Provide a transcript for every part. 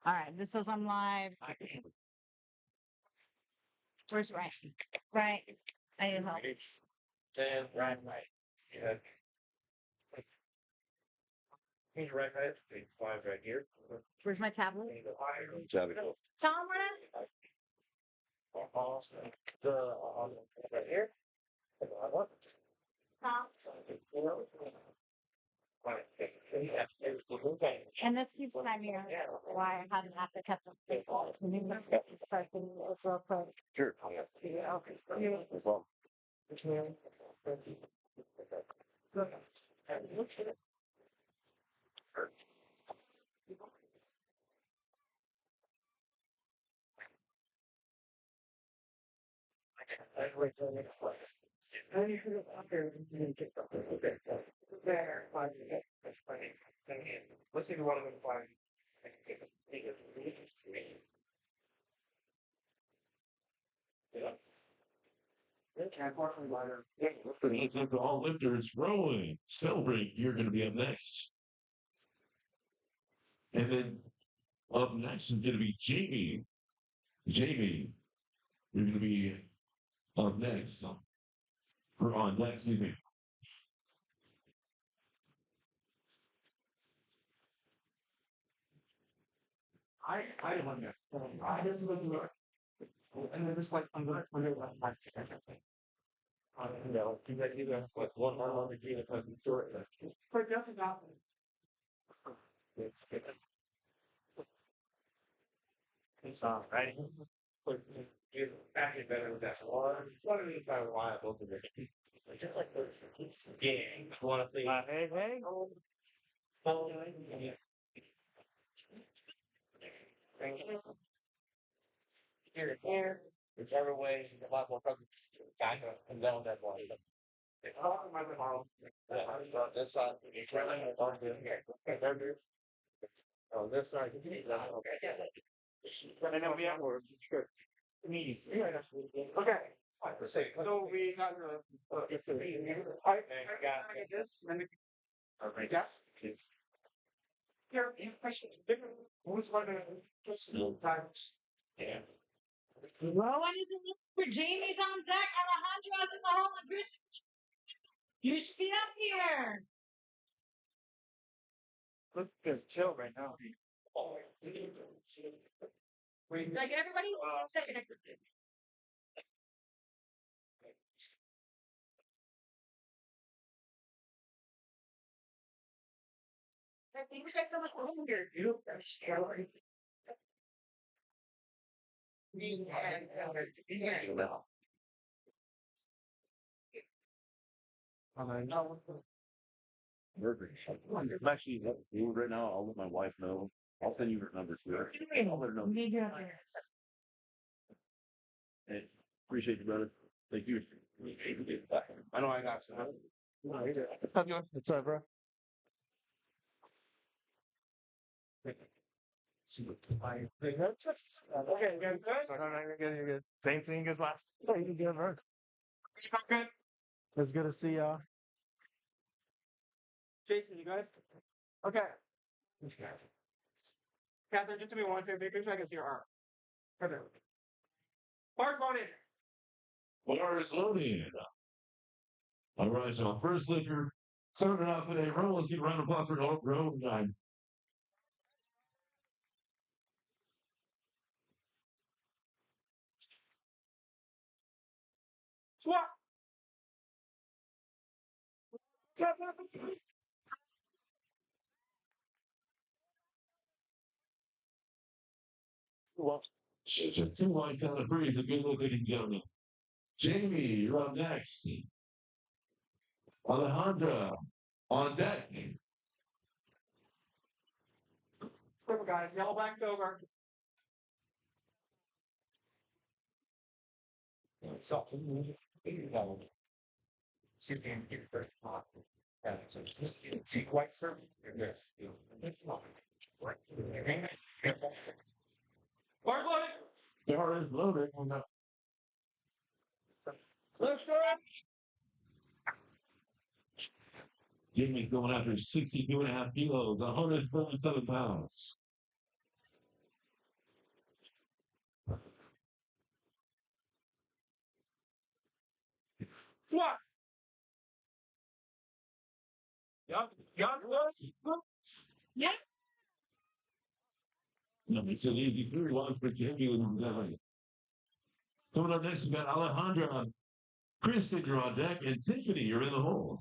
All right, this says I'm live. Where's right? Right. I need help. Right. Yeah. He's right. Five right here. Where's my tablet? Tablet. Tom, where? Right here. Tom. And this keeps timing out why I haven't had to cut them. Start getting it real quick. Sure. Let's see if you want to find. Looks like the all lifters rolling. Celebrate, you're going to be up next. And then up next is going to be Jamie. Jamie, you're going to be up next. Or on next evening. I want to. I just look at and then just like I'm gonna like you guys like one on the game because it's short. But that's not. It's not right. But you're actually better with that one. What are you trying to lie both of it? Just like those games. One of the hey. Here, whichever way, a lot more focus. Kind of comes down that way. It's all my tomorrow. This side, it's really on here. On this side, okay. And then we have more. Okay. So we got the pipe and got this. Okay. Yes. Here, question. Who's one of just times? Yeah. Well, I need to look for Jamie's on deck. Alejandro's in the hall of Christmas. You should be up here. Look, there's chill right now. Like everybody, second. I think we got so much longer. Perfect. I'm actually at Hayward right now. I'll let my wife know. I'll send you her number to her. I'll let her know. Hey, appreciate you, brother. Thank you. I know I got some. What's up, bro? Okay, good. You're good. Same thing as last. You're good, bro. Good. It's good to see y'all. Jason, you guys? Okay. Catherine, just do me one favor, make sure I can see your arm. Catherine. Bars loaded. Bars loaded. All right, so first lifter started off today. Let's get a round of applause for row 9. Swap. Well, 2-line count of 3 is a good look, ladies and gentlemen. Jamie, you're up next. Alejandra, on deck. Remember, guys, yellow back over. See white circle. Yes. Bar loaded. Bar is loaded. Let's go. Jamie's going after 62.5 kilos, 147 pounds. What? Yup. Yeah. No, it's an 83 one for Jamie. Coming up next, we got Alejandra, Kristen, you're on deck, and Tiffany, you're in the hole.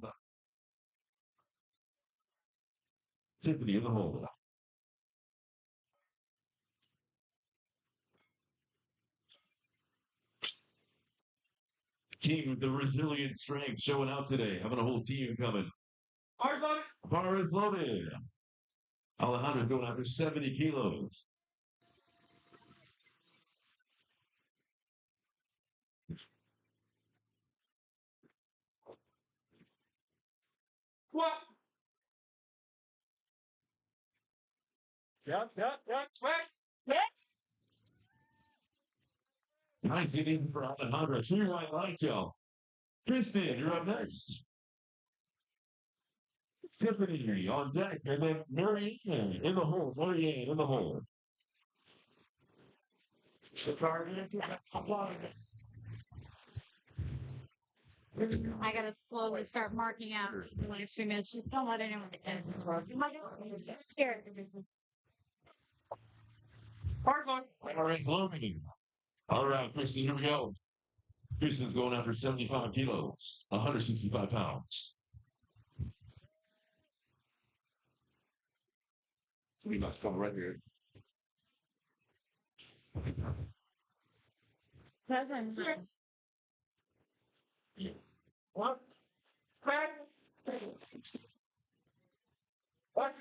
Tiffany in the hole. Team with the resilient strength showing out today. Having a whole team coming. Hard body. Bar is loaded. Alejandro going after 70 kilos. What? Yup. What? Nice hitting for Alejandro. Two right lights, y'all. Kristen, you're up next. Tiffany on deck, and then Marianne in the hole. Marianne in the hole. I gotta slowly start marking out the last few minutes. Don't let anyone get in. Here. Hard body. All right, loading. All right, Kristen, here we go. Kristen's going after 75 kilos, 165 pounds. We must come right here. That's what I'm saying. What? Crack. What?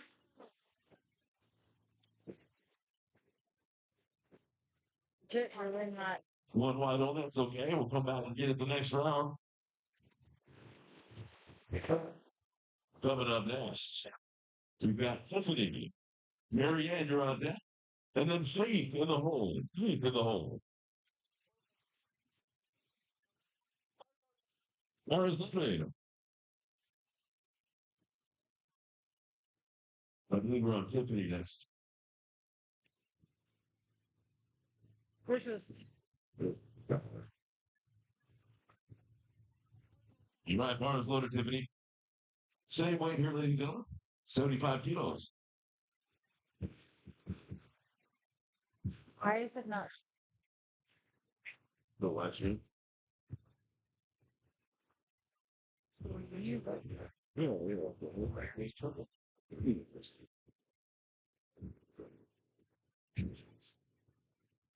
Just really not. One wide open, that's okay. We'll come back and get it the next round. Coming up next, we've got Tiffany, Marianne, you're on deck, and then Faith in the hole. Faith in the hole. Where's the trade? I believe we're on Tiffany next. Which was You're right, bar is loaded, Tiffany. Same weight here, ladies and gentlemen. 75 kilos. why is it not? No, watch you.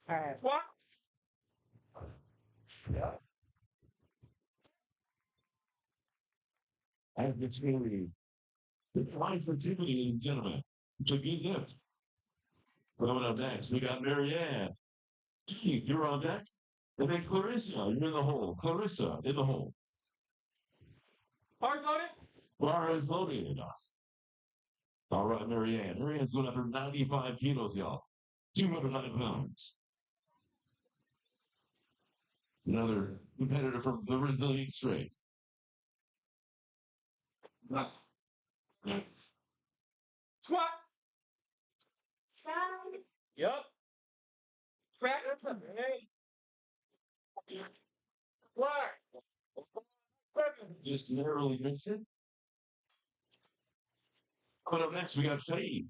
All right. What? Yeah. And it's really the prize for Tiffany, ladies and gentlemen. It's a good gift. Coming up next, we got Marianne. Keith, you're on deck. And then Clarissa, you're in the hole. Clarissa, in the hole. Hard loaded. Bar is loaded. All right, Marianne. Marianne's going after 95 kilos, y'all. 209 pounds. Another competitor from the resilient strength. Squat. Yup. Crack. Hey. Fly. Just narrowly missed it. Coming up next, we got Faith.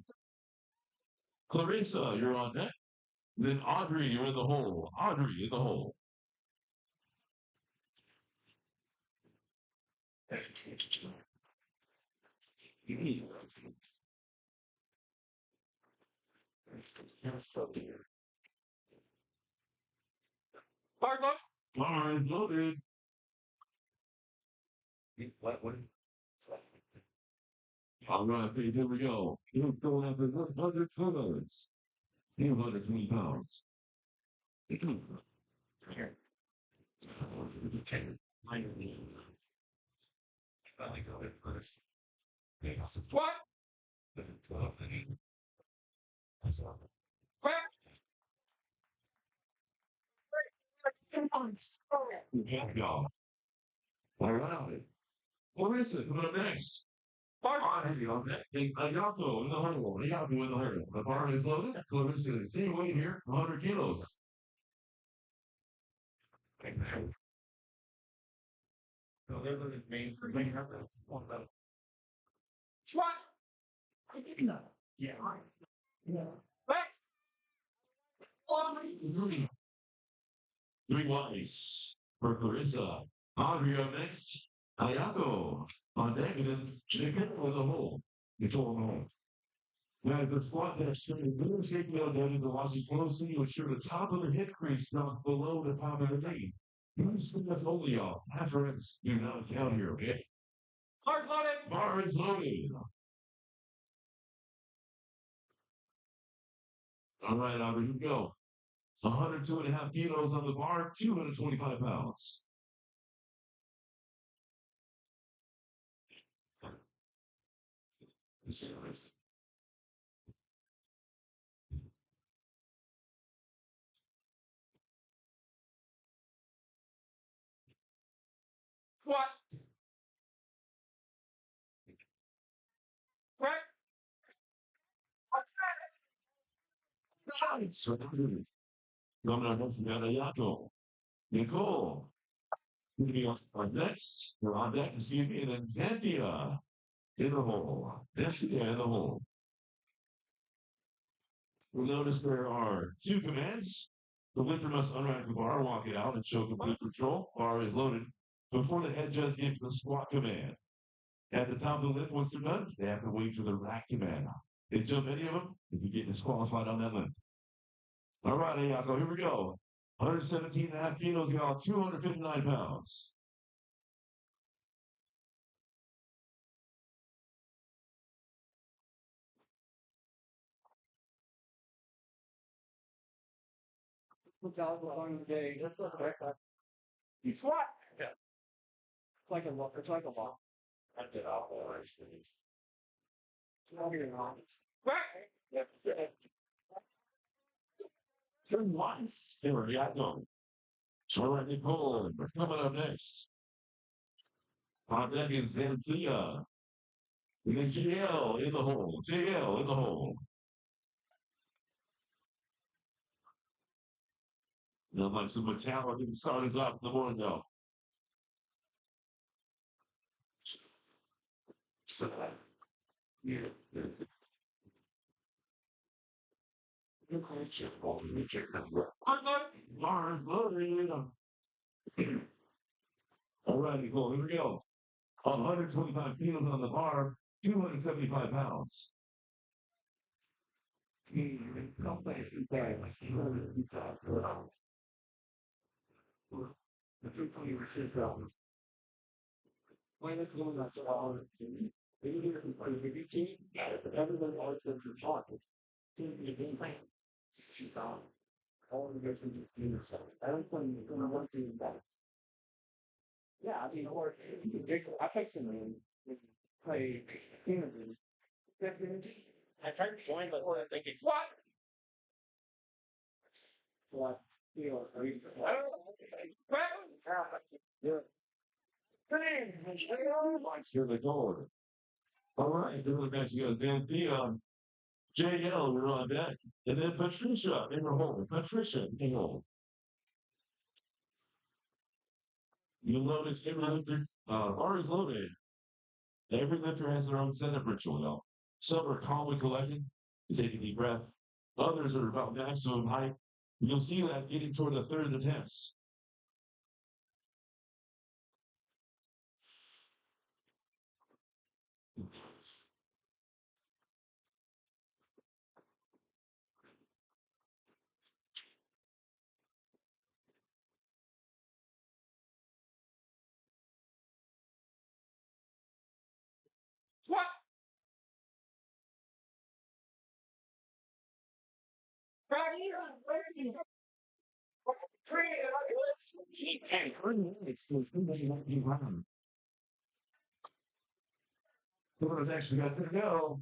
Clarissa, you're on deck. Then Audrey, you're in the hole. Audrey in the hole. Hard loaded. Bar is loaded. All right, Faith, here we go. You're going after 100 kilos. 220 pounds. What? Crack. Y'all. All right. Clarissa, coming up next. Hard. On deck. Ayato in the hole. Ayato in the hole. The bar is loaded. Clarissa is staying weight here. 100 kilos. So they're the main thing. Squat. Yeah. Back. Three wise for Clarissa. Audrey up next. Ayako on deck and then Nicole with a hole. Nicole in the hole. Now the squat that's really shaking down into the watching closely to ensure the top of the hip crease not below the top of the knee. That's only y'all. Afterwards, do not count here, okay? Hard loaded. Bar is loaded. All right, Audrey, here we go. 102.5 kilos on the bar, 225 pounds. Squat. Back. Coming up next, we got Ayako. Nicole. Moving on next, we're on deck, excuse me, and then Xanthia in the hole. Xanthia in the hole. We'll notice there are two commands. The lifter must unrack the bar, walk it out, and show complete control. Bar is loaded before the head judge gives the squat command. At the top of the lift, once they're done, they have to wait for the rack command. They jump any of them if you get disqualified on that lift. All right, Ayako, here we go. 117.5 kilos, y'all, 259 pounds. What's out along the day? You squat. It's like a walk. It's like a walk. I did all the right things. It's not even wrong. Back. Turn once. Here we go. All right, Nicole, coming up next. On deck is Xanthia. And then JL in the hole. JL in the hole. Now, like some metallic and start us off in the morning, though. Hard loaded. Bars loaded. All right, Nicole, here we go. 125 kilos on the bar, 275 pounds. When it's going to fall, maybe if you play the team, everyone wants them to talk. You can play. She's on. All the guys in the team. I don't think you're going to want to do that. Yeah, I mean, or I picked some play team. I tried to join, but I think it's Squat. what you know. Back. Yeah. Here they go. All right, then we're back to Xanthia. JL, we're on deck. And then Patricia in the hole. Patricia in the hole. You'll notice every lifter, bar is loaded. Every lifter has their own setup ritual, y'all. Some are calm and collected, take a deep breath. Others are about maximum height. You'll see that getting toward the third attempts. Squat. Back. Whoever's actually got to go.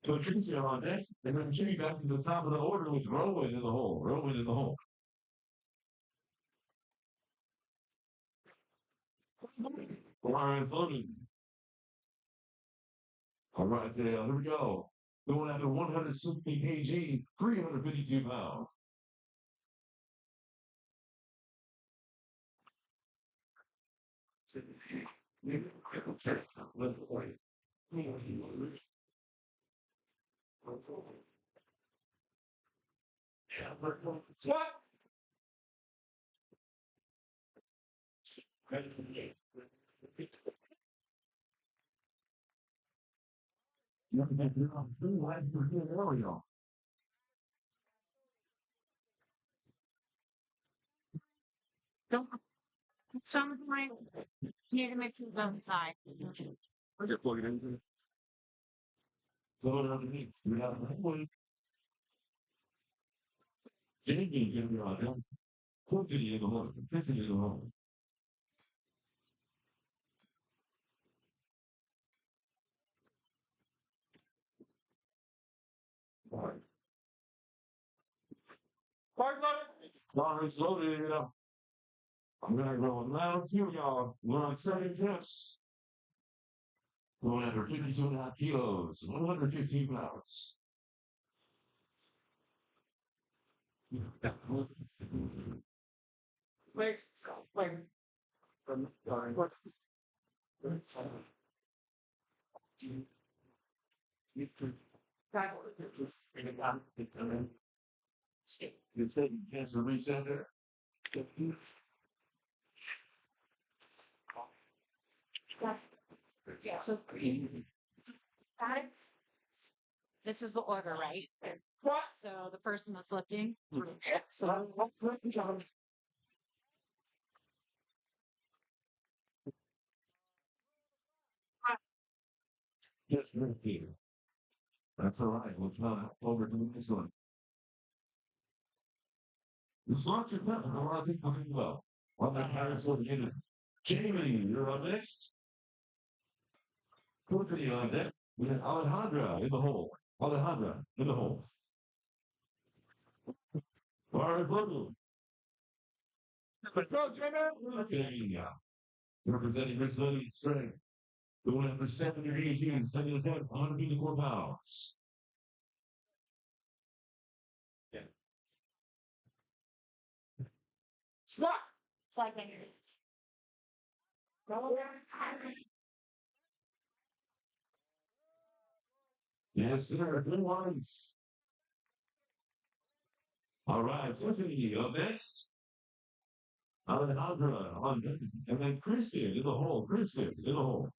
Patricia on deck, and then Jimmy back to the top of the order with Rowan in the hole. Rowan in the hole. Lawrence loading. All right, here we go. Going after 160 kg, 352 pounds. What? Don't some point need to make sure both sides. I just plug it in. Go underneath. We have one. Jamie, get me on them. Put it in the hole. Put it in the hole. Hard loaded. Lawrence loaded up. I'm gonna go loud too, y'all. We're on 7 tips. Going under 52.5 kilos, 115 pounds. Wait. Wait. What? You said you can't reset there? Yeah, so this is the order, right? What? So the person that's lifting. Yes, repeat. That's all right. Let's not over to the next one. The slots are done. A lot of people do well. One of the parents will get it. Jamie, you're on next. Quickly on deck. We have Alejandra in the hole. Alejandra in the hole. Bar Global. Let's go, Jimmy. Okay, representing resilient strength. The winner for 70 and 154 pounds. Squat. It's like Yes, sir. Good ones. All right, Tiffany up next. Alejandra on deck. And then Christian in the hole. Christian in the hole.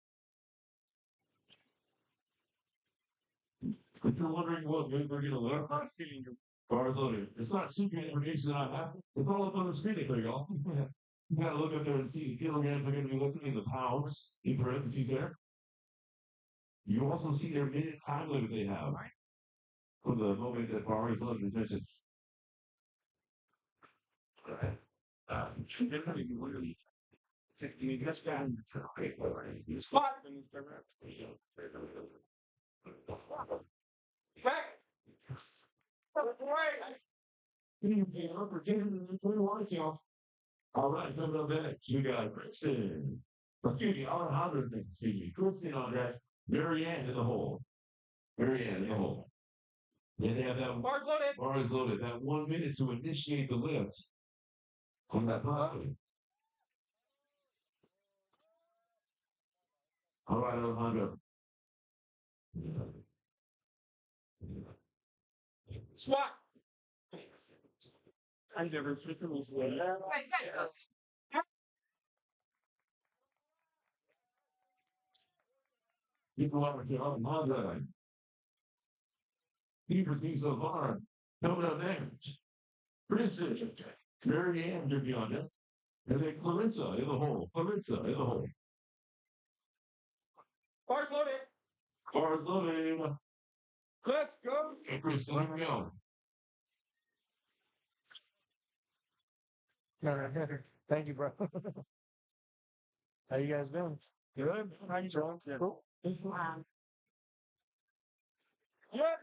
If you're wondering what we're going to learn, bars loaded. It's not secret information I have. It's all up on the screen there, y'all. You gotta look up there and see the kilograms are going to be looking in the pounds in parentheses there. You also see their minute time limit they have for the moment that bar is loaded is mentioned. You just got Squat. Back. All right, coming up next, we got Kristen. Excuse me, Alejandro, excuse me. Kristen on that. Marianne in the hole. Marianne in the hole. And they have that Bars loaded. bar is loaded. That 1 minute to initiate the lift from that body. All right, Alejandro. Squat. I never switched them this way. People over to Alejandro. He produced a bar. Coming up next. Kristen. Marianne to be on it. And then Clarissa in the hole. Clarissa in the hole. Bars loaded. Bars loaded. Let's go. And Kristen, let me go. Thank you, bro. How you guys doing? Good. How you doing? Cool. Yep.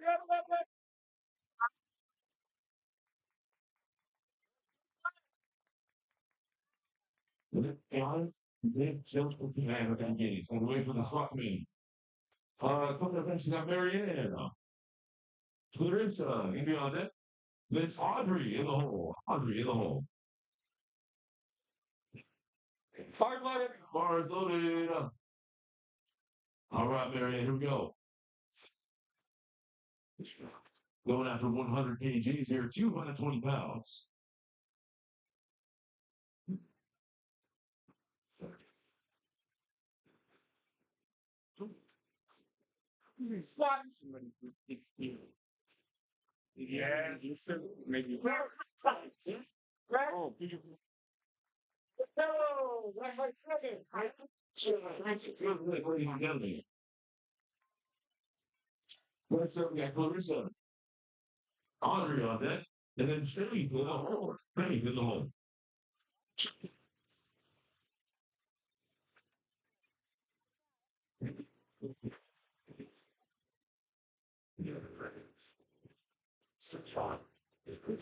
And they just put the man with that guineas on the way for the swap meeting. Couple of mention that Marianne. Clarissa, maybe on that. Then Audrey in the hole. Audrey in the hole. Hard loaded. Bars loaded. All right, Marianne, here we go. Going after 100 kgs here, 220 pounds. Squat. Yeah, maybe. Oh, no, that's like second. What's up? We got Clarissa. Audrey on that. And then Faith in the hole. Faith in the hole.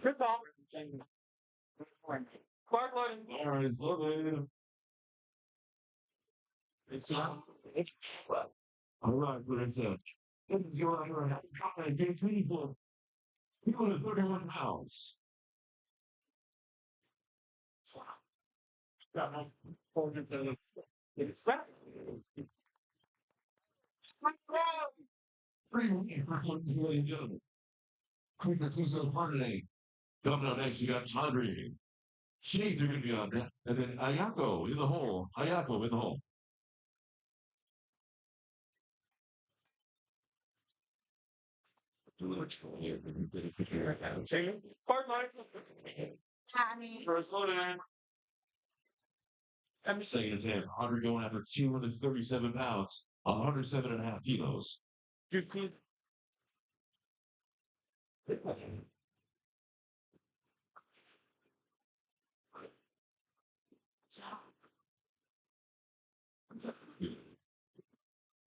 Good ball. Clark loading. All right, it's loaded. All right, Clarissa. This is your day 24. 231 pounds. Got my phone in the. It's back. Ladies and gentlemen. Quicker Susan Hardenay. Coming up next, we got Chandri. Shades are going to be on that. And then Ayako in the hole. Ayako in the hole. Hard line. First loaded. I'm just saying it's him. 100 going after 237 pounds. 107.5 kilos. 15.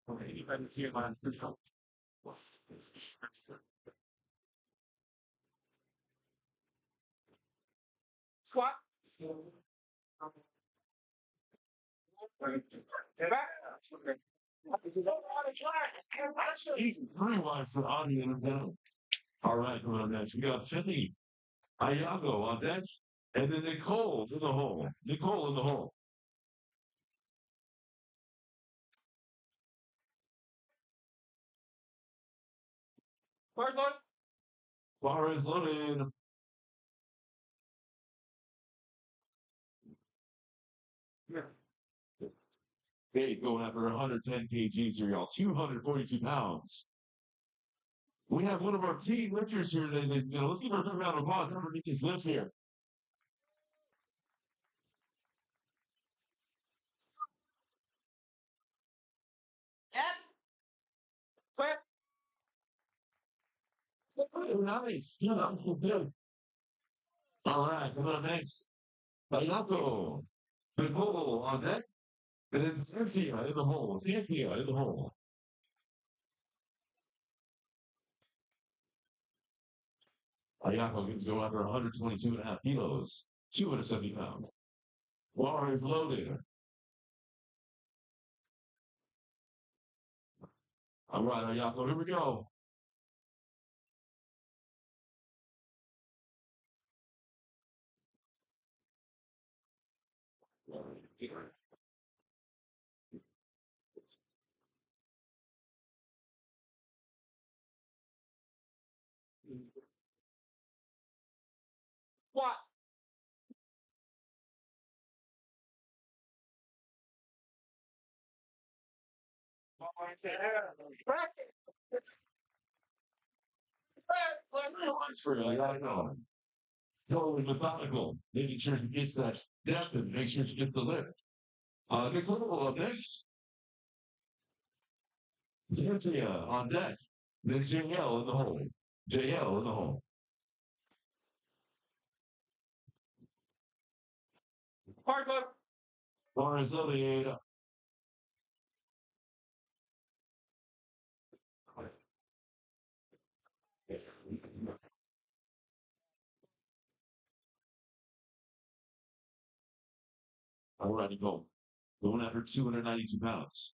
Okay, you better see my Squat. Back. This is all out of class. He's pretty wise for Audi and down. All right, come on next. We got Finley. Ayago on deck. And then Nicole in the hole. Nicole in the hole. Hard load. Bar is loaded. Dave going after 110 kgs here, y'all. 242 pounds. We have one of our team lifters here today. Let's give her a round of applause. Underneath this lift here. Yep. Quick. Oh, nice. Yeah, that was good. All right, come on next. Ayako. Nicole on deck. And then Cynthia in the hole. Cynthia in the hole. Ayako gets go after 122.5 kilos. 270 pounds. Bar is loaded. All right, Ayako, here we go. Squat. It's for Ayako. Totally methodical, making sure she gets that depth and make sure she gets the lift. Nicole up next. Cynthia on deck. Then JL in the hole. JL in the hole. Hard load. Bar is loaded. All right, Nicole. Going after 292 pounds.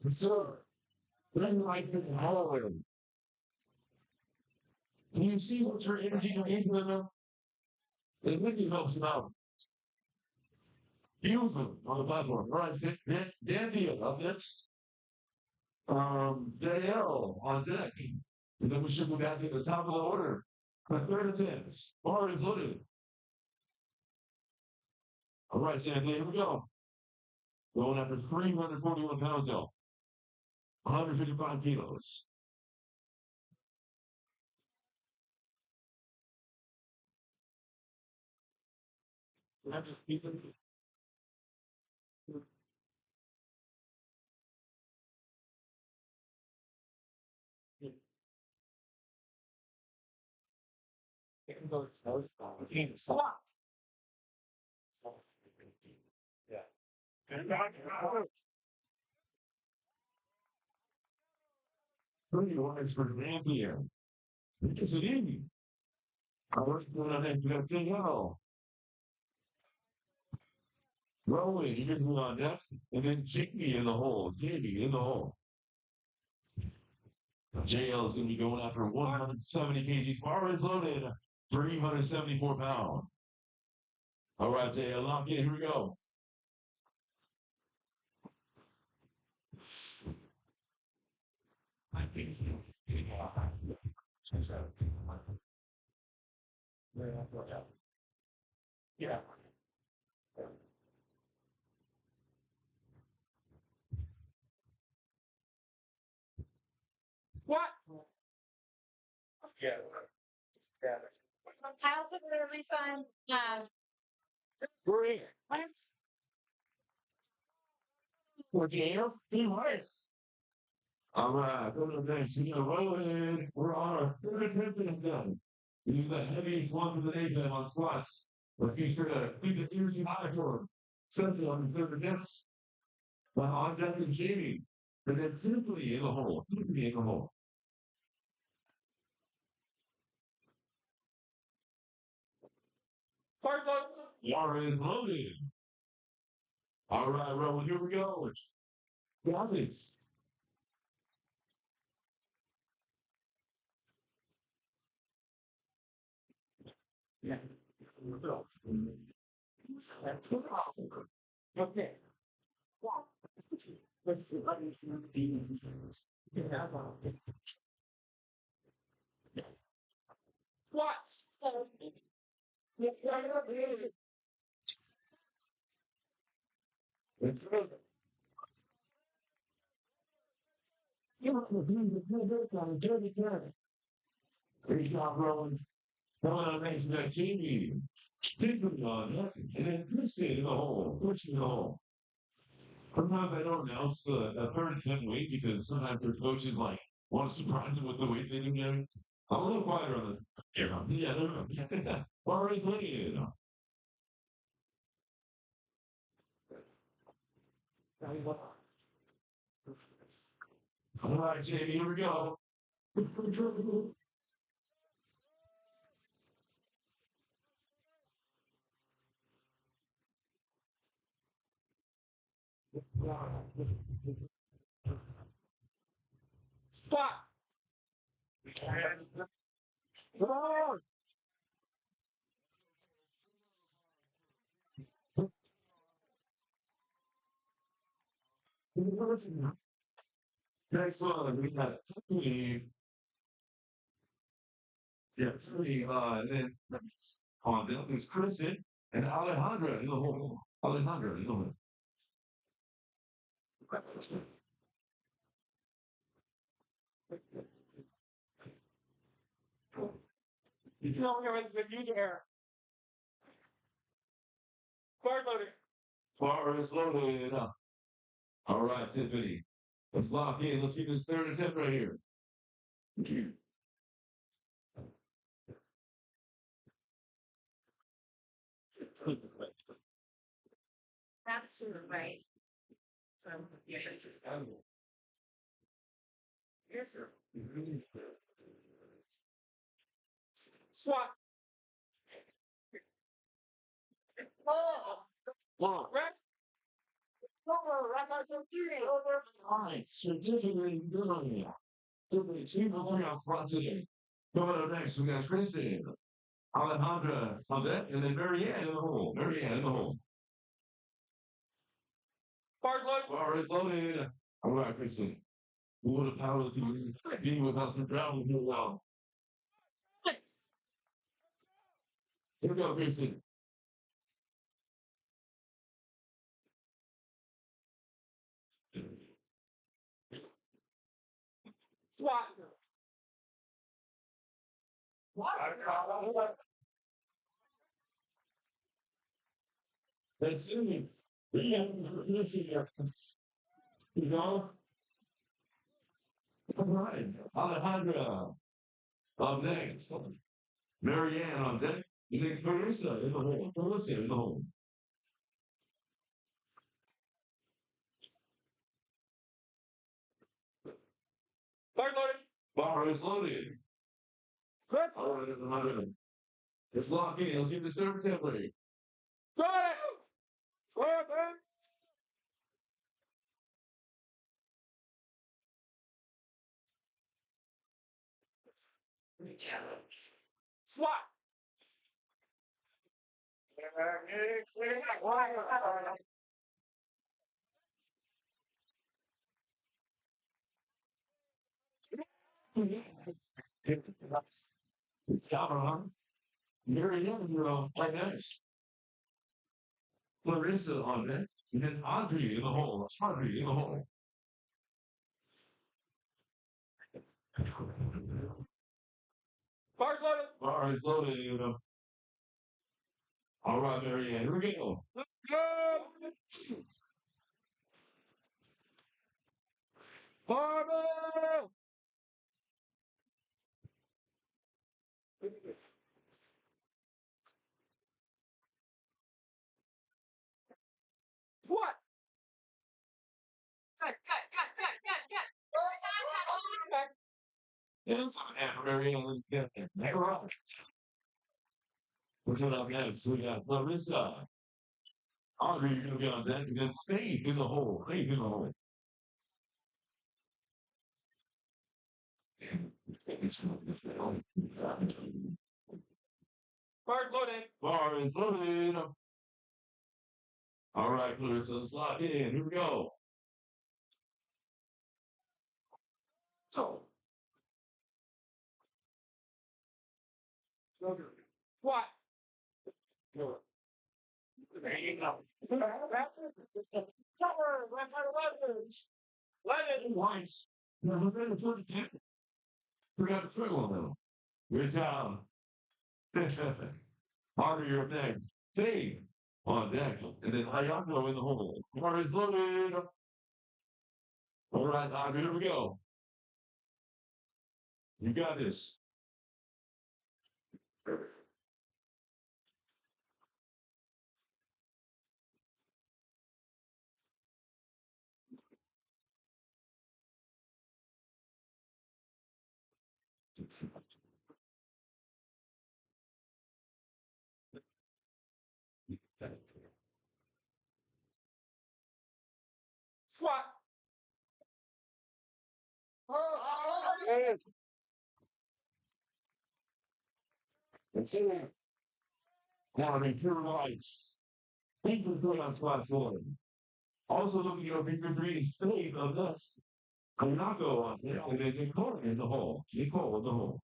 So, then like the hallway. Can you see what your energy can into them? It really helps them out. Use them on the platform. All right, Dan deal up next. JL on deck. And then we should go back to the top of the order. The third attempts. Bar is loaded. All right, Sandy, here we go. Going after 341 pounds out. 155 kilos. That's yeah. 31 is for Rampier. It's an easy. I was going on that thing out. Rolling, you can move on depth, and then Jiggy in the hole. Jiggy in the hole. JL is going to be going after 170 kgs. Bar is loaded. 374 pounds. All right, JL, lock in. Here we go. Yeah. What? Yeah. Yeah. I also got a refund. Great. For JL, he was. All right, go to the next. You know, rolling. We're on our third attempt and done. We do the heaviest one for the day then on squats. Let's be sure to keep the energy high for him, especially on the third attempts. Well, on deck is Jamie. And then simply in the hole. Simply in the hole. Warren loaded. All right, Rowan, here we go. Got it. Yeah. Okay. What? Great job, Rowan. Come on, thanks to that Jamie. Tiffany on that, and then Kristen in the hole. Push in the hole. Sometimes I don't announce the third attempt weight because sometimes their coaches like want to surprise them with the weight they do. I'm a little quieter on the camera. Yeah, no. Always looking. All right, Jamie, here we go. Stop. Next one, we got three. Yeah, three. And then on that is Kristen and Alejandra in the hole. Alejandra in the hole. You know, with you there. Bar loaded. Bar is loaded. All right, Tiffany. Let's lock in. Let's get this third attempt right here. Absolutely right. So, yes, yes, sir. Swat. Oh, Wow. right. Nice. Ridiculously good. Simply two going off front today. Coming up next, we got Kristen, Alejandra on deck, and then Marianne in the hole. Marianne in the hole. Bar is loaded. All right, Kristen. What a power to you. Being with us and traveling here well. Here we go, Kristen. That's it. We have you know? All right. Alejandra on next. Marianne on deck. You think Clarissa in the hole. Clarissa in the hole. Bar is loaded. All right, Alejandra. It's locked in. Let's get the server template. Cameron. Marianne, you're on right next. Clarissa on deck. And then Audrey in the hole. It's Audrey in the hole. Bar is loaded. All right, Marianne, here we go. And so after Marianne, let's get there. Never up. What's up next? We got Clarissa. Audrey, you're going to be on deck. And then Faith in the hole. Faith in the hole. Bar is loaded. All right, Clarissa, let's lock in. Here we go. So. There you go. Once. Never been to the camp. Forgot to put one though. Good job. Harder, you're up next. Faith on deck. And then Ayako in the hole. Bar is loaded. All right, Audrey, here we go. You got this. And so, now the pure lights. Thank you for on spot 4. Also looking at Bigger Dreams, Faith of this. Konako on there, and then Nicole in the hole. Nicole in the hole.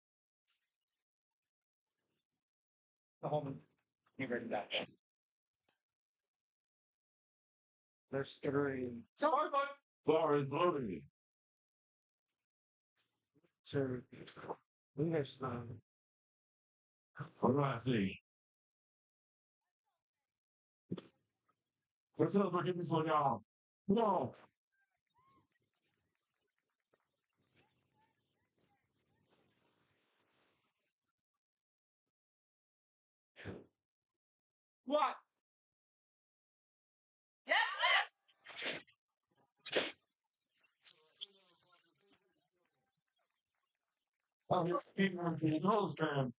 The hole. You ready that? There's 3. Bar is loaded. So, there's All right, see. What's up? Look at this one, y'all. No. What? Oh, it's Nicole's turn.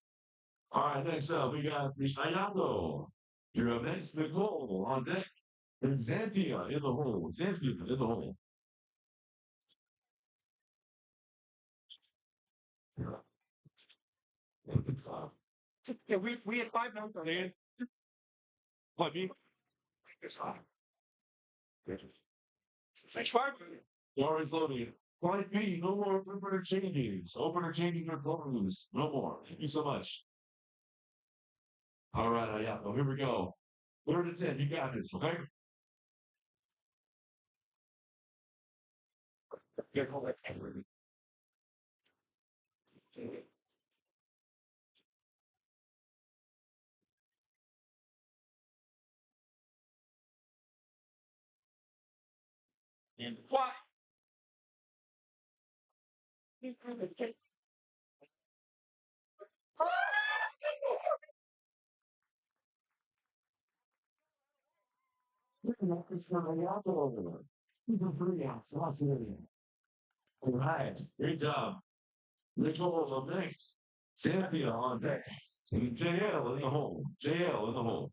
All right, next up, we got Ayako. You're up next, Nicole on deck. And Xanthia in the hole. Xanthia in the hole. Yeah, we had 5 minutes on it. What, me? It's 5 minutes. Always loaded. Flight B, no more opener changes. Opener changing your clothes. No more. Thank you so much. All right, yeah. Well, here we go. 3rd and 10. You got this, okay? Get home. And what? All right. Great job. Nicole up next. Cynthia on deck. And JL in the hole. JL in the hole.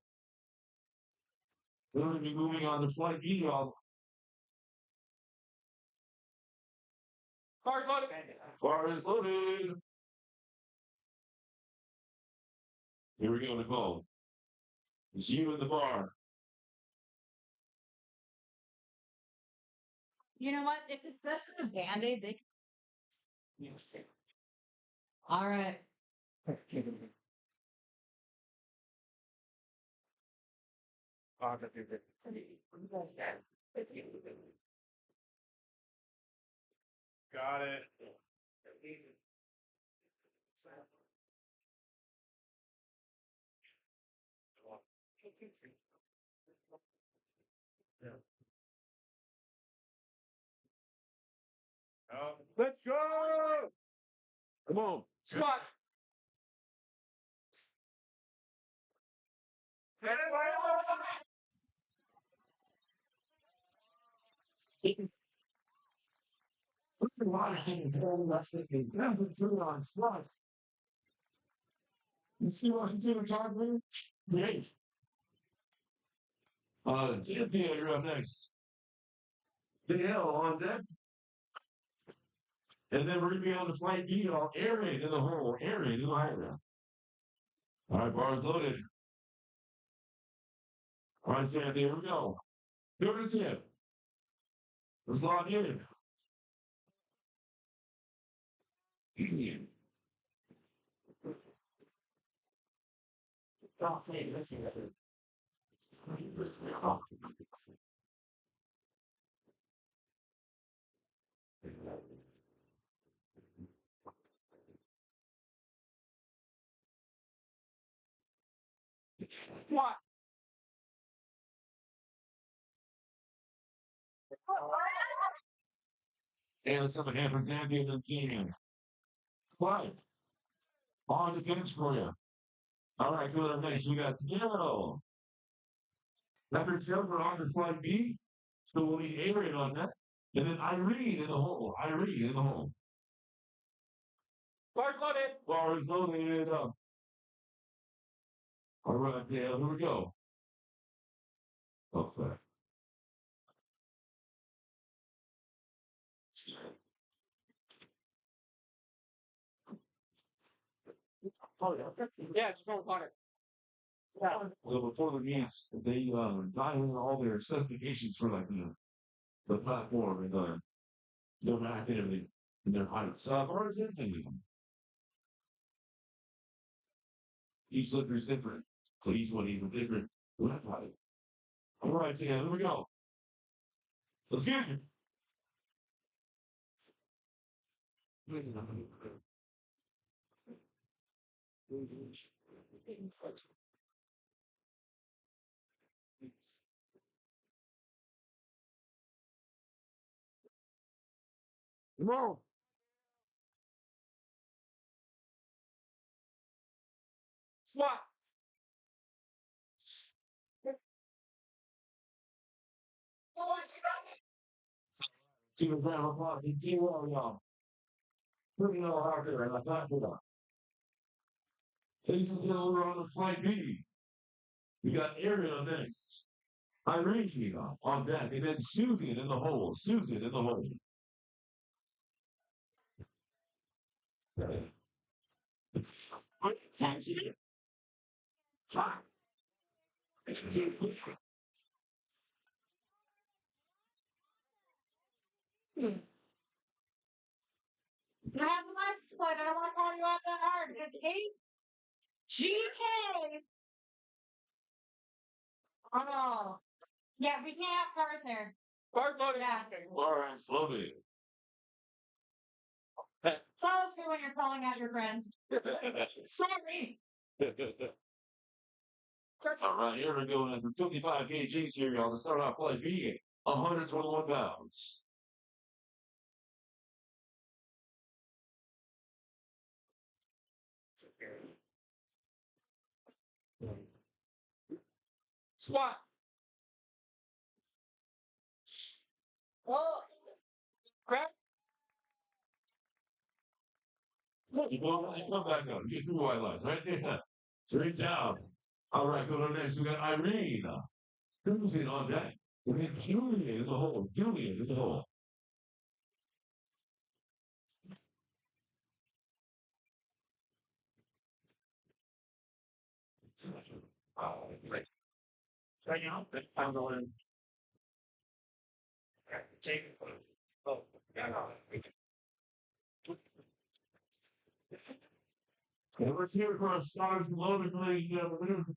We're going to be moving on to flight B. Hard loaded. Bar is loaded. Here we go, Nicole. It's you in the bar. You know what? If it's just a band-aid, they can. All right. Got it. Let's go! Come on. Squat! You see what you do, Godwin? Great. Cynthia, you're up next. JL on deck. And then we're going to be on the flight B on Aaron in the hole. Aaron in the hole. All right, bars loaded. All right, Sam, here we go. Go to the tip. Let's log in. Squat! And let's have a hand for Dan in the team. Quiet. On the bench for you. All right, good. Up next, we got Yellow. Number 10, we're on to flight B. So we'll need Aaron on that. And then Irene in the hole. Irene in the hole. Bars loaded! Bars loaded. All right, yeah, here we go. Okay. Yeah, just don't want it. Yeah. Well, before the meets, they got in all their specifications for like the platform and their back and everything and their heights. Bars everything. Each lifter is different. So each one is different left height. All right, so yeah, here we go. Let's get it. Come on. Squat! Team of Brown O'Clock, team of y'all. Putting all out there and I got it up. Ladies and gentlemen, we're on the flight B. We got Aaron on next. Irene on deck, and then Susan in the hole. Susan in the hole. Sanction. Five. You have the license plate. I don't want to call you out that hard. It's HGK. Oh. Yeah, we can't have cars here. Park loading. Yeah. All right, slowly. It's always good when you're calling out your friends. Sorry. All right, here we go. After 55 kgs here, y'all. To start off flight B, 121 pounds. Squat. Oh. Grab. You come back up. Get through white lights, right there. Straight down. All right, go to next. We got Irene. Susan on deck. We got Julia in the hole. Julia in the hole. Right now, I'm going. Take it. Oh, yeah. And let's hear it for our stars from Loading.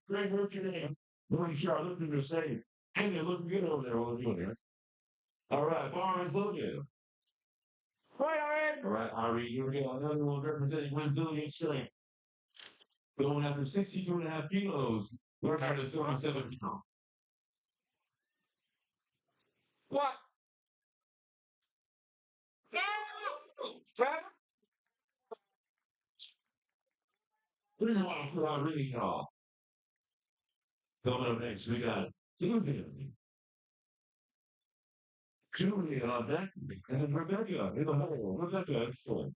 Great work today. Morning, Charlotte. Looking to say, hey, they're looking good over there. What are doing here? All right, Barnes Logan. All right, Ari, here we go. Another one representing Winslow strength. Going after 62.5 kilos. We're trying to 37 pounds. What? Grab. We're going to for our really tall. Coming up next, we got Susan. Julia on deck. And Rebecca in the hole. Rebecca, excellent.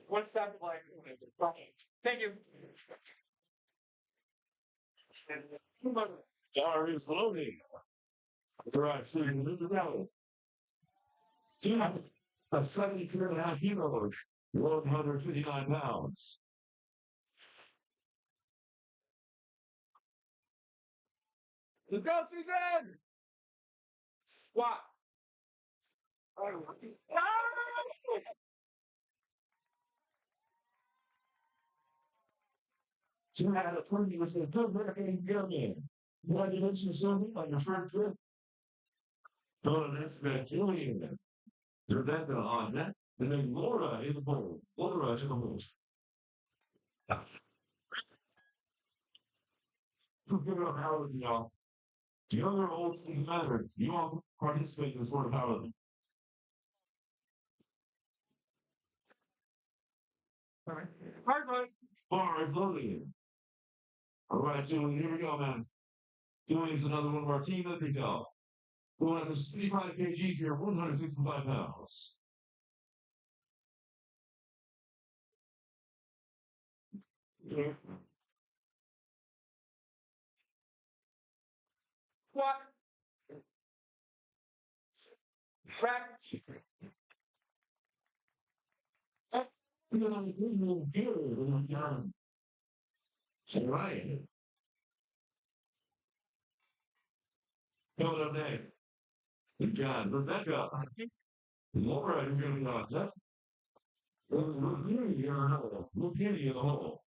What's that like? Thank you. Darius Loading. Right, Susan, move it out. A 72.5 kilos. 159 pounds. Let's go, Susan! Squat. Two out of 20 was a good working million. Congratulations, Susan, on your first trip. Going to next back, Julian. Rebecca on that. And then Laura in the hole. Laura in the hole. Give it up, Howard, y'all. Young or old doesn't matter. You all participate in the sport of powerlifting. All right. Hard work. Bars loaded. All right, Julian, here we go, man. Julian's another one of our team that they tell. Going up to 65 kgs here, 165 pounds. Squat. Back. All right. Coming up next. Good job, Rebecca. Laura is going to be on that. Look in the hole. Look in the hole.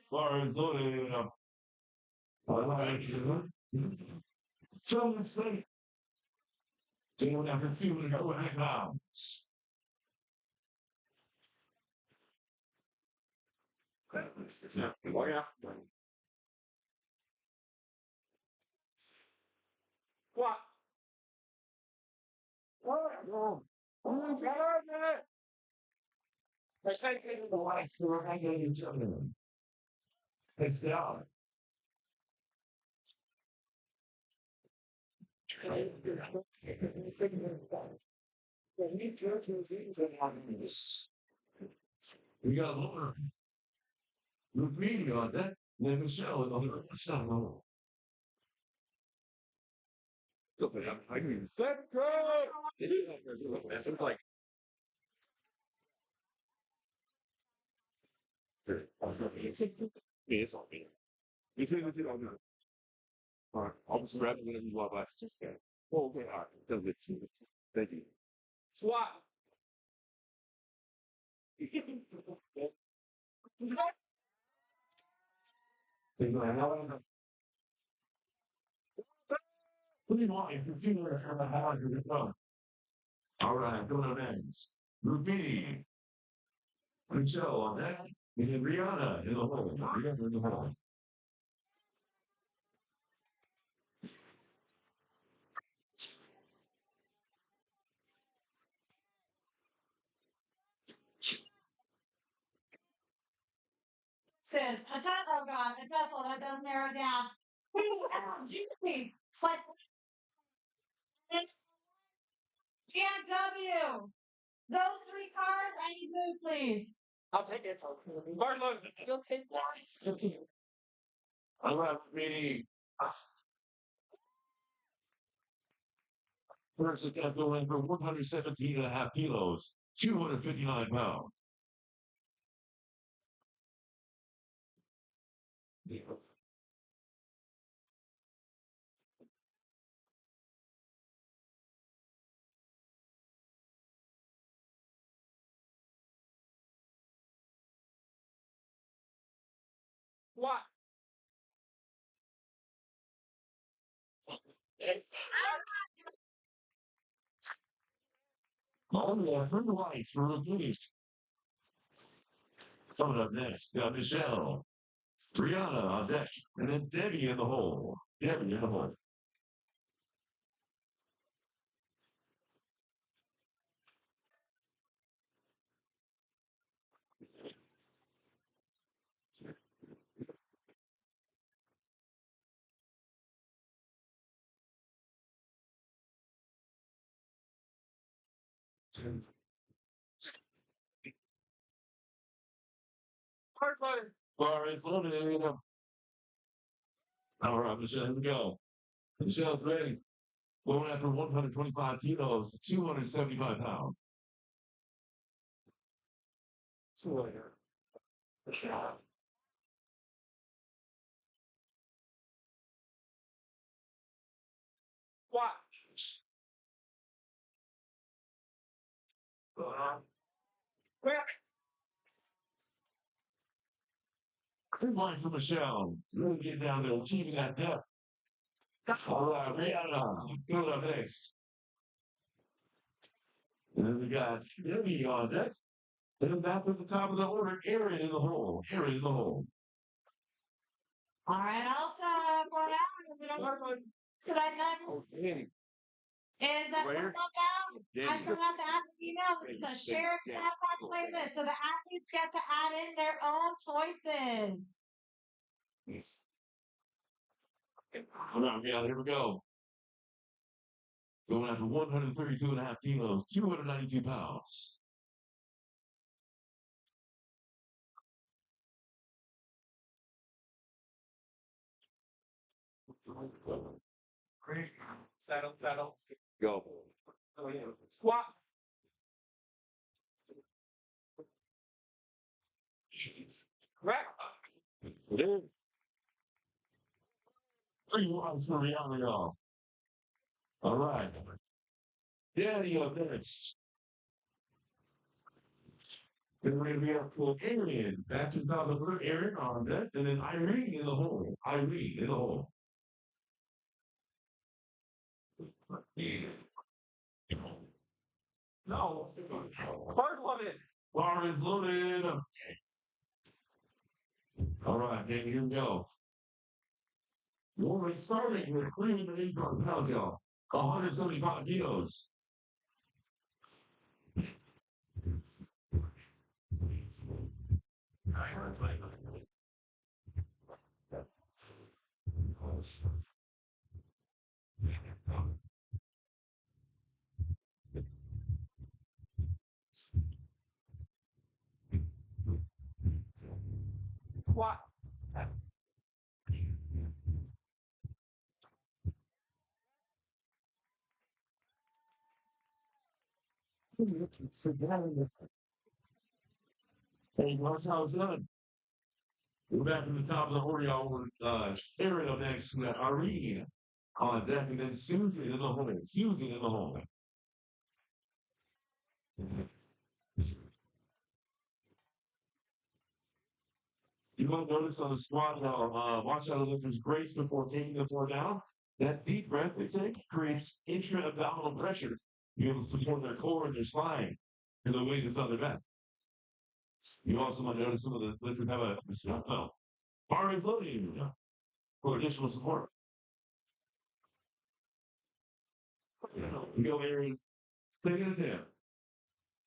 Bars loaded. All right. So let's say. Doing number 2.5 pounds. Oh, yeah. Squat. Oh, The lights were hanging each other. It's down. We got Laura. With me on that. Then Michelle on the other side. I can set it is like it's on me. You think it's on me. All right, I'll just grab it whenever you want. It's just there. Oh, okay, all right. Thank you. Swap. What do you want? If you're feeling it from the heart, you're done. All right, going next. Rupini. Michelle on that. And then Rihanna in the hole. Rihanna in the hole. Says, a Tesla, oh God, a Tesla, that does narrow down. OMG. It's like, it's BMW. Those three cars, I need move, please. I'll take it. Barlow, you'll take that. All right, Rupini. First attempt going for 117 and a half kilos, 259 pounds. What? Oh, yeah, for the lights for Rupini. Coming up next, got Michelle, Rihanna on deck, and then Debbie in the hole. Debbie in the hole. Hard butter. Bar is loaded. All right, Michelle, here we go. Michelle's ready. Going after 125 kilos, 275 pounds. What? Quick. Good line for Michelle. Really getting down there, achieving that depth. All right, Rihanna. Good on this. And then we got Debbie on deck. And then back at the top of the order, Aaron in the hole. Aaron in the hole. All right, I'll stop. What happened? So that next is that Where? we're not down. I still have to add the email. This is a shared Spotify playlist. So the athletes get to add in their own choices. All right, Rihanna, here we go. Going after 132 and a half kilos, 292 pounds. Settle. Go. Swap. Correct. 3 rounds for Rihanna, y'all. All right. Daddy up next. Then we're going to be up to Aaron. Back to the top of the Aaron on that. And then Irene in the hole. Irene in the hole. No. Hard loaded. Bar is loaded. All right, then here we go. We're starting with 385 pounds, y'all. 175 kilos. What? Hey, watch how it's done. We're back to the top of the order, y'all. We're Aaron up next. We got Irene on deck, and then Susan in the hole. Susan in the hole. You might notice on the squat now, watch how the lifters brace before taking the floor down. That deep breath they take creates intra-abdominal pressure. You're able to support their core and their spine and the weight that's on their back. You also might notice some of the lifters have a squat belt. Bar is loading for additional support. We go there and take it down.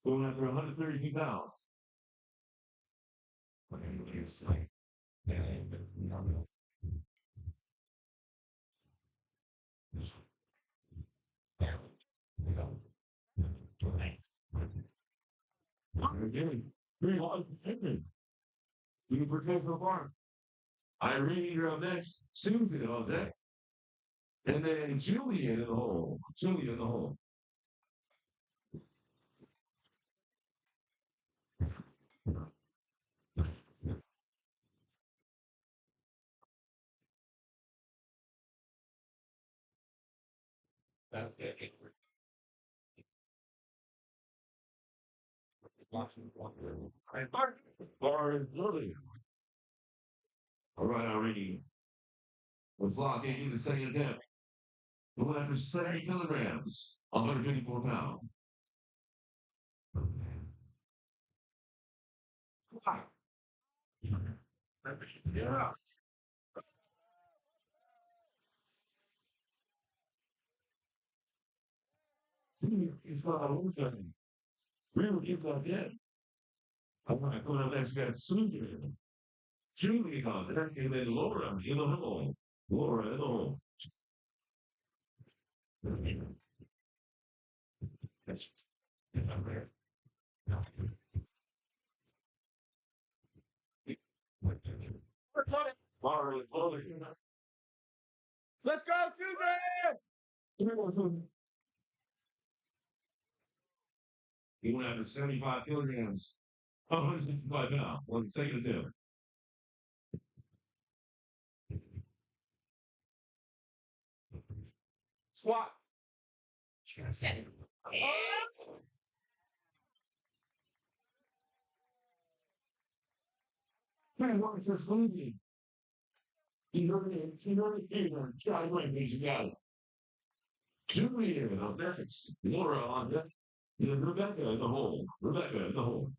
Going after 132 pounds. Again, very hard to take. You can protect so far. Irene, you're up next. Susan on deck. And then Julian in the hole. Julian in the hole. That's it. Bar is loading. All right, Irene. Let's lock in the second attempt. Going after 70 kilograms, 154 pounds. Yeah. He's got a little thing. We will keep that in. I want to go to the next guy soon. Julie on there, and then Laura in the hole. Laura in the hole. That's Laura is loading. Let's go, Susan! He went after 75 kilograms, 165 pounds, one second attempt. Squat. Man, what is this movie? You heard it, try right, you got it. Julian on next, Laura on deck, and Rebecca in the hole. Rebecca in the hole.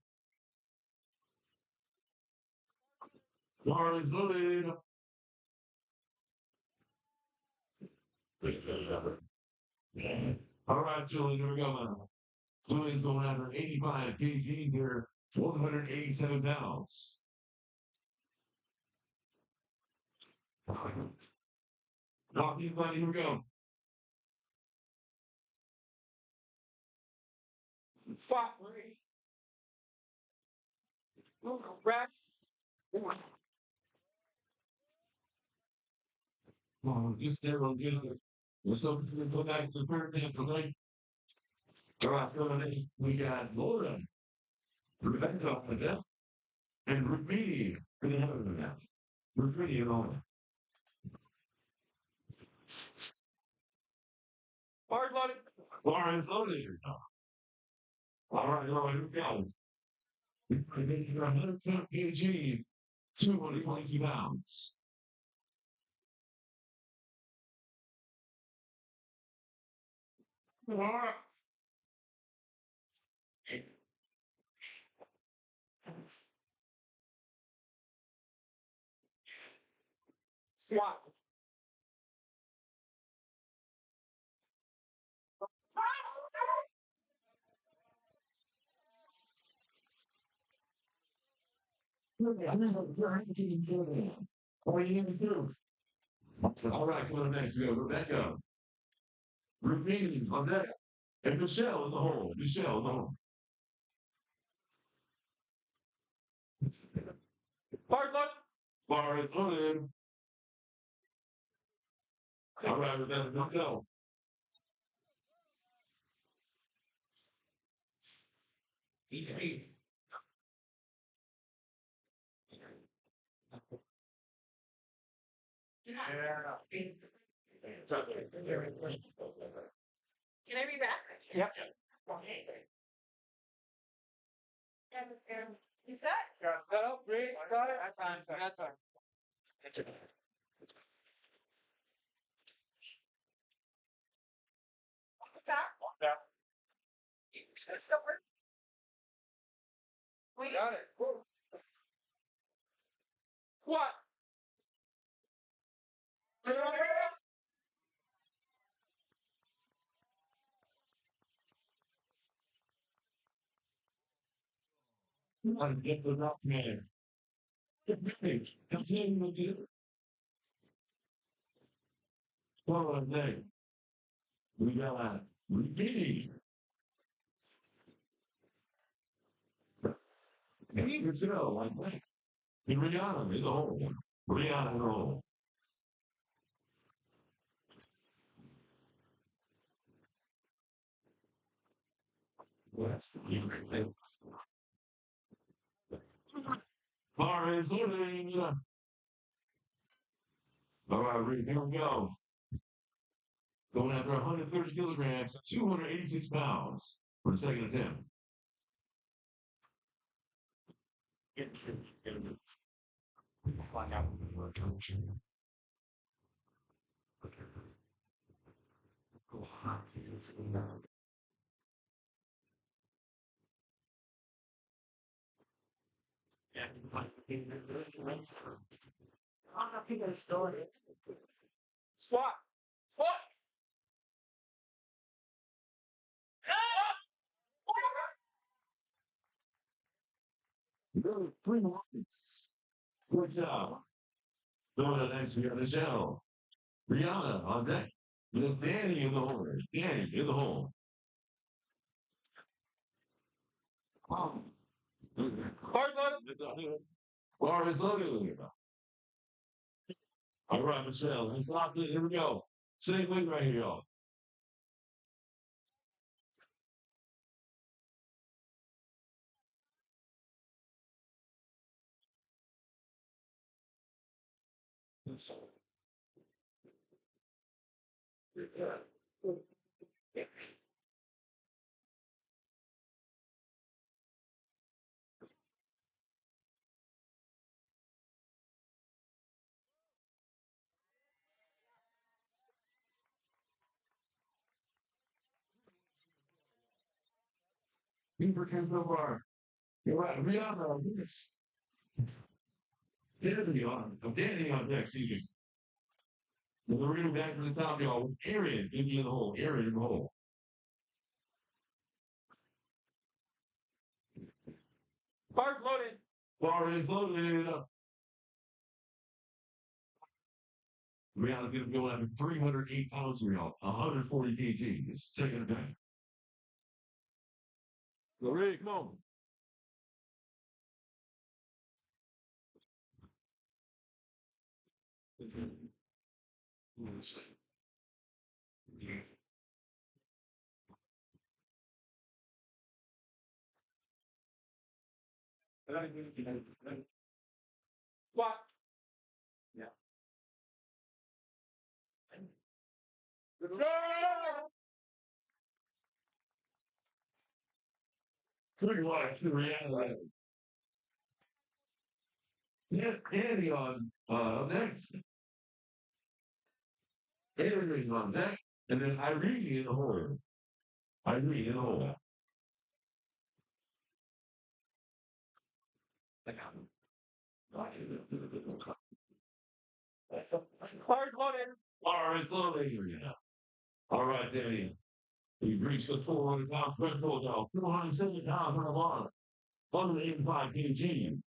Marlins loaded. All right, Julian, here we go now. Julian's going after 85 kg here, 187 pounds. Not anybody, here we go. Spot. Rest. Just there, we'll get it. Let's open to go back to the third thing for me. All right, we got Laura, Rebecca on the deck, and Rupini for the other one now. Rupini and all. Hard loaded. Lauren's loaded. All right, here we go. We're making 110 kg, 220 pounds. All right. Squat. What are you going to do? All right, come on next. We go Rebecca. Repeating on that. And Michelle in the hole. Michelle in the hole. Hard luck. Bar is loaded. All right, Rebecca, don't go. Can I be back? Yep. You set? Got up, great. Got it. I got time. Top? Yeah. Let's go work. Wait. Got it. What? I'm get the rock man. Continue to get it. Follow day. We got repeating. And you can go like that. And Rihanna in the hole. Rihanna in the hole. That's the thing. Bar is loading. All right, Rick, here we go. Going after 130 kilograms, 286 pounds for the second attempt. Find out. I don't know if you guys started. Squat. Squat. Good job. Going to the next here, Michelle. Rihanna on deck. With Danny in the hole. Danny in the hole. Hard loaded. Bar is loaded. All right, Michelle. Let's lock it. Here we go. Same weight right here, y'all. Beaver can so far. You're right. Rihanna on this. Danny on deck, see. And we're going back to the top, y'all. Aaron in the hole. Aaron in the hole. Bar's loaded. Bar is loaded. Rihanna's going to go after 308 pounds of y'all. 140 kg. Second attempt. So, Ray, come on. Squat. Yeah. Pretty much the reality. Yeah, Andy on next. Avery's on deck. And then Irene in the hole. Irene in the hole. Hard loaded. All right, slowly. All right, Danny. We've reached the 400-pound threshold now. 270 pounds on the bar. 185 kg.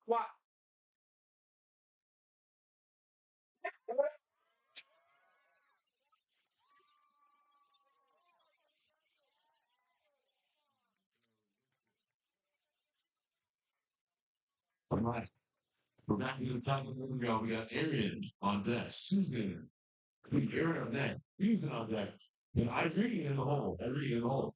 What? All right. We're back to the top of the go. We got Arian on deck. Susan. Aaron on deck. Susan on deck. And I read in the hole. I read in the hole.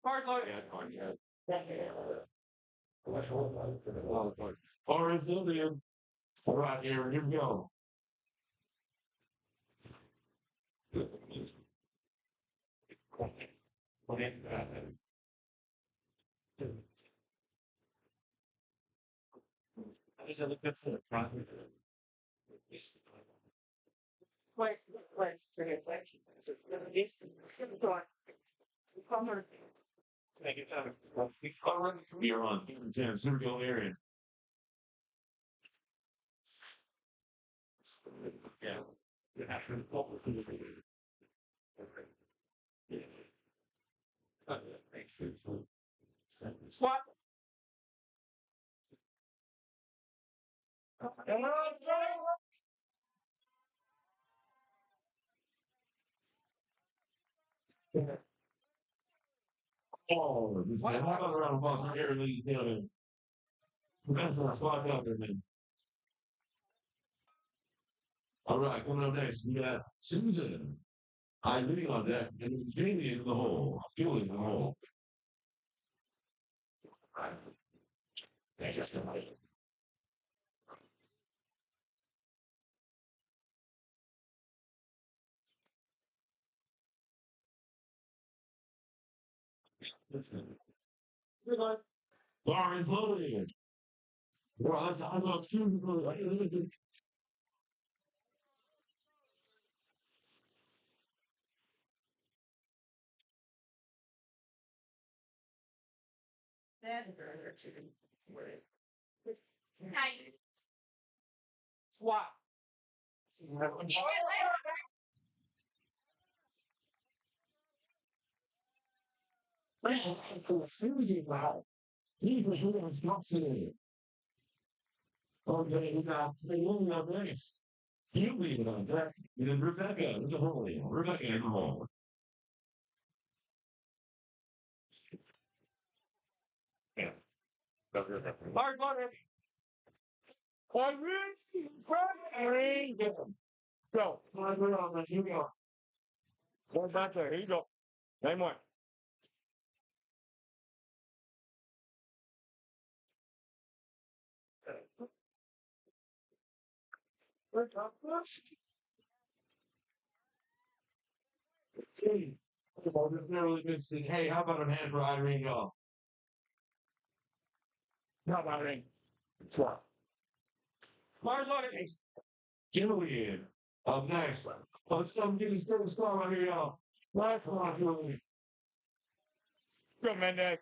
Hard load. All right, Sylvian. All right, Aaron, here we go. These are the good for the front. Wait. Make it time. All right, you're on. Here we go, Aaron. Yeah. What? Oh, this guy. How about around about here, ladies and gentlemen? That's a spot out there, man. All right, coming up next, we got Susan. I'm leading on deck, and Jamie in the hole. Julie in the hole. Thank you so much. Lawrence loaded. Well, that's I love Susan. What? Susie, wow. He was doing Thompson. Okay, we got the woman up next. You leave it on deck. And then Rebecca in the hole. Rebecca in the hole. Yeah. Hard load. Go. Here we go. Go back there. Here you go. Name one. Hey, well, this narrowly missed it. Hey, how about a hand for Irene Goff? Not my ring. What? Hard loaded. Julian. Up next. Let's go get his first score right here, y'all. Right, come on, Julian. Go, Mendez.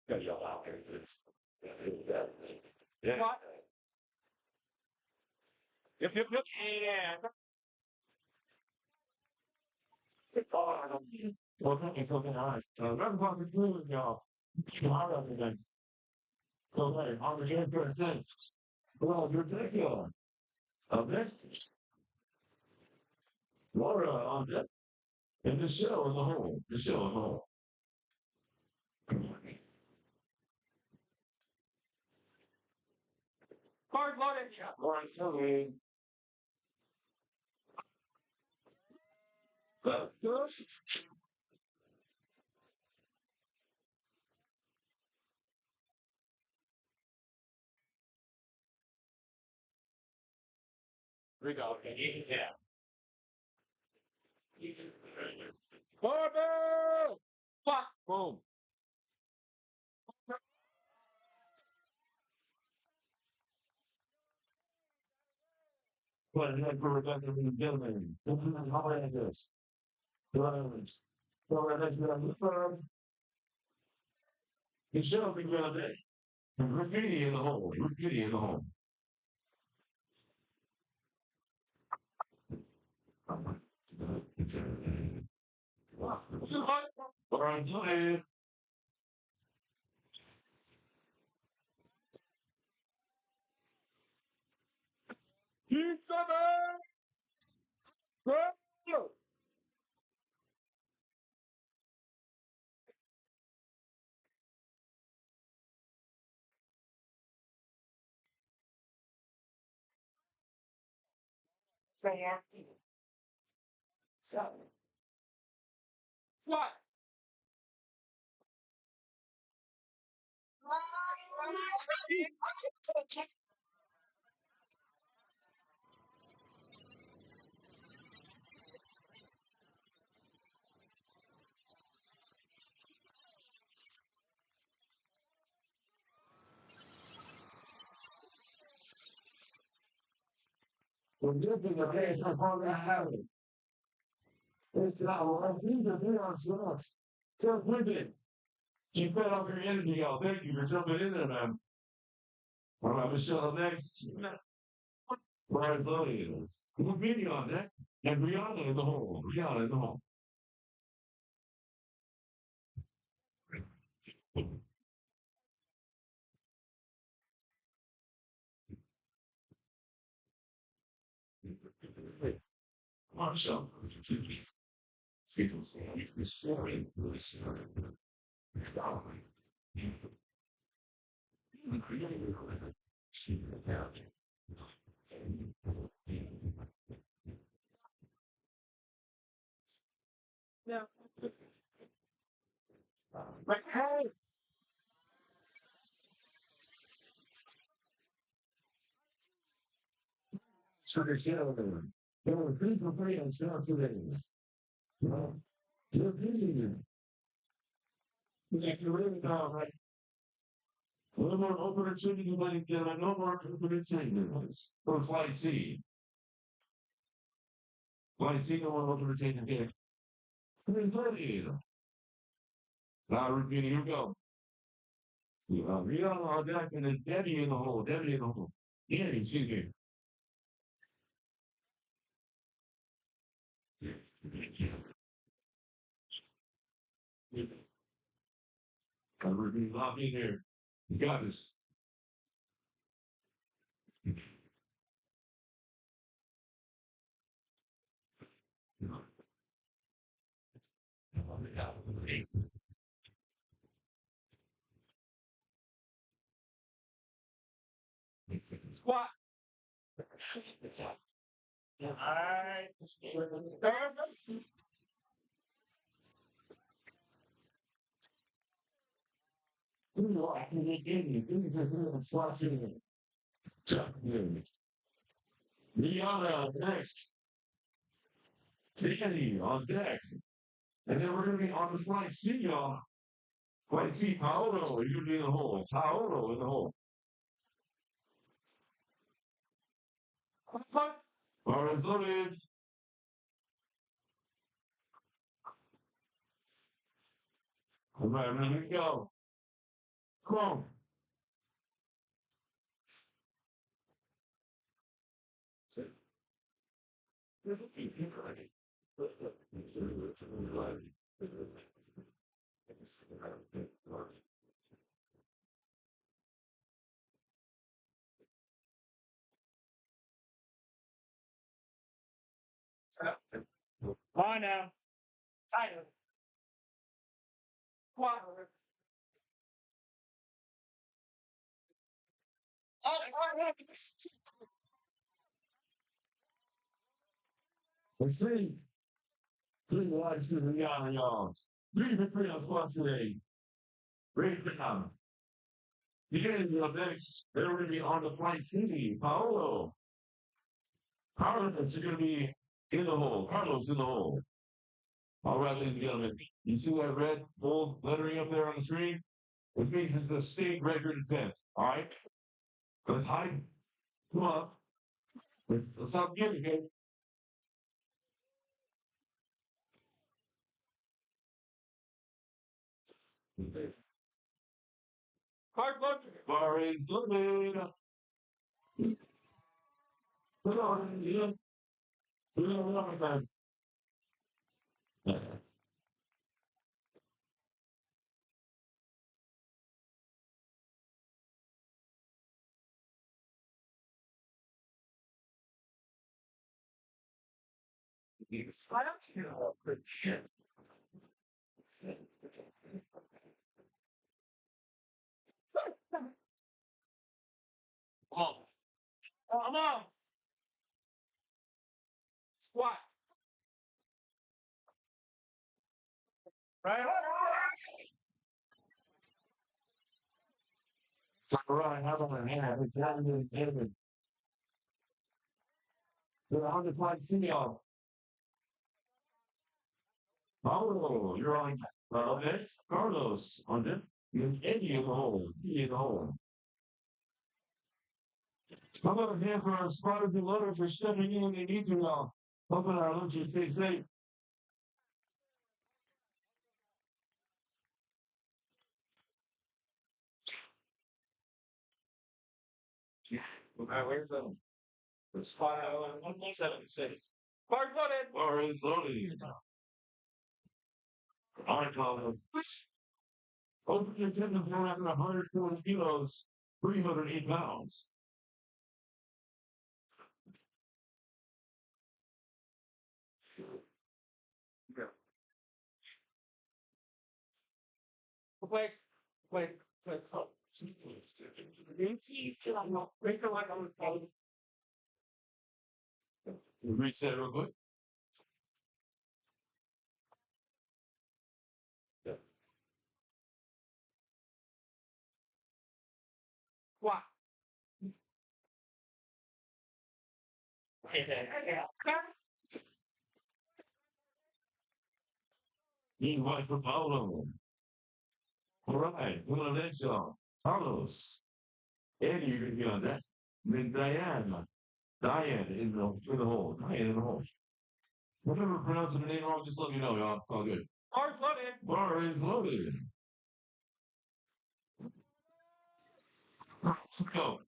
Got y'all out here. Yeah. What? Yep. Yeah. Well, thank you so much. Remember what we're doing, y'all. Tomorrow, again. So, hey, on the game for a second. Well, you're ridiculous. Up next, Laura on deck. And the show as a whole. The show as a whole. Hard loaded. Lawrence Hilly. We go. Yeah. Barbell! But head for Rebecca from the gentleman. How about this? Drugs. So that's what I'm looking. It shall be well day. Graffiti in the hole. Graffiti in the hole. All right, go ahead. Keep coming! Go! So, what? We're giving the days for program having. It's not one thing to do on slots. So with it. Keep that off your energy, y'all. Thank you for jumping in there, man. All right, Michelle, next. Brian Floyd. We'll be on that. And Rihanna in the hole. Rihanna in the hole. Marshall. No. But hey, so there's gentlemen. There were people free on Saturday. You're busy. Like you're really now, right? A little more opportunity, like no more opportunity. For flight C. Flight C, no more opportunity. There's money. Now, repeat, here we go. Read on deck and then Debbie in the hole. Debbie in the hole. Yeah, excuse me. We're being locked in here. You got this. Squat. All right. I can get in you. Squat in. Rihanna next. Danny on deck. And then we're going to be on the flight C, y'all. Flight C, Paolo. You're going to be in the hole. Paolo in the hole. All right, loaded. All right, here we go. Come on. On now. Tighter. Water. Let's see. 3 wides to the yards. 3 for 3 on squat today. Great job. Beginning of next, they're going to be on the flight C. Paolo. Carlos are going to be in the hole. Carlos in the hole. All right, ladies and gentlemen. You see that red bold lettering up there on the screen? Which means it's the state record attempt. All right? Let's hide. Come on. Let's not get it. Hard luck. Bar is loaded. Come on, yeah. I don't know. Come on. Come on. Squat. Right. All right. How about that? It's down to the end. They're on the flight. See y'all. Oh, you're on. Next, Carlos on it. Eddie in the hole. Eddie in the hole. How about a hand for our spotter below for stepping in when they need to now? Hoping our lunches stay safe. Where's the spot? 176. Bar loaded. Bar is loaded. I call him. Open your tendon for having 140 kilos, 308 pounds. Wait, wait, wait. Oh. Reset real quick. What? Meanwhile, for Paulo. All right, we're on the next song. Carlos. Eddie, you're going to be on that. Then Diane. Diane in the hole. Diane in the hole. Whatever pronouncing the name wrong, just let me know, y'all. It's all good. Bar's loaded. Bar is loaded. Let's go.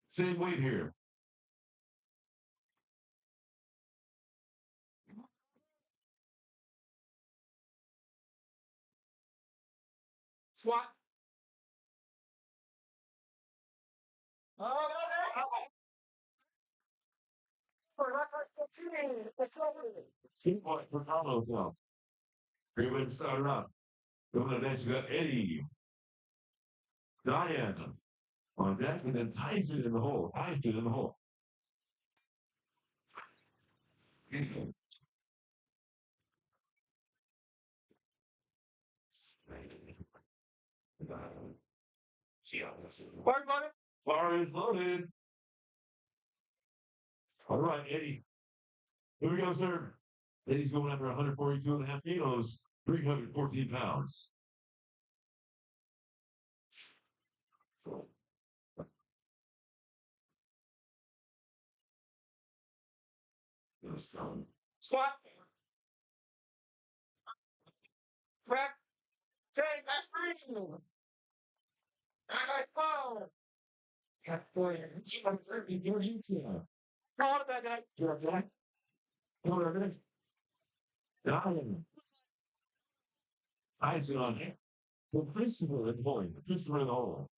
Same weight here. Squat. Squat for Carlos now. Everybody started up. Going to next, we got Eddie. Diane on deck, and then ties it in the hole. Ties it in the hole. Bar's loaded. Bar is loaded. All right, Eddie. Here we go, sir. Eddie's going after 142 and a half kilos, 314 pounds. Squat. Crack. Take aspiration. I fall. Call it that guy. Dying. I sit on here. The principal in point, the principal in the hole.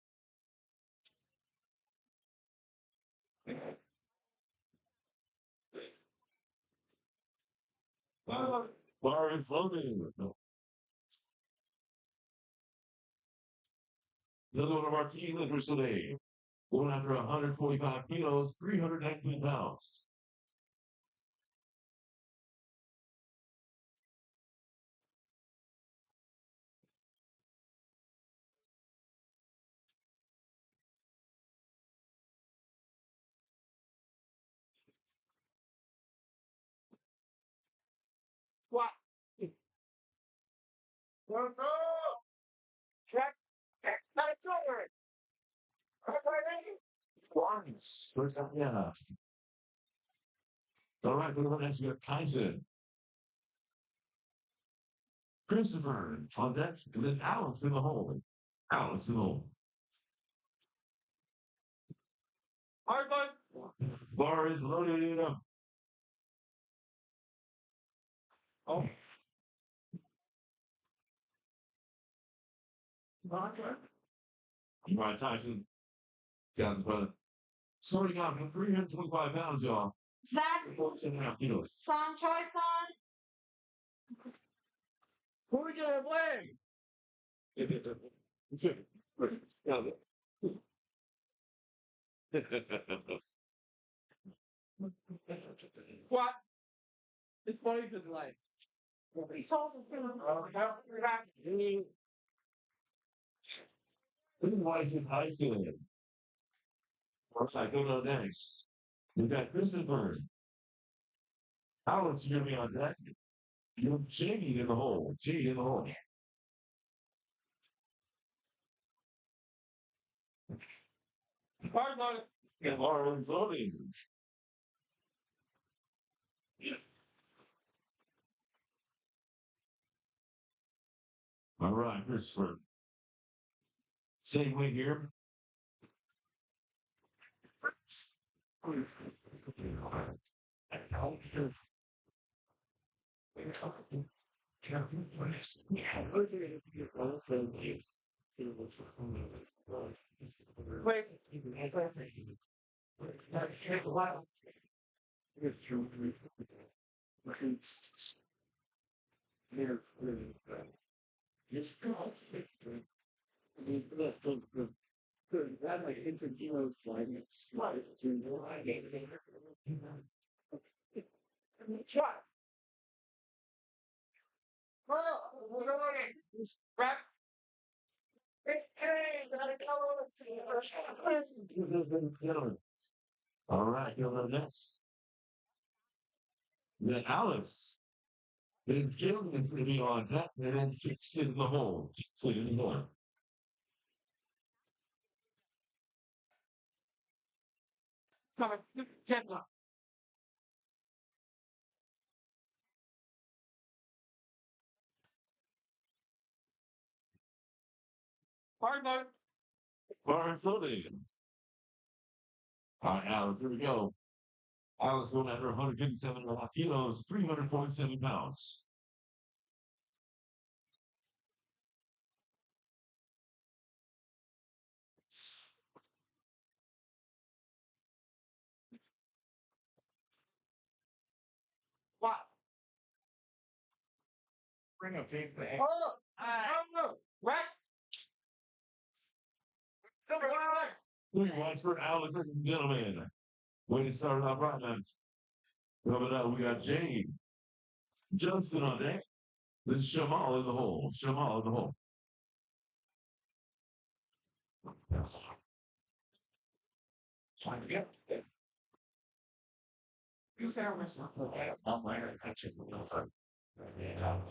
Bar is loading. Another one of our team lifters today. Going after 145 kilos, 319 pounds. What? Go, go! Check! Not a shoulder! Lawrence. Where's that? Yeah. All right, we're going to have Tyson. Christopher on deck, and then Alex in the hole. Alex in the hole. Hard bud. Bar is loaded up. Oh. All right, Tyson. Got the brother. Starting out at 325 pounds, y'all. Zach, 47.5 kilos. song choice on. Who are we going to play? What? It's funny because like. Why is it Tyson? Looks like go to next. We got Christopher. Alex, you're going to be on deck. You're Jamie in the hole. Jamie in the hole. Hard bud. And Lauren's loading. All right, Christopher. Same way here. What? Rap. All right, you're the next. Then Alex. Then Jim is going to be on deck, and then fix in the hole. So you know. Come on. Hard bud. Bar floating. All right, Alex, here we go. Alex going after 157.5 kilos, 347 pounds. What? Bring a big thing. Oh, no. Rap. Three points for Alex, ladies and gentlemen. Way to start off right now. Coming up, we got Jane. Justin on deck. This is Shamal in the hole. Shamal in the hole.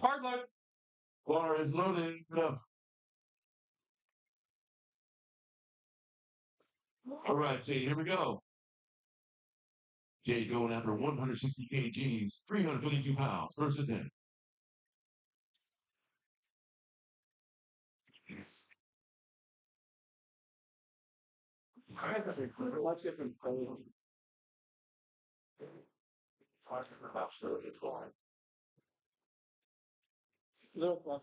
Hard bud. Bar is loaded. All right, Jay, here we go. Jay going after 160 kgs, 352 pounds. First attempt.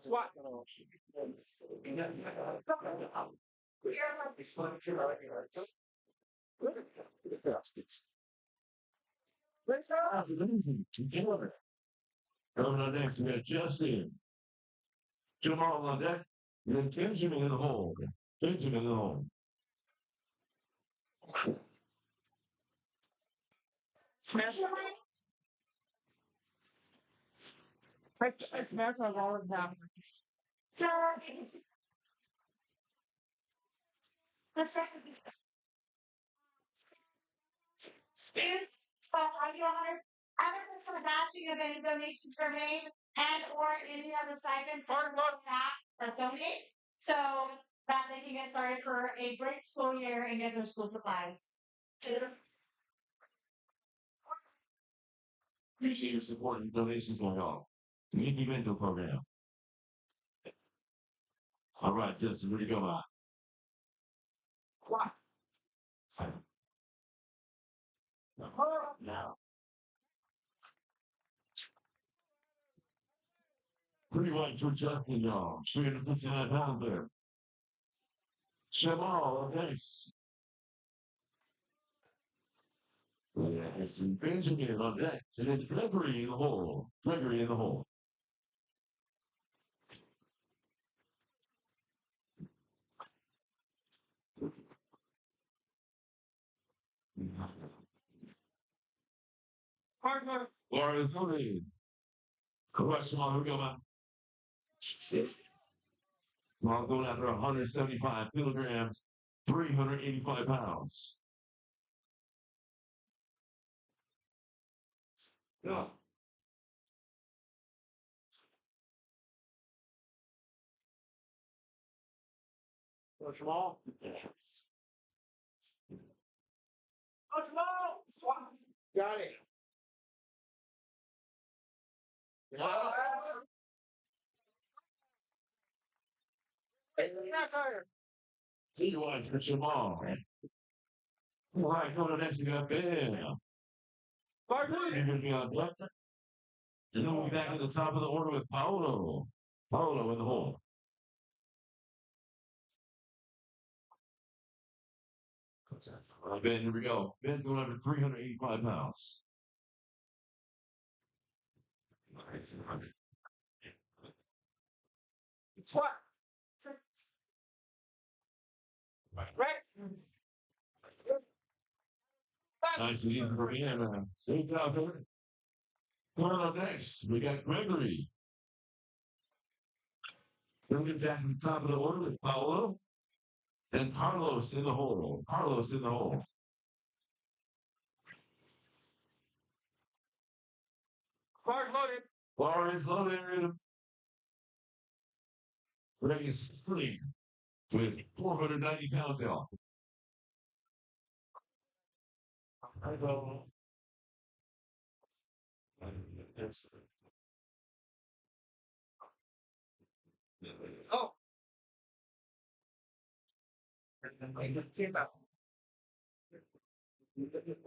Squat. That's amazing. Coming on next, we got Justin. Jamal on deck. And then Benjamin in the hole. Benjamin in the hole. I smashed my wallet down. Spin, spot $5. Other some matching of any donations for me and or any of the stipends for staff that donate. So that they can get started for a great school year and get their school supplies. Appreciate your support and donations going on. Community mentor program. All right, Justin, where you go, man? What? Now. Pretty white for Justin, y'all. 359 pounds there. Jamal, thanks. Yes, and Benjamin on deck. And it's Gregory in the hole. Gregory in the hole. Partner. Laura is moving. Question on, here we go, man. Well, going after 175 kilograms, 385 pounds. Yeah. Coach Jamal. Coach Jamal. Got it. Yeah. You want Coach Jamal. All right, go to the next, you got Bam. You're going to be on deck. And then we'll be back at the top of the order with Paolo. Paolo in the hole. All right, Ben, here we go. Ben's going over 385 pounds. What? Right. Nice and easy for him, man. Good job, Ben. Coming up next, we got Gregory. We'll get back to the top of the order with Paolo and Carlos in the hole. Carlos in the hole. Hard loaded. Bar is loaded. Greg is sleep with 490 pounds off. I go. Oh.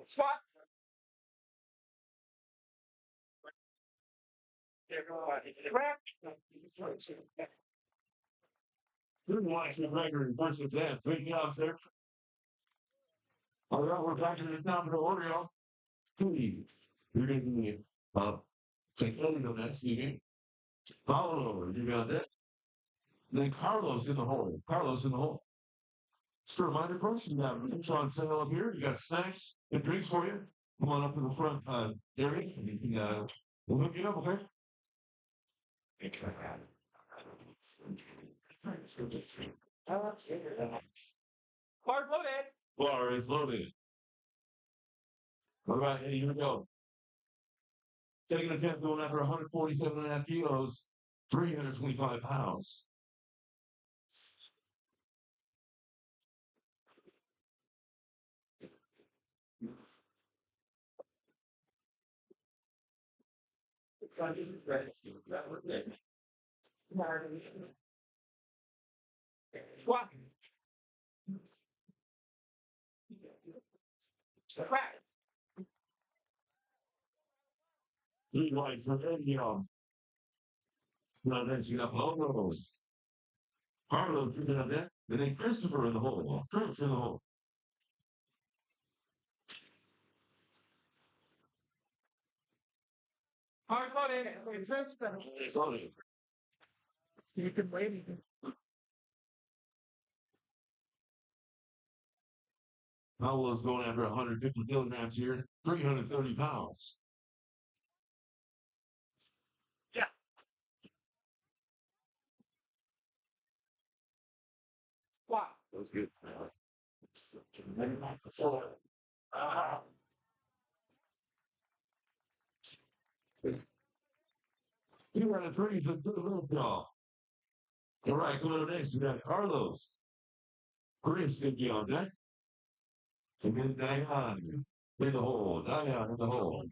Spot. Good watch for Gregory versus that. Three jobs there. All right, we're back to the top of the order, y'all. Three. You're going to be take Ellie on that, Stevie. Paolo, you got that. Then Carlos in the hole. Carlos in the hole. Just a reminder, folks, you got lunch on sale up here. You got snacks and drinks for you. Come on up to the front area. You can, we'll hook you up, okay? Hard loaded. Bar is loaded. What about here we go? Second attempt going after 147.5 kilos, 325 pounds. Squat. Crack. Three whites for India. Now then, you got Paolo. Carlos in that. And then Christopher in the hole. Chris in the hole. Hard loaded. It's loaded. You can wait. Paolo's going after 150 kilograms here, 330 pounds. Yeah. Wow. That was good. You were the trees and good little dog. All right, coming up next, we got Carlos. Chris going to be on deck. And then Diane in the hole. Diane in the hole.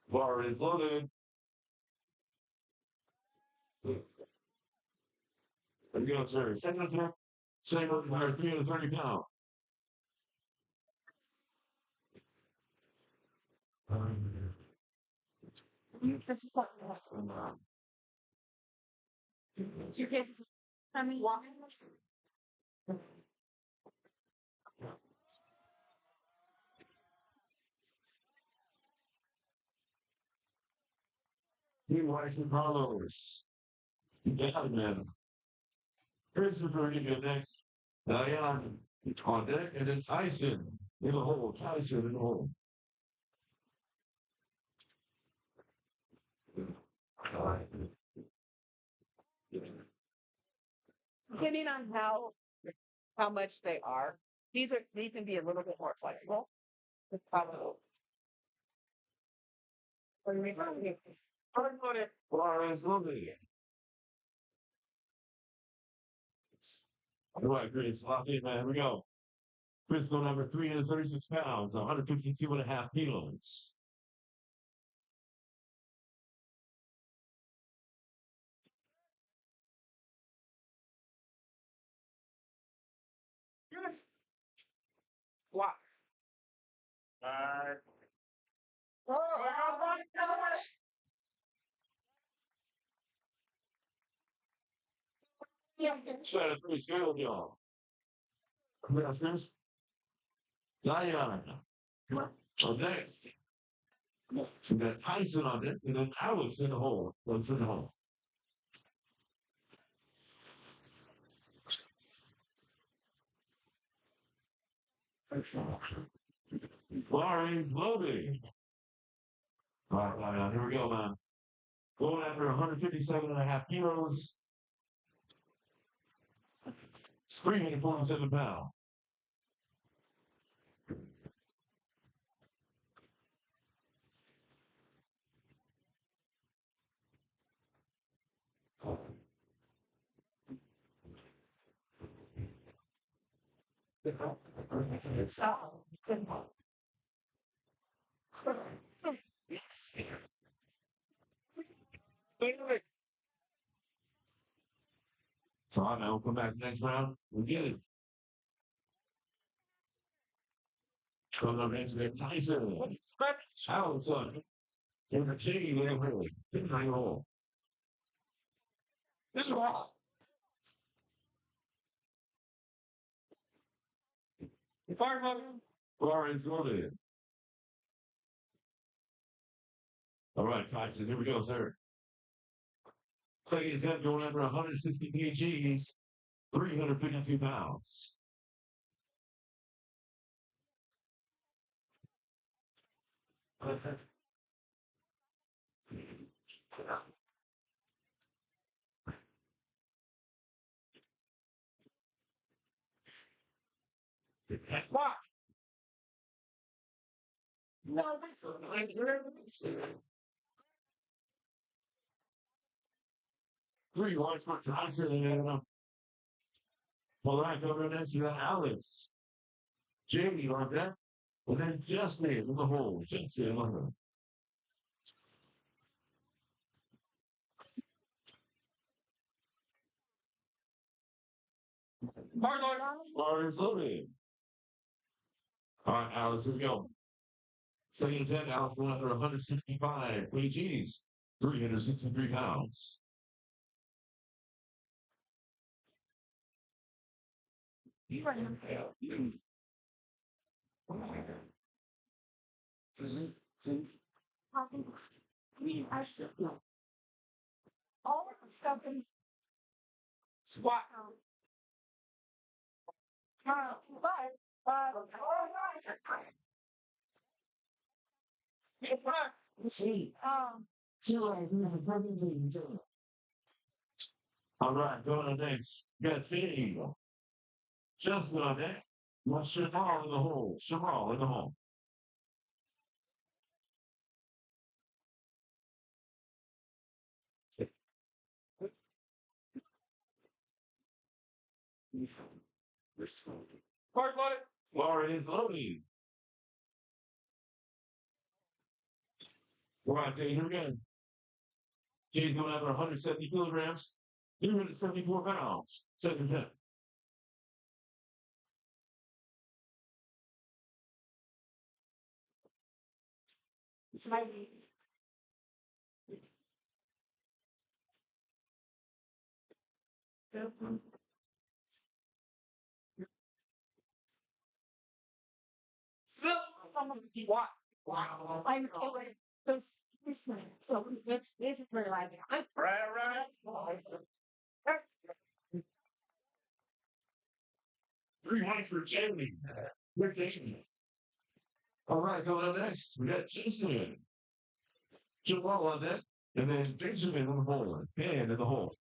Bar is loaded. There you go, sir. Second attempt. Same with 330 pounds. You get coming walk. He likes the Carlos. Yeah, man. Christopher, you get next. Diane on deck, and then Tyson in the hole. Tyson in the hole. Depending on how much they are, these can be a little bit more flexible. Bar is loaded. All right, Chris, lock in, man. Here we go. Chris, go number 336 pounds, 152 and a half kilos. Wow. It's got a pretty scale, y'all. Yes, Chris. Diane. So next, we got Tyson on it, and then Alex in the hole. What's in the hole? Bar is loaded. All right, here we go, man. Going after 157 and a half kilos, 347 pounds. So I'm going to come back next round. We get it. Come up next, we got Tyson. Alex on it. And the King, little Hurley. Big hole. This is all. Bar is loaded. All right, Tyson, here we go, sir. Second attempt going after 160 kgs, 352 pounds. Wow. Three points for Tyson. All right, over next, you got Alex. Jamie on that. And then Justin in the hole. Justin in the hole. Bar is loaded. All right, Alex, here we go. Second attempt, Alex going after 165 kgs, 363 pounds. All of the stuff in Squat. All right, going on next. You got Dave. Justin on deck. What's Shamal in the hole? Shamal in the hole. Hard loaded. Bar is loaded. All right, okay, here we go. Jay's going after 170 kilograms, 374 pounds, second attempt. It's my still someone you want. Wow. I'm killing this thing. So this is very like Right. 300 for Jamie. Good thing. All right, going up next, we got Jason. Jamal on that, and then Benjamin on the hole, and in the hole.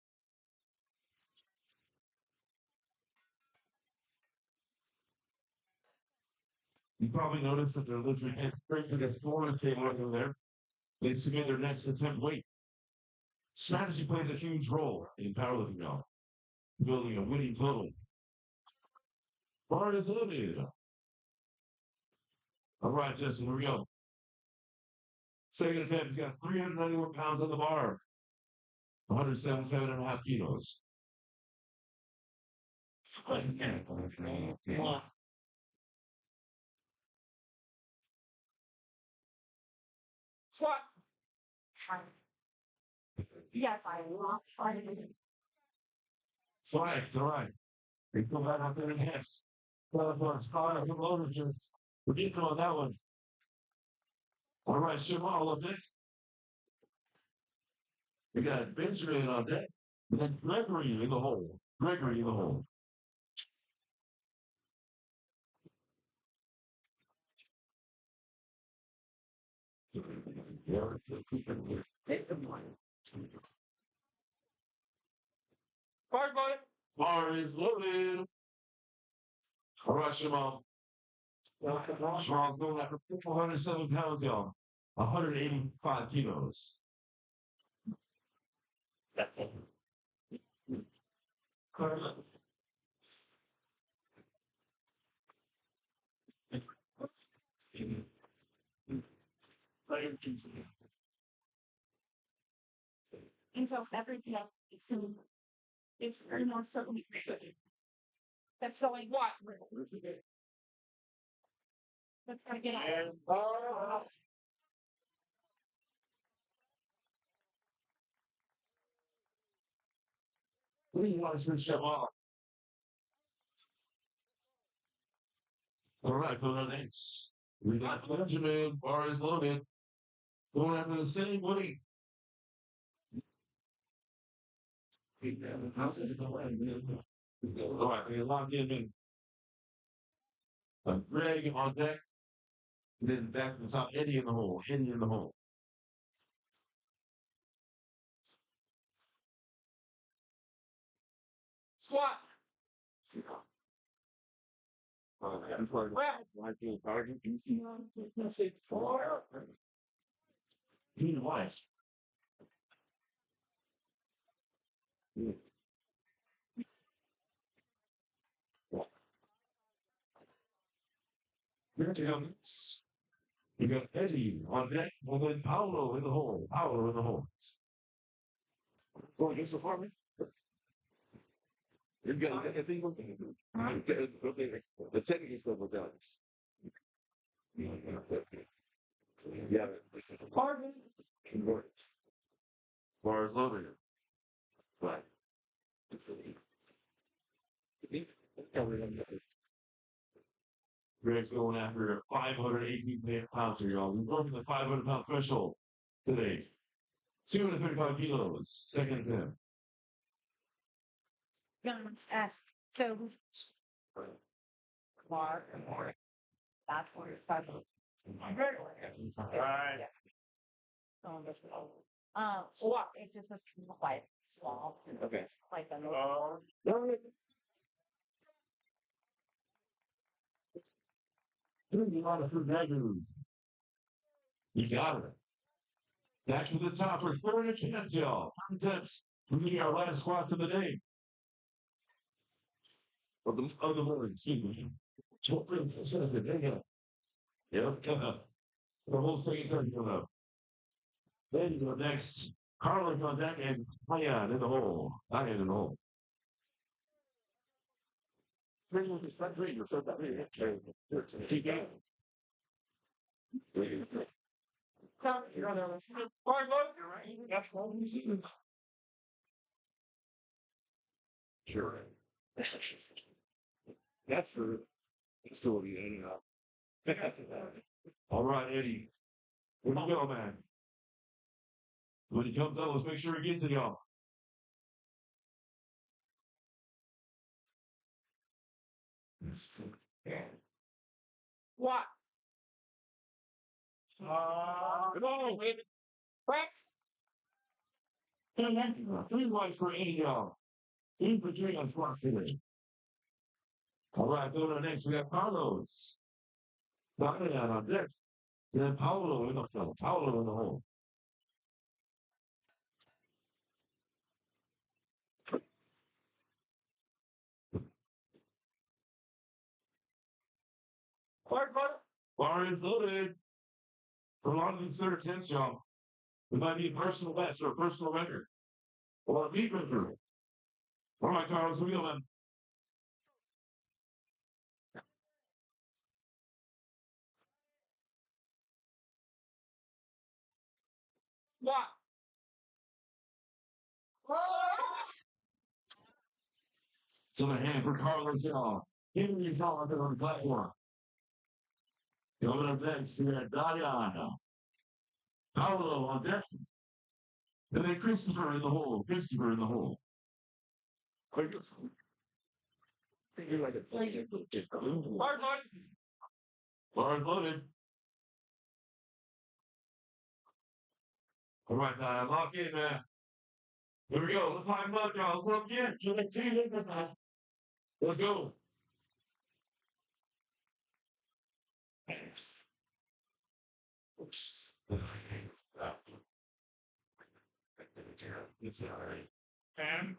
You probably noticed that they're literally breaking the scoring table over there. They submit their next attempt weight. Strategy plays a huge role in powerlifting now, building a winning total. Bar is eliminated. All right, Justin, here we go. Second attempt, he's got 391 pounds on the bar, 177.5 kilos. Squat. Yes, I want Flag, all right. They come back out there and hits. We're getting on that one. All right, Jamal of this. We got Benjamin on deck. And then Gregory in the hole. Gregory in the hole. Hard loaded. Bar is loaded. All right, Jamal. Jamal's going after 407 pounds, y'all. 185 kilos. and so everything it's very more certainly that's going what? Let's try to get out. We want to switch Jamal. All right, go to the next. We got Benjamin. Bar is loaded. Going after the same weight. All right, we lock him in. Greg on deck. And then back to the top, Eddie in the hole. Eddie in the hole. Squat. Wise. You got Eddie on deck, and then Paolo in the hole. Paolo in the hole. Going against the apartment? You got the thing the technical stuff with that. Yeah. Pardon. Bars loaded. Right. Greg's going after 518 pounds here, y'all. We're broken the 500-pound threshold today. 235 kilos. Second attempt. So Mark, that's where it's starting. Right. Or it's just a like small. Okay. It's like a You got it. Back to the top for third attempt, y'all. Third attempts. We need our last squats of the day. of the morning, excuse me. Says the day up. Yep. The whole second turn coming up. Then you go next. Carlos on deck and Hyan in the hole. Hyan in the hole. Keep going. Sure. That's for the story, anyhow. All right, Eddie. Where you go, man? When he comes up, let's make sure he gets it, y'all. What? Come on, baby. Three points for Eddie, y'all. 3 for 3 on spot today. All right, go to the next. We got Carlos. Diane on deck. And then Paolo in the hole. Paolo in the hole. Bar is loaded. For long third attempts, y'all. It might be a personal best or a personal record. Or a meet record. All right, Carlos, here we go, man. What? So the hand for Carlos, y'all. Henry's on the platform. Coming up next, we got Diana. Paolo on deck. And then Christopher in the hole. Christopher in the hole. Bars loaded. All right, lock in, man. Here we go. Let's line up, y'all. Let's lock in. Let's go. It's all right. And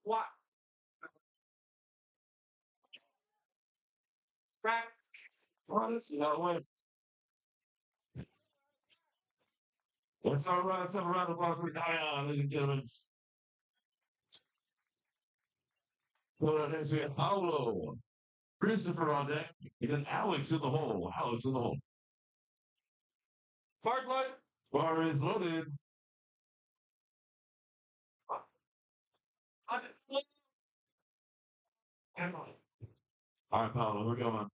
What? Right? well, let's see that way. That's all right. It's all right. About for Diana, ladies and gentlemen. Well, next we have Paolo. Christopher on deck. And then Alex in the hole. Alex in the hole. First one. Bar is loaded. All right, Paolo, we're going.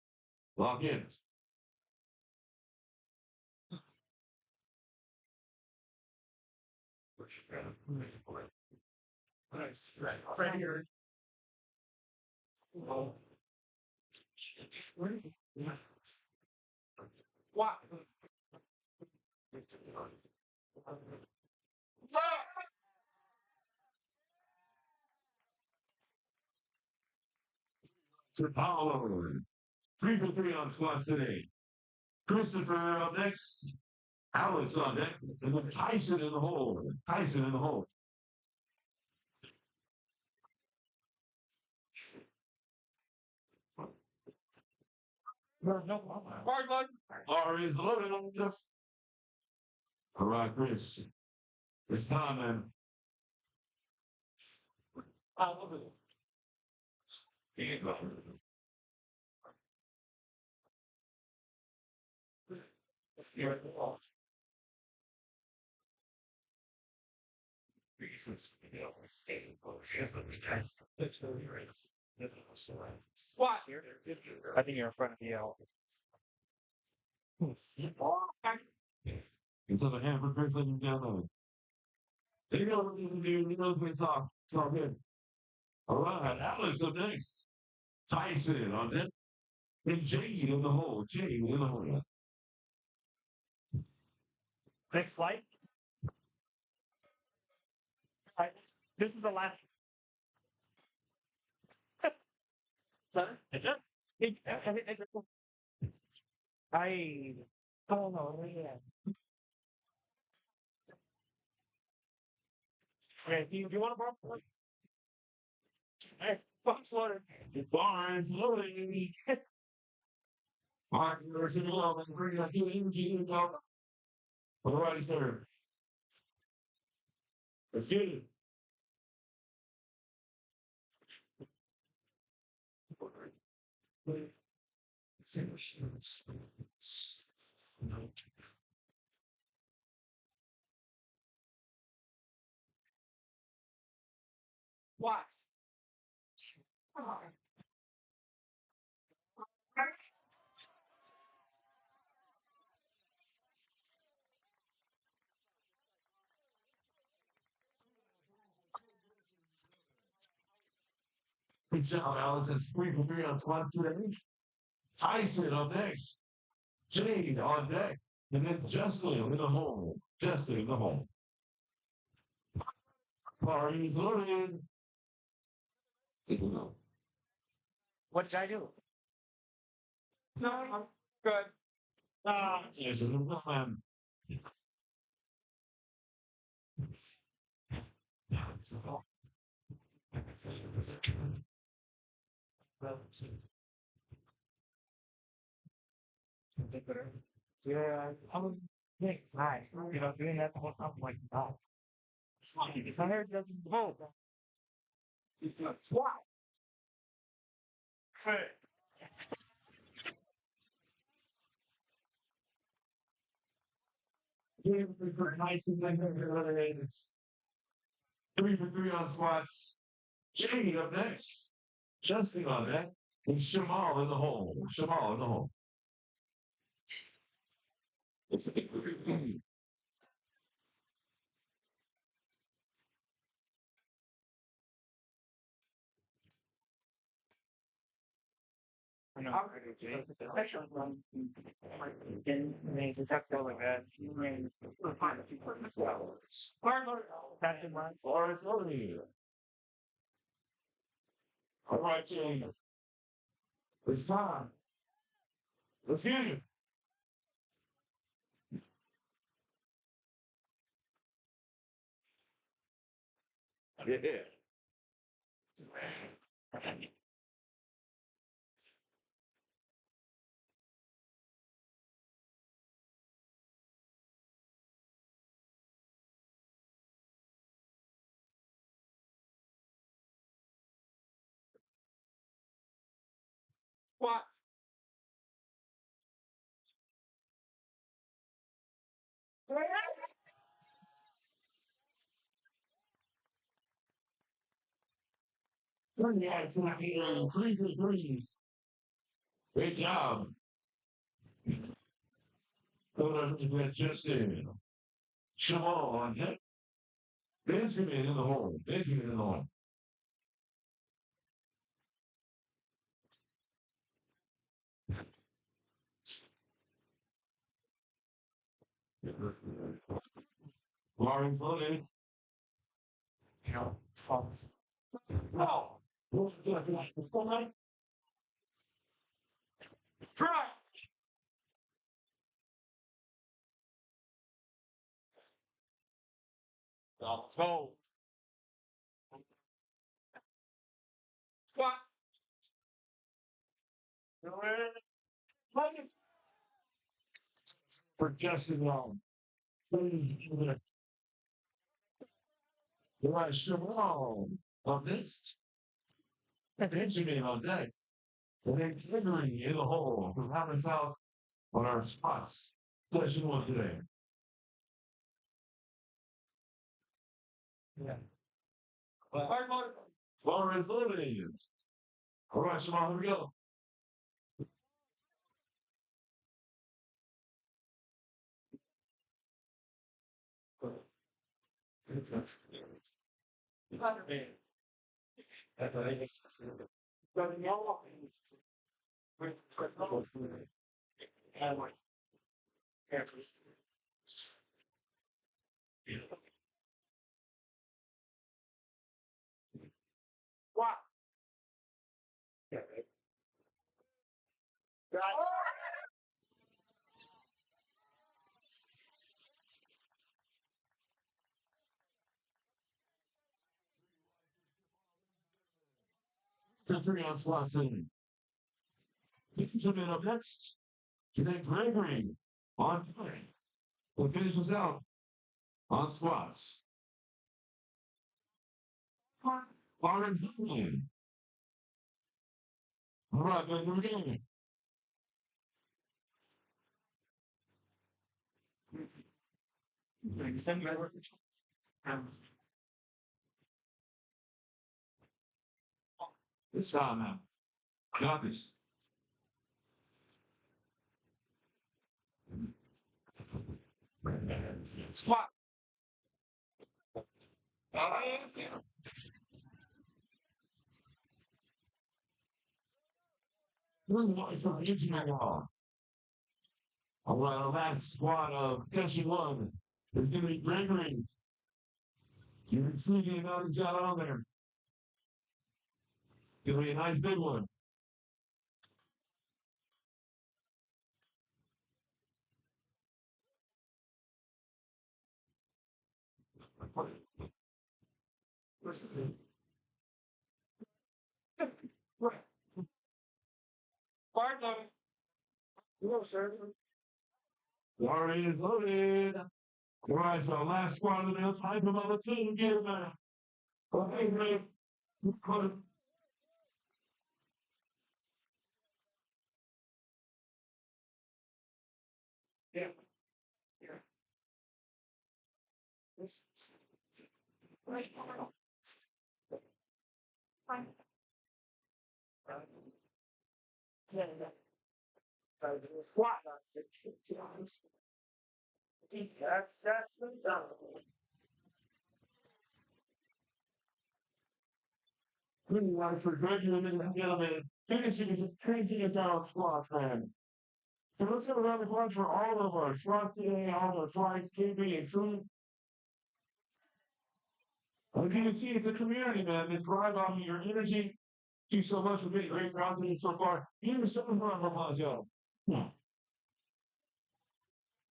Lock in. Right here. What? To Paolo. 3 for 3 on squad today. Christopher up next. Alex on deck. And then Tyson in the hole. Tyson in the hole. Hard one. R is loaded on the. All right, Chris. It's time, man. I love it. What? I think you're in front of the L. It's on the hand for Chris, let him download. There you go. You know it's off. It's all good. All right, Alex up next. Tyson on deck. And Jade in the hole. Jade in the hole. Next flight. All right. This is the last. I don't know. Yeah. Hey, you want a bar? Hey, Fox water. The bar is loading. Mark, you're sitting along and bring that you in, talk. All right, sir. Let's get it. What? Good job, Alex. That's 3 for 3 on squat today. Tyson up next. Jade on deck. And then Justin in the hole. Justin in the hole. Party's loaded. What did I do? No, I'm good. Jason in the hole. Yeah, I'm big. Nice. You know, doing that the whole time, I'm like, no. If I heard that, boom. Wow. Hey. Nice and then 3 for 3 on squats. Jade up next. Justin on deck. And Shamal in the hole. Shamal in the hole. I know. Especially when it's up there like that. That's in mind. Flores loading. All right, Jade. It's time. Let's get it. Yeah. What? Yeah, 3 for 3. Great job. Going to get Justin. Shamal on deck. Benjamin in the hole. Benjamin in the hole. Lauren floated. False. No. Try. Let's go. What? For Justin Long. Right, Shamal on this. Benjamin on deck. And then Gregory in the hole. Who happens out on our spots. Session 1 today. Yeah. Flores loading. All right, Shamal, here we go. What? 3 on squats in. Coming up next, today Gregory on 3. We'll finish us out on squats. Orange Green. All right, then we're going. This time now. Got this. Squat. All right, our last squat of session 1 is going to be Gregory. You can see the amount of job on there. Going to be a nice big one. Listen. Right. Partner. Hello, sir. Warrior is loaded. All right, so last squad of the type of other team get back. Okay, man. Yeah. Yeah. This. Right. Fine. Yeah. Squat. That's the really like for graduating and gentlemen, finishing is crazy as our squats, man. And let's go around the block for all of our squats today, all the flights, keeping and soon. As you can see, it's a community, man. They thrive off of your energy. Thank you so much for being great content so far. You're so far from us, yo.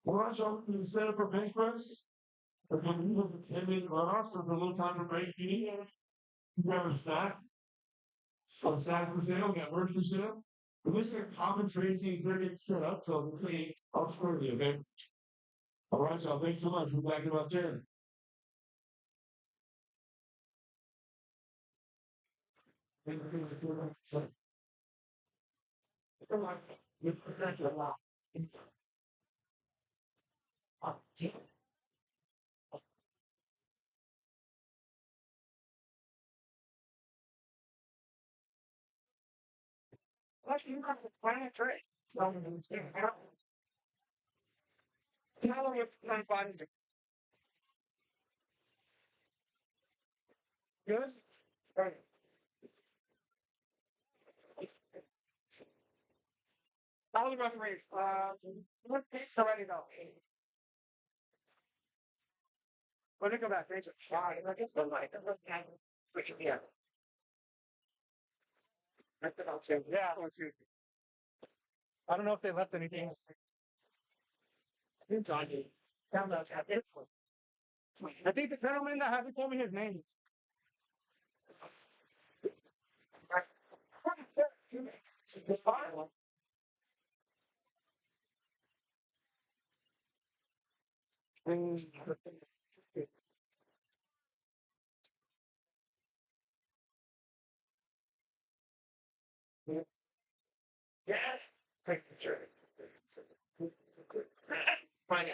Watch out for the setup for bench press. We're going to move the 10-minute runoff, so for a little time to break. You need to grab a stack. So stack for sale, got merch for sale. It looks like common tracing cricket set up, so I'll show you, okay? All right, y'all. Thanks so much. We're back in about 10. Actually, you have to plan a trick. How long have you been fighting? Good? Right. How long have you been what pace already though? When we go back, there's a shot. I guess the light. Which, yeah. Yeah, let's see. I don't know if they left anything. I think the gentleman that hasn't told me his name. It's fine. Yes. Sure. Fine.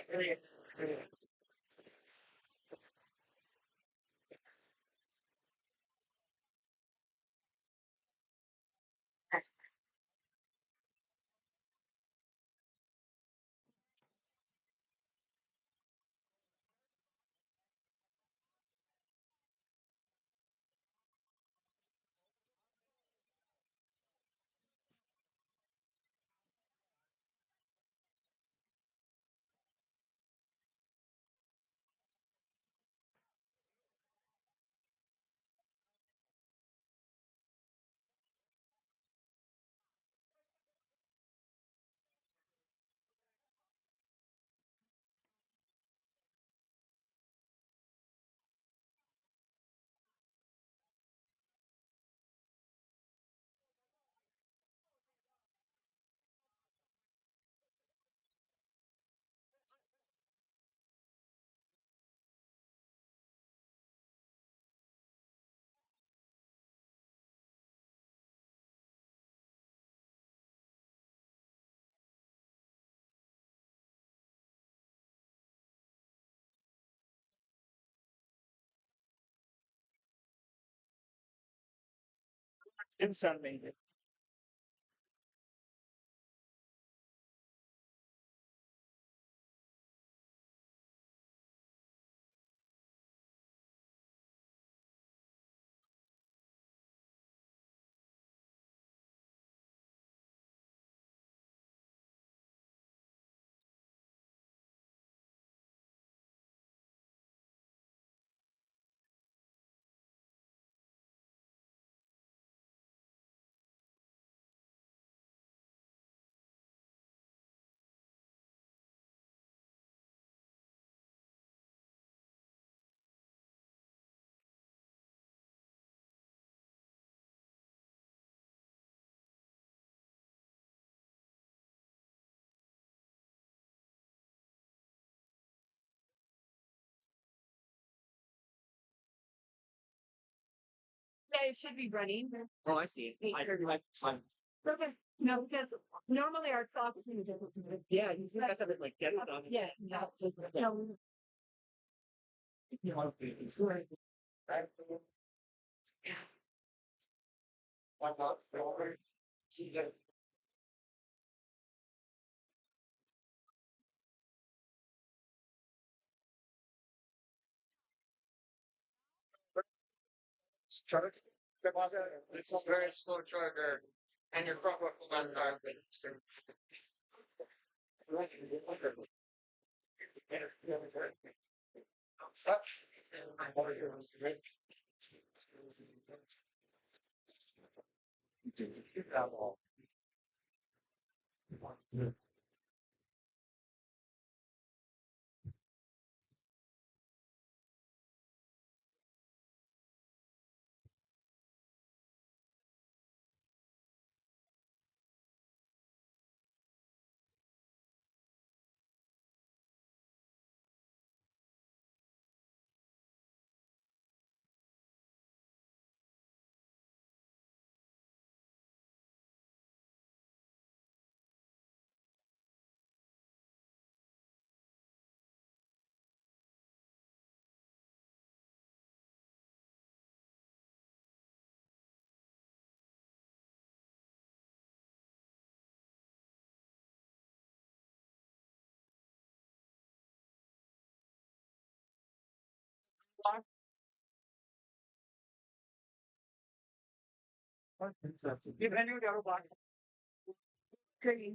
It's amazing. Yeah, it should be running. Oh, I see. I heard like fun. Okay. No, because normally our clock is in a different. Yeah, you see guys have it like get it on. Yeah, no, no. You know, it's right. Right. What not? Charge. This is very slow charger, and your front will pull down the Give any of our block. Okay.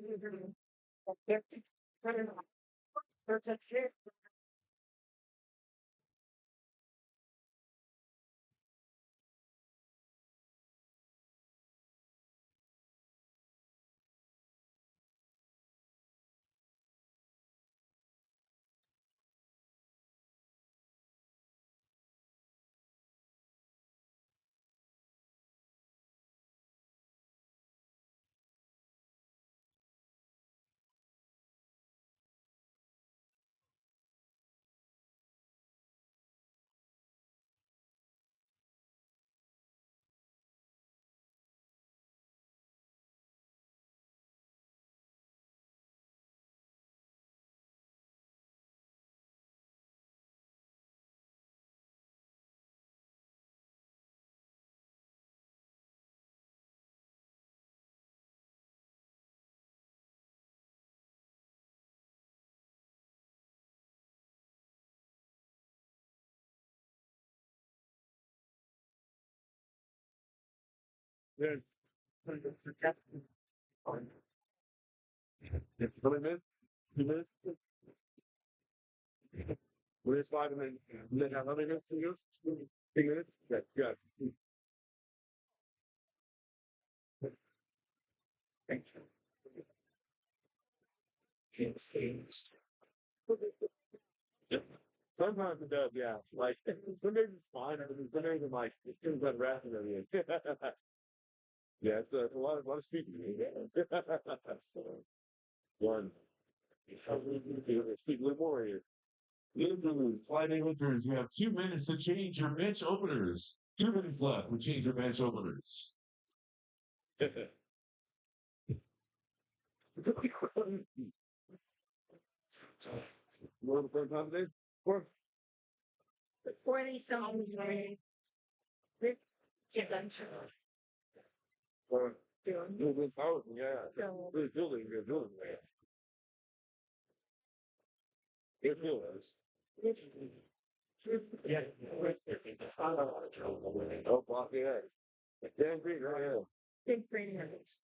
There's 20 minutes, 2 minutes. We're just 5 minutes. And then have another minute to go. 2 minutes. Okay, good. Thank Sometimes it does, yeah. Like some days it's fine, and some days I'm like, it seems like rest and everything. Yeah, it's a lot of speaking. So, one. Speak a little more here. Listeners, flight listeners, you have 2 minutes to change your bench openers. 2 minutes left to change your bench openers. What was the time today? 40 songs. Moving out, yeah. Good building, man. Good buildings. Yeah. Oh, block, yeah. Damn great, right here. Big brain hurts.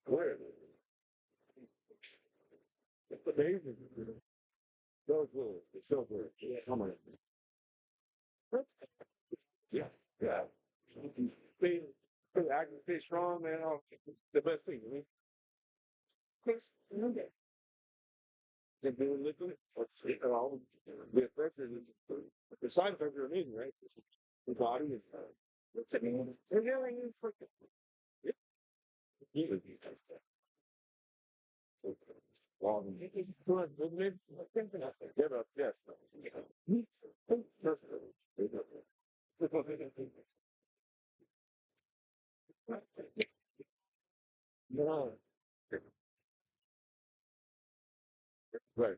Where? It's amazing. So good. It's so good. Come on. Yeah. Yeah. Stay strong, man. The best thing, I mean. They're doing liquid. The effects are, the side effects are amazing, right? The body is, it's amazing. They're really for yeah. Long. Good, isn't it? Yeah, but yes. No. Right.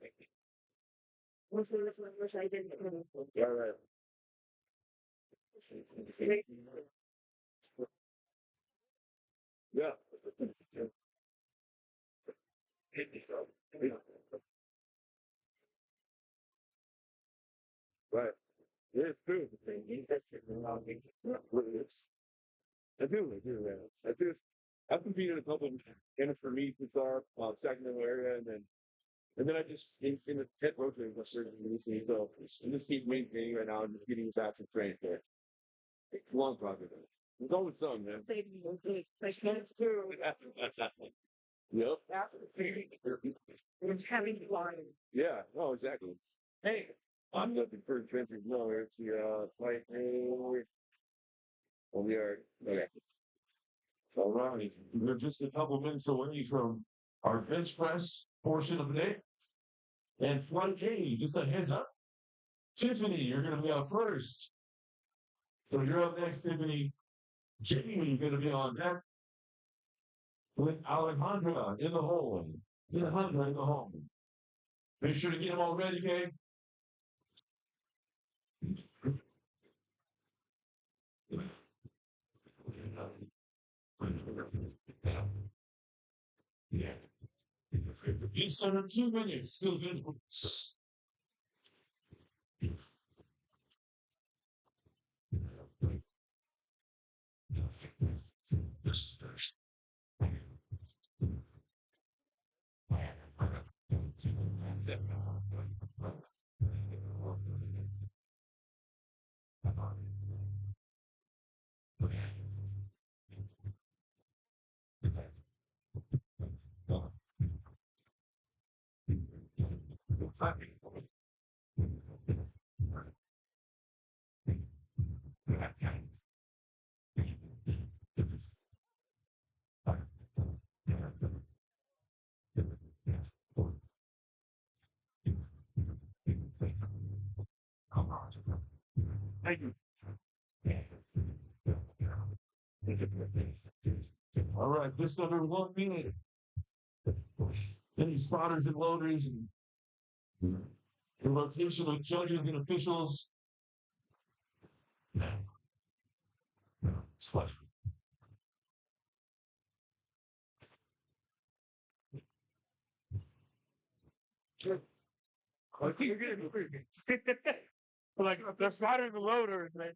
Wish I didn't. Yeah, right. Yeah. Right. It is true. I do, man. I do. I've competed in a couple of amateur meets and stuff, Sacramento area, and then I just in the head rotating my surgery recently. So I'm just keep maintaining right now and just getting back to training for it. Long progress. It's always some, man. Yep. It's having flying. Yeah, no, exactly. Hey, I'm looking for adventures. No, it's the like well, we are okay. All right. We're just a couple minutes away from our bench press portion of the day. And front A, just a heads up. Tiffany, you're going to be up first. So you're up next, Tiffany. Jamie, you're going to be on deck with Alejandra in the hole. Alejandra in the hole. Make sure to get them all ready, okay? Yeah. It's under 2 minutes. Still good. Thank you. All right, just under 1 minute. Any spotters and loaders and the rotation of judges and officials. Splash. Sure. I think you're getting like the spotters and loaders, man.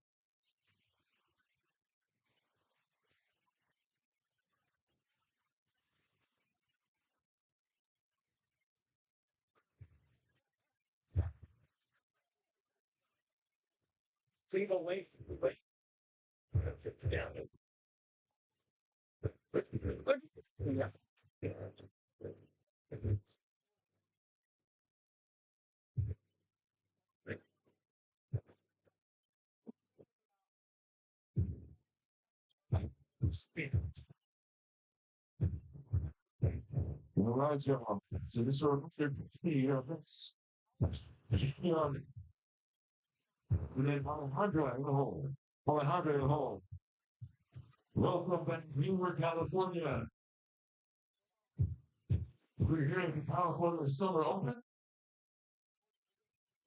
Leave a late. Yeah. All right, y'all. So this is our this. And then Alejandra in the hole. Alejandra in the hole. Welcome back to Hayward, California. We're here in California Summer Open.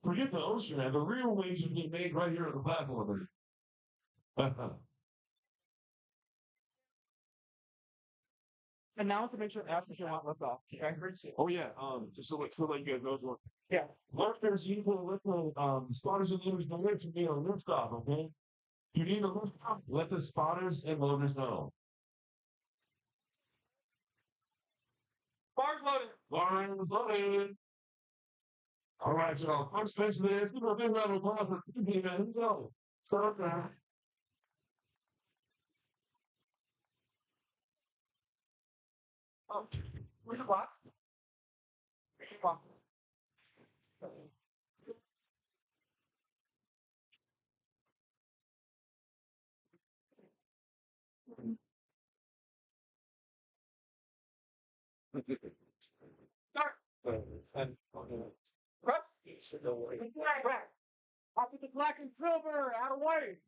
Forget the ocean, man. The real waves are being made right here on the platform. And now to make sure ask if you want lift off. Okay. Oh yeah, just so like you guys know what. Yeah. Lifters, you put lift spotters and loaders know lift me on lift off, okay? You need a lift off. Let the spotters and loaders know. Bars loaded. Lines loaded. All right, y'all. First mention is give a big round of applause for TP, man. Let's go. Start now. Oh, where's the box? Box. Start. Press. Back. Off with the black and silver. Out of way.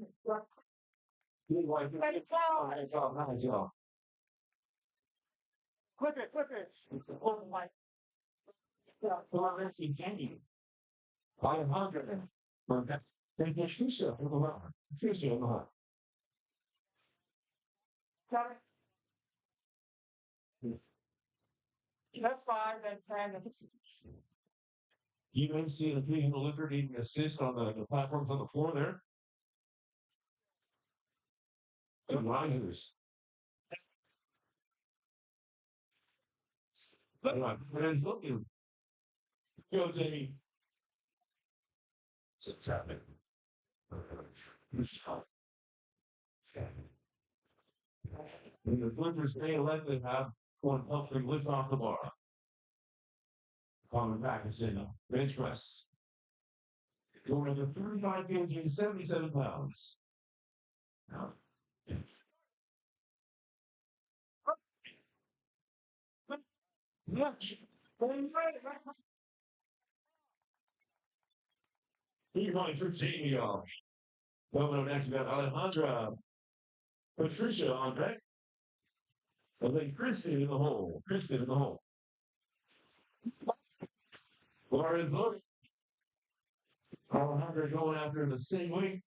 Let it go. Nice, y'all. Nice, y'all. Clip it. Clip it. Oh my. Well, let's see, Jenny. 500. Thank you, Trisha. Trisha, Got it. That's 5 and 10. you may see the people lifter needing assist on the platforms on the floor there. The risers. And looking. Go, Jamie. What's happening? And the flippers may elected have one help them lift off the bar. Coming back and sitting up. Bench press. Going to 35 kg, 77 pounds. Now. You're going to Jamie off. Coming up next, we got Alejandra. Patricia on deck. And then Kristen in the hole. Kristen in the hole. Lauren Vogt. Alejandra going after the same week.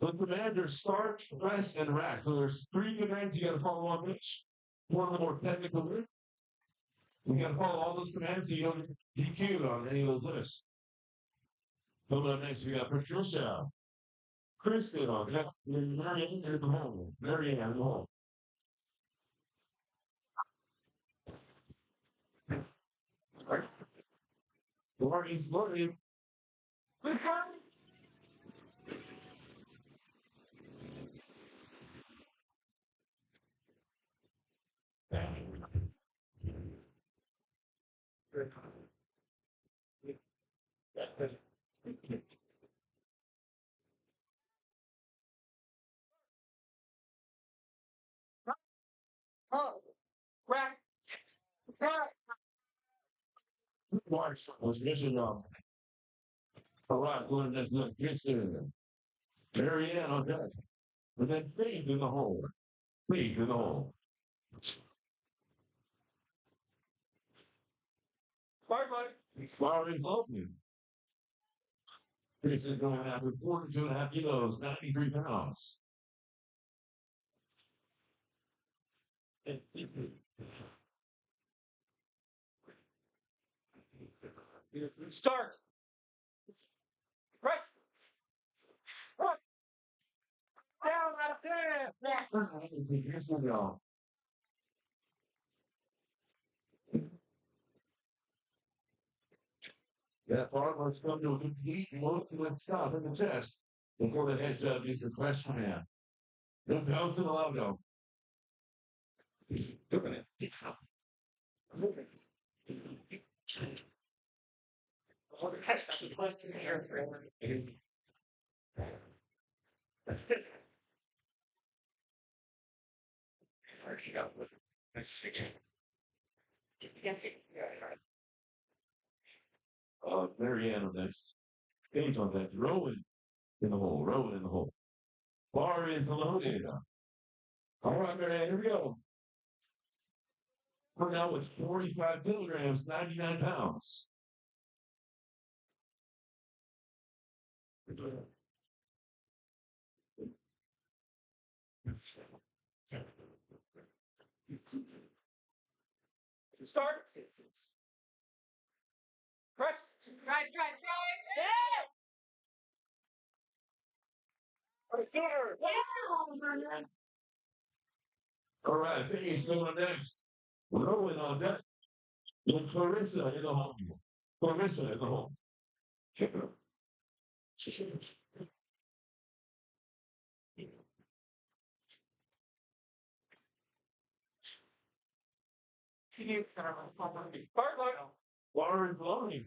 The commanders start, rest, and rack. So there's 3 commands you got to follow on each. One of the more technical lists. You got to follow all those commands so you don't get DQ'd on any of those lists. Coming up next, we got Patricia. Kristen on deck. Marianne in the hole. Marianne in the hole. Lori's loading. Oh, rack. Rack. March was missing off. All right, going to the Kristen. Marianne on deck. And then Faith in the hole. Faith in the hole. Bye, buddy. Flowering Loafman. Chris is going after 42.5 kilos, 93 pounds. Start. Press. Up. Down out of 10. Here's the go. That part must come to a complete emotional stop in the chest before the head judge is the question man. No pounds in the logo. Doing it. Marianne up next. Page on that. Rowan in the hole. Rowan in the hole. Bar is loaded. All right, Marianne, here we go. We're now with 45 kilograms, 99 pounds. Start. Press. Try. Yeah. All right, Paige going next. Rowan on deck. And Clarissa in the hole. Clarissa in the hole. Start line. Bar is loading.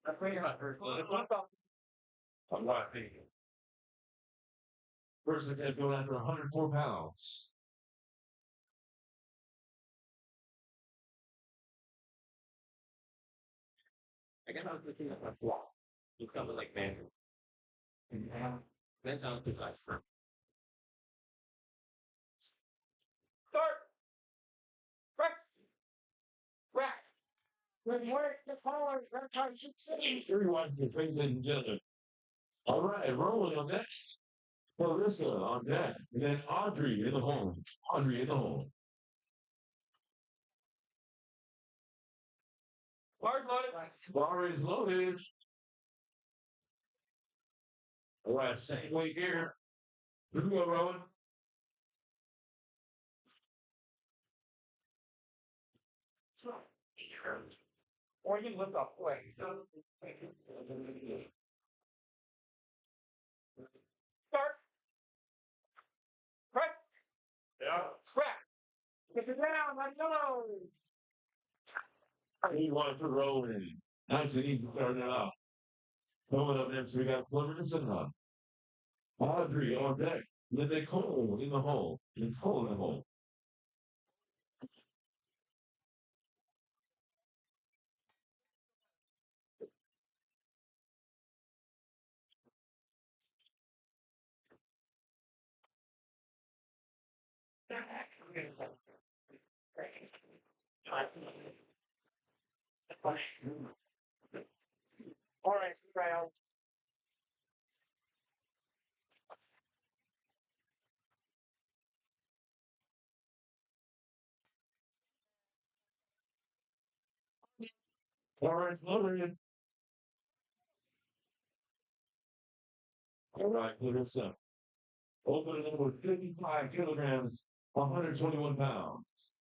All right, Paige. First attempt going after 104 pounds. I guess I was looking at my block. You come with like man. And then down to guys first. Start. Press. Rack. Good work, Nicole. Your time should see. Everyone can face it and gentlemen. All right, Rowan on next. Clarissa on deck. And then Audrey in the hole. Audrey in the hole. Bar's loaded. Bar is loaded. All right, same way here. Here we go, Rowan. Or you can lift off play. Start. Press. Yeah. Crack. Get it down. Let's go. He wanted to roll in. Nice and easy starting it off. Coming up next, we got Clarissa up. Audrey on deck. Then Nicole in the hole. Nicole in the hole. All right, round. Bar is loaded. All right, Clarissa. Open it up with 55 kilograms, 121 pounds.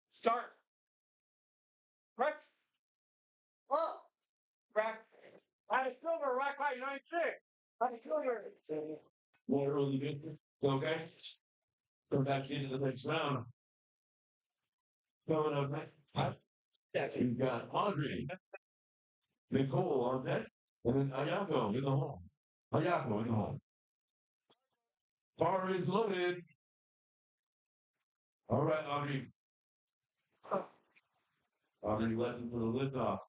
Start. Press. Up. Rack. I silver rack by 96. I silver. More early business. Okay. Come back into the next round. Coming up next. We've got Audrey. Nicole on deck. And then Ayako in the hole. Ayako in the hole. Bar is loaded. All right, Audrey. Audrey left him for the liftoff.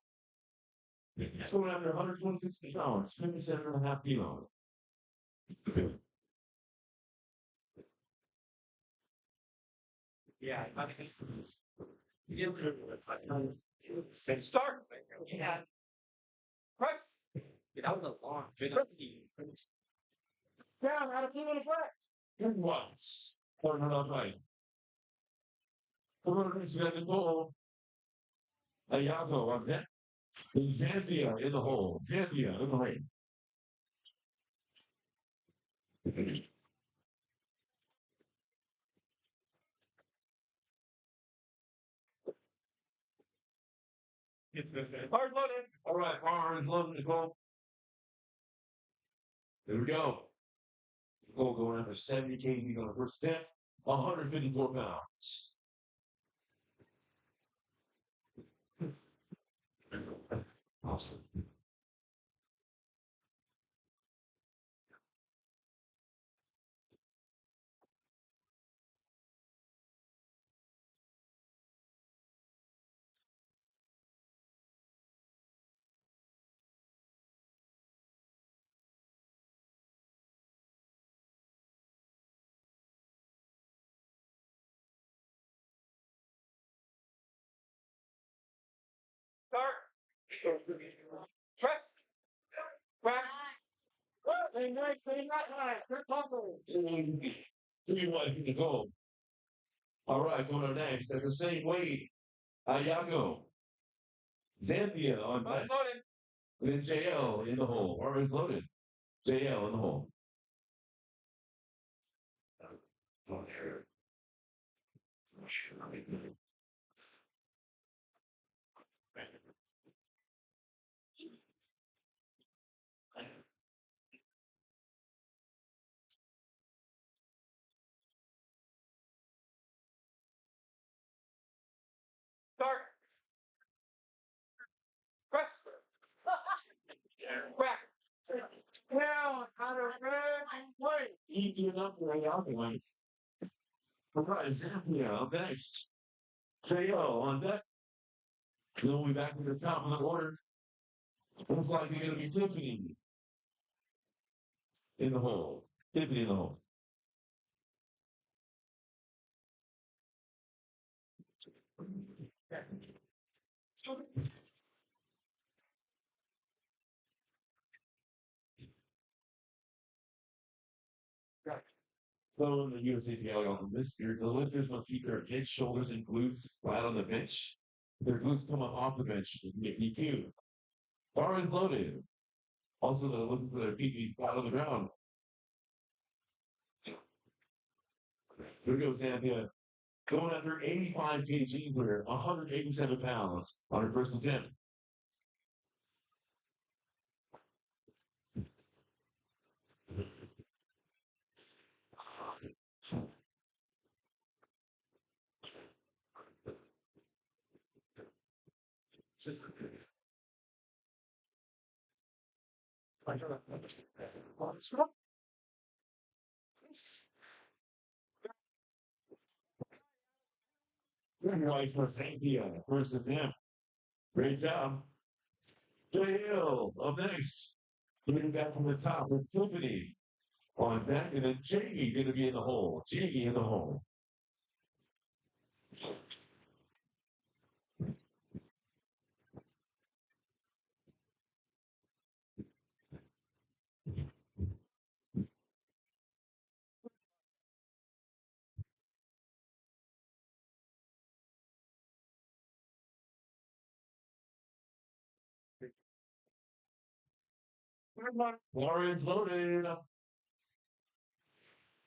It's going after 126 pounds, 57.5 kilos. Yeah, I think start. Yeah. Press. That was a long. Down, out of 2 minutes left. Good once. Or not right. Come on, we got Nicole. Ayako on deck. And Zambia in the hole. Zambia in the lane. Hard loaded. All right, bar is loaded, Nicole. There we go. Nicole going after 70 kg on the first attempt. 154 pounds. Start. Press. Back. They not high. They're comfortable. 3-1 to go. All right, coming up next at the same weight, Ayago. Zambia on back. Loaded. Then JL in the hole. Or is loaded. JL in the hole. Start. Press. Back. Down. Out of red. Play. Easy enough for Ayago. All right, Zambia up next. JL on deck. Then we back to the top of the order. Looks like they're going to be Tiffany in the hole. Tiffany in the hole. So in the USAPL on this year, the lifters must keep their hips, shoulders, and glutes flat on the bench. Their glutes come up off the bench. PQ. Bar is loaded. Also, they're looking for their PQ flat on the ground. Here goes Zambia. Going under 85 kgs here, 187 pounds on her first attempt. Nice for Zambia. First attempt. Great job. Jay Hill up next. Moving back from the top with Tiffany on deck, and then Jamie going to be in the hole. Jamie in the hole. Lawrence loaded.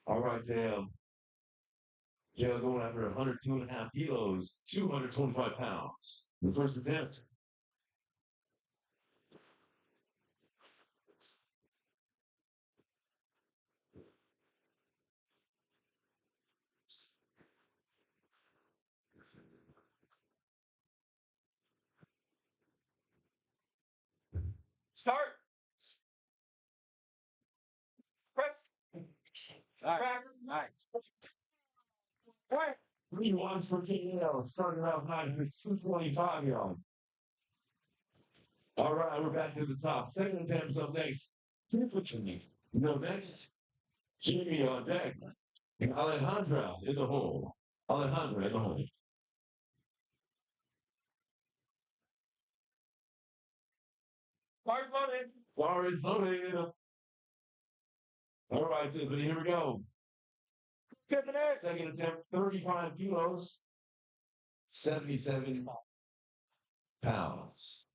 All right, Dale. Dale going after 102.5 kilos, 225 pounds. The first attempt. Start. Press. All right. Right. 3 ones for KL, starting out high with 225 y'all. All right, we're back to the top. Second attempt's up next. Tiffany. No next. Jamie on deck. And Alejandra in the hole. Alejandra in the hole. Start loaded. Lawrence loaded. All right, Tiffany, here we go. Tiffany. Second attempt, 35 kilos, 77 pounds.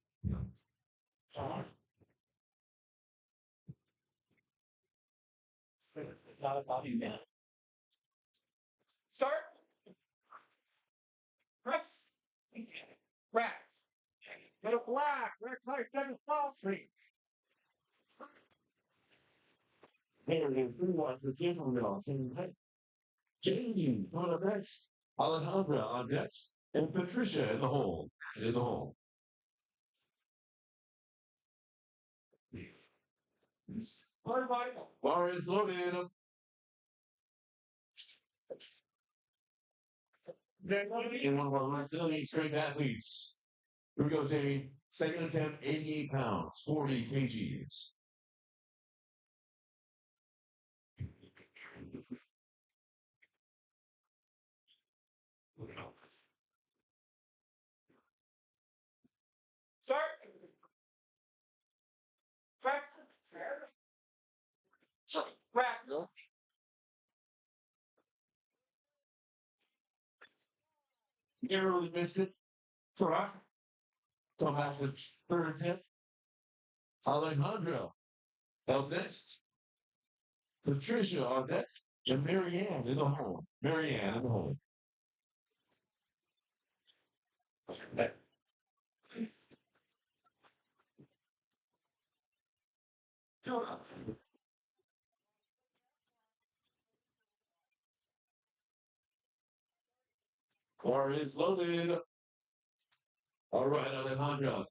Not a body man. Start. Press. Rack. Get a black. Red light, seven fall street. There it is, 3 ones for Tiffany. Jamie on the next. Alejandra on next. And Patricia in the hole. In the hole. Bar is loaded. And one of our Brazilian strength athletes. Here we go, Jamie. Second attempt, 88 pounds, 40 kgs. No? You really missed it for us. Come back with third attempt. Alejandro. Up next. Patricia on next. And Marianne in the hole. Marianne in the hole. Car is loaded. All right, Alejandro.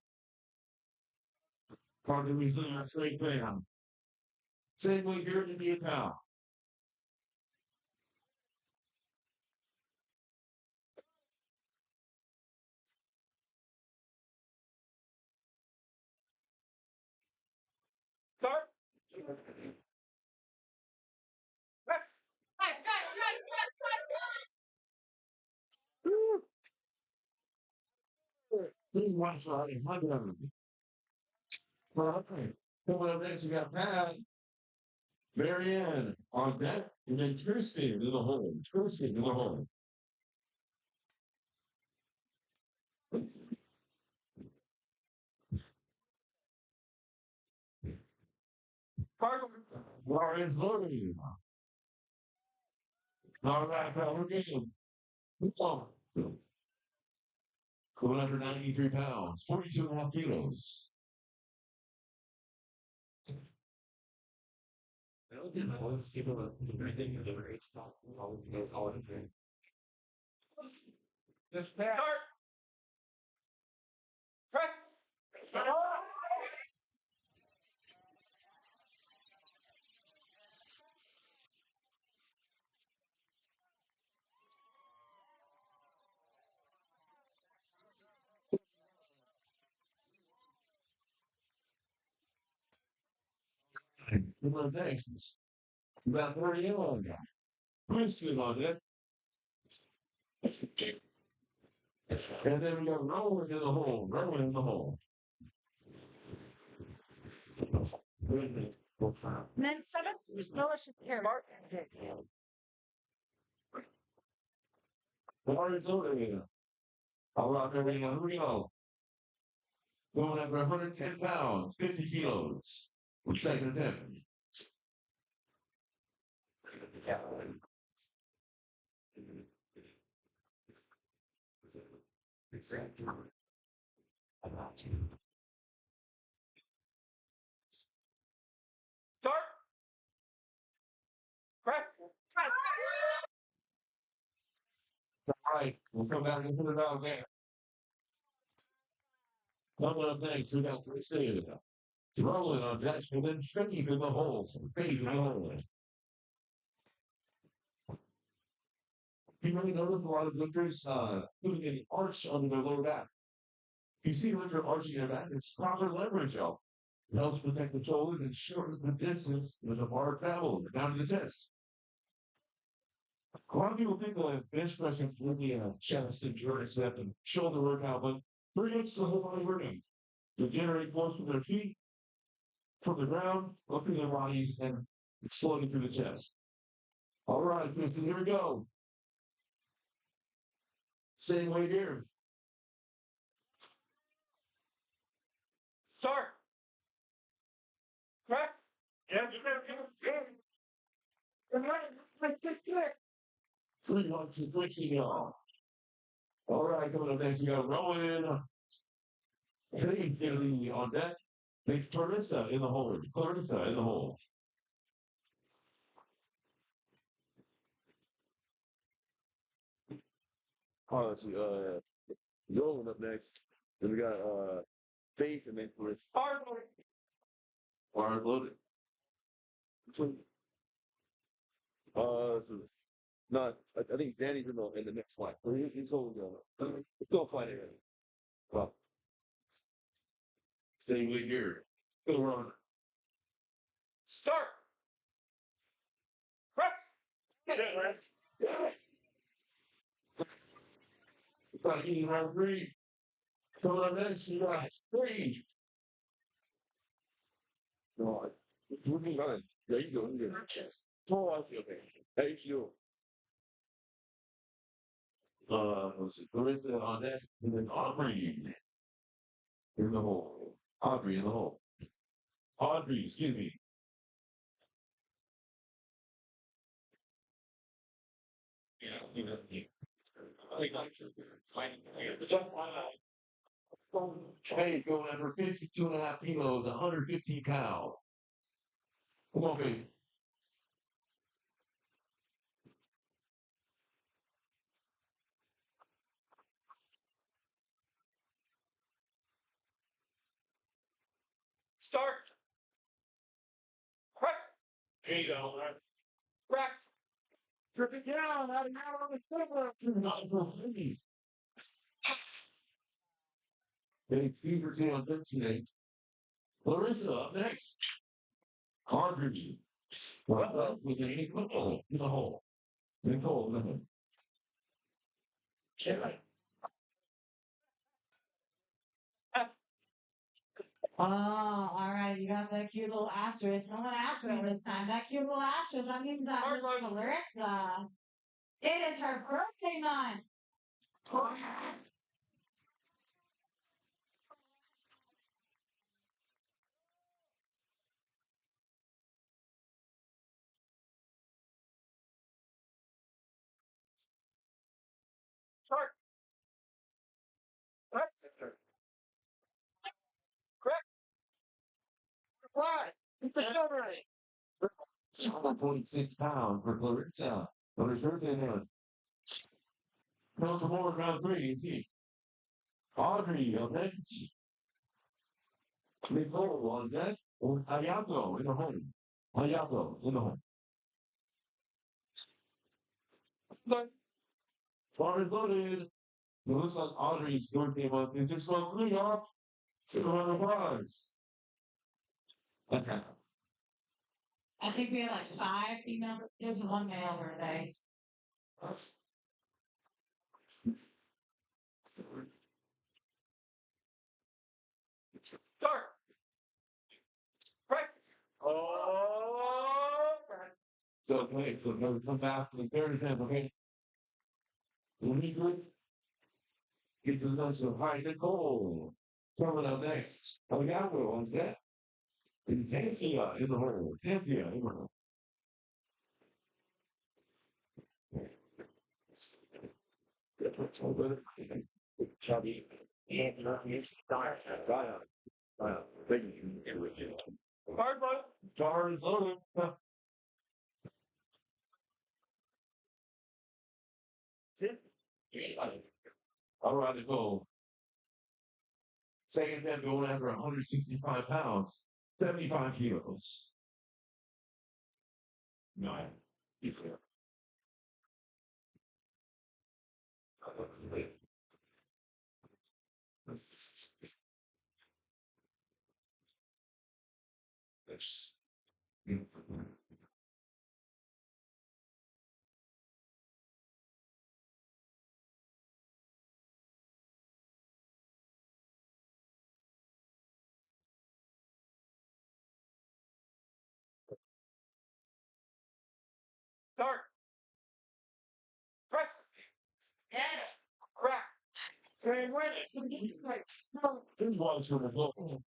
Part of the straight band. Same way here in the account. Start. Press. Three ones for Alejandro. Well, okay. Coming up next, we got Pat. Marianne on deck. And then Tristan in the hole. Tristan in the hole. Cardinal. Lawrence loading. All right, congregation. Oh. 293 pounds, 42 and a half kilos. Just start. Press. Coming up next, we got Marianne. Tristan on deck. And then we got Rowan in the hole. Rowan in the hole. And then some of the scholarship here. Lawrence loading. All right, Marianne, here we go. Going up 110 pounds, 50 kilos. Second attempt. Start. Press. All right, we'll come back and put it out again. Coming up next, we got Tristan. Rolling on deck, and then Faith in the hole. Faith in the hole. You may notice a lot of lifters putting an arch under their lower back. You see a lifter arching their back, it's proper leverage help. It helps protect the shoulder and shortens the distance with a bar travel down to the chest. A lot of people think that bench pressing is really a chest and tricep and shoulder workout, but pretty much the whole body workout. To generate force from their feet, from the ground, up through their bodies, and slowly through the chest. All right, Kristen, here we go. Same way here. Start. Press. Yes, sir. 3, 1, 2, 3, y'all. All right, coming up next, we got Rowan. Faith on deck. Makes Clarissa in the hole. Clarissa in the hole. Oh, let's see, Yolan up next. Then we got Faith and then Chris. Hard. Hard loaded. So not. I think Danny's in the next flight. He's going. Let's go flight area. Well, Stay with here. Go run. Start. Press. Try to get round 3. Coming up next, you got 3. no, Moving on. Yeah, you go. You go. Oh, I feel okay. How you feel? Let's see, Clarissa on that, and then Aubrey in the hole. Audrey in the hole. Audrey, excuse me. Hey, going over 52 and a half kilos, 115 pounds. Come on, baby. Start. Press. There you go. Crack. Trip it down, out of on the silver. Not for me. Big fever on 13. Larissa up next. Audrey. With an Nicole in the hole. Nicole in the hole. Oh, all right. You got that cute little asterisk. I'm gonna ask her this time. That cute little asterisk. That means that Miss Clarissa. It is her birthday month. Start. Press. Crack. Apply. Accelerate. 1.6 pounds for Clarissa. On her birthday month. Come to more round 3, indeed. Audrey up next. Nicole on deck. Hayato in the home. Hayato in the home. Bar is loaded. It looks like Audrey's birthday month is just about 3 off. 200 bucks. Okay. I think we have like 5 female. There's one male birthday. Start. Press. Oh. So, okay, so we're come back to the third attempt, okay? When we good, get to the lunch of high Nicole. Coming up next, Hayato on deck. And Tansia in the hole. Tansia in the hole. Chubby. And he's dark. Thank you. Hard one. Jar is loaded. All right, Nicole. Second attempt going after 165 pounds, 75 kilos. Nine. He's there. This. Start. Press. And crack. And Here's one for Nicole.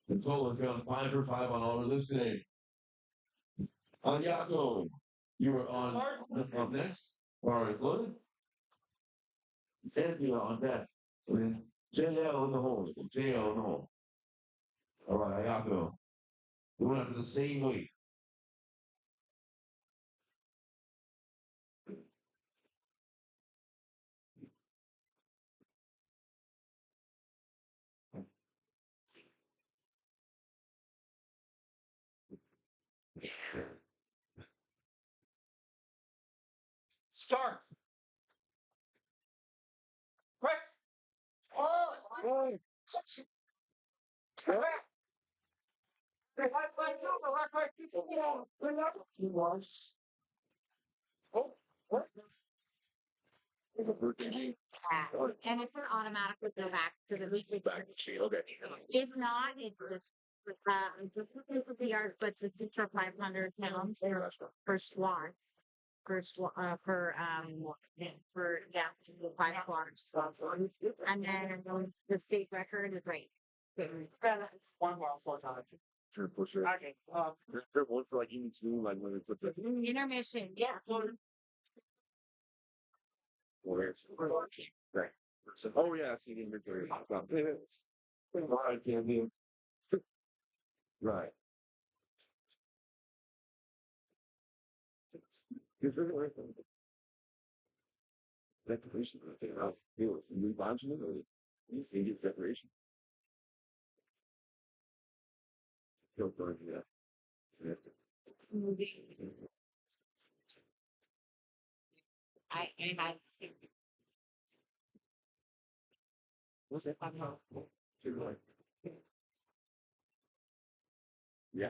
Nicole has got a 5 for 5 on all her lifts today. Hayato, you are on up next. All right, loaded. Cynthia on deck. And then JL in the hole. JL in the hole. All right, Hayato. We went after the same weight. start. Press. Oh. Crack. He was. Oh. What? And it's an automatically go back to the weekly. Back to you. Okay. If not, it just Just looking for the art, but it's for 500 pounds per squat. For yeah, the 5 squats. And then the state record is right. One more full time. Sure, for sure. Okay. There's one for like eating too, like when they put the Intermission, yeah. right. So, oh yeah, see the inventory. Right, can be. Right. Decoration, I think I'll feel it. New bonds in it, or you think it's decoration? Don't burn it. I What's that? I'm not. Yeah.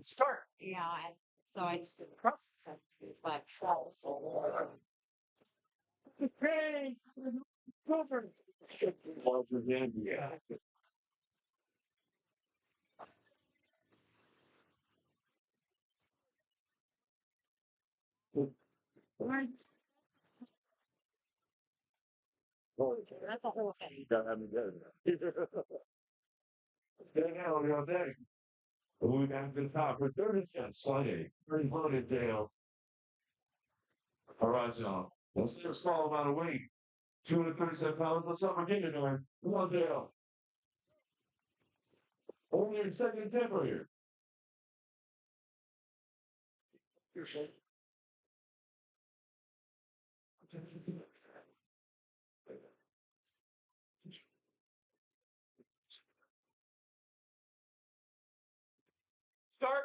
Start. yeah, so I just did process it, but Hey, over. Yeah. Right. that's a whole thing. Gotta have me better. Now we're on deck. We got to the top for 30 cents. Slide 8. Pretty loaded down. All right, y'all. Let's do a small amount of weight. 237 pounds. What's up? We're getting there. Come on down. Only in second tempo here. You're sure. Start.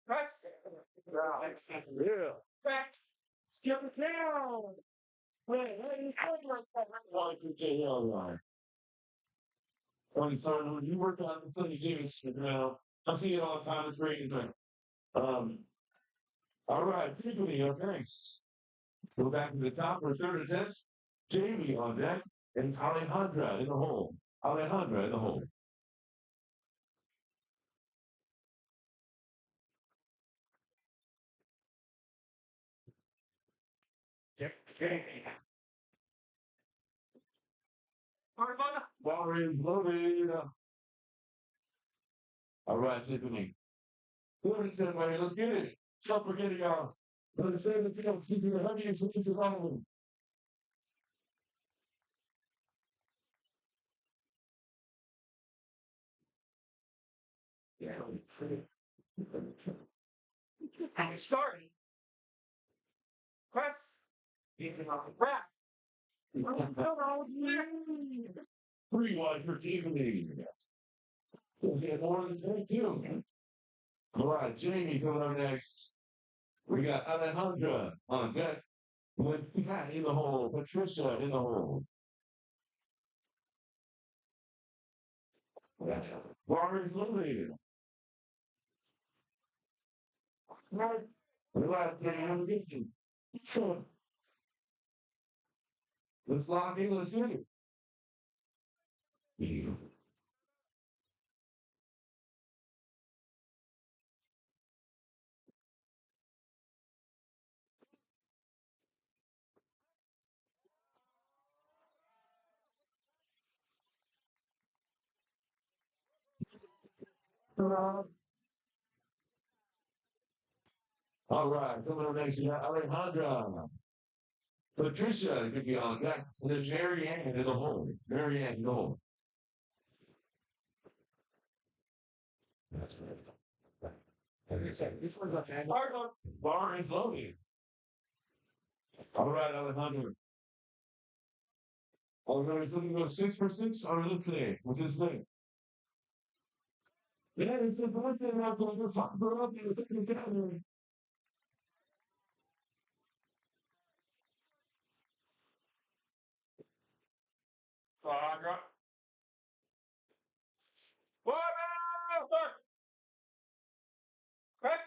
Press. Yeah. Back. Skip it down. Wait, Like you get here online. So when you work on the thing, you know, I see it all the time. It's great. It's like, all right, Tiffany, up next. Go back to the top for third attempt. Jamie on deck and Alejandra in the hole. Alejandra in the hole. Bar is loaded. All right, Tiffany. 37, buddy. Let's get it. Stop forgetting y'all. Let's say the field. See the heaviest with this alone. Yeah, And start. Press. Wrap. 3 wide for Tiffany. We'll get more than 22. All right, Jamie coming up next. We got Alejandra on deck with Pat in the hole, Patricia in the hole. Bar is loaded. Relax, man. Let's lock in. Let's get it. All right, coming up next, we got Alejandra. Patricia could be on deck. And there's Mary Ann in the hole. Mary Ann in the hole. That's right. Bar is loaded. All right, Alejandro. Alejandro is looking to go 6 for 6 on the today with this thing. Yeah, it's a birthday. I'm going to fuck her up in the gallery. Sandra. Press.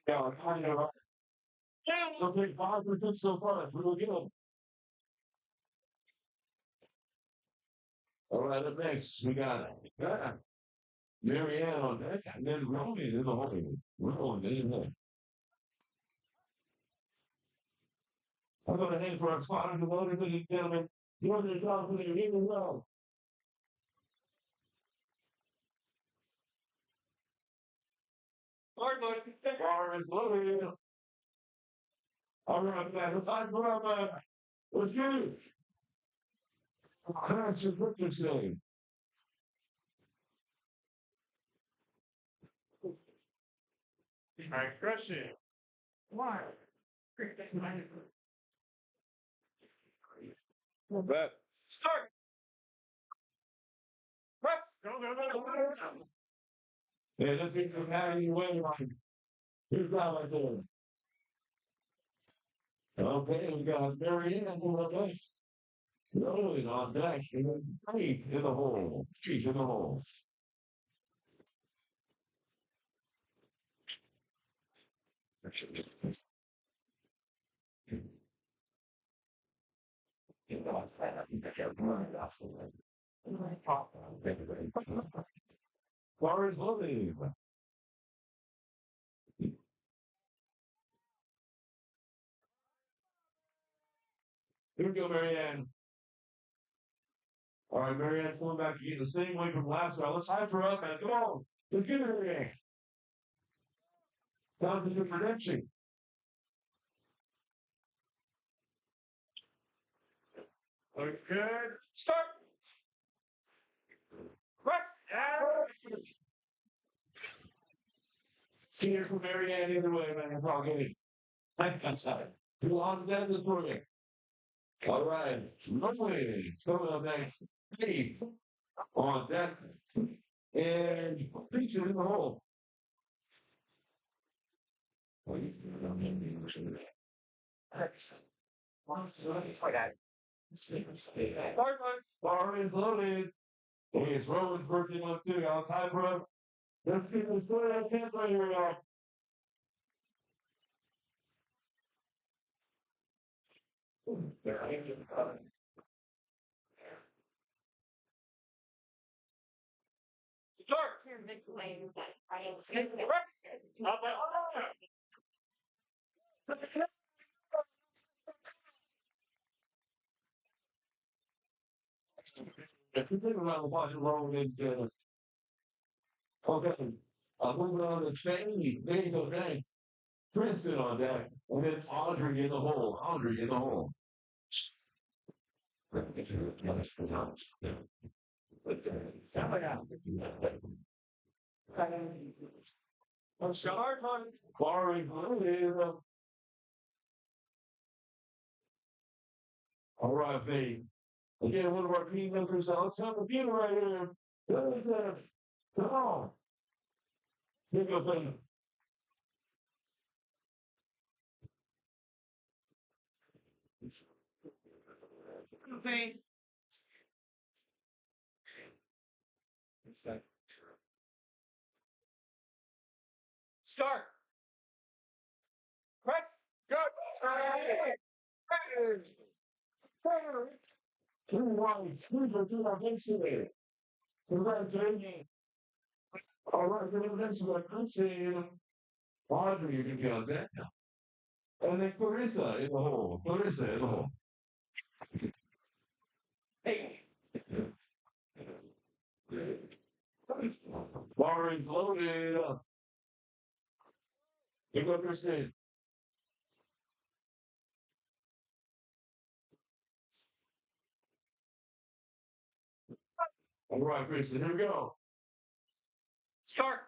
Yeah, I'm kind of. Okay, 5 for 6 so far. That's really good. All right, up next, we got Marianne on deck, and then Roman in the hole. Roman in there. I'm going to head for a spot on the loader, ladies and gentlemen. You're the dog with your even well. All right, Mike. Bar is loaded. All right, man. It's time for let's get it. That's just what you're saying. All right, crush it. One. Back. Start. Press. Go. Yeah, this is from having way on. Here's how I do it. Okay, we got Marianne on the base. Rolling on deck, and then deep in the hole. Deep in the hole. Bar is loaded. Here we go, Marianne. All right, Marianne's going back again the same way from last round. Let's hype her up, man. Come on. Let's get her Marianne. Time to do prediction. Looks good. Start. Press. See you from Marianne either way, man. It's all good. That's it. Too long to get this for me. All right. Lovely. Coming up next. Hey. On deck. And feature in the hole. Bar is loaded. Hey, it's Roman's birthday month too. Outside, bro. Let's get this good at 10 right here, y'all. Start. If you think about the budget wrong, okay. Moving on to Tracy, there you go, thanks. Princeton on deck, and then Audrey in the hole. Audrey in the hole. Start. Barring all right, babe. Again, one of our team members, let's have a view right here. What is that? Come on. Here you go, babe. See. Start. Press. Go. Two whites, two against you. Congratulations. All right, then that's what I'm saying. Audrey, you can count that now. And then Clarissa in the hole. Clarissa in the hole. Hey. Barring's loaded up. You go Kristen. All right, Kristen, here we go. Start.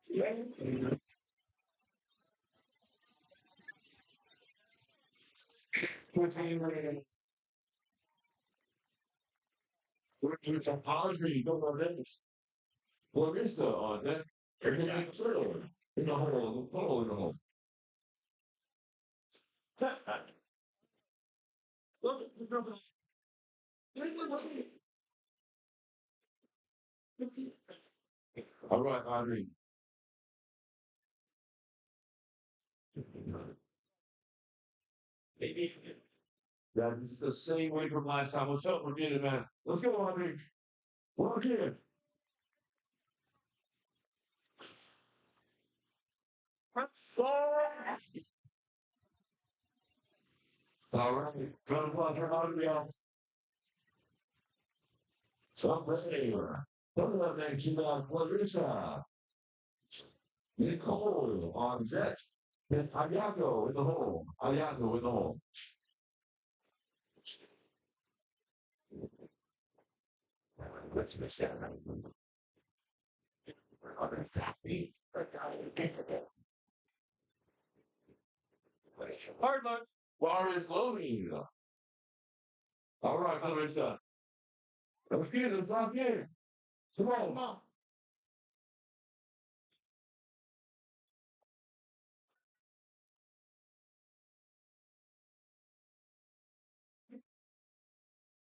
Yes. It's a Audrey, go on this. Clarissa on that. Everything through. In the hole, in the hole. All right, Audrey. That's the same way from last time. Let's help forget it, man. Let's go, Andre. Lock in. All right. Front of turn on the out. Top player. Coming up next, you got Clarissa. Nicole on deck. And Ayago in the hole. Ayago in the hole. Let's miss that. Hard luck. Bar is loading. All right, Clarissa. Let's get it. Let's lock in. Come on, come on.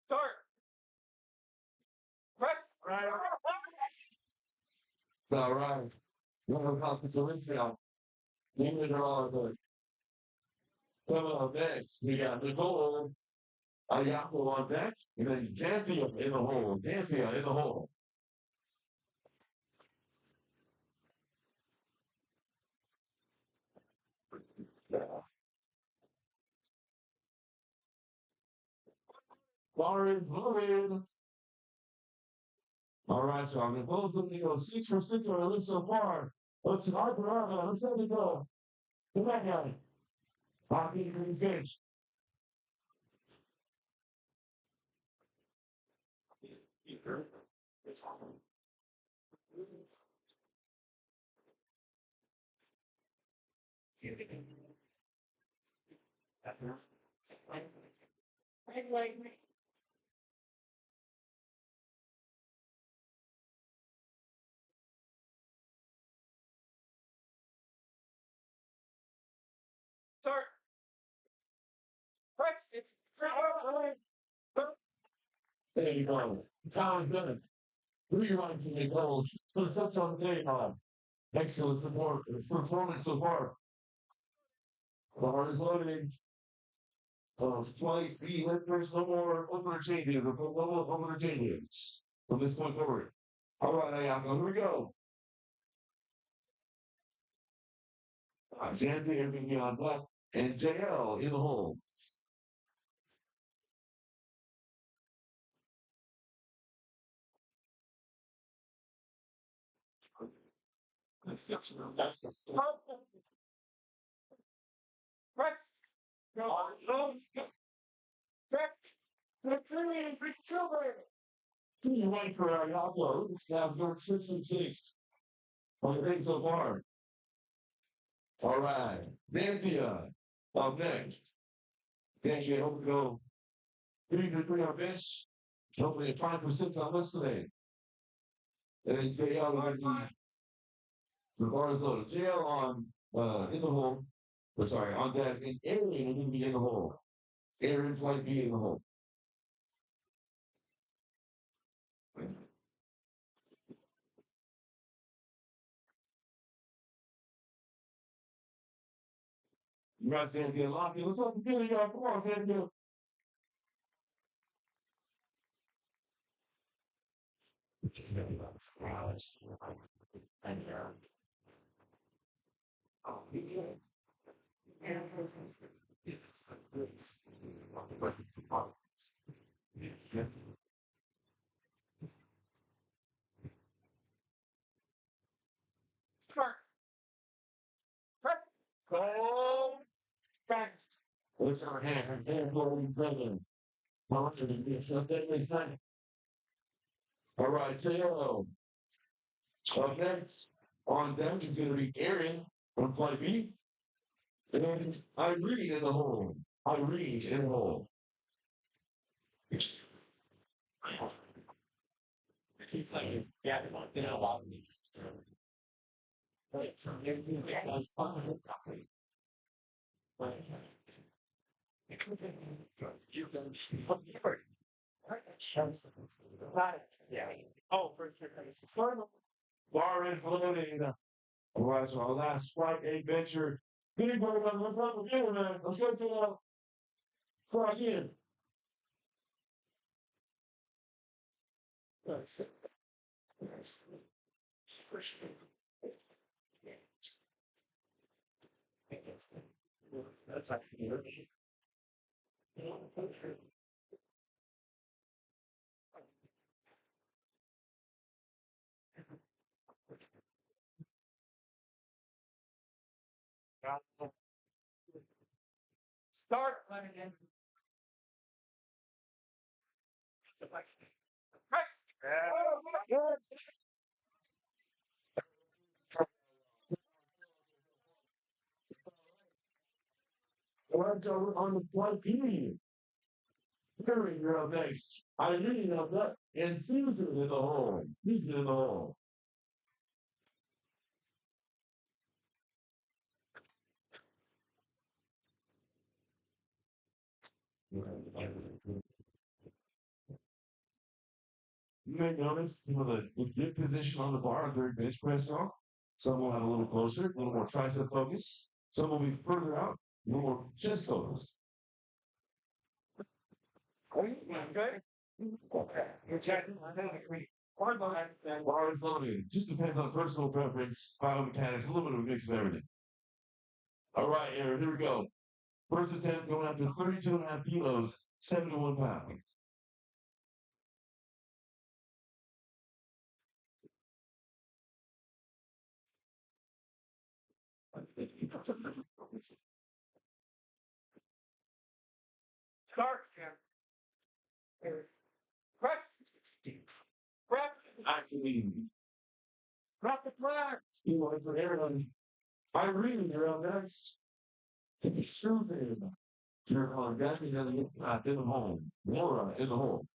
Start. Press. Right. All right. You want to call Clarissa. Name it all good. Coming up next, we got Nicole. Ayago on deck. And then Danthea in the hole. Danthea in the hole. Bar is loaded. All right, so I'm both of you go 6 for 6 on the list so far. Let's start the round. Let's let it go. Come on, guys. Hockey for the bench. Start. Press. It's. There you go. Sounds good. 3 runs in the goals. For the touch on the day, excellent support. Performance so far. Bar is loaded. 23 lifters, no more overchanges. No more overchanges from this point forward. All right, Ayago, here we go. Xander Irving on left and JL in the hole. Press. Go. Back. Let's Two right for Ayago. Let's have your 56 on the thing so far. All right, Nanthea up next. Nanthea, hope to go 3 to 3 on bench. Hopefully 5% on list today. And then JL on the bar is loaded. JL on in the hole. Or sorry, on that and Aaron is going to be in the hole. Aaron's might be in the hole. You got Sandy and Lockie. Let's up the video. Come on, Sandy. Start. Press. Go. Back. What's our hand? And going present. All right, JL. Up next on deck is going to be Aaron on flight B. And Irene in the hole. Irene in the hole. Yeah, you know about me. Yeah. Oh, for sure. Bar is loading. All right, so our last flight adventure. Big boy, let's not forget it, man. Let's go to Try again. That's actually Start. Let me in. Press. Words on the blood period. Very real nice. I really love that. And Susan in the hole. Susan in the hole. You may notice, the good position on the bar during bench press off. Some will have a little closer, a little more tricep focus. Some will be further out, a little more chest focus. Good. You're checking. Bar is loaded. Just depends on personal preference, biomechanics, a little bit of a mix of everything. All right, Aaron, here we go. First attempt going after 32.5 kilos, 71 pounds. Start. Press. Press. Actually, Drop the flag. you want for Aaron. Irene, you're up next. Susan. You're on deck in the home. Laura in the home.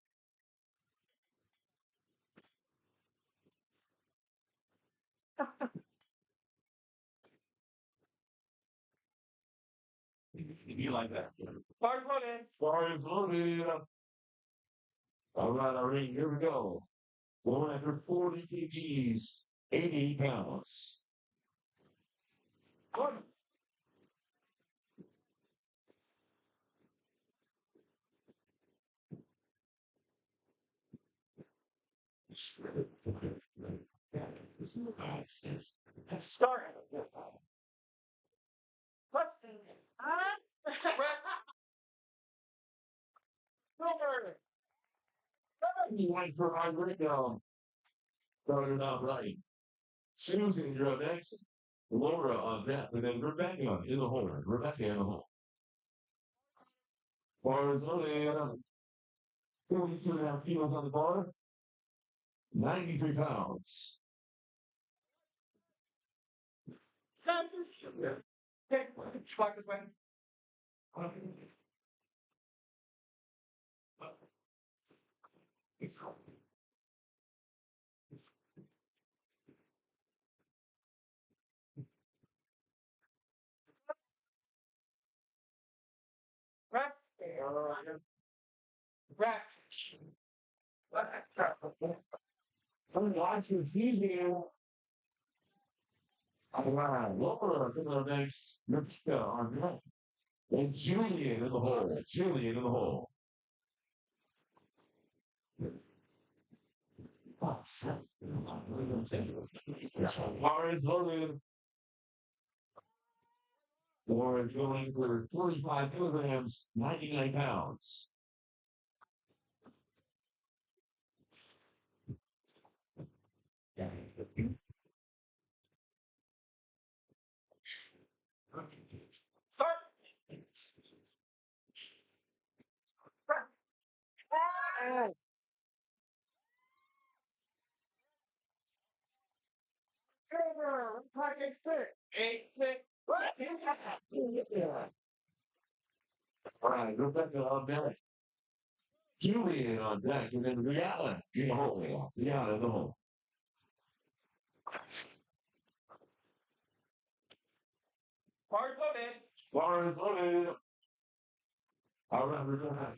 You like that? Start running. Bar is loaded. All right, Irene, here we go. Going after 40 kgs, 88 pounds. Good. Start. Press. Over. You went for Irene now. Started out right. Susan, you're up next. Laura on deck, and then Rebecca in the hole. Rebecca in the hole. Bar is loaded. 42.5 kilos on the bar. 93 pounds. Okay. Walk this way. Press. Press. Watch your feet here. All right, Laura to the next. Rebecca on deck. And Julian in the hole. Julian in the hole. Bar is loaded. Laura going for 45 kilograms, 99 pounds. Start. Press. Over. Pocket 6. 8, 6. All right, Rebecca on deck. Julian on deck, and then Rihanna in the hole. Rihanna in the hole. Hard loaded. Bar is loaded. All right, we're going to have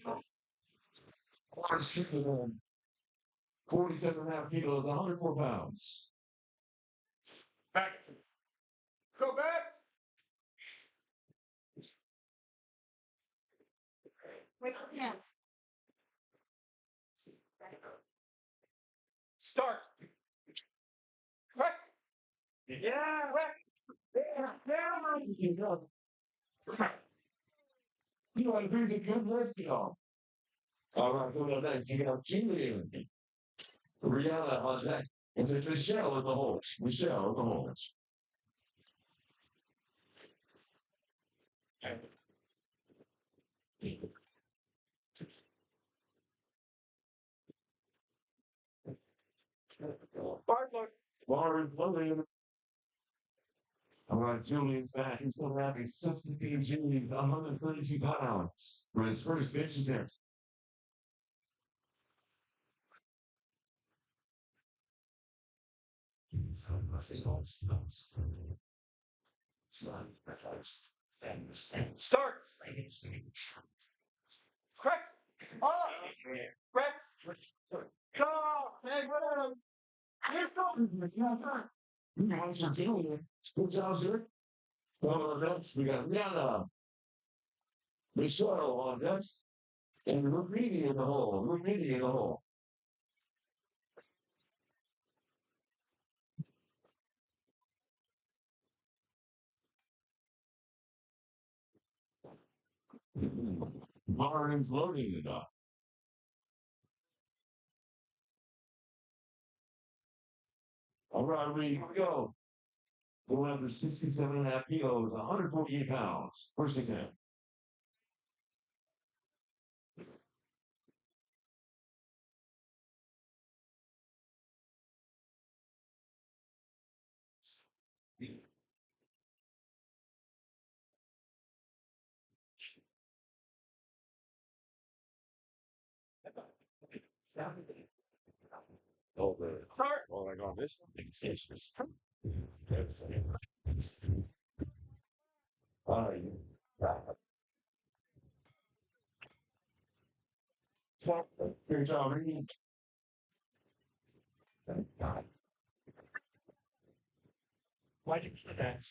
47.5 kilos, 104 pounds. Back. Go back. Yes. Start. Press. Yeah, You want to do the good work, y'all. All right, go to next. You got Julian. Rihanna on deck. And it's Michelle at the hole. Michelle at the hole. Lauren Williams. All right, Julian's back. He's going to have a 60 kg, 132 pounds for his first bench attempt. Start. Press. Up. Press. Go. Hey, brother. Good job, sir. Well, that's, we got Rihanna. Michelle on deck. And Rupini in the hole. Rupini in the hole. Lauren's loading it up. All right, here we go. We'll have the 67.5 kilos, 148 pounds. First attempt. Oh, the, Start. oh my God, this. All right. Good job, Ricky. Why did you put that?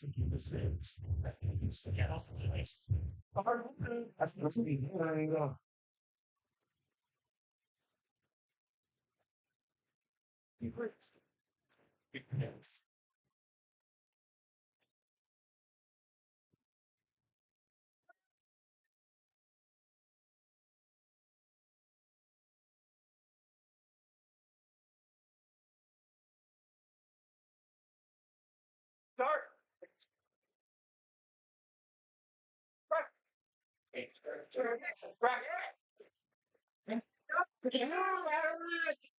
That's supposed to be there you go. Start. Press. Press.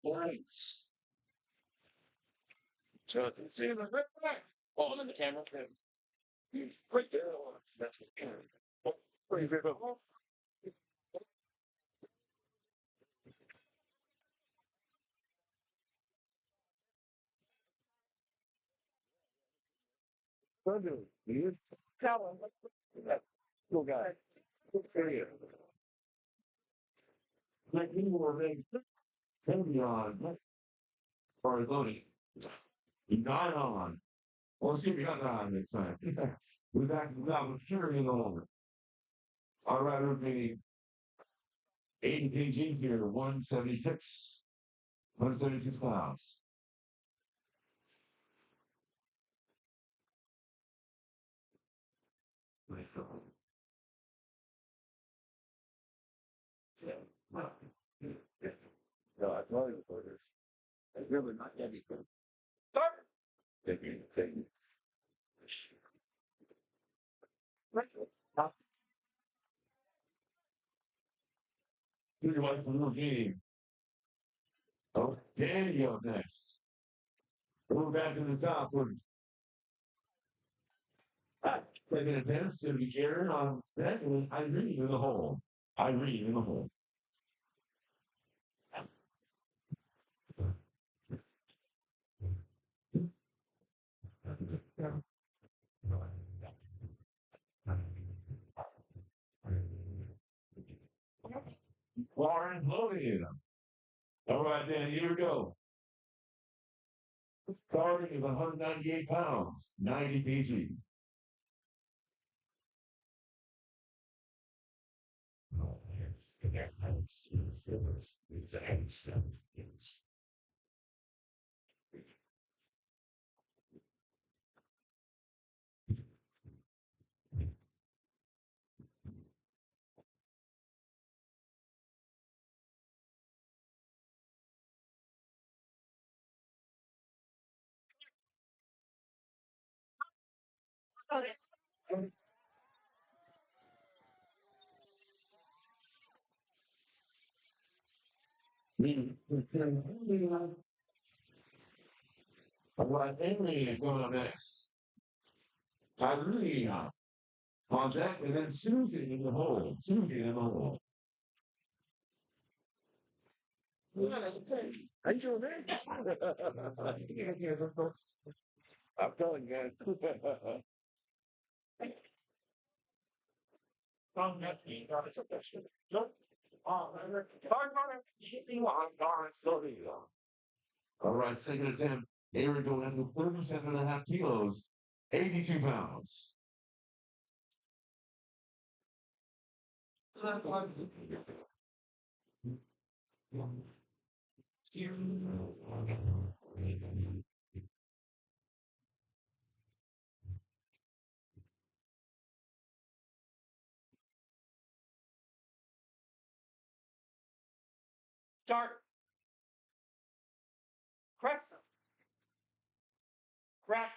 Lights. So, see the rip back. Oh, in the camera. Right there. That's the camera. Oh, pretty good. Dude. Tell him. Cool guy. Good for you. Like you were big. Heavy on. Or loading. You got on. Well, see if you got on next time. we got maturity in the moment. All right, we're maybe 80 kgs here, 176. 176 pounds. No, I told you before this. It's really not heavy. Start. Taking. Do you want some little game? Oh, Danny up next. We're back in the top. We're taking advantage to be carrying on. Actually, I read in the hole. I read in the hole. Lauren loading. All right, Dan, here we go. Starting is 198 pounds, 90 kg. Okay. All right, Amy going up next. Tyree on deck, and then Susie in the hole. Susie in the hole. I do that. I'm telling you. All right, second attempt. Aaron going up to 37.5 kilos, 82 pounds. Start. Press. Crack.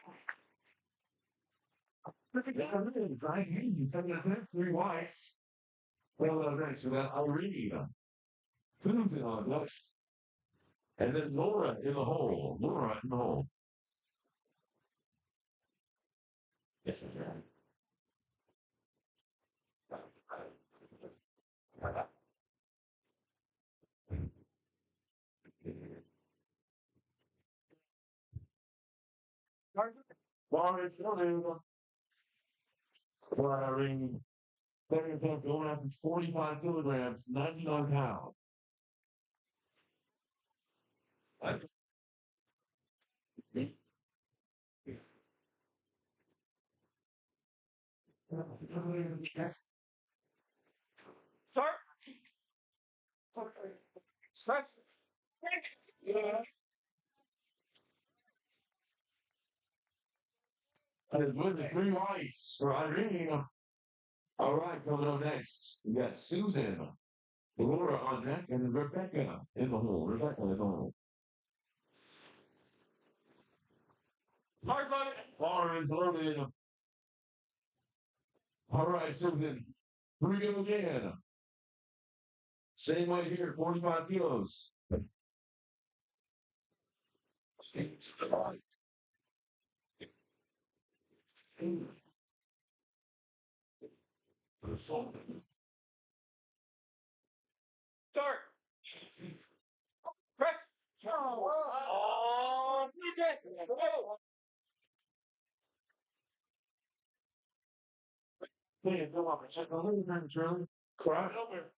Right here, you come in 3 wides. Well, next we got Irene. Susan on deck. And then Laura in the hole. Laura in the hole. Yes, sir. Start. Lawrence running. Irene. Second attempt going after 45 kilograms, 99 pounds. Start. Press. Yeah. And with the 3 wides for Irene. All right, coming up next, we got Susan, Laura on deck, and Rebecca in the hole. Rebecca in the hole. Hard fight. Lawrence loaded. All right, Susan. 3 go again. Same way here, 45 kilos. Start. Press. Oh, you did. Go. Hey, go up and check the whole thing, Charlie. Crowd over.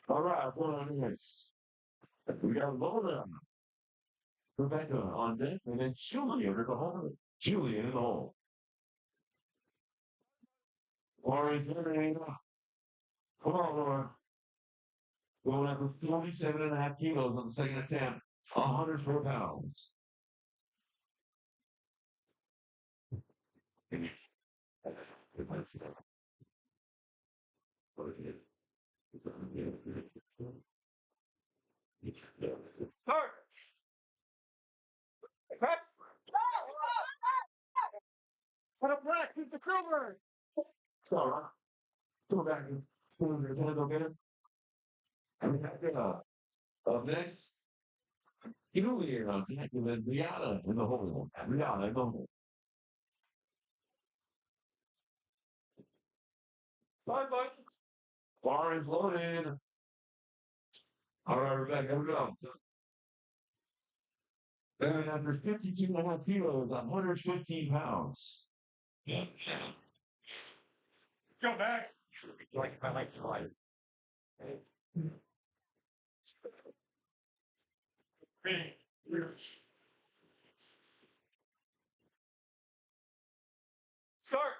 All right, going on next. We got Laura, Rebecca on deck, and then Julian in the hole. Julian in the hole. Lawrence running. Come on, Laura. Going up with 47.5 kilos on the second attempt, 104 pounds. Start. Press. Put a black. Keep the cover. So, go back and go get it. And we got up next, Julian on deck, and then Rihanna in the hole. Rihanna in the hole. Hard fight. Lawrence loaded. All right, Rebecca, here we go. And after 52.5 kilos, 115 pounds. Go back. Like I like to like. Start.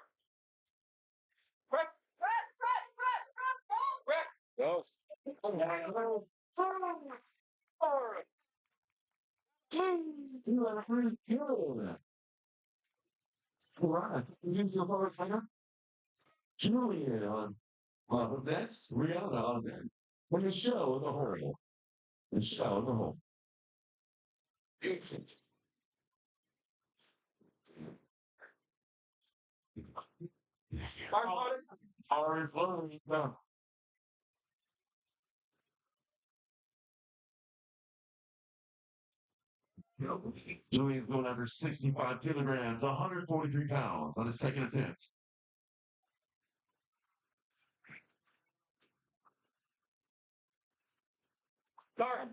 Press. Press. Press. Press. Press. Oh, You are pretty good. All right. Use your power finger. Julian on next. Rihanna on that. When the show in the hole. The show in the hole. Power flowing. Julian's going under 65 kilograms, 143 pounds on his second attempt. Start.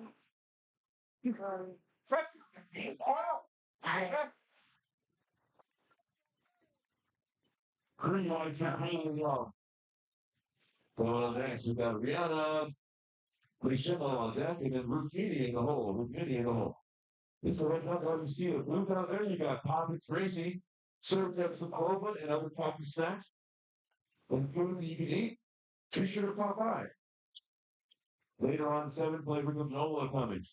Green lights are hanging on. Going on next, we've got Rihanna, Michelle on deck, and then Rukini in the hole. Rukini in the hole. This is right now, you see the blue down there. You got Poppy Tracy, served up some Oba and other coffee snacks. And food that you can eat, be sure to pop by. Later on, 7 flavors of Nola coming.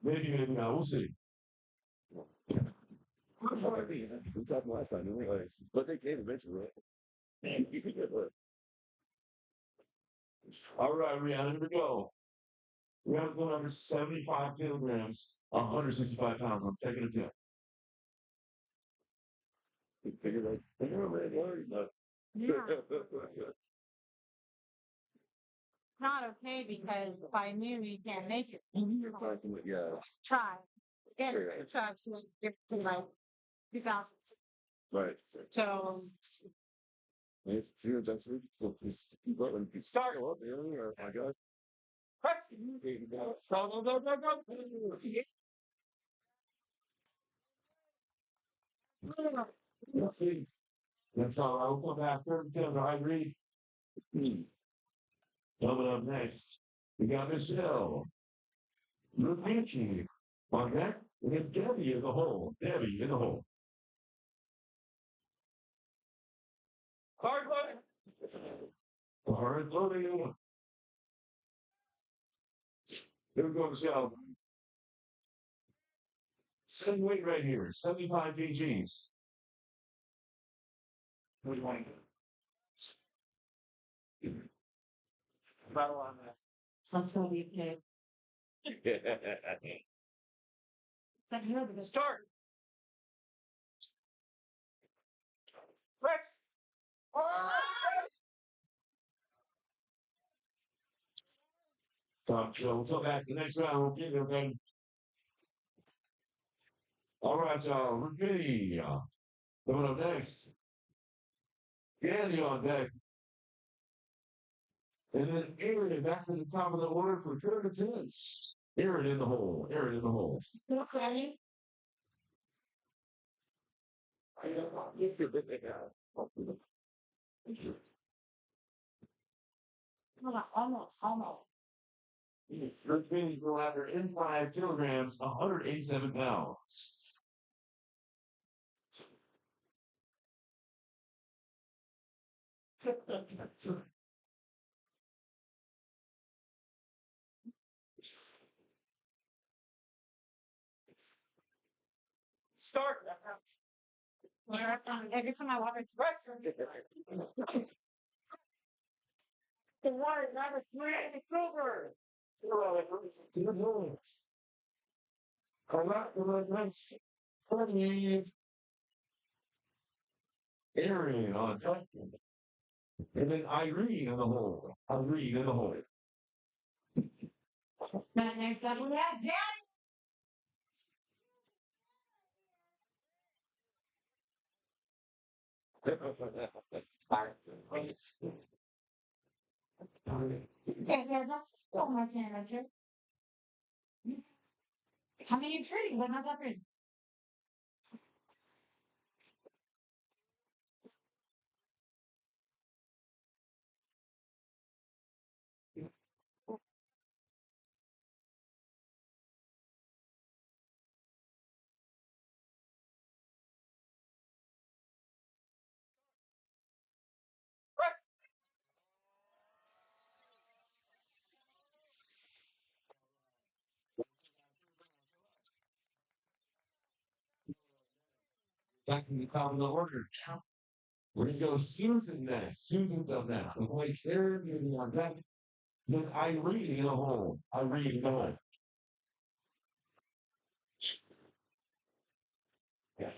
Maybe not. We'll see. we talked last time, didn't we? But they came eventually, right? All right, Rihanna, here we go. Rihanna's going under 75 kilograms, 165 pounds on second attempt. Figured out, but Yeah. Not okay because if I knew you can't make it, you're talking about, yeah, try. Again, try to get to like 2000. right. So It's zero density. But when you start up, oh my God. That's all. I'll come back third attempt. I agree. Coming up next, we got Michelle. Luigi. On that, we have Debbie in the hole. Debbie in the hole. Hard loading. Hard loading. Here we go, Michelle. Same weight right here, 75 kgs. What do you want to do? Battle on that. that's gonna be okay. But you're the Start. Press. Top show. We'll come back to the next round. We'll get there, okay? All right, y'all. We're ready. Coming up next. Danny on deck. And then Aaron back to the top of the order for third attempts. Aaron in the hole. Aaron in the hole. okay. Almost. First meeting go after in 5 kilograms, 187 pounds. Start. Yeah, every time I walk into The water number 3, it's over. Aaron on deck. And then Irene in the hole. Irene in the hole. that next level, yeah, Daddy. Yeah, that's so much energy. I mean, you're pretty, but not that pretty. back in the top of the order. We're gonna go Susan next. Susan's up now. The boy there, maybe on that. Then Irene in a hole. Irene, go ahead. Yeah,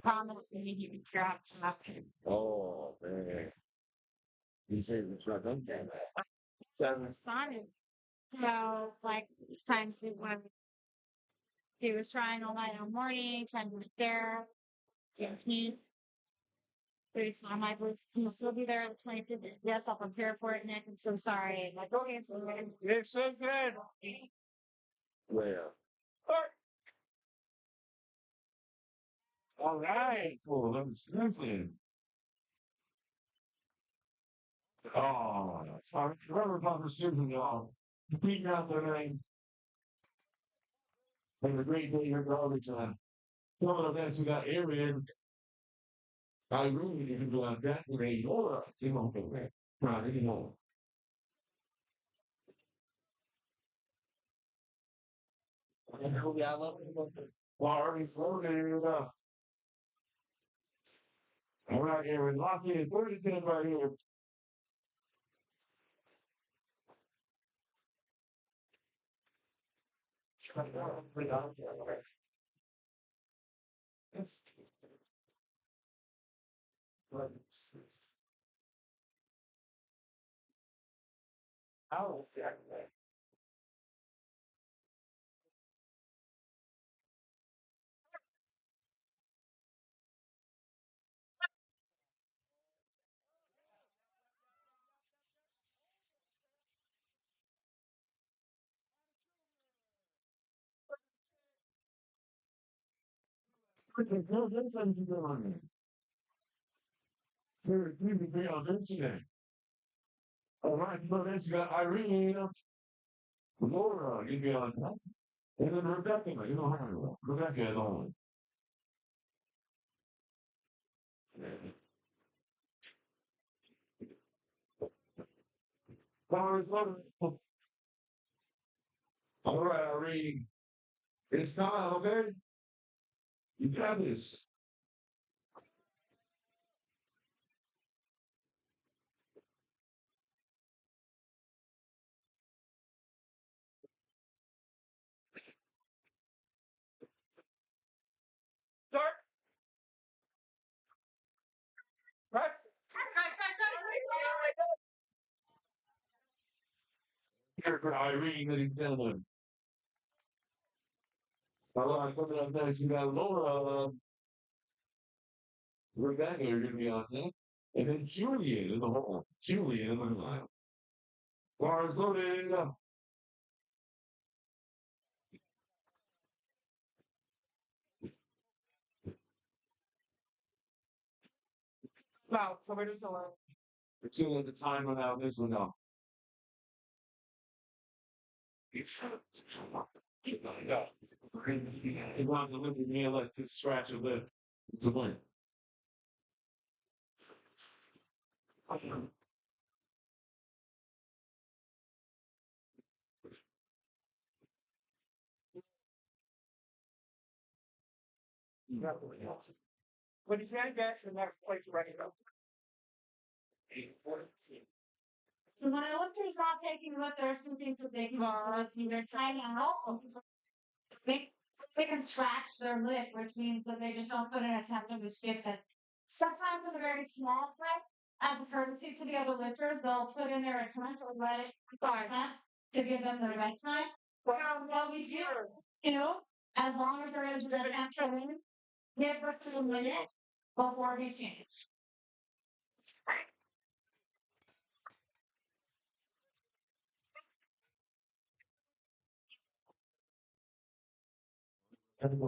Promise me you can drop after. Oh man. You say it's not done? Responded. So, like, times when he was trying all night all morning, trying to get there. 17th. So I'm like, "Well, can you still be there on the 25th? Yes, I'll prepare for it, Nick. I'm so sorry." I'm like, okay, so You're so good. Well, All right. Cool. That was good. Oh, sorry. Remember about the Susan, y'all. Beating out their name. Have a great day here all the time. Some of the events we got Arian. Irene, you can go on that way. Or, you know, try anymore. And who we love Barry's loaded up. All right, Aaron, lock in. 30 right here. Oh, all right, so then you got Irene, Laura, you be on top. And then Rebecca, you don't have her. Rebecca is on. All right, Irene. It's time, okay? You got this. Start. Press. Here for Irene, ladies and gentlemen. All right, coming up next, you got Laura. Rebecca, you're going to be on that. And then Julian in the hole. Julian in the line. Bars loaded. No, somebody just alone. We're still at the time without this one now. He wants to lift his hand like this, scratch a lip. It's a win. When you can't get the next place ready to go. So when a lifter's not taking lift, there are some things that they can do. They're trying out. They can scratch their lip, which means that they just don't put in a attempt to skip it. Sometimes in a very small threat, as a courtesy to the other lifters, they'll put in their attempt or let it start them to give them the right time. What we do, as long as there is an attempt to win, give for 2 minutes before we change. And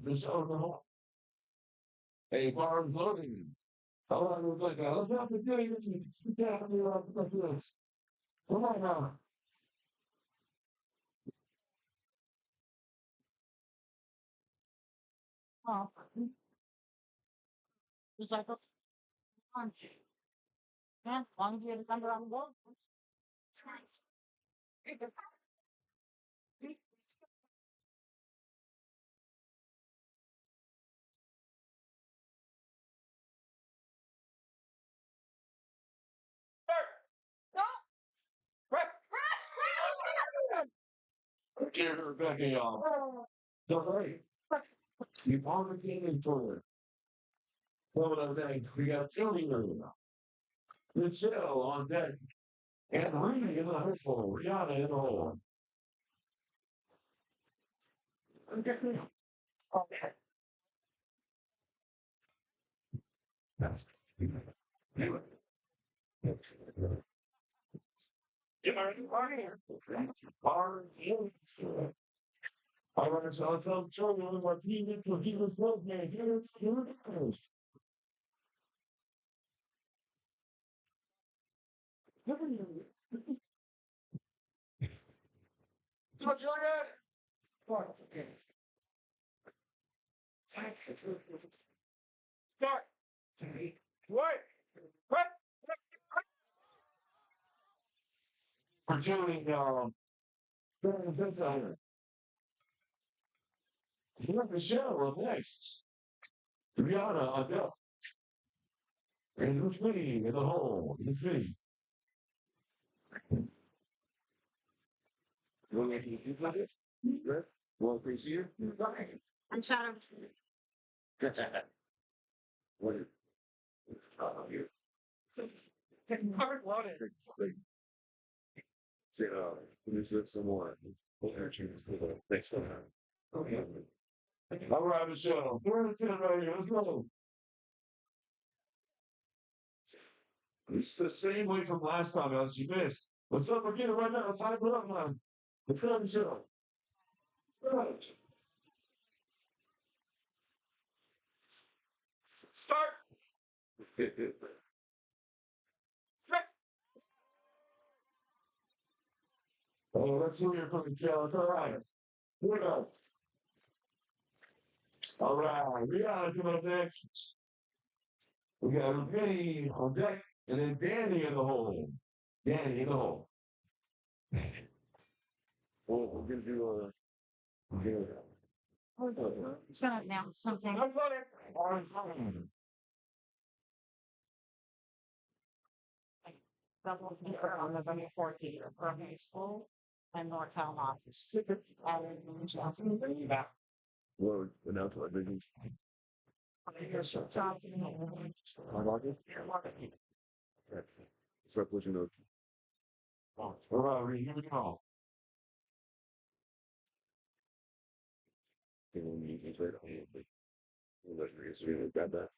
this overall. A bar loading. Oh, I was like, let's have to do it. Yeah, this. Come on now. Oh, just like a punch. Yeah, as long as you have the number on the board. It's nice. Get Rebecca, y'all. Don't worry. You are the king for it. Well, today, we got Julie Michelle on deck. And Reed in the household. Rihanna in the hole. Okay. That's I want to tell children what he did to he was love man. Here's Go, Jordan! Start! What? What? For Julie, this you have Michelle up next. Rihanna on deck. And who's me in the hole? It's me. You want me to do that? Right? Well, please here. I'm shadow. What is you? Hard loaded. Say, who's this someone? Thanks for that. Okay. All right, Michelle. We're in the right here. Let's go. It's the same way from last time, as you missed. Let's not forget it right now. Let's hype it up, man. Let's go, Michelle. Right. Start. Oh, let's hear it from Michelle. It's all right. Here we go. All right. We got to come up next. We got Vinny on deck, and then Danny in the hole. Danny in the hole. Well, we're gonna do He's gonna announce something. Hard loaded. Double feature on November 14th for high school and Northtown office. And Johnson, bring you back. well, announce what big Johnson. I like it. Start pushing those. All right, here we go. Got that.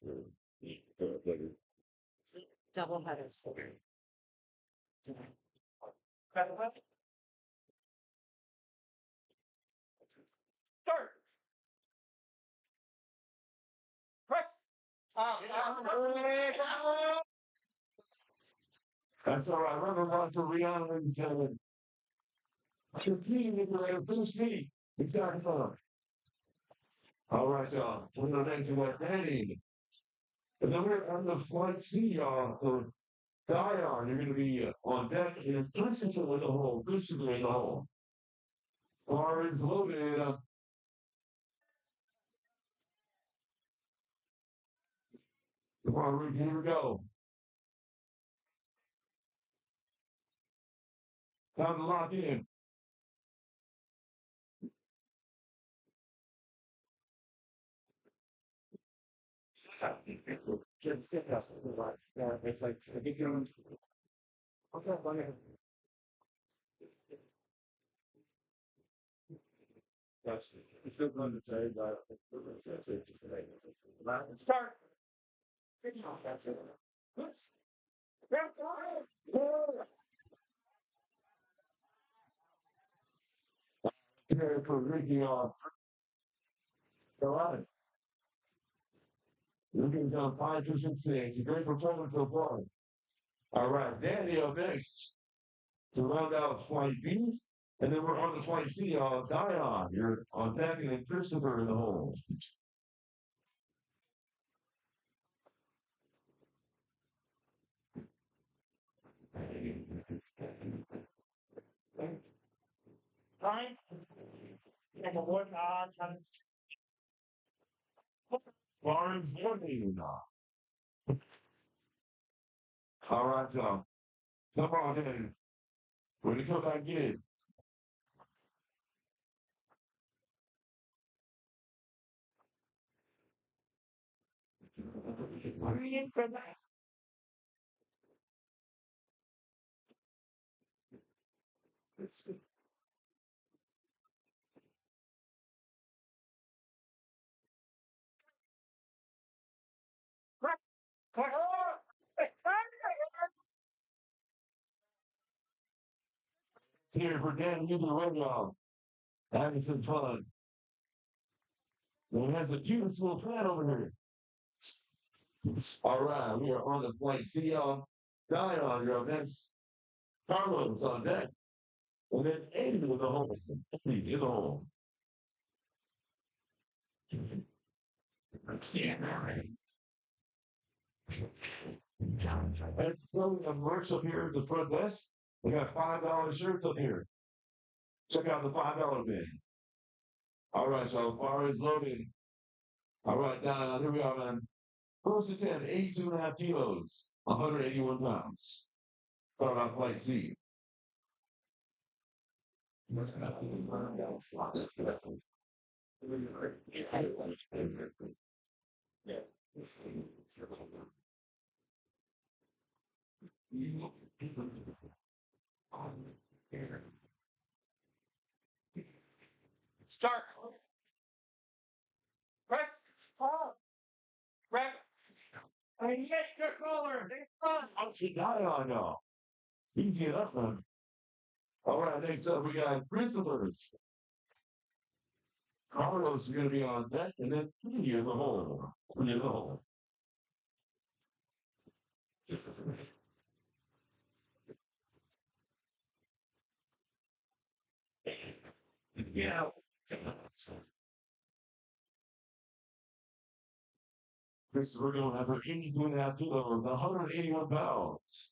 Double headers. Start. Press. That's all right. Remember, one for Rihanna and Kevin. Competing with the first meet. Exactly. All right, y'all. We're going to enter that Danny. And then we're on the flight C, y'all. For Dion, you're going to be on deck. And it's Christopher in the hole. Christopher in the hole. Bar is loaded. Come on, Rick, here we go. Time to lock in. It's like, I think you're. Okay, funny. That's, it's still going to say that. Start. That's it. Yes. Here for Ricky off. All right. Looking down 5, 2, 6, 6. A great performance so far. All right, Danny up next to round out flight B. And then we're on the flight C on Zion. You're on deck and then Christopher in the hole. Fine. And the one Barnes warning. All right, y'all. Come on in. Ready to come back in. Here for Dan Newton Radio. Having some fun. And has a beautiful plan over here. All right, we are on the flight. See y'all. Dion, you're up next. Carlos on deck. And then Amy with the home. Amy in the home. And so we have merch up here at the front desk. We got $5 shirts up here. Check out the $5 bin. All right, y'all. Bar is loaded. All right, Dion, here we are, man. First attempt, 82.5 kilos, 181 pounds. Start off flight C. start. Press. Hold. Grab. I get your collar. Dion, y'all. Easy enough, man. All right, next up, we got principals. Carlos is going to be on deck, and then three in the hole. Three in the hole. Yeah. We're going to have her 82.5 kilos, 181 pounds.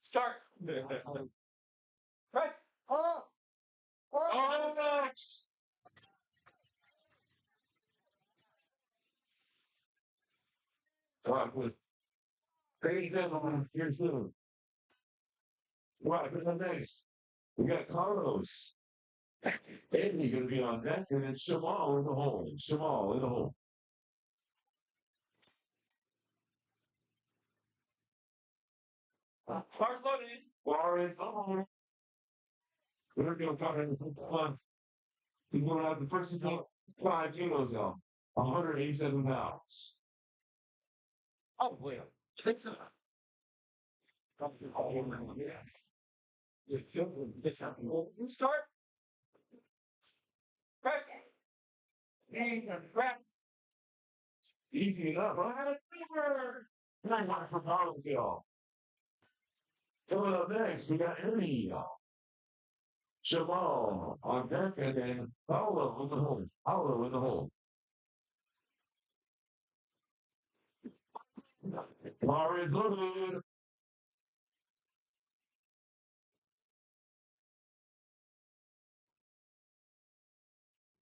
Start. Press. Hold. Oh, talk with Craig gentlemen here soon. Right, who's up next? We got Carlos. Andy going to be on deck, and then Shamal in the hole. Shamal in the hole. Car's loaded. Bar is on. We're going to come in. He's going to have the first 5 kilos on. 187 pounds. Oh, wait. I think so. It's simple. It's simple. You start. Press. And grab. Easy enough, right? Not much for Carlos, y'all. Coming up next, we got Eddie, y'all. Shamal on deck, and then Paolo in the hole. Paolo in the hole. Bar is loaded.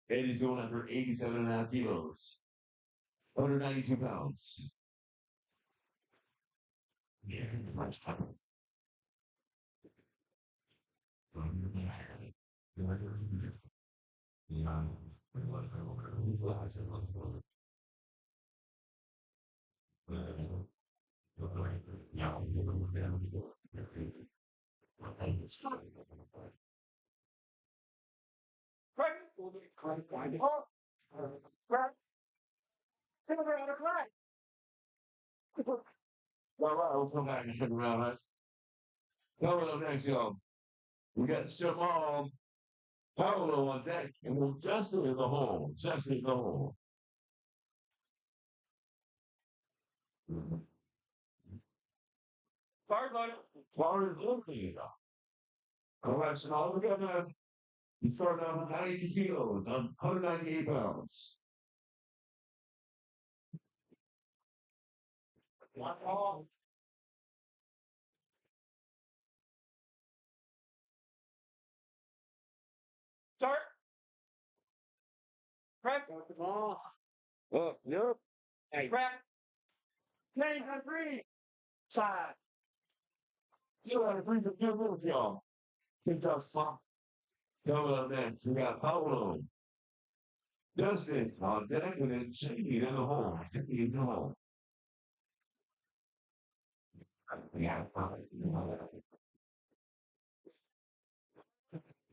Eddie's going under 87.5 kilos. 192 pounds. Yeah, much fun. Press. Hold. Grab. Turn around and grab. All right, we'll come back and check around us. Coming up next, y'all. We got Shamal, Paolo on deck, and we're just in the hole. Just in the hole. Car's loaded. Bar is loaded. All right, so now we're gonna start out with 90 kilos, 198 pounds. One ball. Press. Oh, yep. Hey, crack. Change and breathe. Side. You got to bring the good move, y'all. Good job, Tom. Coming up next, we got Paulo. Dustin on deck, and then Shady in the hole. Shady in the hole. Yeah.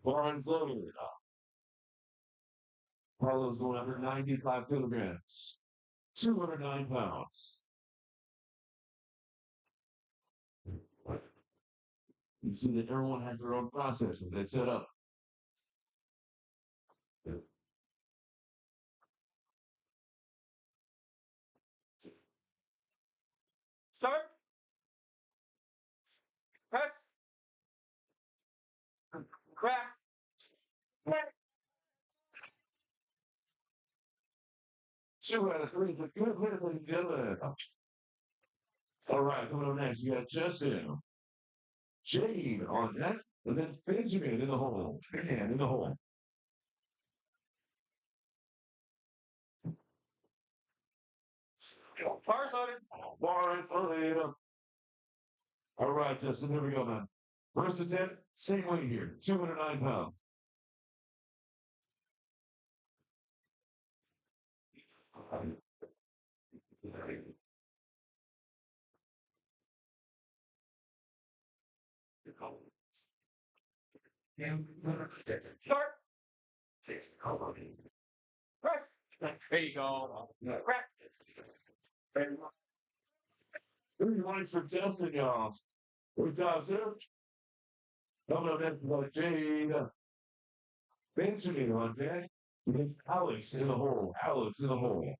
Barnes loaded. Paulo's going under 95 kilograms. 209 pounds. You see that everyone has their own process that they set up. Start. Press. Crack. Crack. 2 out of 3 for good hit, ladies and gentlemen. All right, coming up next, we got Justin. Jade on deck, and then Benjamin in the hole. Man in the hole. Bars loaded. Barnes loaded. All right, Justin, here we go, man. First attempt, same weight here, 209 pounds. Start. Press. There you go. Crack. 3 points for Justin, y'all. Good job, sir. Coming up next, we got Jade. Benjamin on deck. With Alex in the hole. Alex in the hole.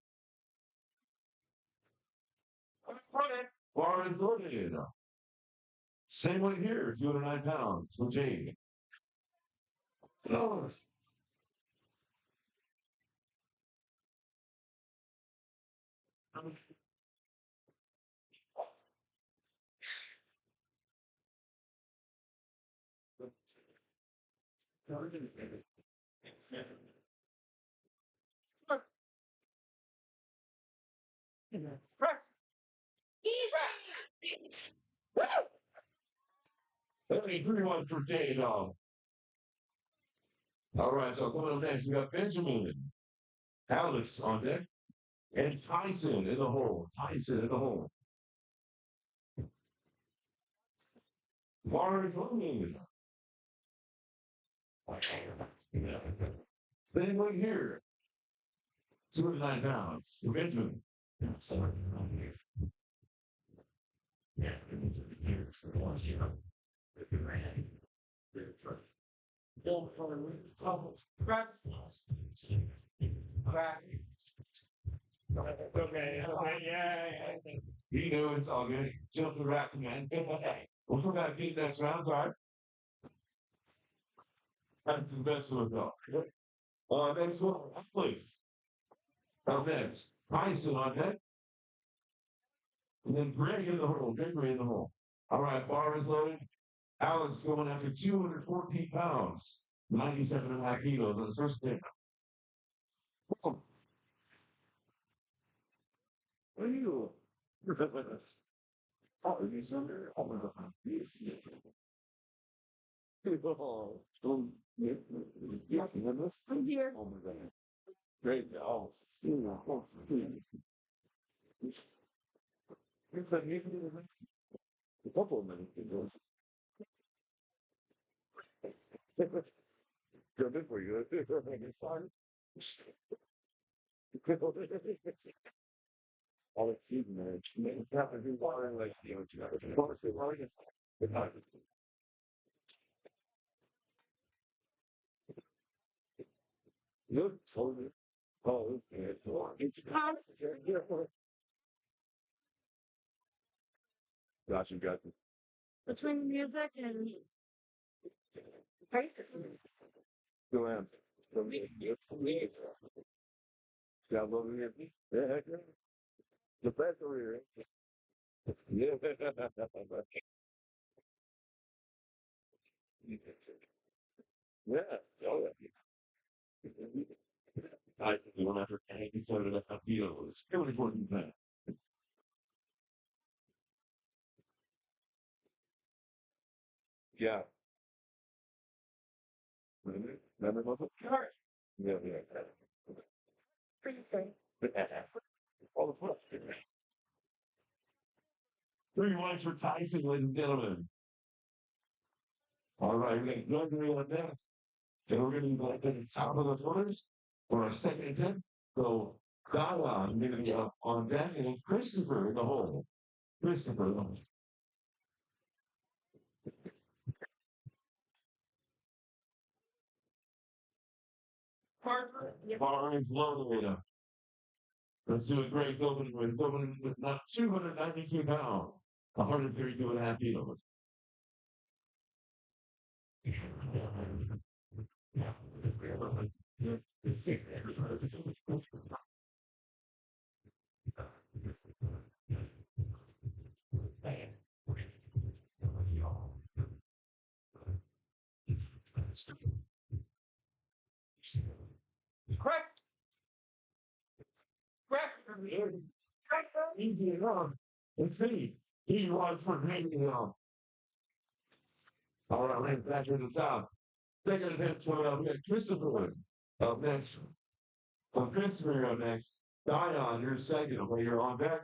Run it. Barnes loaded. Same weight here, 209 pounds for Jade. Oh. Press. Woo! 33 for Jade, dog. All right, so coming up next, we got Benjamin. Alex on deck. And Tyson in the hole. Tyson in the hole. Barnes loaded. Same weight here. 209 pounds. For Benjamin. Press. Crack. Okay. Yeah. You know it's all good. Jump the rack, man. We'll come back to next round, all right? That's the best of it, though. Next one, please. Next, Tyson on deck. And then Greg in the hole. Gregory in the hole. All right, bar is loaded. Alex going after 214 pounds. 97.5 kilos on his first attempt. What are you? Oh, you somewhere? Oh, my God. Yes. Yeah, I'm here. Oh, my God. Great. Oh, a couple of minutes ago. Good for you. All it's even there. You have to do water like you know, Good. Oh, it's Gotcha, gotcha. Between music and right? Go ahead. Downloading it. Yeah, heck yeah. The best over here. Yeah. Yeah. Oh, yeah. I think you don't have to any sort of kilos. It was more than that. Yeah. Remember muscle? Yeah, yeah. All the foot. Three points for Tyson, ladies and gentlemen. All right, we're going to go on that. Then we're going to go at the top of the footers for a second attempt. So, Donna, going to be up on deck, and Christopher in the hole. Christopher in the hole. Barnes loaded. Let's do a great opening with not 292 pounds, 132 and a half kilos. Correct. Easy enough. It's me. He wants for hanging on. All right, right back to the top. Second attempt to we got Christopher up next. Christopher up next. Dion, you're second. When you're on deck,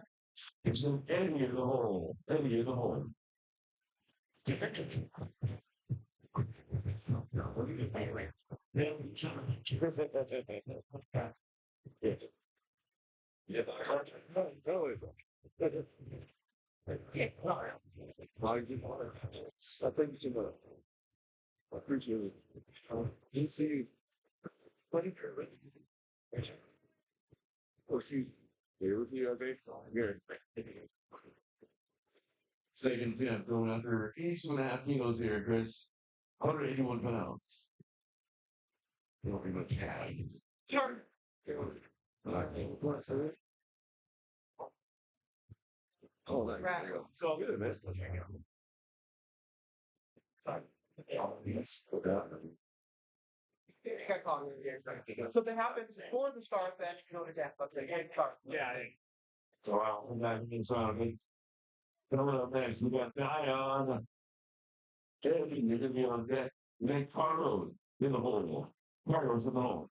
it's an Eddie in the hole. Eddie in the hole. Yeah. I think you should appreciate it. You see, or she's here with you, I think. Here. Second attempt going under 82.5 kilos here, Chris. 181 pounds. You don't even have. Sure. Oh, there you go. It's all good, man. So that happens before the start, then you know the death, but they get start. Yeah. So I'm back against round. Coming up next, we got Dion. Eddie, you're going to be on deck. Nick Carlos in the hole. Carlos in the hole.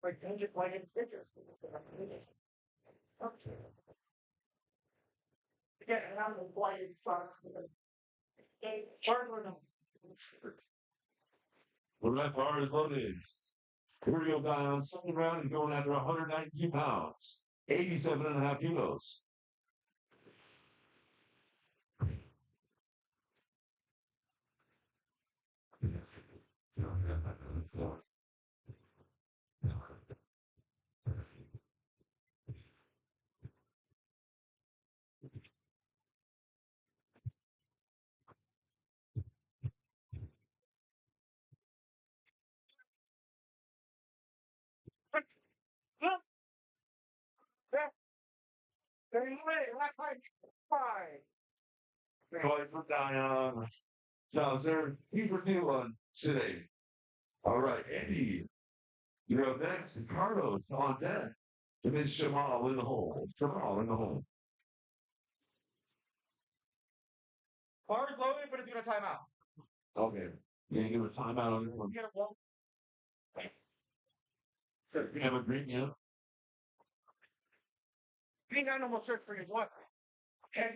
Like, change it like it's pictures. Okay. Again, and I'm the blind start. The left bar is loaded. Here we go, Dion. Second round, he's going after 192 pounds. 87.5 kilos. Going for Dion. Thompson, he's for new one today. All right, Eddie. You're up next. Carlos on deck. And then Shamal in the hole. Shamal in the hole. Bar is loaded, but it's gonna time out. Okay. You gonna give a timeout on this one? Get a one. You have a green, yeah? Green animal search for his what? Okay.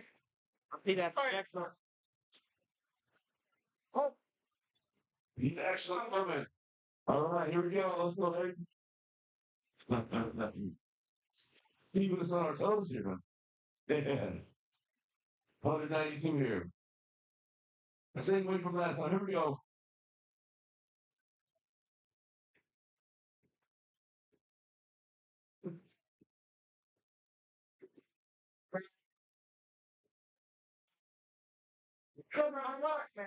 See that next one. Oh, He's actually coming. All right, here we go. Let's go ahead. Keeping us on our toes here, man. Yeah. 192 here. The same way from last time. Here we go. come on, what, man?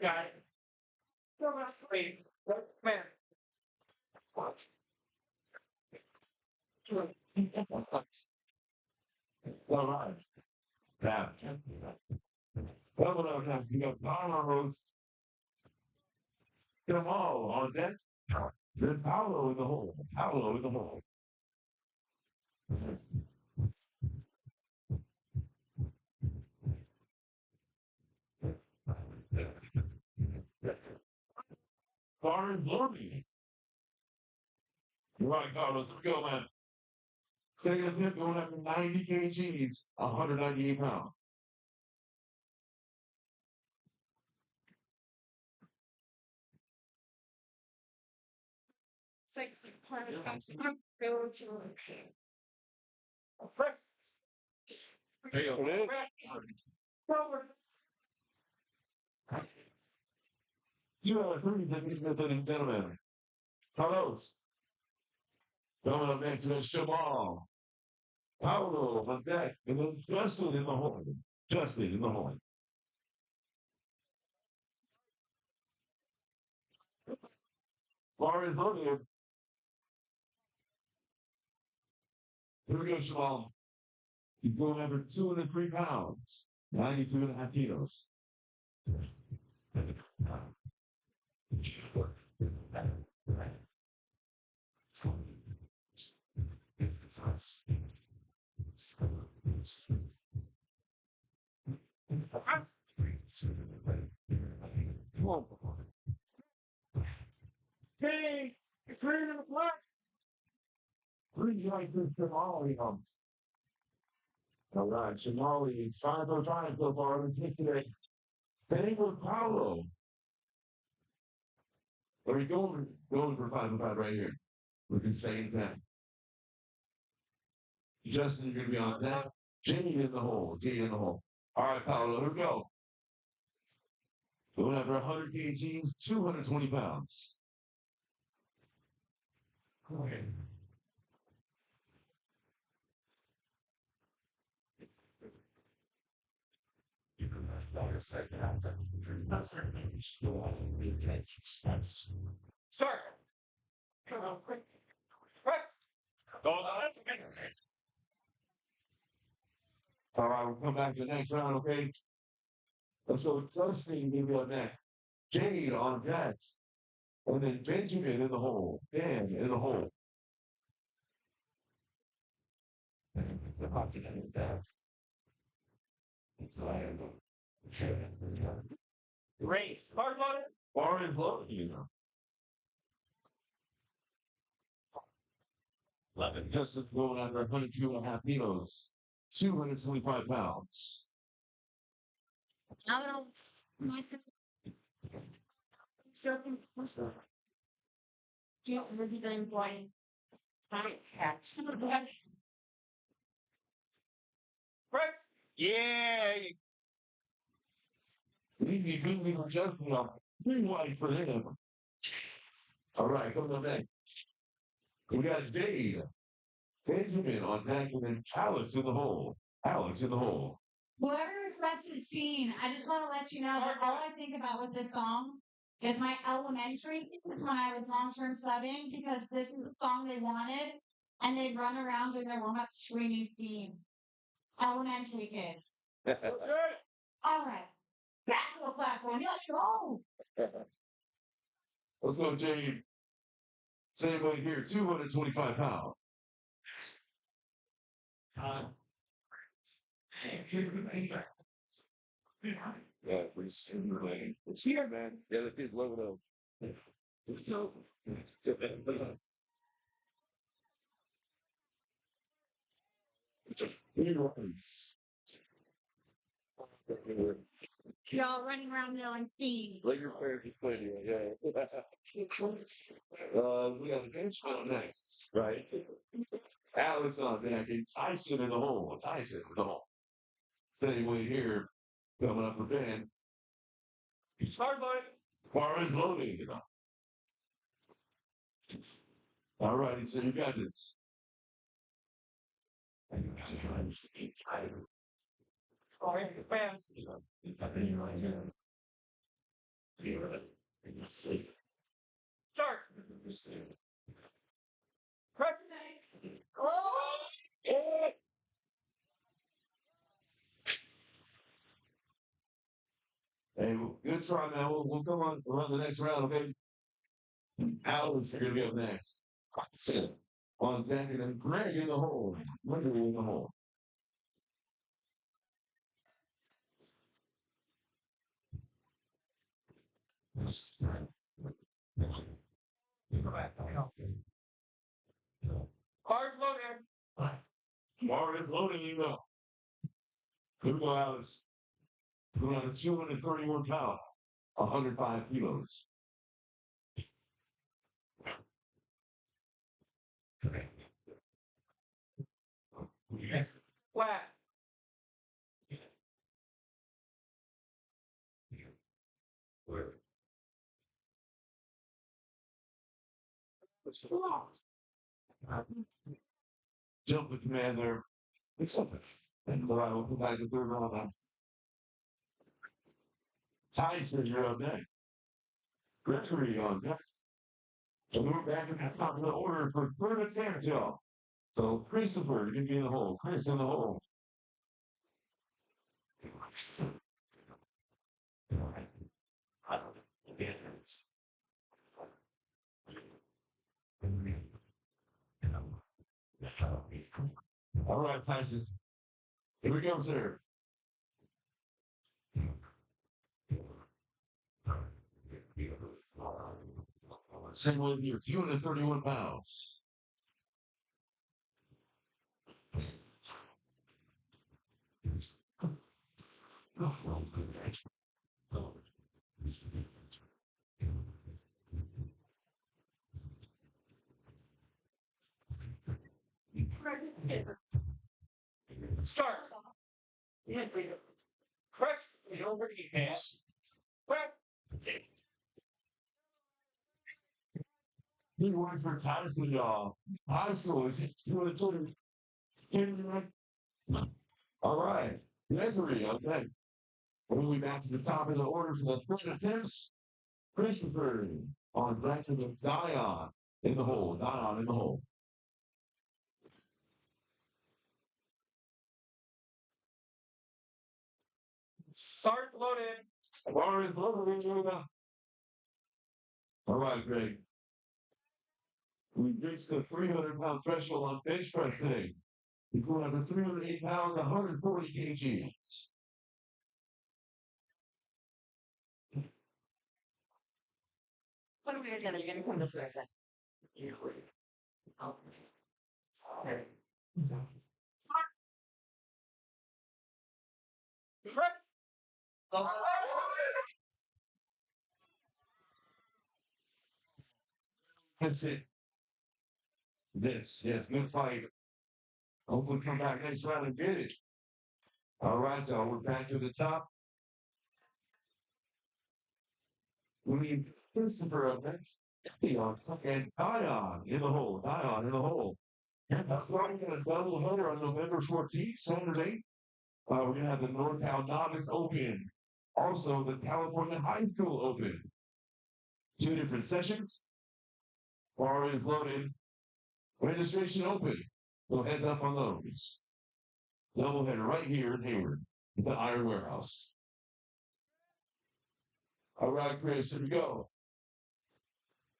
Got it. All right. Now, coming up next, we got Paolo. Get them all on deck. Then Paolo in the hole. Paolo in the hole. Carter Blurby. You're right, Carlos. Here we go, man. Second hit going up to 90 kgs, 198 pounds. It's like, Hey, yo, man. You are three, ladies and gentlemen. Carlos. Going up next to Jamal. Paolo on deck. And then Justin in the hole. Justin in the hole. Bar is loaded. Here we go, Jamal. He's going over 203 pounds, 92 and a half kilos. Come on. Hey, it's ready to play. Three like this Somali humps. All right, Somali is 505 so far. Ridiculous. Hayward Paulo. Are we going for 505 right here? With the same thing. Justin, you're going to be on that. Jimmy in the hole. G in the hole. All right, Paulo, here we go. Going after 100 kgs, 220 pounds. Okay. Start. Come on, quick. Press. All right, we'll come back to the next round, okay? So Justin will be on next. Jade on deck. And then Benjamin in the hole. Dan in the hole. Race. Hard water. Bar is low, you know. 11. Justin's going after 102 and a half kilos. 225 pounds. Now my stroking. Yeah, this is going point. Press. Yeah. Easy, beating Justin up. 3 wide for him. All right, coming up next. We got Jade. Benjamin on deck, and then Alex in the hole. Alex in the hole. Whoever requested Fiend, I just want to let you know that all I think about with this song is my elementary years when I was long-term subbing, because this is the song they wanted, and they'd run around doing their warm-up screaming Fiend. Elementary kids. All right. Back to the platform. Let's go. Let's go, Jade. Same way here, 225 pounds. Yeah, it's here, man. Yeah, the kids love it. So, Y'all running around yelling Fiend. like your parents just played you, yeah. We got a benchmark next, right? Alex on deck, and Tyson in the hole. Tyson in the hole. Anyway, here, coming up for Ben. Hard water. Bar is loading, you know. All righty, so you got this. Fans. Start. Press. Hey, good try, man. We'll come on around the next round, okay? Alex, you're gonna be up next. Sit on deck and then Greg in the hole. Greg in the hole. Car's loaded. Marvin's loading you know. Here we go, Alex. We're on a 231 pound, 105 kilos. Flat. Jump with command there. It's something. And we'll come back to third round now. Tyson, you're up next. Gregory on deck. And we're back at the top of the order for third attempt, y'all. So Christopher, you can be in the hole. Chris in the hole. All right, Tyson. Here we go, sir. Same with you, 231 pounds. Start. Press. You over the pass. Press. He worked for Tyson, y'all. High school is 220. All right. Gregory, okay. We'll be back to the top of the order for the third attempts. Christopher on back to the Dion in the hole. Dion in the hole. Start loaded. Bar is loaded. All right, Greg. We reached the 300-pound threshold on bench press today. We put on the 308 pounds, 140 kgs. What are we gonna do? You're gonna come to second. Press. That's it. Yes, good fight. Hopefully come back next round and get it. All right, y'all, we're back to the top. We need Christopher up next. And Dion in the hole. Dion in the hole. And that's why we're going to double header on November 14th, Saturday. We're going to have the NorCal Novice Open. Also, the California High School Open. 2 different sessions. Bar is loaded. Registration open. So heads up on those. Double header right here in Hayward. The Iron Warehouse. All right, Chris, here we go.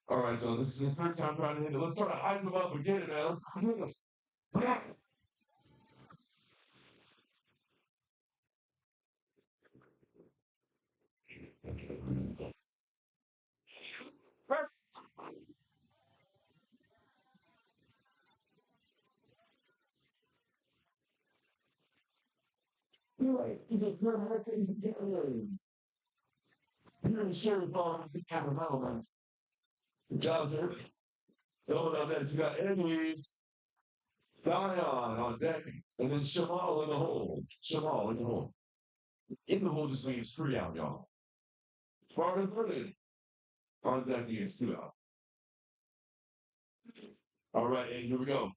All right, so this is his third time trying to hit it. Let's try to hype him up and get it, man. Let's Press. He's a good hurricane. You're sure ball the camera metal, man. Good job, sir. Going on that, you got Eddie, Dion on deck, and then Shamal in the hole. Shamal in the hole. In the hole just means 3 out, y'all. Spartan Burden on deck means 2 out. All right, and here we go.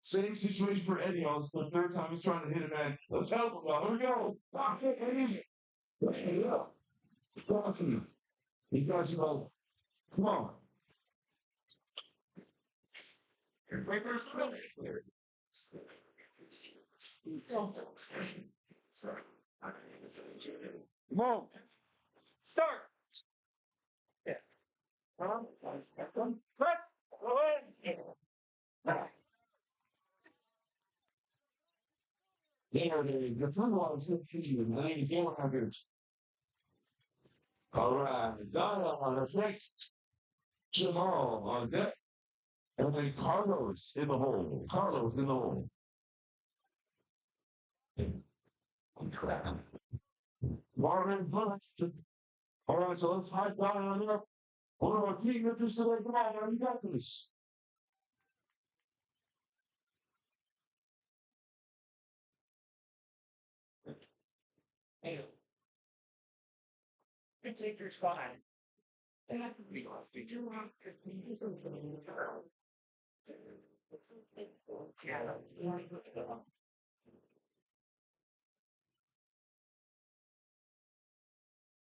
Same situation for Eddie on the third time he's trying to hit it, man. Let's help him, y'all. Here we go. Eddie. Talking. You guys go. Come on. Come on. Start. Yeah. Press. There it is. The front wall is good for you. 9400. All right. Dial on the next. Jamal on deck. And then Carlos in the hole. Carlos in the hole. Marvin Bush. All right, so let's high dial on up. One of our team members to the ground. You got this. Hey. You take your spot. They have to be off. They do have 15 minutes.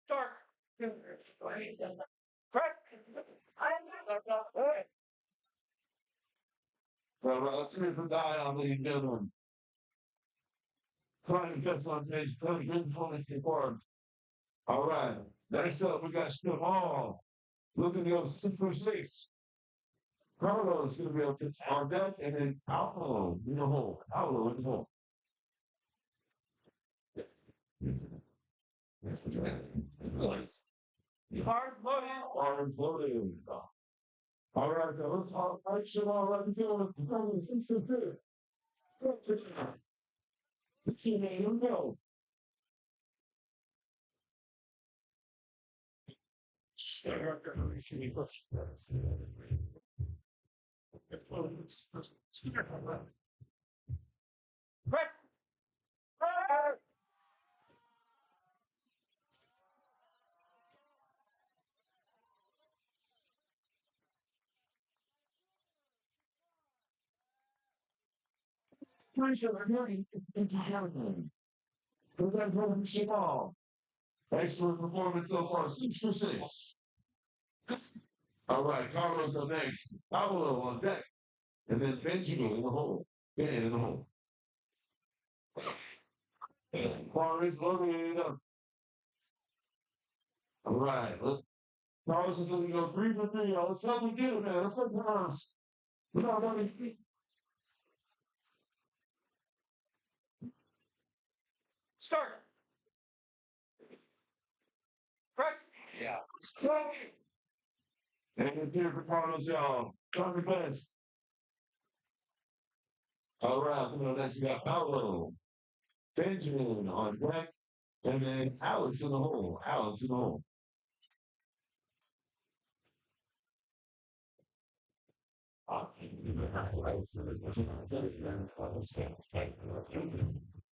Start. Press. Well, let's hear from Dial, ladies and gentlemen. Trying to get on page 24. All right. Next up, we got Jamal. Looking to go 6 for 6. Carlos is going to be able to on deck, and then Alpo in the hole. Alpo in the hole. Hard loading. Arms loaded. All right, so let's all right, Jamal, let me go with the 6 for 6. Let's see, man, here we go. Press. Jamal. Excellent performance so far, 6 for 6. All right, Carlos up next. Pablo on deck. And then Benjamin in the hole. Ben in the hole. Bar is loaded up. All right, Carlos is going to go 3 for 3. Let's help him get it, man. Let's go, Carlos. Start. Press. Yeah. And here for Carlos, y'all. Dr. Best. All right, next we got Paulo. Benjamin on deck. And then Alex in the hole. Alex in the hole.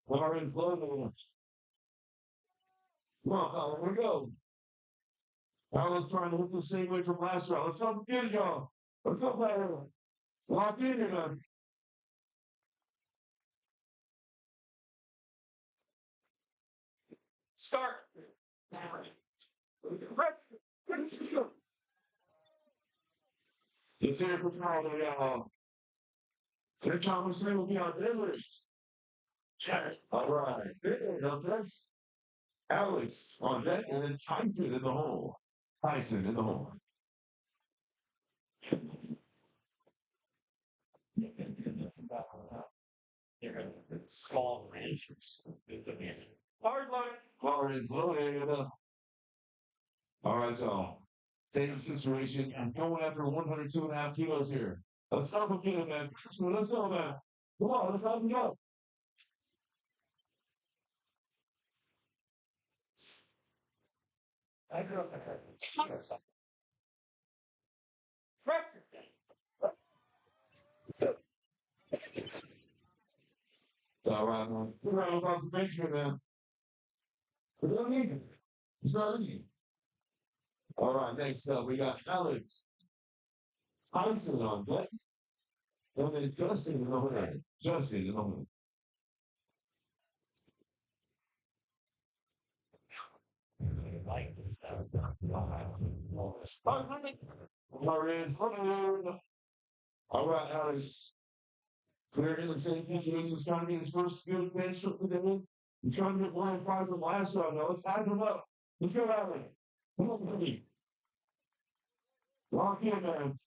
Lawrence Logan. Come on, here we go. Alex trying to look the same way from last round. Let's help him get it, y'all. Let's go, player. Lock in here, man. Start. Press. Let's hear it for Paulo, y'all. Their conversation will be on deadlifts. All right. Up next, Alex on deck, and then Tyson in the hole. Tyson in the hole. Small ranges. Hard loading. Bar is loaded. All right, y'all. Same situation. I'm going after 102.5 kilos here. Let's help him get it, man. Let's go, man. Come on, let's help him go. Press. All right, man. We're right about the bench, man. We don't need it. It's not easy. All right, next up, we got Alex Tyson on deck. And then Justin in the hole. Justin in the hole. All right, Alex. Clear in the same position. He's trying to get his first good bench for the day. He's trying to get 105 from last round. Now let's hype him up. Let's go, Alex. Come on, baby. Lock in, man.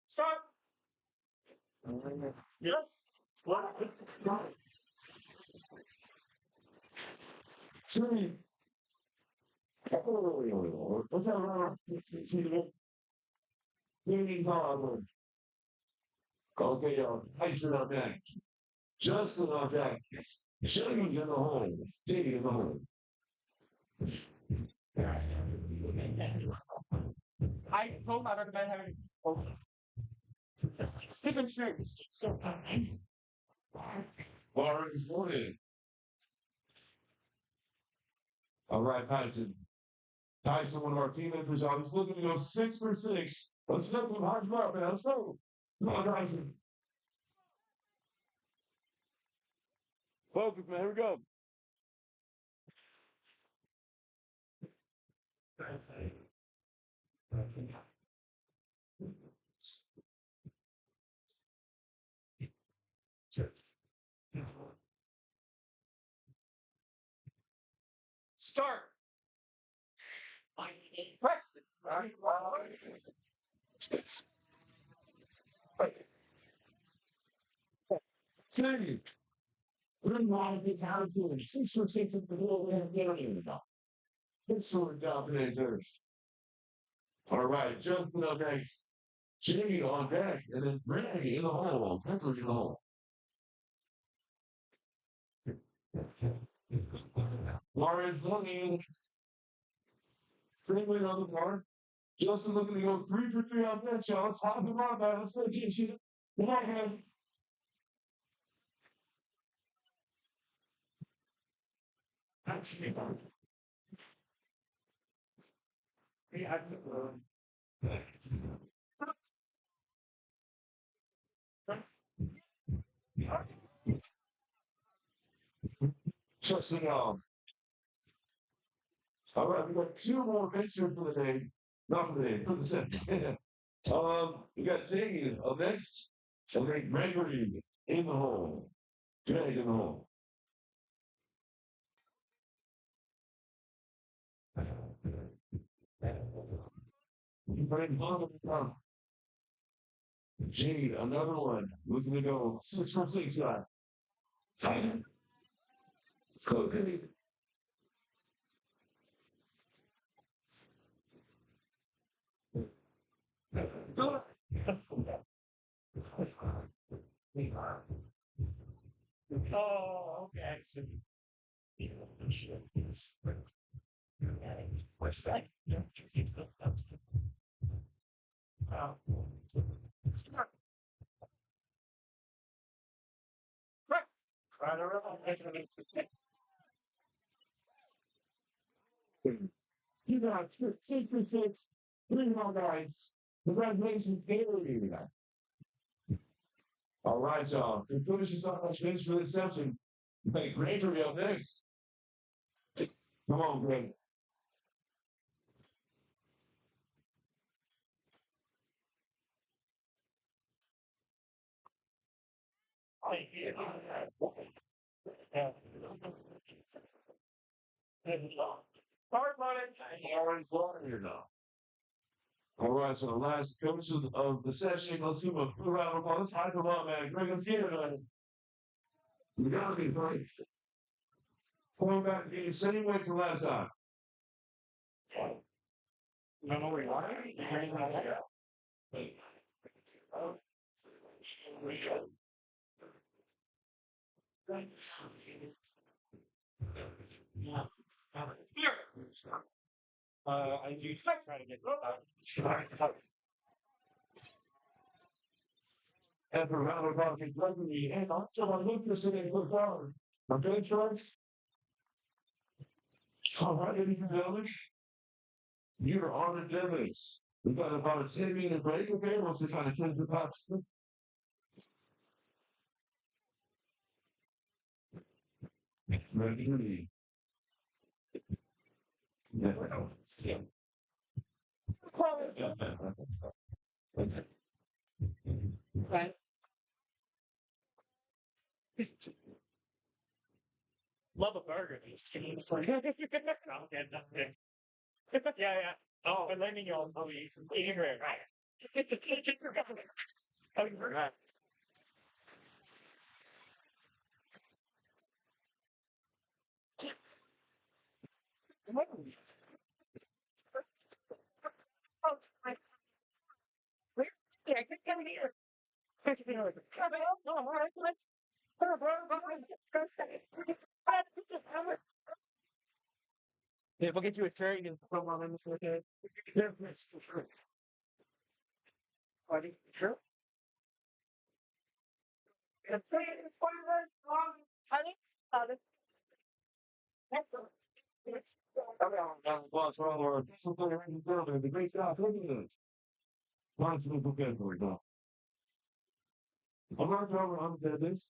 Start. Yes. Three. What's that around? Okay, Tyson on deck. Justin on deck. Shane in the hole. Davey in the hole. I told I recommend having Stephen Shakes. So Bar is loaded. All right, Tyson. Tyson, one of our team members, on. He's looking to go 6 for 6. Let's go. Hard up, man. Let's go. Come on, Tyson. Focus, man. Here we go. start. Press it. Two. We're not get out to it. 6 for 6 at the whole game. Good sword dominators. All right, jumping up next. Jimmy on deck, and then Randy in the hole. Pepper's in the hole. Lawrence looking. Straight on the board. Justin looking to go 3 for 3 on that shot. Let's hop him on, man. Let's go, Jason. Come on, man. Justin on. All right, we got 2 more pictures for the day. Not for the day, for the set. We got Jay up next. And then Gregory in the hole. Greg in the hole. Jade, another one. Looking to go 6 for 6, guy. Let's go, Greg. Oh, okay. What's that? Start. Press. Right around. You got 6 for 6. 3 more guys. Congratulations, Bailey. All right, y'all. To finish this off, let's finish for this session. Hey, Gregory up next. Come on, Greg. Start running. Here now. All right, so the last coach of the session. Let's see what round of applause. Let's hype them up, man. Greg, let's get it, man. You gotta be right. Going back the same way from last time. No, we are. Here. I do try to get And for round of applause, Gregory, and also I look for sitting for forward. Okay, choice? All right, ladies and gentlemen. You're on the Dennis. We've got about a 10-minute break, okay? Once they kind of change the thoughts. Ready. Yeah. Right. Love a burger. Yeah. Oh, I'm letting you all know he's eating right. Right. Yeah, we'll get you a shirt. You can put one on this with it. Buddy, sure. Boss, well, the great stuff. Constantly prepared for it now. I'm not talking about this.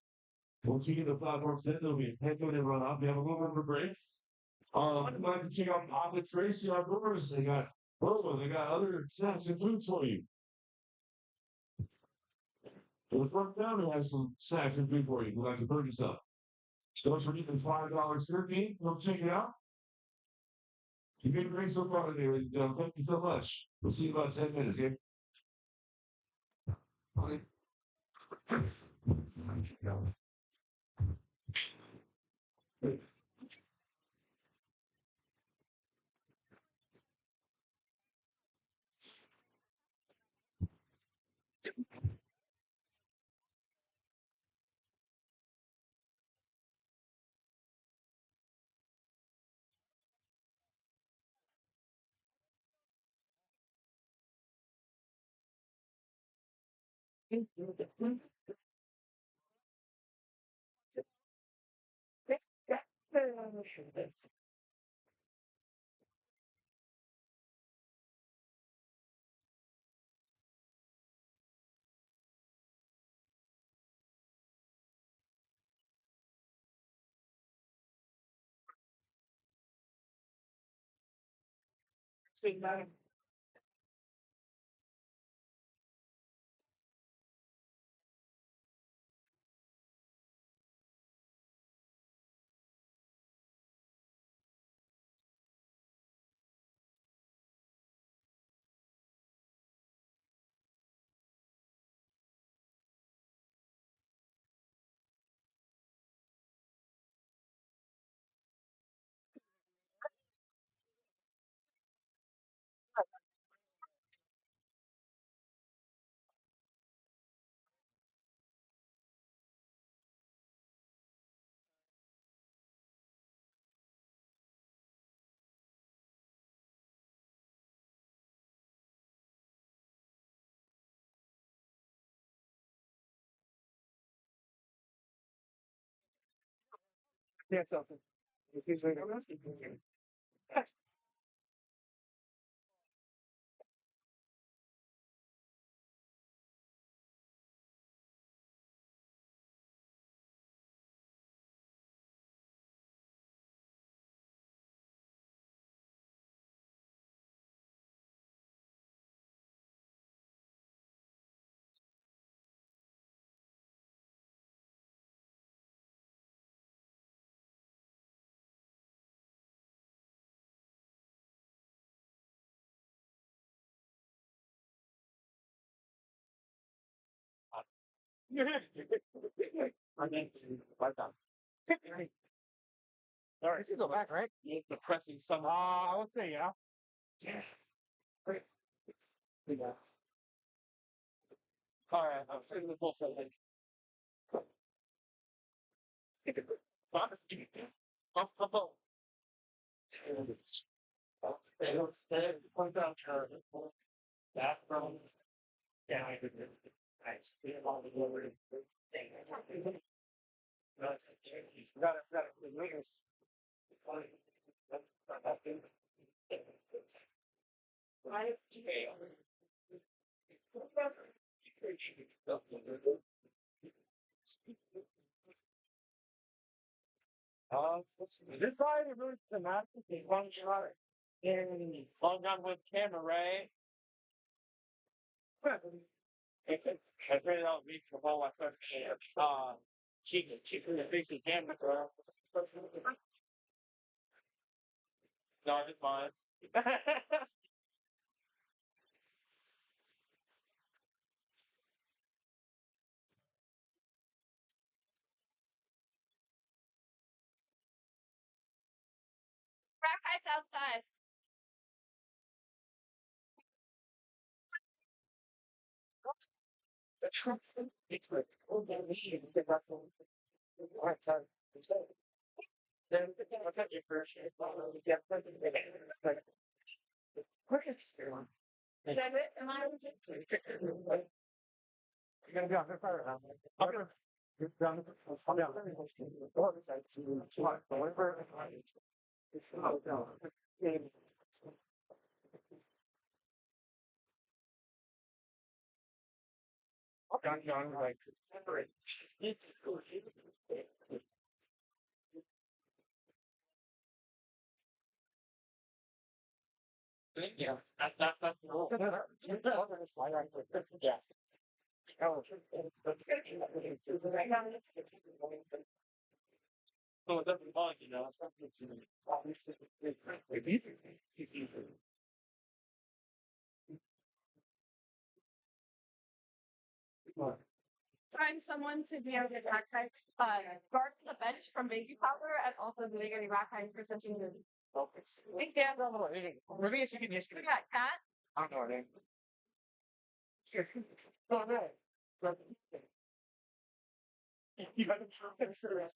Once you get the platform set, there'll be a head going to run up. You have a little bit of a break. I'd like to check out Pocket Tracy outdoors. They got other snacks and foods for you. So the front counter has some snacks and food for you. You'd like to purchase up. Don't forget the $5 turkey. Come check it out. You've been great so far today, ladies and gentlemen. Thank you so much. We'll see you in about 10 minutes, okay? Okay. Yeah, something. I think right down. All right, go back, right? Yeah, the pressing some. I would say, yeah. Yeah. Great. Yeah. All right, I'm taking the full thing. Point out her. That from. Yeah, I did. Nice. We have all the glory. No, it's okay. Got it. Right. This probably really thematic. Long shot and long gun with camera, right? I really don't read the ball like that. Cheeks in the face of camera, bro. No, it's fine. Crack ice outside. It's like, oh, yeah, we should get back on. All right, sorry. Then I'll take your first shit. Yeah, like, where is this one? Is that it? Am I? You're gonna be on the fire now. Okay. You're down. I'll be on. The other side to what? Whatever. It's not down. John, like, yeah, that's cool. Yeah. So it doesn't bug, you know. Find someone to be able to rack high, guard the bench from baby powder and also doing any rack high for such a focus. We can go a little eating. Maybe she can just. We got cat. I don't know her name. Oh, no. You got to consider it.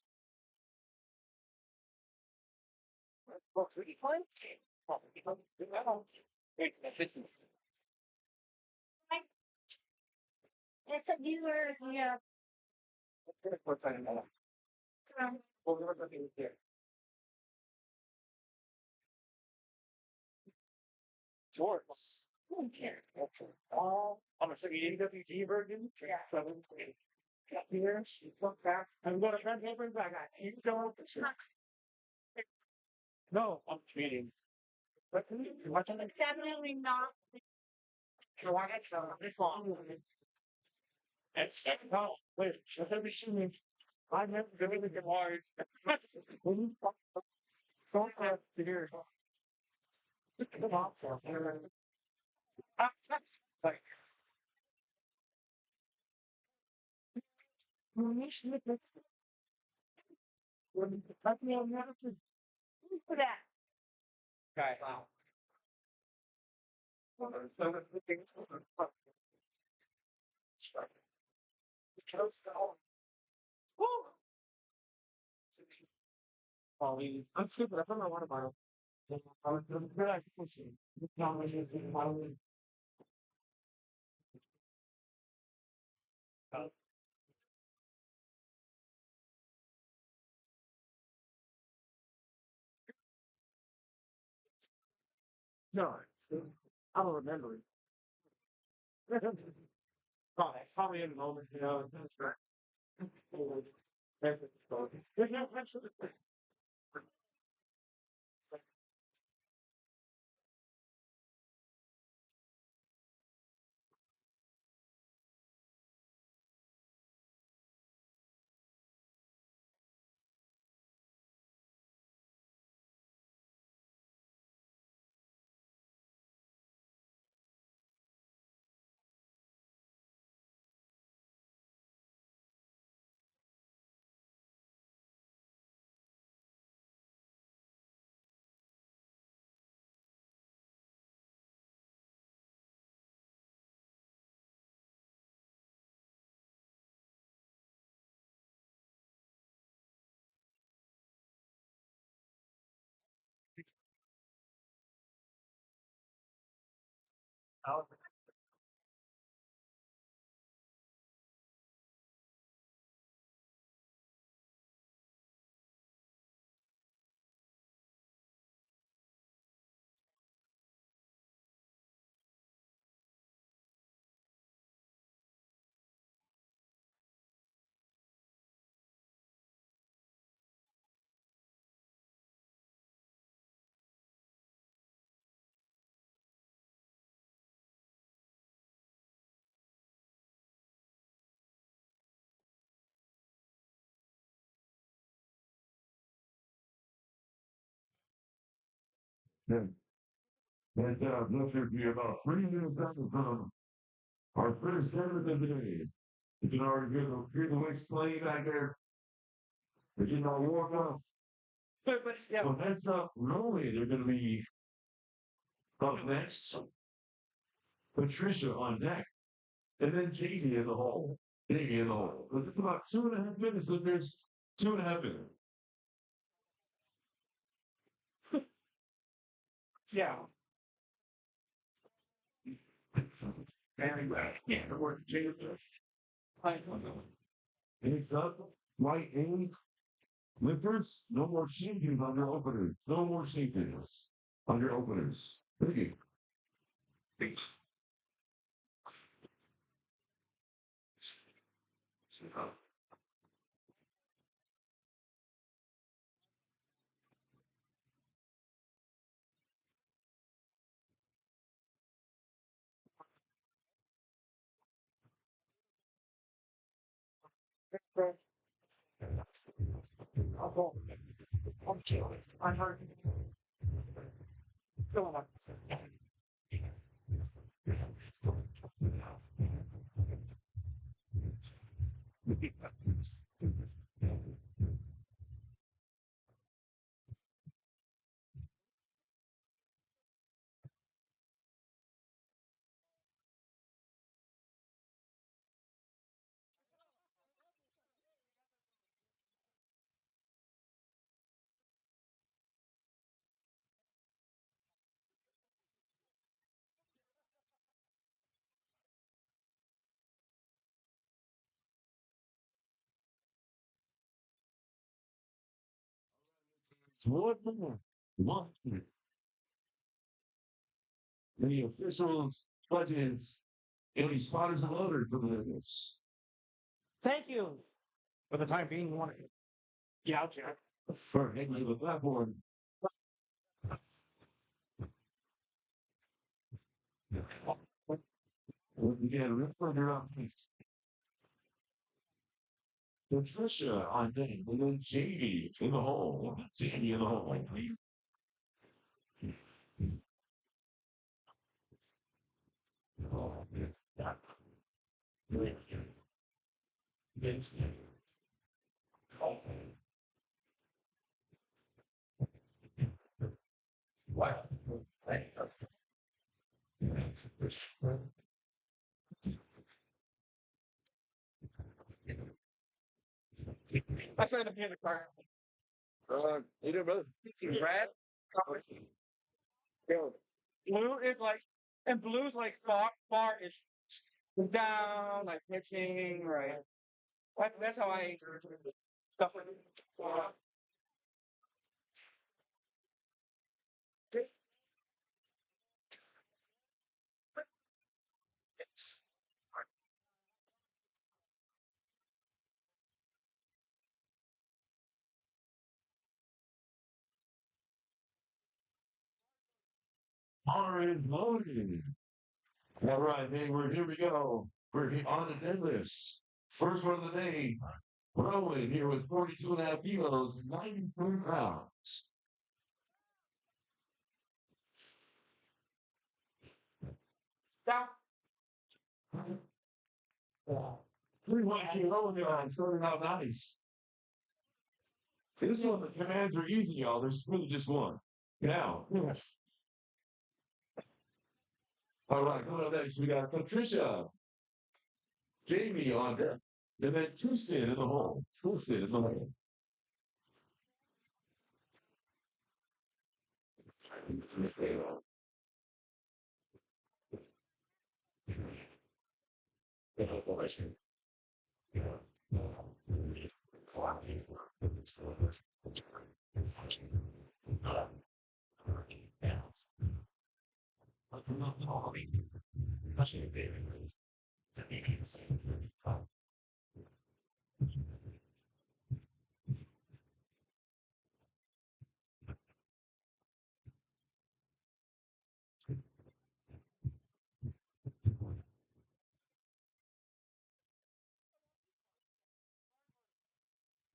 Well, 3 times? Oh, It's a viewer, yeah. What's that? Well, we're looking here. George. Oh, I'm a AWG version. Yeah. Here, look back. I'm going to run over and back. You go. No, I'm cheating. But watching the Definitely not. It's no, wait, should there be shooting? I'm never going to get large. Don't have to hear. Come on, like, let me have to For that. guy. Wow. I'm stupid. I found my water bottle. I was realizing pushing. No, I don't remember it. Oh, that's probably in the moment, you know. That's right. And this should be about 3 minutes after from our first segment of the day. You can already hear the weights playing back there. They did not walk off. But yeah, So heads up, normally they're going to be up next. Patricia on deck. And then Jamie in the hole. Jamie in the hole. But it's about 2.5 minutes, and there's 2.5 minutes. yeah. Yeah, the word Jacob. It's up. Light aim. Lifters, no more shaking on your openers. No more shakings on your openers. Thank you. I heard. Go on. It's one more. One. Any officials, budgets, any spotters and loaders for this? Thank you. For the time being, you want to. Yeah, I'll check. For hanging the platform. Again, real further up, please. Patricia on deck, and then Jamie in the hole. Jamie in the hole. Wow. I started to hear the car. You doing, brother? Red. Blue is like, and blue's like far is down, like pitching, right? That's how I stuff it. Orange loaded. All right, Hayward, here we go. On the deadlifts. First one of the day. Rolling here with 42.5 kilos, 93 pounds. Down. 3-1 kilo guys, starting out nice. This one, the commands are easy, y'all. There's really just one. Now, all right, going up next, we got Patricia, Jamie on deck, and then Twisted in the hole. Twisted in the hole.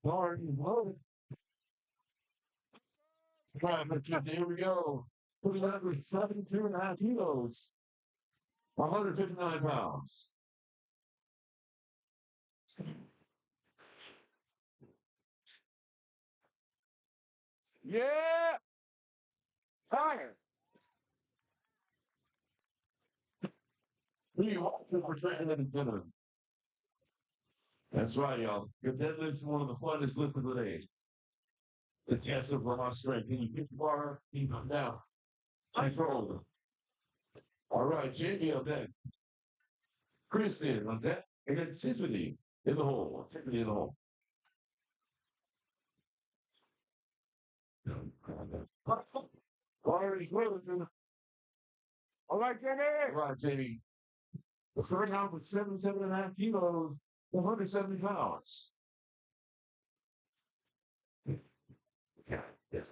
Already loaded. All right, here we go. putting on with 72.5 kilos, 159 pounds. Yeah! Higher! We want to portray that in dinner. That's right, y'all. Your deadlift is one of the funnest lifts of the day. The test of raw strength. Can you pick the bar? Can you come down? Control. All right, Jamie up next. Kristen on deck. And then Tiffany in the hole. Tiffany in the hole. Bar is willing. All right, Jenny! All right, Jamie. Starting out with 77.5 kilos, 170 pounds. Yeah. Yes.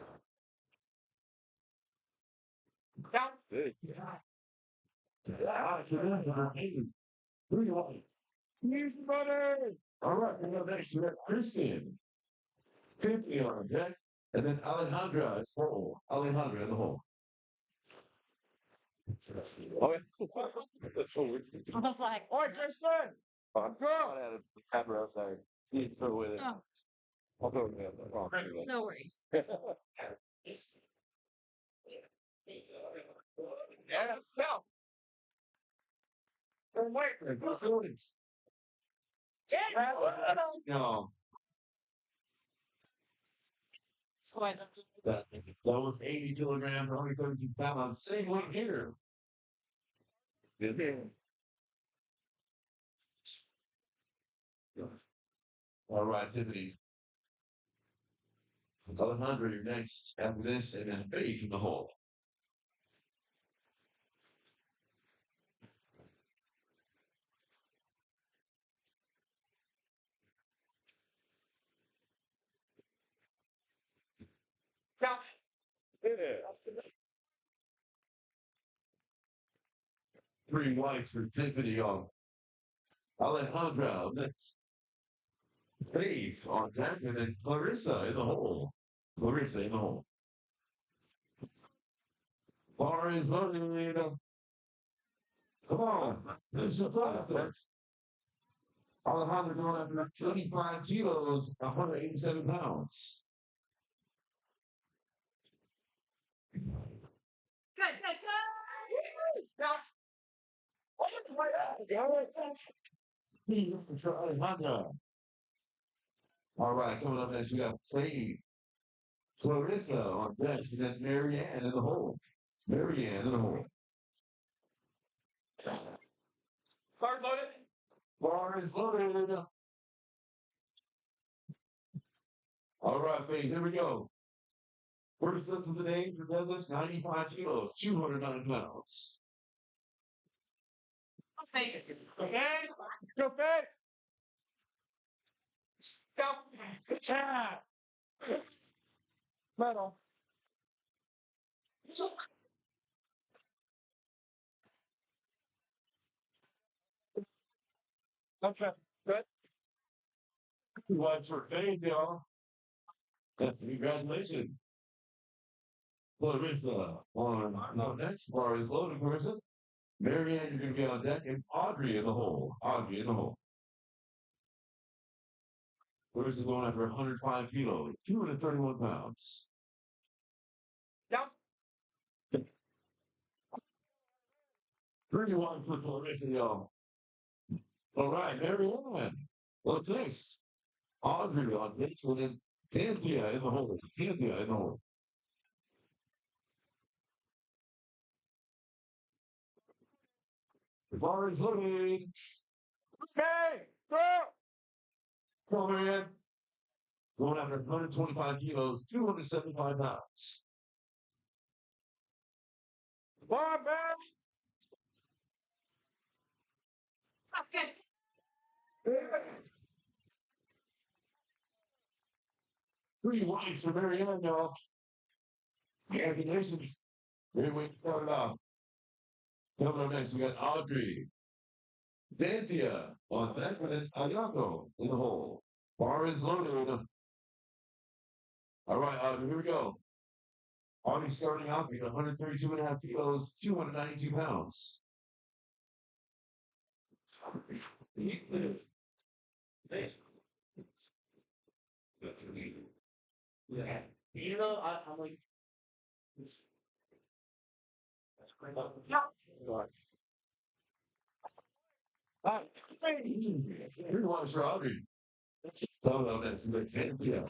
Down! Good. Yeah. So that's our aim. Who do you want? Here's the butter! All right, we have next to that Christian. 50 on deck. And then Alejandra is full. Alejandra in the hole. Oh, yeah. That's so weird. I was like, All right, Kristen! I'm good. I had a camera outside. You need to throw it away there. oh, I'll throw it in there. Oh, anyway. no worries. Yeah, no. Oh, wait. What's the orders? No. That was 80 kilograms, 132 pounds. Same weight here. All right, Tiffany. Alejandro, you're next after this, and then Faith in the hole. Down. Yeah. 3 whites for Tiffany on Alejandra. Next. Faith on deck, and then Clarissa in the hole. Clarissa in the hole. Bar is loaded. Come on. This is a process. Alejandro going after 25 kilos, 187 pounds. Good, good, good. Down. Alejandra. All right, coming up next, we got Faith. Clarissa on deck, and then Marianne in the hole. Marianne in the hole. Card loaded. Bar is loaded. All right, Faith, here we go. First lift of the day for deadlifts, 95 kilos, 209 pounds. Okay. Okay. Go fast. Down. Attack! Metal. Okay. Good. Watch for Faith, y'all. Congratulations. Clarissa on next bar is loaded, Clarissa. Marianne, you're going to be on deck, and Audrey in the hole. Audrey in the hole. Clarissa going after 105 kilos, 231 pounds. Down. 31 for Clarissa, y'all. All right, Marianne. Well, thanks. Audrey on next one, and Cynthia in the hole. Cynthia in the hole. The bar is loaded. Okay. Go. Come on, Marianne. Going after 125 kilos, 275 pounds. Bar back. Okay. 3 whites for Marianne, y'all. Congratulations. Great way to start it off. Coming up next, we got Audrey. Cynthia on deck, and then Ayako in the hole. Bar is loaded. All right, Audrey, here we go. Already starting out being 132.5 kilos, 292 pounds. Yeah. You know, I'm like. That's great. Here's one Robbie. So that's the yeah.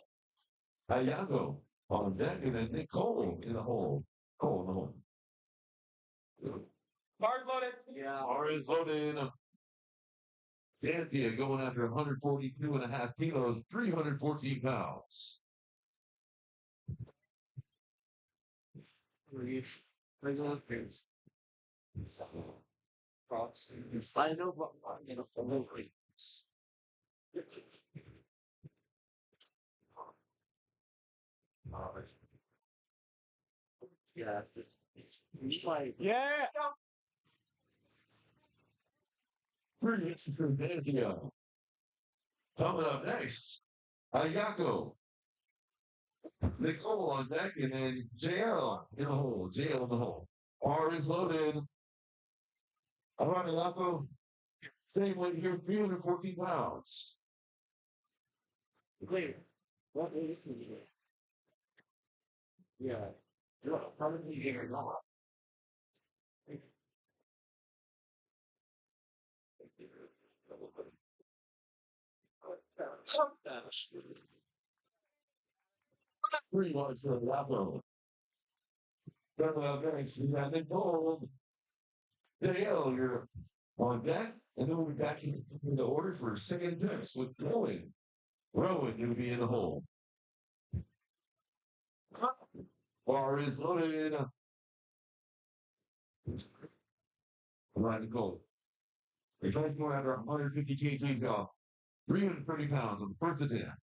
Ayago on deck and then Nicole in the hole. Cole in the hole. Hard loaded. Yeah. R is loaded. Cynthia going after 142.5 kilos, 314 pounds. There's one things. I know, but you know, a little crazy. Yeah. It's like, yeah. Pretty interesting Cynthia. Coming up next, Ayako. Nicole on deck and then JL in the hole. JL in the hole. R is loaded. All right, Ayako. Same weight here, 314 pounds. Wait, what is it? Yeah. Probably here not. Pretty much for Ayako. Coming up next, we got Nicole. JL, you're on deck. And then we'll be back in the order for second picks with Rowan. Rowan, you'll be in the hole. Bar is loaded. All right, Nicole. Your guys going after 150 kgs off. 330 pounds on the first attempt.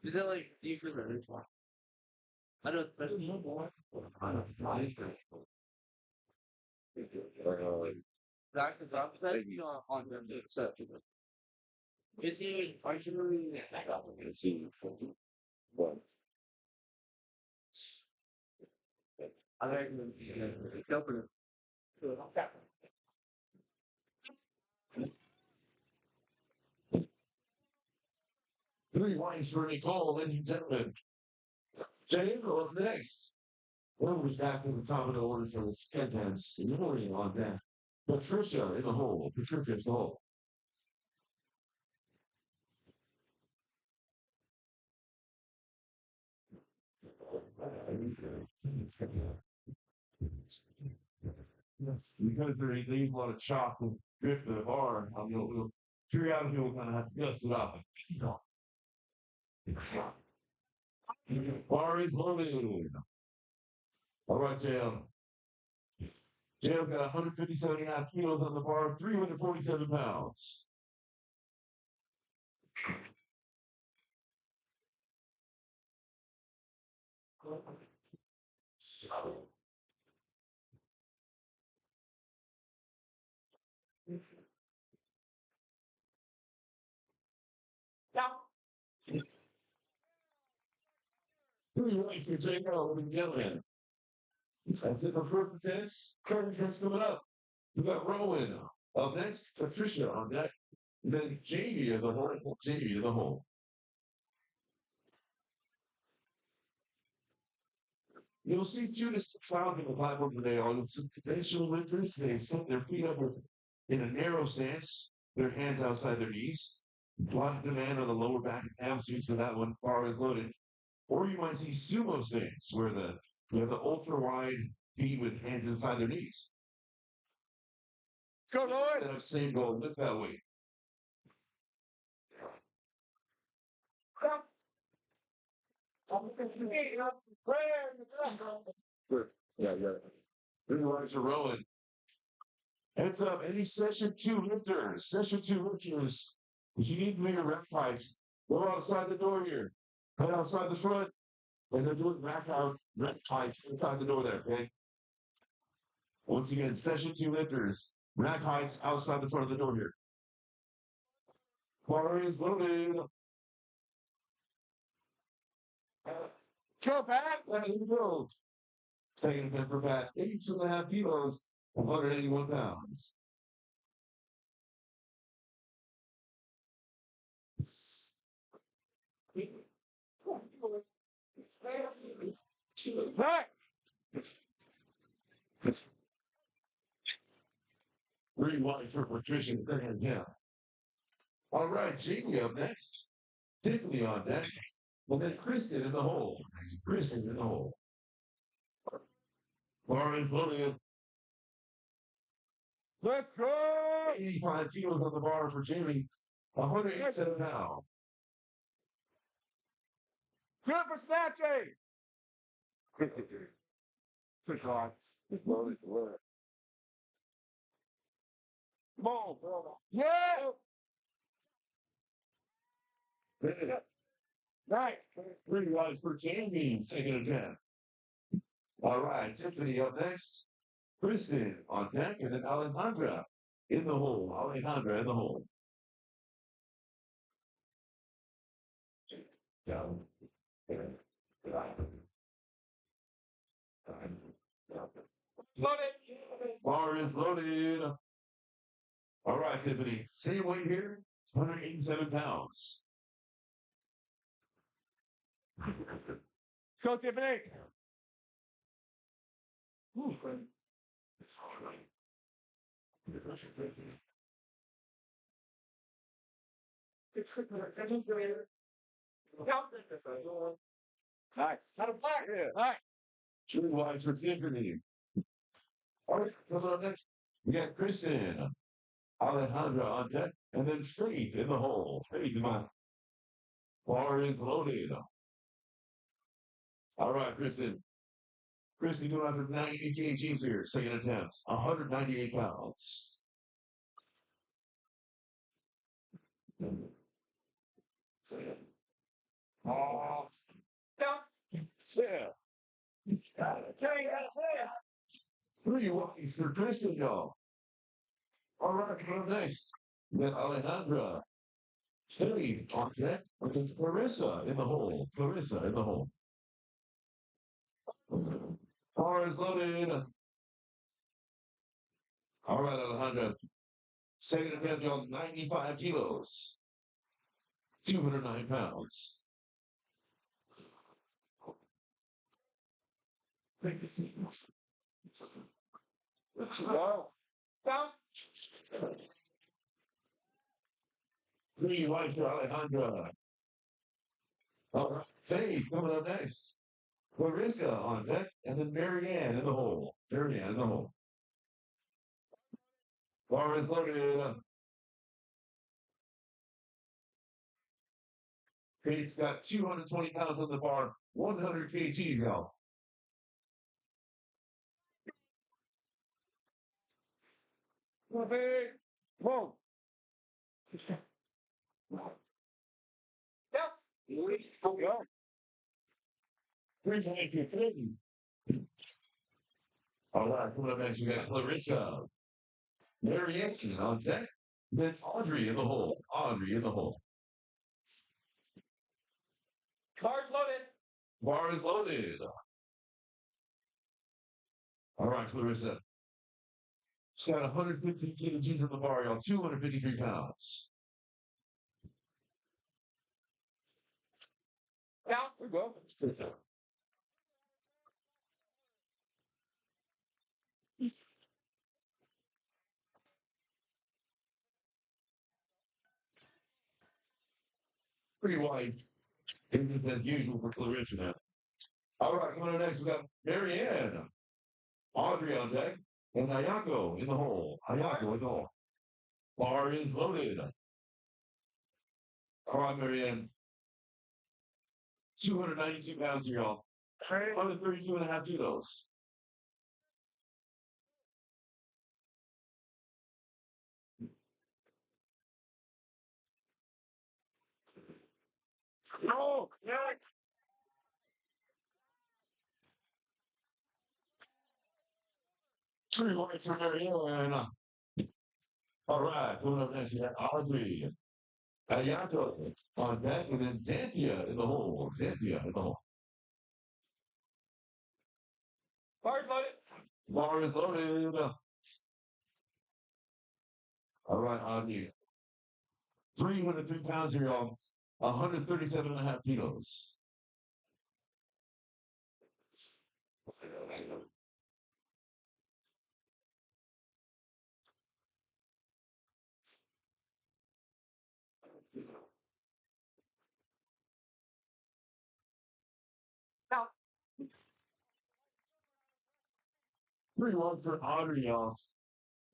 Is that like you for the I don't know. That's the opposite on the exception. Is he functionally I think Three points for Nicole, ladies and gentlemen. James, what's next? One was back at the top of the order for the Skentans. Lori on that. Patricia in the hole. Patricia's the hole. Because they leave a lot of chalk and drift to the bar, we'll periodically we'll kind of have to dust it off. Bar is loaded. All right, JL. JL got 157.5 kilos on the bar, 347 pounds. Three weights for JL, ladies and gentlemen. That's it for first attempts. Second attempts coming up. We got Rowan up next, Patricia on deck, and then Jamie in the hole. Jamie in the hole. You'll see 2 to 6 pounds on the platform today on some conventional lifters. They set their feet up in a narrow stance, their hands outside their knees. A lot of demand on the lower back and hamstrings for that one, bar is loaded. Or you might see sumo stance, where you have the ultra wide feet with hands inside their knees. Go, Lord! That same goal, lift that weight. Yeah. This is Rowan. Heads up, any session 2 lifters, if you need bigger rep heights, go outside the door here. Head outside the front, and then do it back out, rep heights inside the door there, okay? Once again, session 2 lifters, rack heights outside the front of the door here. Bar is loaded. Go, Pat. There you go. Taking a pin for Pat, 82.5 kilos, 181 pounds. Right. Rewind for Patricia, second down. All right, Jamie up next. Tiffany on deck. And then Kristen in the hole. Kristen in the hole. Lauren's loading it. Let's go. 85 kilos on the bar for Jamie. 187 pounds. Good for snatching. Six lines. Loaded, loaded. Come on. Yeah. Nice. Rewind for Jamie, second attempt. All right, Tiffany up next. Kristen on deck, and then Alejandra in the hole. Alejandra in the hole. Down. Loaded. Bar is loaded. All right, Tiffany. Same weight here. 187 pounds. Go, Tiffany. Nice. Not a black. Yeah. Nice. Two wides for Tiffany. All right, coming up next, we got Kristen, Alejandra on deck, and then Faith in the hole. Faith in my bar is loaded. All right, Kristen. Kristen going after 90 kgs here, second attempt. 198 pounds. Oh. Yeah. Three wides for Kristen, y'all. All right, coming up next, we got Alejandra. Faith on deck, and then Clarissa in the hole. Clarissa in the hole. Bar is loaded. All right, Alejandra. Second attempt on 95 kilos. 209 pounds. Go. Down. Three wides for Alejandra. All right, Faith coming up next. Clarissa on deck, and then Marianne in the hole. Marianne in the hole. Bar is loaded. Faith's got 220 pounds on the bar, 100 kgs, y'all. Tiffany. Whoa. Down. Go. Three wides for Faith. All right, coming up next, we got Clarissa. Marianne on deck. Then Audrey in the hole. Audrey in the hole. Car's loaded. Bar is loaded. All right, Clarissa. She's got 115 kgs on the bar, y'all. 253 pounds. Down. We go. Pretty wide. As usual for Clarissa now. All right, coming up next, we got Marianne. Audrey on deck. And Ayako in the hole. Ayako in the hole. Bar is loaded. All right, Marianne. 292 pounds here, y'all. 132.5 kilos. Oh. Yeah. Three wides for Marianne. All right, coming up next, we got Audrey. Ayako on deck, and then Xanthia in the hole. Xanthia in the hole. Bar is loaded. All right, on you. 303 pounds here, y'all. 137.5 kilos. Now, 3-1 for Audrey, y'all.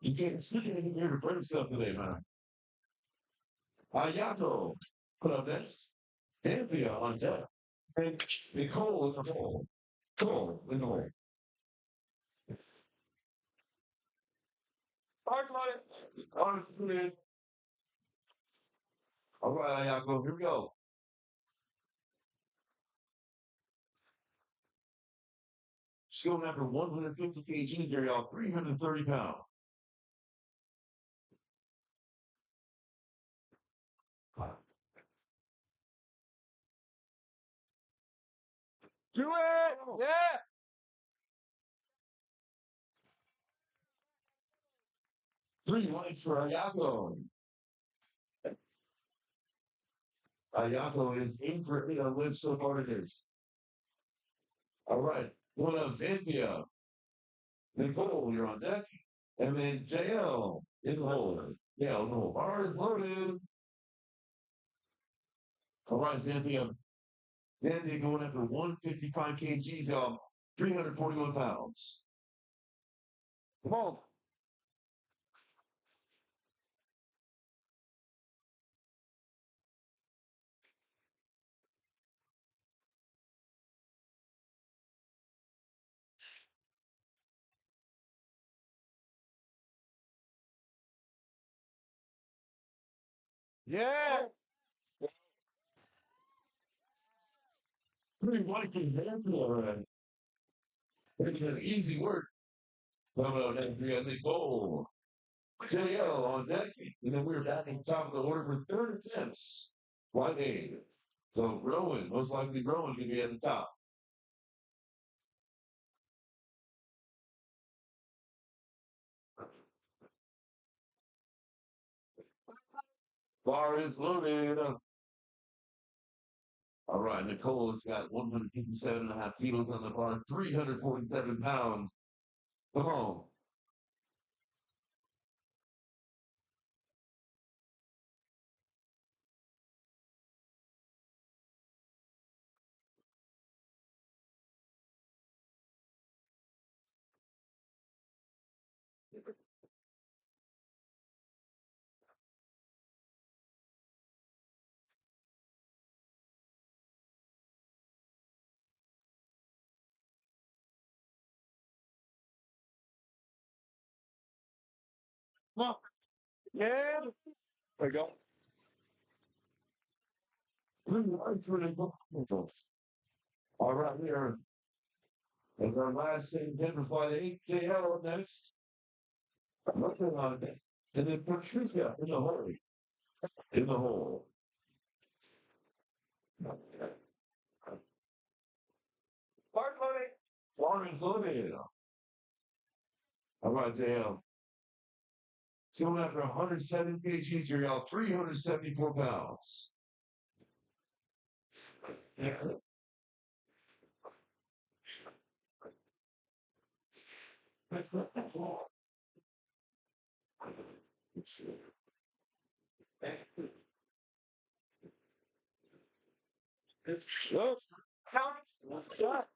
You can't speak anything here to break stuff today, man. Ayato, put up next. Anthea on deck. And Nicole in the hole. Cole in the hole. Honestly. All right, Ayato, here we go. She's going after 150 kgs here, y'all. 330 pounds. Do it! Yeah! 3 points for Ayako. Ayako is in for a live so far it is. All right. One of Xanthia. Nicole, you're on deck. And then JL in the hole. Yeah, in the hole. Bar is loaded. All right, Xanthia. Xanthia going after 155 kgs, y'all. 341 pounds. Come on. Yeah! 3 Vikings, Xanthia. It's an easy work. Coming out Xanthia, Nicole. JL on deck. And then we're back at the top of the order for third attempts. White aid. So Rowan, most likely Rowan can be at the top. Bar is loaded. All right, Nicole has got 157.5 kilos on the bar, 347 pounds. Come on. Come on. Yeah! There we go. All right, here. And our last thing, Denver flight 8JL next. Looking on it. And then Patricia in the hole. In the hole. Hard loading. Bar is loaded. All right, JL. So going after 107 kgs here, y'all. 374 pounds. Yeah. Well, count. Stop.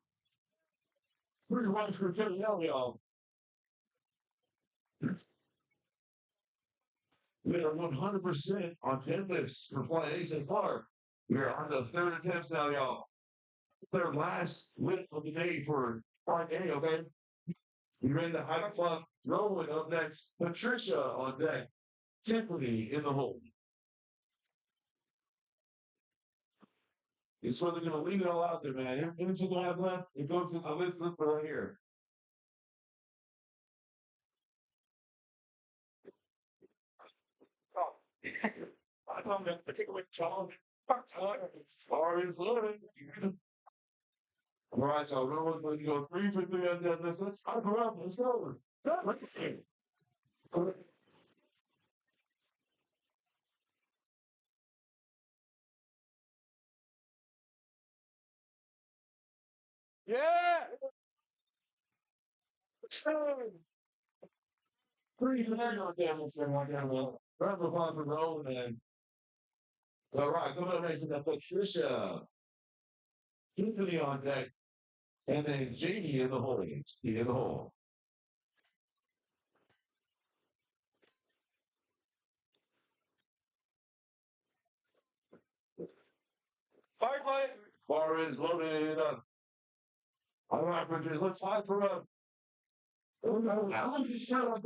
Pretty much for JL, y'all. We are 100% on deadlifts for flight A so far. We are on the third attempts now, y'all. Their last lift of the day for flight A, okay? We're in the high club. Rowan up next. Patricia on deck. Tiffany in the hole. It's where they're going to leave it all out there, man. Everything they have left, it goes to the list list right here. I told him to take away the challenge. Bar is loaded. All right, so everyone's going to go 3 for 3 on deadlifts. Let's hype her up. Let's go. Let's go. Yeah! 3 for 3 on deadlifts. Round of applause for Rowan, man. All right, coming up next, we got Patricia. Tiffany on deck. And then Jamie in the hole. In the hole. Firefly! Bar is loaded up. All right, Patricia, let's hype her up. Oh, no, I'm just shut up.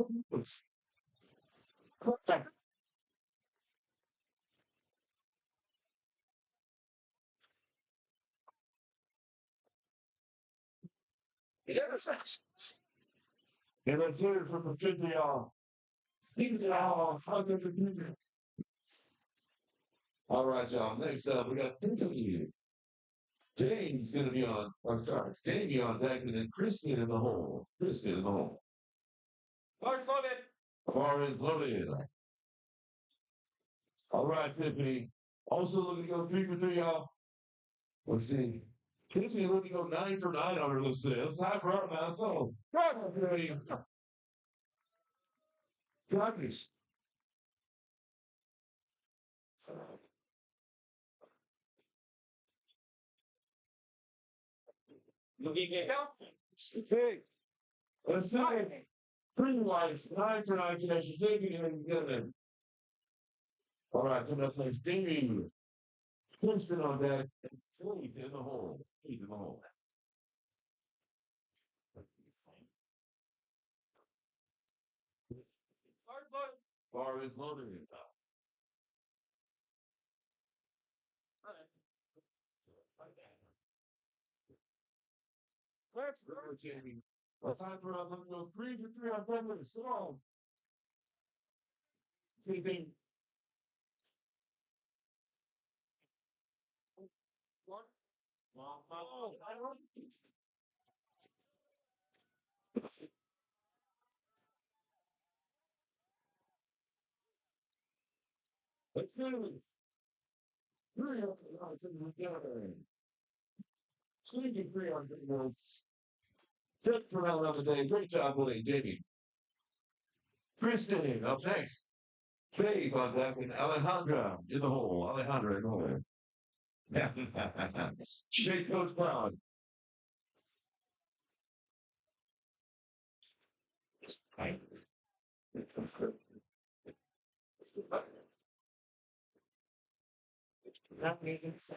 And let's hear it from Patricia, y'all. All right, y'all. Next up, we got Tiffany. James going to be on, I'm sorry, Jamie on deck, and then Kristen in the hole. Kristen in the hole. First loaded! Bar is loaded. All right, Tiffany. Also looking to go 3 for 3, y'all. Let's see. Tiffany looking to go 9 for 9 on her, let's see. Let's hype her up, man. Let's go. Goodness. Looking at help. Okay. Let's see. 3 wives, 9 for 9 today. She's taking it and getting it. All right, come up next. Jamie. Kristen on deck. And Faith in the hole. Faith in the hole. First loaded! Bar is loaded. Let's go, Jamie. Let's hype her up. Let's go 3 for 3 on deadlifts. Come on. TV. One. Oh, I don't. Let's do this. 3 up the house in the gathering. 23 on deadlifts. Just for round of the day. Great job, Willie, Jamie. Kristen up next. Faith on deck and Alejandra in the hole. Alejandra in the hole. Shake Coach Brown. That means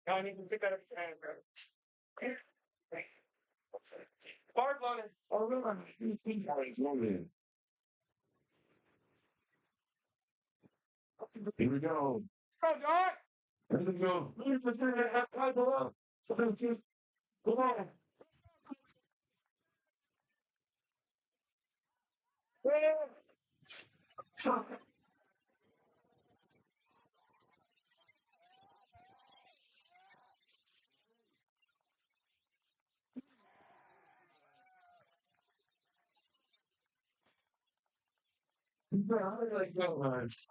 I need to pick that up his hand, bro. First loaded! all right. Here we go. Go, John! Here we go. 3 for 3 and half time up. Come on.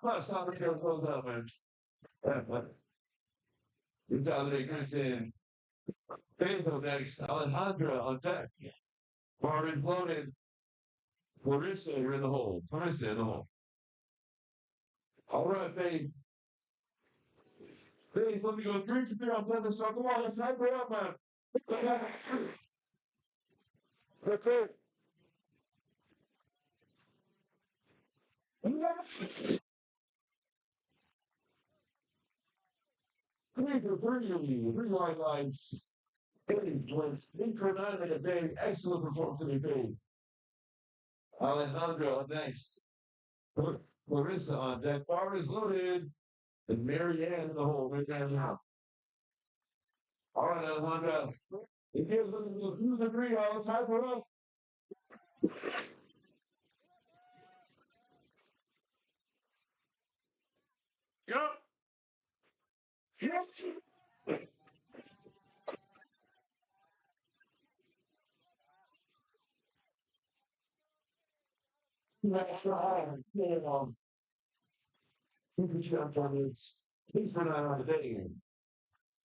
Let's stop the field close out, man. Good job today, Kristen. Fayetteville next. Alejandra on deck. Marvin floated. Clarissa, you're in the hole. Clarissa in the hole. All right, Faith. Faith, let me go 3 for 3 on Plymouth. So come on, let's hype her up, man. That's it. Yes. 3 for 3. 3 line lights. Three for 9 in a day. Excellent performance in the day. Alejandro next. Clarissa on deck. Bar is loaded. And Marianne in the hole. Right there now. All right, Alejandro. It gives them the 2-3 all the time for us. Go. Yes. That's right. Yeah. Keep your shot on this. Please for 9 on the day.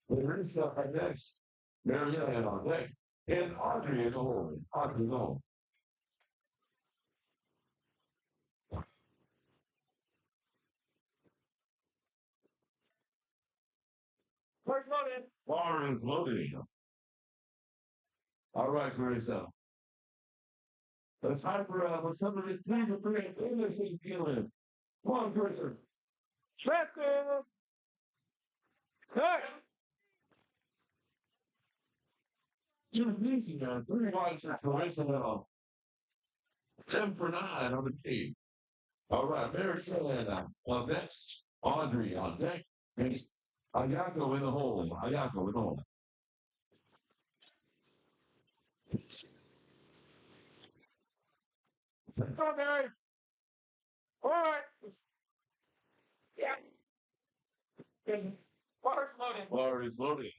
There is stuff right next. Marianne on deck. And Audrey in the hole. Audrey in the hole. First loaded. Bar is loaded. All right, Clarissa. It's time for somebody to please the free in this feeling. Come on, Clarissa. Tractor. Cut. Too easy, man. 3 wide for Clarissa now. 10 for 9 on the team. All right, Marianne on next. Audrey on deck. And Ayako in the hole. Ayako in the hole. Okay. All right. Yeah. Bar's loaded. Bar is loaded.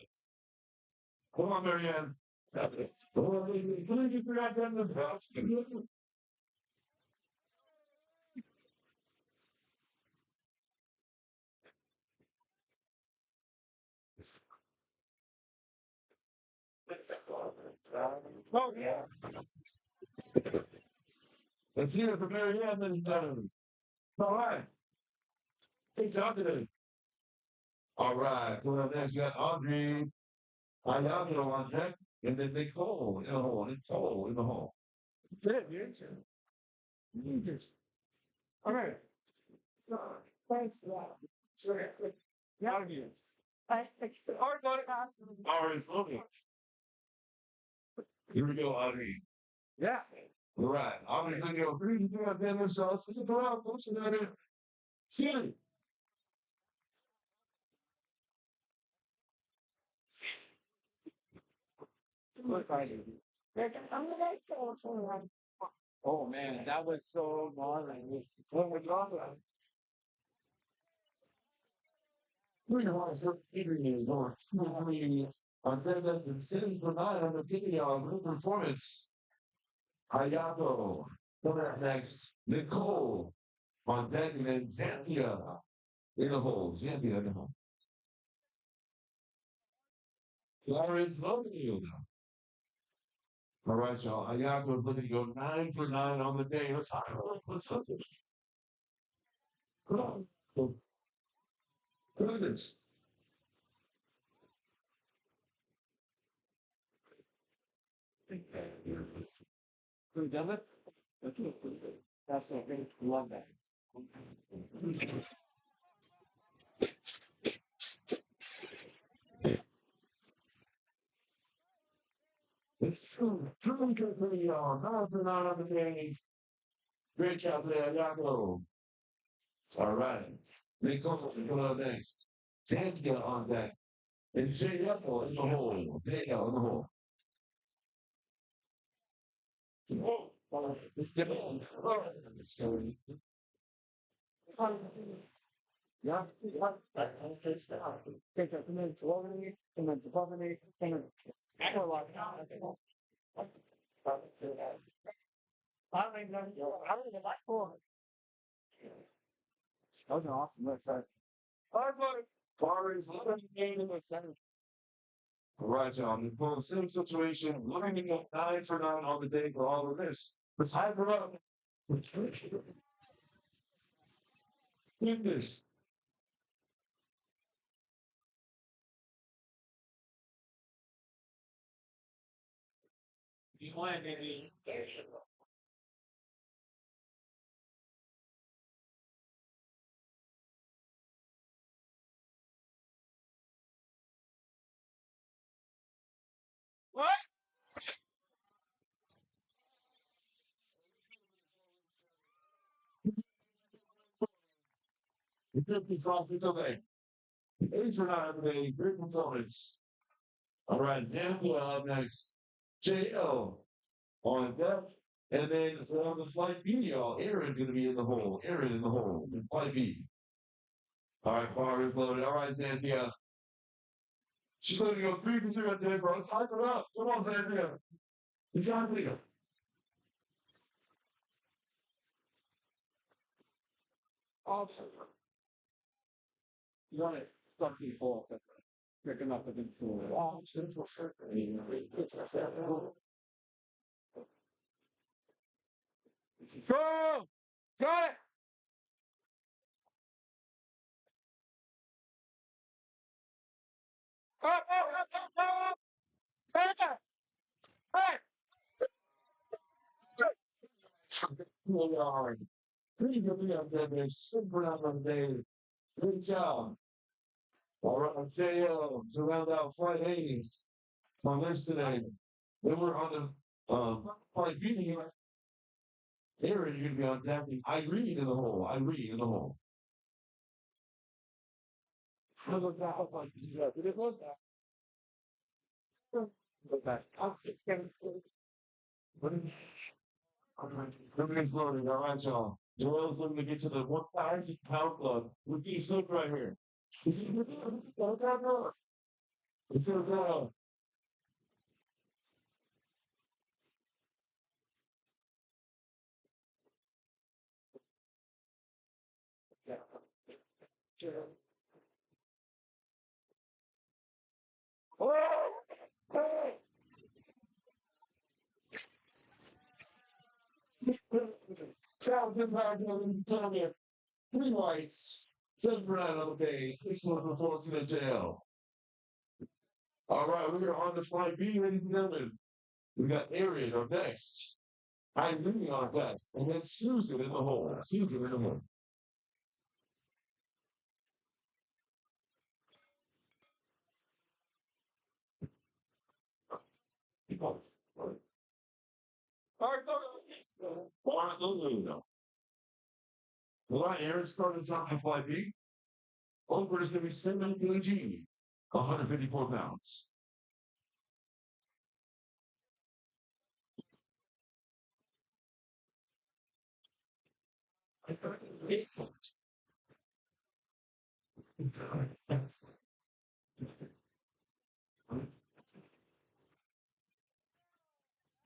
Come on, Marianne. Oh, can you forget them the best? Oh, yeah. Let's hear it for Marianne then. All right. Good job today. All right. Coming up next, we got Audrey. Ayako on deck. And then Nicole in the hole. Nicole in the hole. Good, you all right. Thanks a lot. Sure. Yeah. Ours loading. Here we go, Audrey. Yeah. All right. Audrey's going to go 3 to 3 on them, so let's get around. What's another? See you. Oh man, that was so boring. What was wrong with it? We want to interviews or meetings on that and sitting for 9 on the video on group performance. Ayako. Coming up next, Nicole on deck and then Zambia in the hole. Zambia in the hole. Florence loving you now. All right, y'all. Ayako is looking to go 9 for 9 on the day. Let's look. Come on. Look at this. Who done it? That's what I love that. It's true. True for y'all. 9 for 9 on the day. Great job there, Ayako. All right. Nicole coming up next. Zambia on deck. And Jay Apple in the hole. Daniel in the hole. Yeah. That was an awesome website. Bar is looking all right, John. For the same situation, looking to get 9 for 9 on the day for all of this. Let's hype her up. Finish. You want maybe? It's okay. These are not everyday great performance. All right, Daniel up next. JL on deck. And then on the flight B, y'all, Aaron going to be in the hole. Aaron in the hole. In flight B. All right, bar is loaded. All right, Zambia. She's going to go 3 for 3 on today, bro. Let's hype it up. Come on, Zambia. Zambia. You want it something false. Picking up against the wall. Go! Got it! Up, up, up, up, up! Hey! Hey! Pretty good up there, man. Super out on the day. Good job. All right, JL to round out flight A. On this today. Then we're on the flight B. Aaron, you're going to be on deck. Irene in the hole. Irene in the hole. Look back. Everything's loaded. All right, y'all. Joel's looking to get to the 1,000-pound club with these look right here. It's gonna go. Three lights. 7 for 9 on the day. Excellent performance in the jail. All right, we are on to flight B, ladies and gentlemen. We got Aaron up next. I'm leaving on deck. And then Susan in the hole. Susan in the hole. All right, Aaron started on flight B. Over is going to be 7 kg, 154 pounds.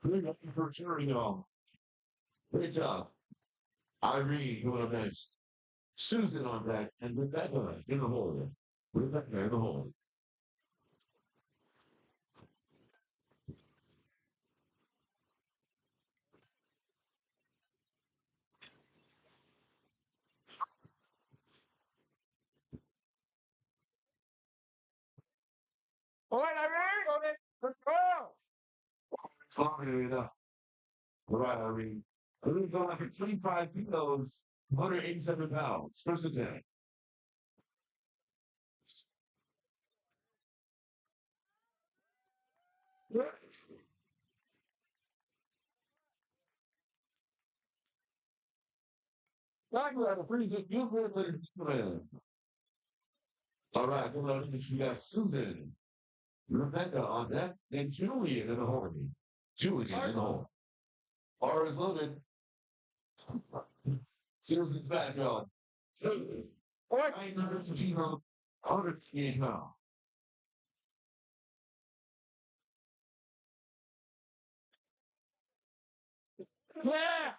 Good for cheering, y'all. Great job. Irene doing a nice. Susan on deck and Rebecca in the hole. Rebecca in the hole. All right, Irene, on it. Let's go! It's long enough. All right, Irene. Irene going like a 25 kilos, 187 pounds. First attack. Back to that, pretty good man. All right, come on, you got Susan, Rebecca on deck, and Julian in the hole. Julian in the hole. R is loaded. Susan's back on. All right, 915 on 158 pounds. Yeah!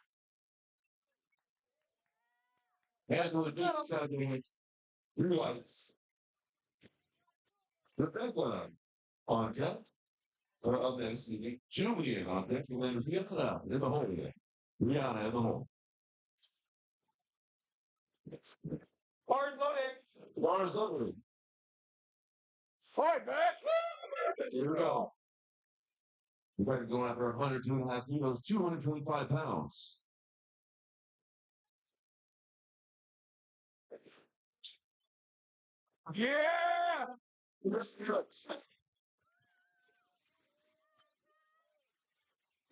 And with the side of 3 lights. Rebecca on deck. Up next, Julian on deck. And then Rihanna in the hole again. Rihanna in the hole. Bars loaded. Bars loaded. Fight back. Here we go. We're going to go after 102.5 kilos, 225 pounds. Yeah!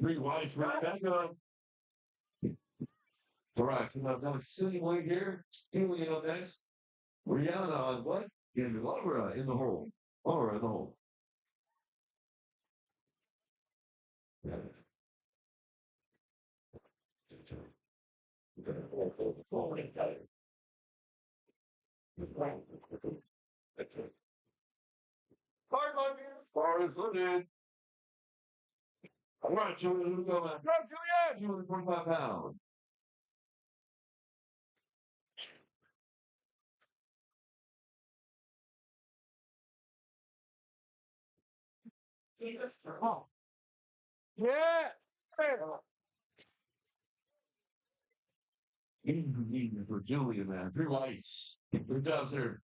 Three wides right back up. All right, come up down city way here. Julian up next. Rihanna on what? In Laura in the hole. Laura in the hole. Yeah. Bar is loaded. All right, Julie, who's going to go? Julie, 25 pounds. Oh. Yeah. Even for Julie, man. 3 lights. 3 jobs there.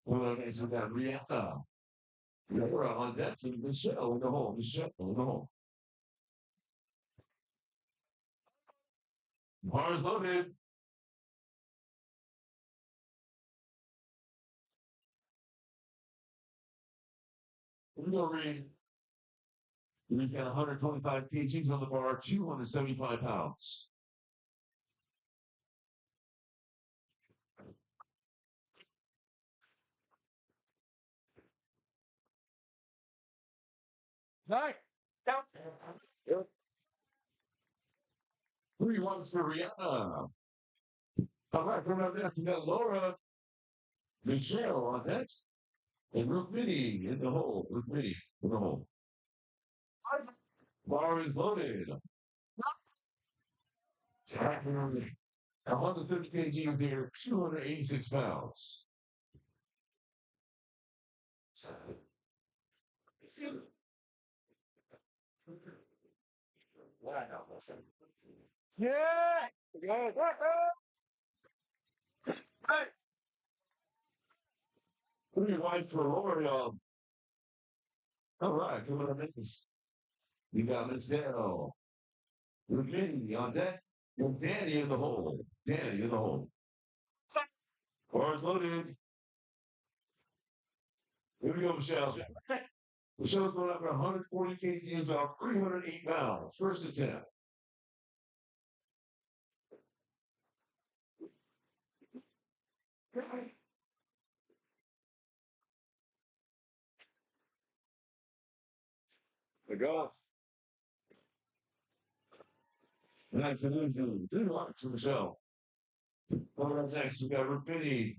Well, okay, so we got Rihanna. We're on that. Michelle in the hole. Michelle in the hole. Bars loaded. We're going to read. He's got 125 kgs on the bar, 275 pounds. Nice. Yep. 3 ones for Rihanna. All right, coming up next, we got Laura, Michelle on next, and Rukmini in the hole. Rukmini in the hole. Bar is loaded. 150 kgs here, 286 pounds. Yeah. Good. Hey. 3 wide for L'Oreal. All right, coming up next. You got Michelle. Rukmini on deck. And Danny in the hole. Danny in the hole. Bars loaded. Here we go, Michelle. Michelle's going up at 140 kgs off 308 pounds. First attempt. The golf. Nice and easy. 2 marks for Michelle. Over next, we got Rukmini.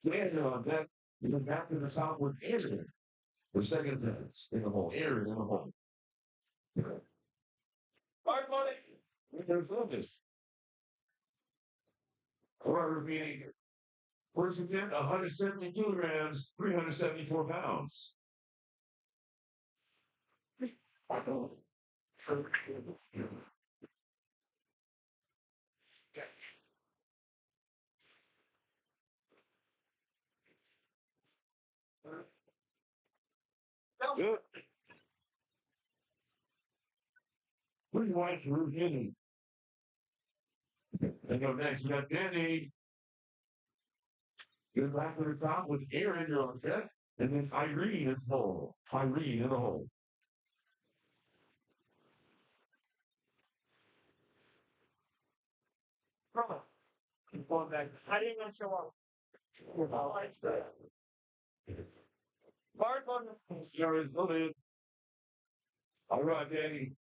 Danny on deck. He's back to the top with Aaron. For second attempt in the hole. Aaron in the hole. Hard money. There's Lucas. All right, Rukmini. First attempt, 170 kilograms, 374 pounds. Good. Pretty wide for Rukmini. And up next, we got Danny. Good back to the top with Aaron, you're on set. And then Irene is hole. Irene in the hole. Going back. I didn't even show up. Hard one. Aaron's loaded. All right, Danny.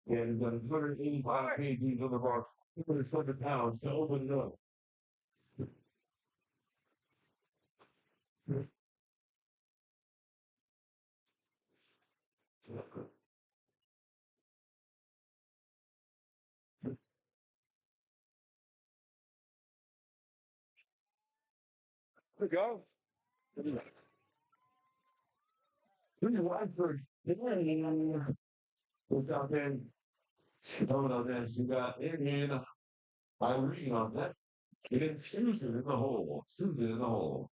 And 185 kgs on the bar. 200 pounds to open it up. There we go. Pretty wide for what's out there? Coming on this, you got Indian Irene on that. And then Susan in the hole. Susan in the hole.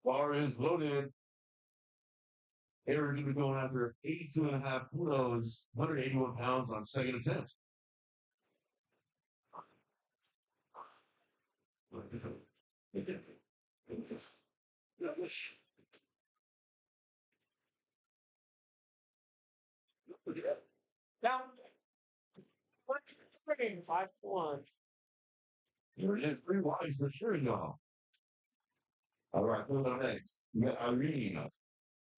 Bar is loaded. Hayward even going after 82.5 kilos, 181 pounds on second attempt. Down. 5-1. Here it is, 3 wise for sure, y'all. All right, coming up next, we got Irene,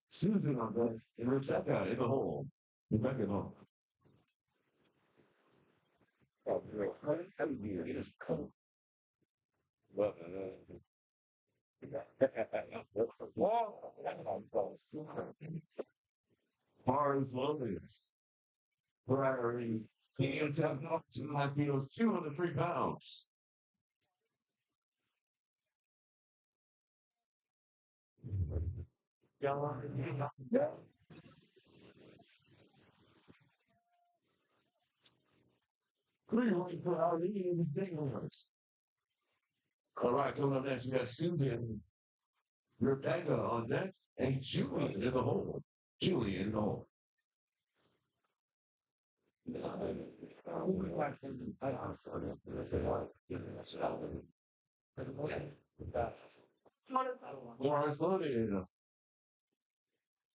Susan on deck, and Rebecca in the hole. Rebecca in the hole. Barnes loaded. Prairie. He attempted up to like he was 203 pounds. For our leading fingers. All right, coming up next, we got Susan, Rebecca on deck, and Julian in the hole. Julian in the hole. Lawrence loaded.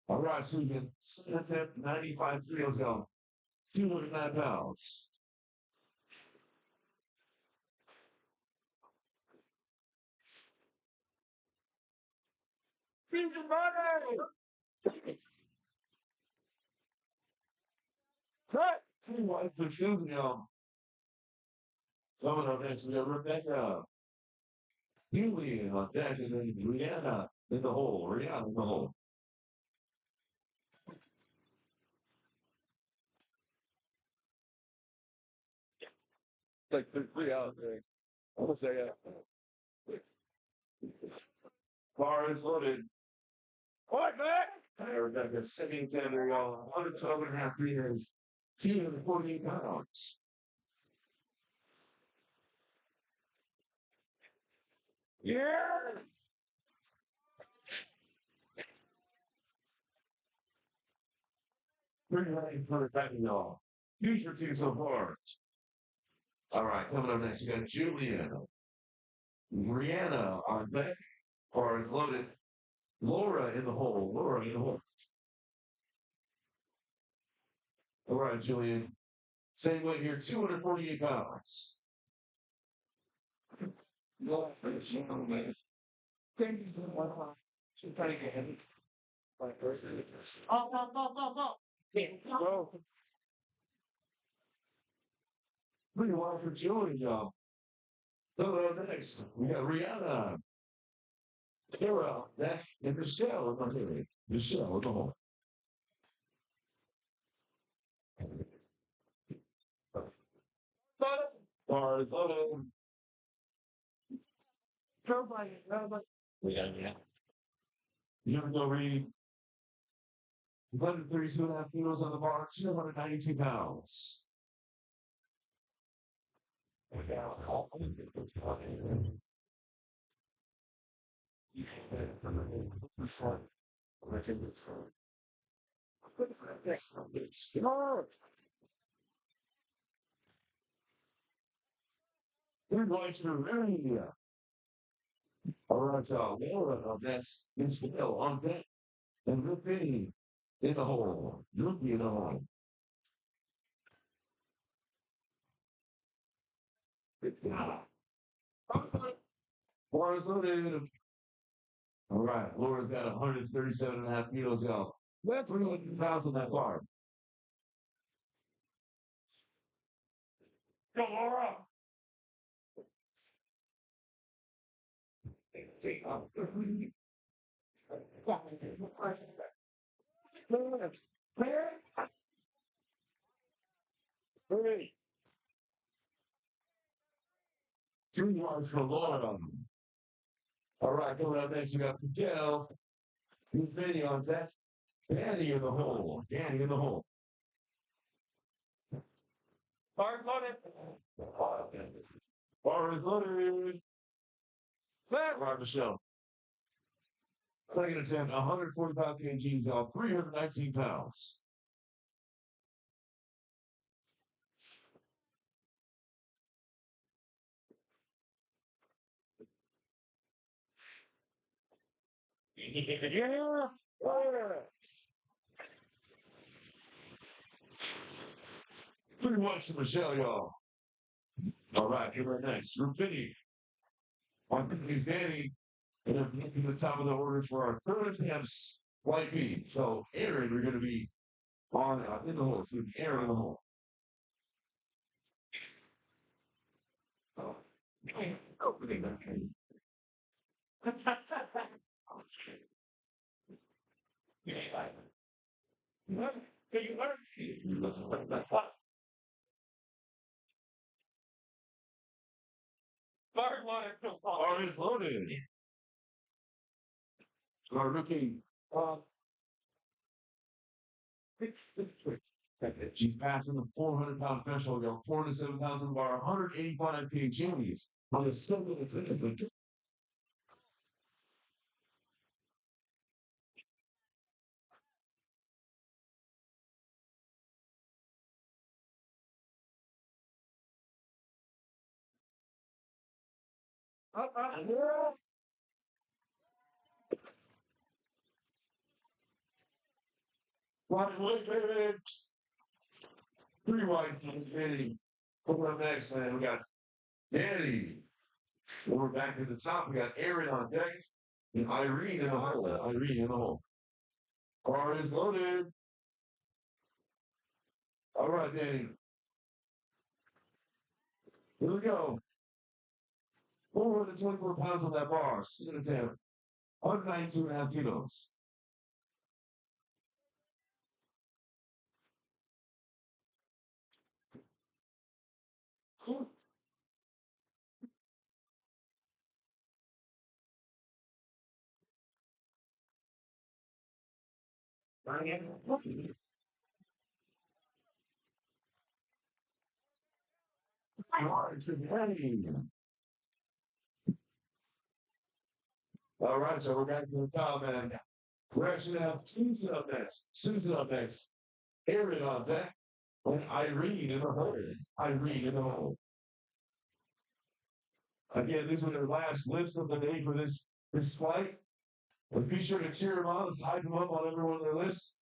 All right, Susan, that's at 95 kilos down, 209 pounds. Cut! For Susan, y'all. Coming up next, we got Rebecca. Julian on deck, and then Rihanna in the hole. Rihanna in the hole. Like 3 hours. Almost there, yeah. Bar is loaded. What, man? Hey, Rebecca, sitting tender, y'all. 112.5 meters, 240 pounds. Yeah! Pretty ready for the back, y'all. Here's your team so far. All right, coming up next, we got Julian. Rihanna on deck. Bar is loaded. Laura in the hole. Laura in the hole. All right, Julian. Same weight here, 248 pounds. Pretty well for Julian, y'all. So next, we got Rihanna. Sarah, that, and Michelle in the hole. Michelle in the hole. Bar is loaded. We got it. You're gonna go read 132.5 kilos on the bar, 292 pounds. Good voice for Maria. All right, y'all. Laura, that's Michelle on deck. And Rippy in the hole. Rippy in the hole. Laura's loaded. All right, Laura's got 137.5 kilos, y'all. That's 300 pounds on that bar. Go, Laura! Hey. 3 yards for Laura. All right, coming up next, we got Michelle. Who's video on that? Danny in the hole. Danny in the hole. Bars loaded. Bar is loaded. All right, Michelle. Second attempt, 145 kgs off 319 pounds. Yeah. Pretty much to Michelle, y'all. All right, here we're next. Rufini. On is Danny. And then looking at the top of the order for our third attempts, White B. So, Aaron, we're going to be on in the hole. So, Aaron in the hole. Oh, opening that thing. Bar is loaded. Our rookie. She's passing the 400-pound threshold. Got 407 pounds on the bar, 185 kgs on a single attempt. Three wide Danny. Over up next, man. We got Danny. We're back at the top. We got Aaron on deck and Irene in the hole. Irene in the hole. Bar is loaded. All right, Danny. Here we go. 424 pounds on that bar. Second attempt. 192.5 kilos. All right, so we're back to the top, man. We're actually going to have Susan up next. Susan up next. Aaron on deck. And Irene in the hole. Irene in the hole. Again, these were their last lifts of the day for this flight. But be sure to cheer them on. Let's hype them up on every one of their lists.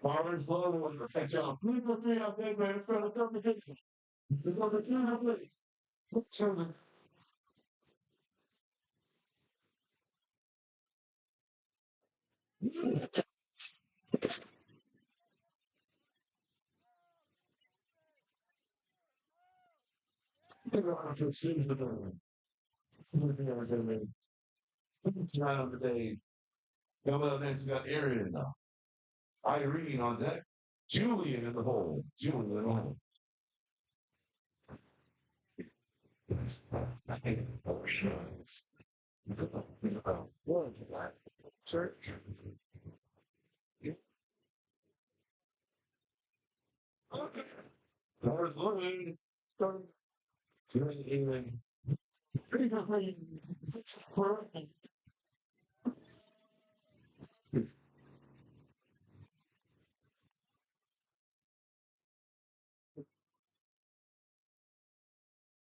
Marvin's low with the catch on. 3 for 3 out there, man. It's got a tough position. It's got a 2 out there. Round of the day. Coming up next, we got Aaron. Irene on deck. Julian in the hole. Julian in the hole. Sure. Doors loaded.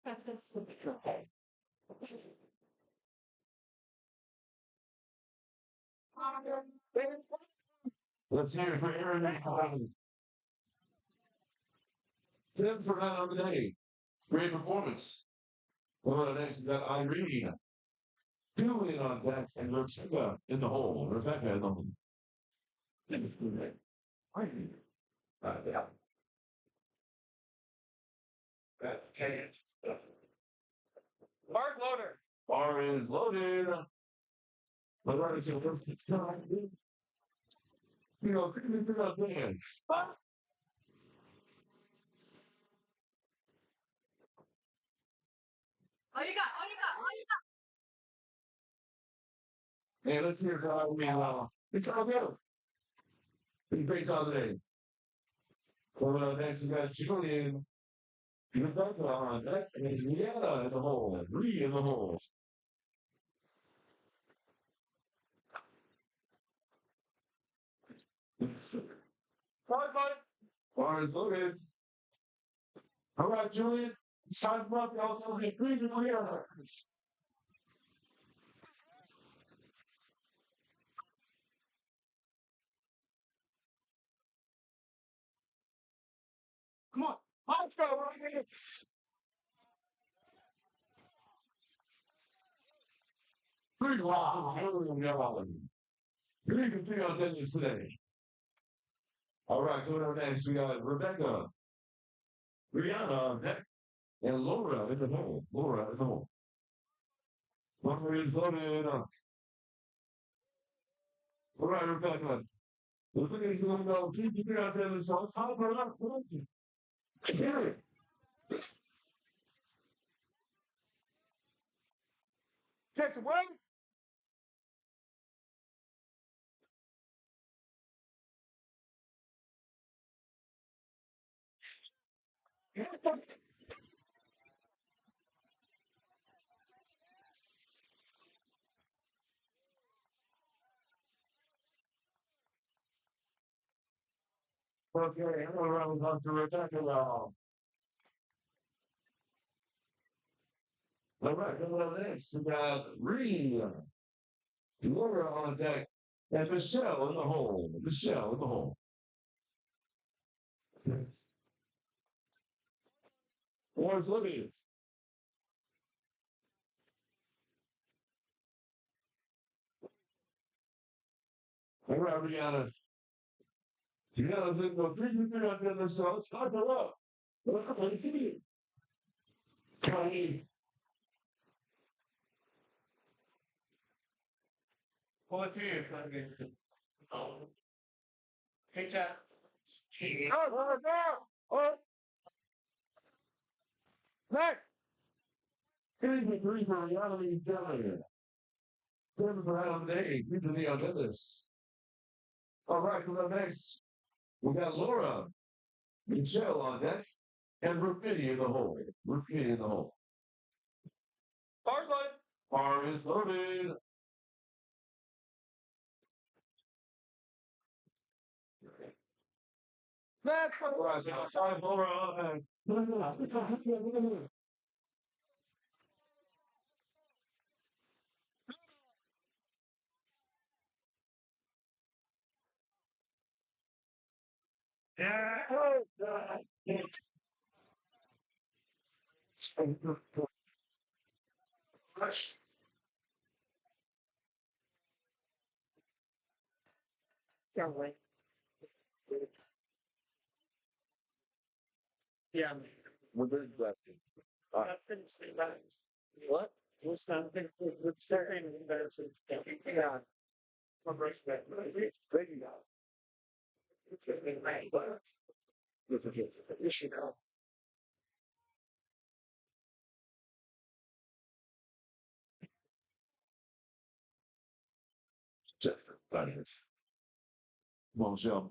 That's so stupid. Let's hear it for Aaron. 10 for 9 on the day. Great performance. Well, next we got Irene. Julian on deck and Rebecca in the hole. Rebecca in the hole. Mark Loader. Bar is loaded. All right, so let's go. You know, figure out things. Hey, let's hear it for Irene. It's all good. It's a great job today. Well, next we got Julian. Rebecca on deck. And Rihanna in the hole. Ree in the hole. Bar is loaded. All right, Julian. Sign up. You also get 3 to Rihanna. Come on. Let's go. Pretty wow. Three complete on business today. All right, going on next, we got Rebecca, Rihanna on deck, and Laura in the hole. Laura in the hole. Laura is loaded up. All right, Rebecca. The thing is going to go, keep your out there, so it's hard for us. Get away! Okay, I'm around to Rebecca now. All right, coming up next, we got Ree, Laura on deck, and Michelle in the hole. Michelle in the hole. Where's Libby? All right, Rihanna. Rihanna's in the 3 on the other side. Let's start her up. Pull it to you. Hey, Jeff. Back! Here's the 3 for Rihanna and Rihanna. 7 for Adam Day. 3 to the Others. All right, coming up next, we got Laura, Michelle on deck, and Rafidi in the hole. Rafidi in the hole. Hard line. Bar is loaded. That's All right, outside Laura on deck. Yeah. We're very blessed. What? What's that? It's very embarrassing. Yeah. Thank you, guys. Issue now. Bonjour.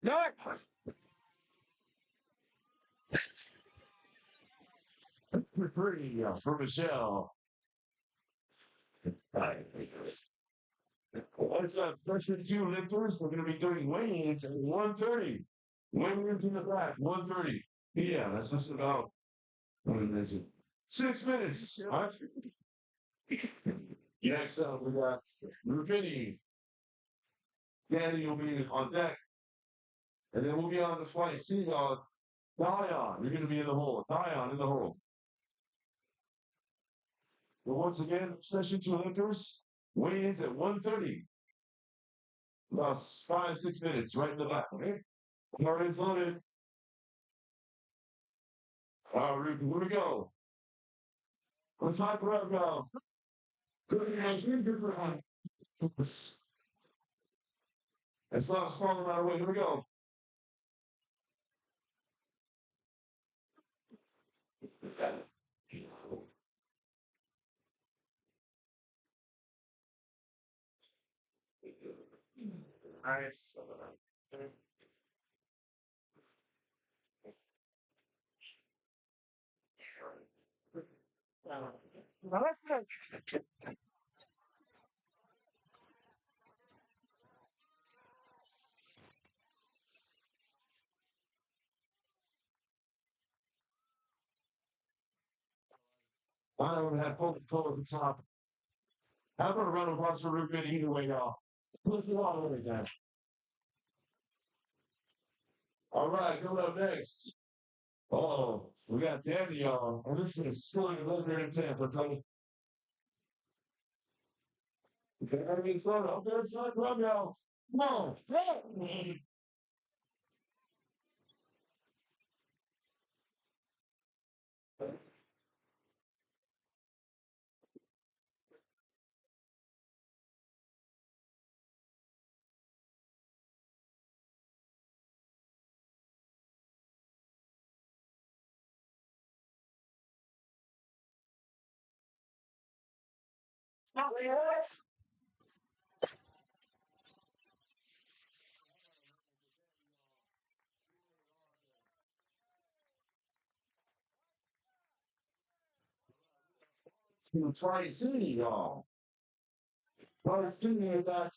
No! Pretty for Michelle. What's up? First and 2 lifters. We're going to be doing weigh-ins at 1:30. Weigh-ins in the back, 1:30. Yeah, that's just about, what is it? 6 minutes. All right. Next up, we got Rufini. Danny will be on deck. And then we'll be on the flight. See y'all. Dion, you're going to be in the hole. Dion in the hole. But once again, session 2 lifters. Weigh-ins at 1:30. About 5-6 minutes, right in the back, okay? Car is loaded. All right, here we go. Let's hype her up now. It's not a small amount of weight. Here we go. Nice. I don't have Coca-Cola at the top. I'm going to run across the room either way, y'all. Let's go all the way down. All right, coming up next. Oh, we got Danny, y'all. And this is still 11 in Tampa, Tony. Danny's front up there, side run, y'all. Come on. Tri-City, y'all. Tri-City got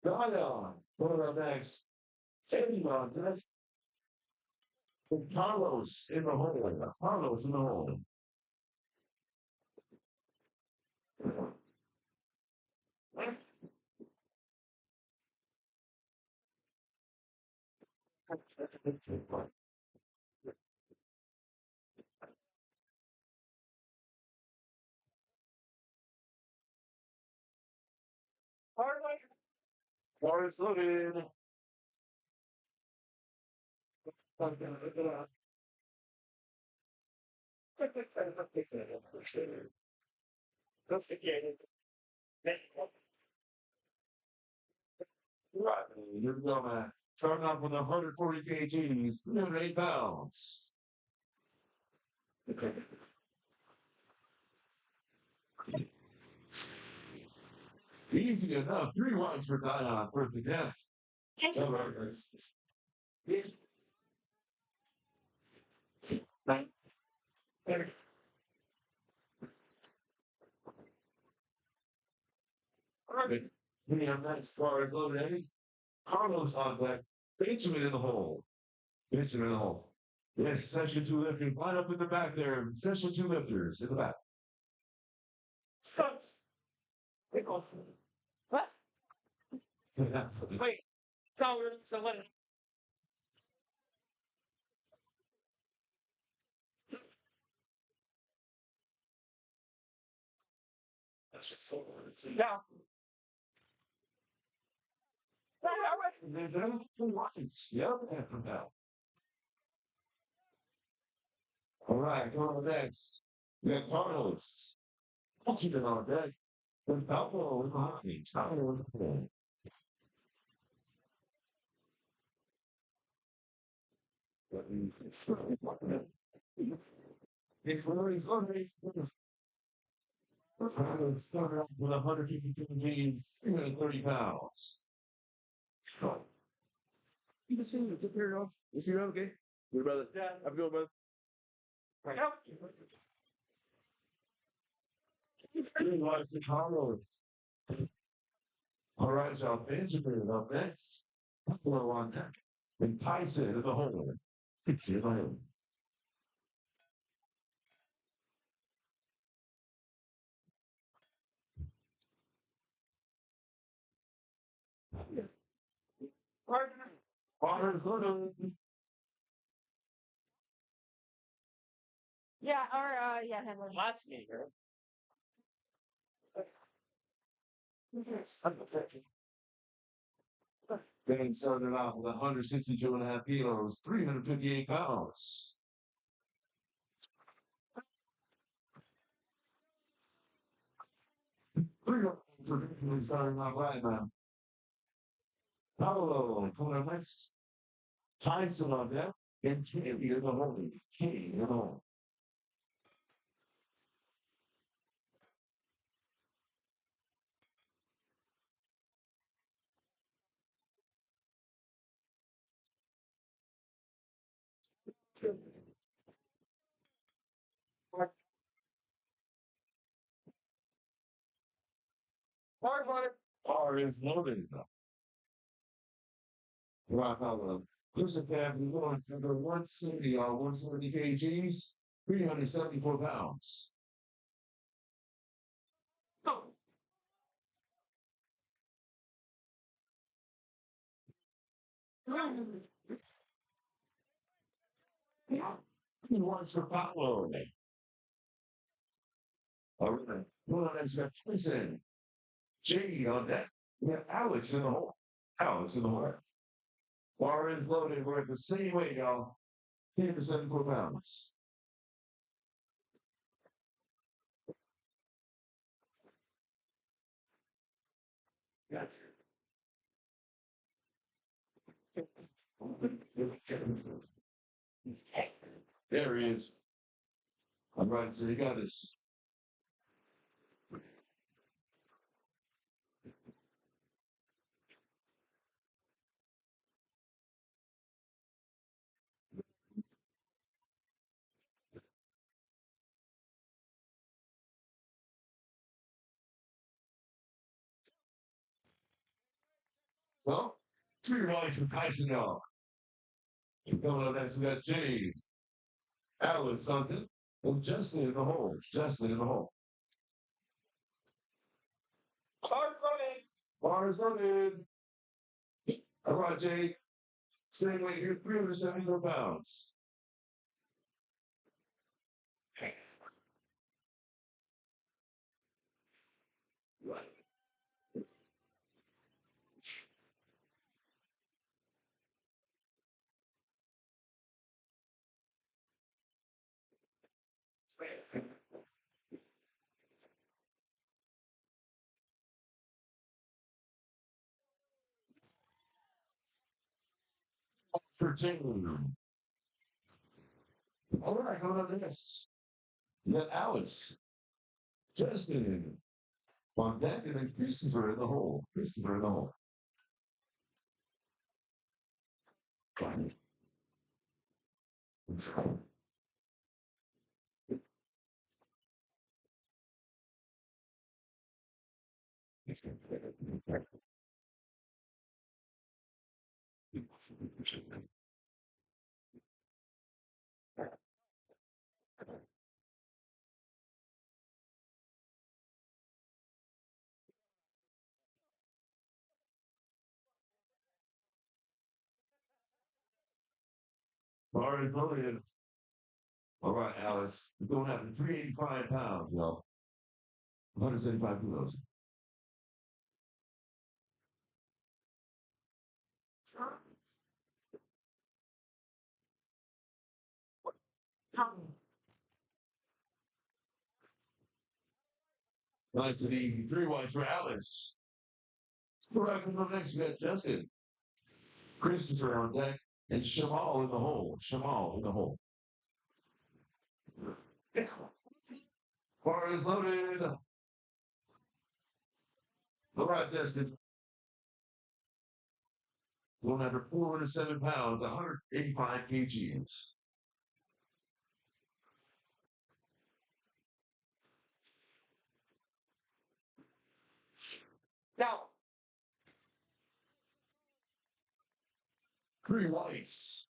Dion. Coming up next. Eddie Montez. And Carlos in the hole. Carlos in the hole. Forrest looking. Right, here we go, man. Starting off with 140 kgs, 308 pounds. Easy enough. 3 ones for Dion for the depth. Perfect. We have next car is loaded. Carlos on deck. Benjamin in the hole. Benjamin in the hole. Yes, session 2 lifting. Line up in the back there. Session 2 lifters in the back. What? Wait. So what? Yeah. All right, going on next. We got Carlos. Keep it on deck. And Pablo in the hockey. Pablo in the hole. It's really funny. Started off with 152 kgs, 330 pounds. You can see it's up here, y'all. You see that okay? Good, brother. Yeah. I'm good, brother. All right, so Benjamin up next. Buffalo on deck. And Tyson in the hole. It's in the hole. Water's little. Yeah, or yeah, Henry. Last meter. Then started off with 162.5 kilos, 358 pounds. Starting off right now. Pablo, coming up next. Tyson on that. And Katie in the hole. Katie in the hole. Bar is loaded. Wow. Here's a family going for the 170 on 170 kgs, 374 pounds. He wants for Pablo. All right. Well, that's got Thompson. J on that. We have Alex in the hole. Alex in the hole. Bar is loaded. We're at the same weight, y'all. 374 pounds. Yes. There he is. All right, so you got this. Well, three rights from Tyson, y'all. Coming up next, we got James, Alex, something, and Justin in the hole. Justin in the hole. Bar is loaded. All right, Jake. Same weight here, 374 pounds. For two. All right, going on this. You got Alex, Justin, on deck, and then Christopher in the hole. Christopher in the hole. Bar is loaded. All right, Alex. We're going after 385 pounds, y'all. 175 kilos. Nice and easy. Three whites for Alex. All right, coming up next, we got Justin, Christopher on deck, and Shamal in the hole. Shamal in the hole. Bar is loaded. All right, Justin. Going after 407 pounds, 185 kgs. Now, three whites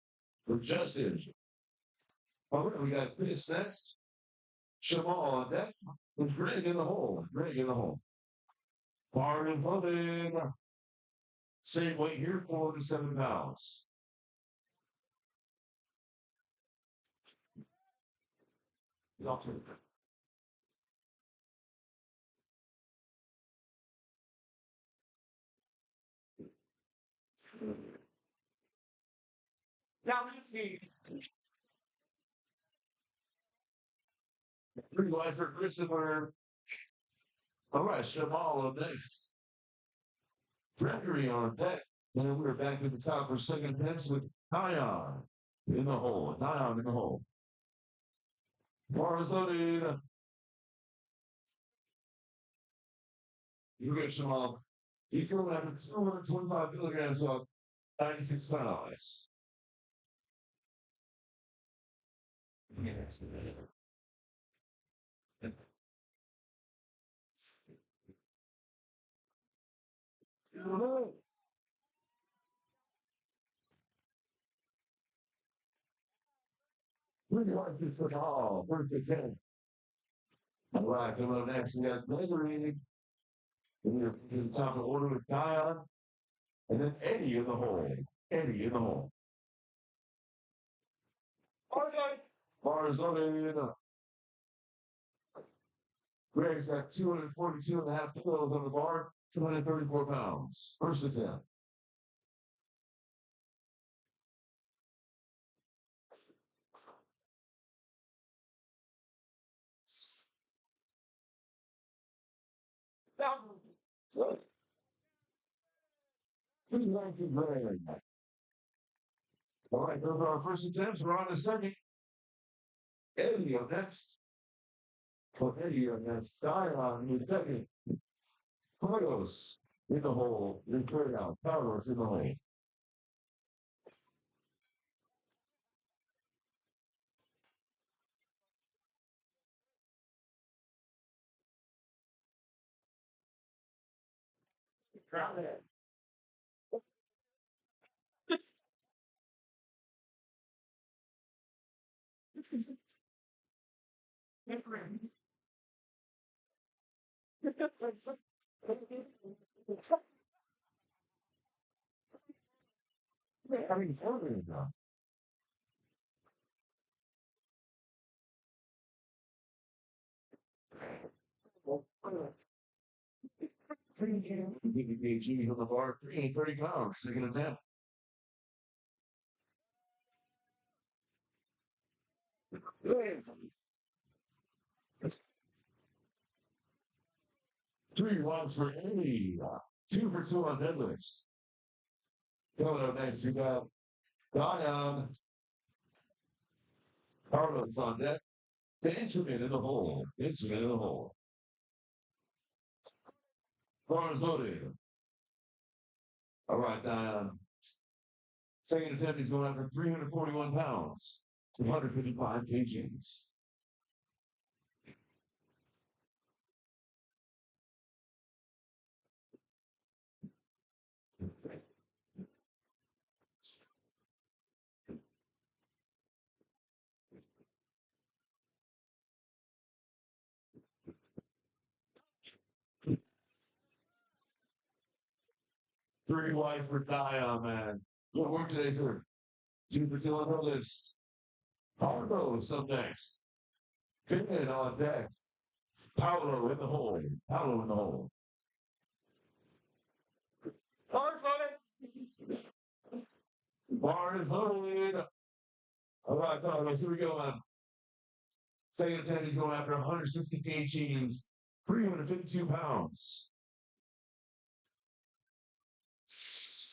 for Justin. All right, we got Chris next. Shamal on deck, with Greg in the hole. Greg in the hole. Bar is loaded. Same weight here, 407 pounds. Now, three whites for Christopher. All right, Shamal up next. Gregory on deck. And we're back at the top for second picks with Nyan in the hole. Nyan in the hole. Bar is loaded. You get Shamal. He's going to have 225 kilograms of 96 pounds. First and 10. All right, coming up next, we got Gregory. And we're in the top of the order with Dion. And then Eddie in the hole. Eddie in the hole. Bars on it. Greg's got 242 and a half kilos on the bar, 234 pounds. First attempt. Thank you, Greg. All right, those are our first attempts. We're on the second. Eddie up next. For Eddie up next. Dion in the second. Carlos in the hole. In third out. Carlos in the hole. Having fun now. PPG on the bar, 330 pounds. Second attempt. Three ones for Eddie. 2 for 2 on deadlifts. Coming up next, we got Dion. Carlos on deck. Benjamin in the hole. Benjamin in the hole. Bars loaded. All right, Dion. Second attempt, he's going after 341 pounds. 255 kgs. Three wide for Dion, man. Good work today, sir. 2 for 2 on the lifts. Carlos up next. Pittman on deck. Paolo in the hole. Paolo in the hole. Bar is loaded. All right, Carlos, here we go, man. Second attempt, he's going after 160 kgs, 352 pounds.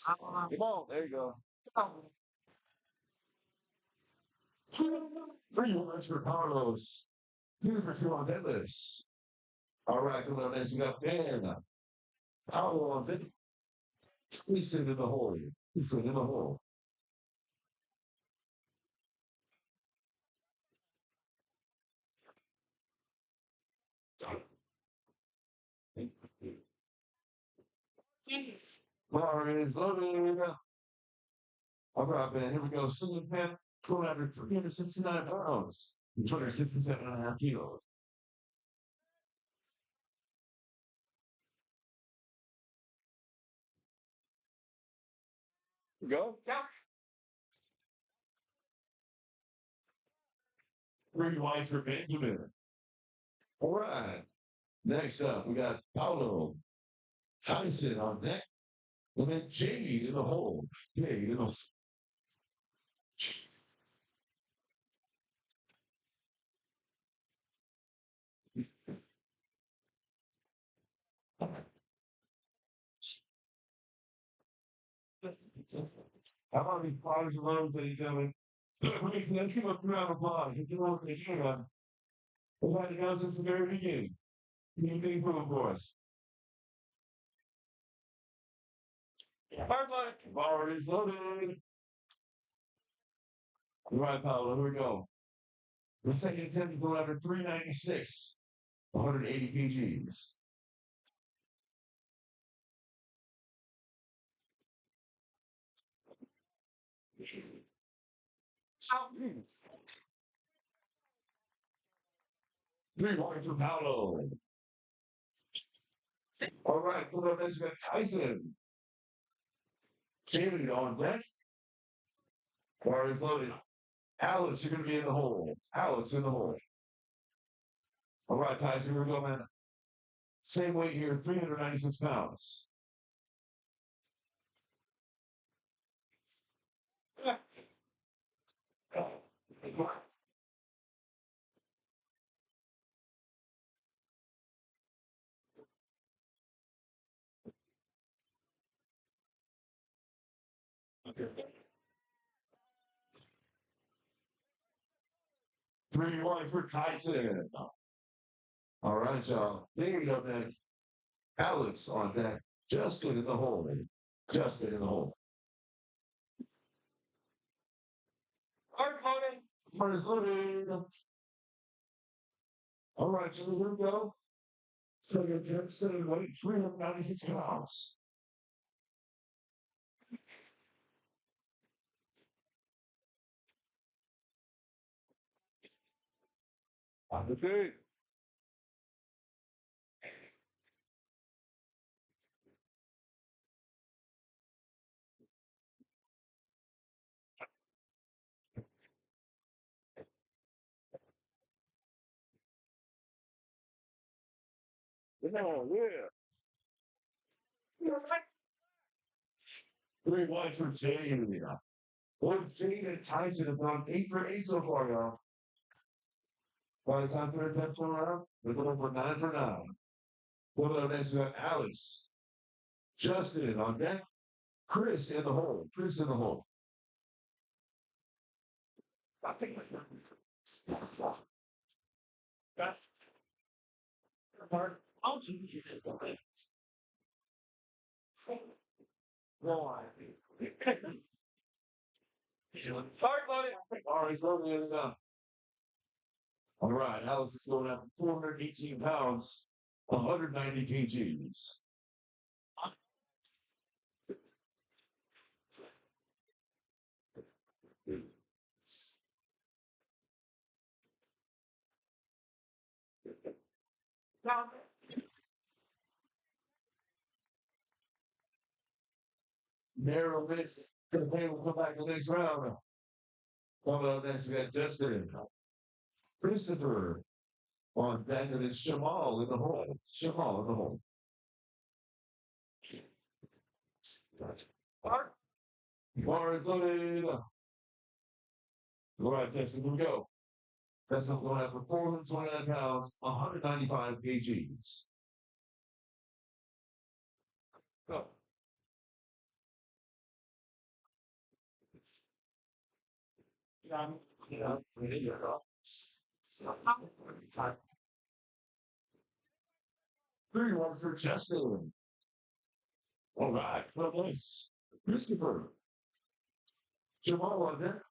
Come on, there you go. 3 ones for Carlos. 2 for 2 on deadlifts. All right, come on, next we got Ben. Paolo on it. He's in the hole. He's in the hole. Bar is loaded. All right, Ben, here we go. Single pin, going after 369 pounds, 267 and a half kilos. Go. Yeah. 3 wide for Benjamin. All right. Next up, we got Paolo. Thompson on deck. And then Jamie's in the hole. Yeah, you know. How about these fires alone that he's doing? Let's give a round of applause. If you want to hear them, we've had it down since the very beginning. You think for us. Perfect. Bar is loaded. All right, Paolo, here we go. The second attempt is going after 396, 180 kgs. Three points for Paolo. All right, put up next, we got Tyson. Jamie on deck. Bar is loaded. Alex, you're going to be in the hole. Alex in the hole. All right, Tyson, here we go, man. Same weight here, 396 pounds. Three points for Tyson. All right, y'all. There you go, man. Alex on deck. Justin in the hole, man. Justin in the hole. Hard loading. First loading. All right, so here we go. Second attempt, same weight, 396 pounds. On the day. Oh, yeah. Three points for Jamie. Both Jamie and Tyson have gone 8 for 8 so far, y'all. By the time third attempt come around, we're going for 9 for 9. What about next? We got Alex. Justin on deck. Chris in the hole. Chris in the hole. I'll take this one. That's hard. I'll do it. Hard loading. All right, loading is done. All right, Alex is going up 418 pounds, 190 kgs. Narrow miss. The man will come back the next round. Coming up next, we got Justin. Christopher on deck, and it's Shamal in the hole. Shamal in the hole. Bar is loaded. All right, Justin, here we go. That's going to have for 429 pounds, 195 kgs. Go. Yeah, three ones for Justin. All right, well, nice. Christopher. Jamal on there.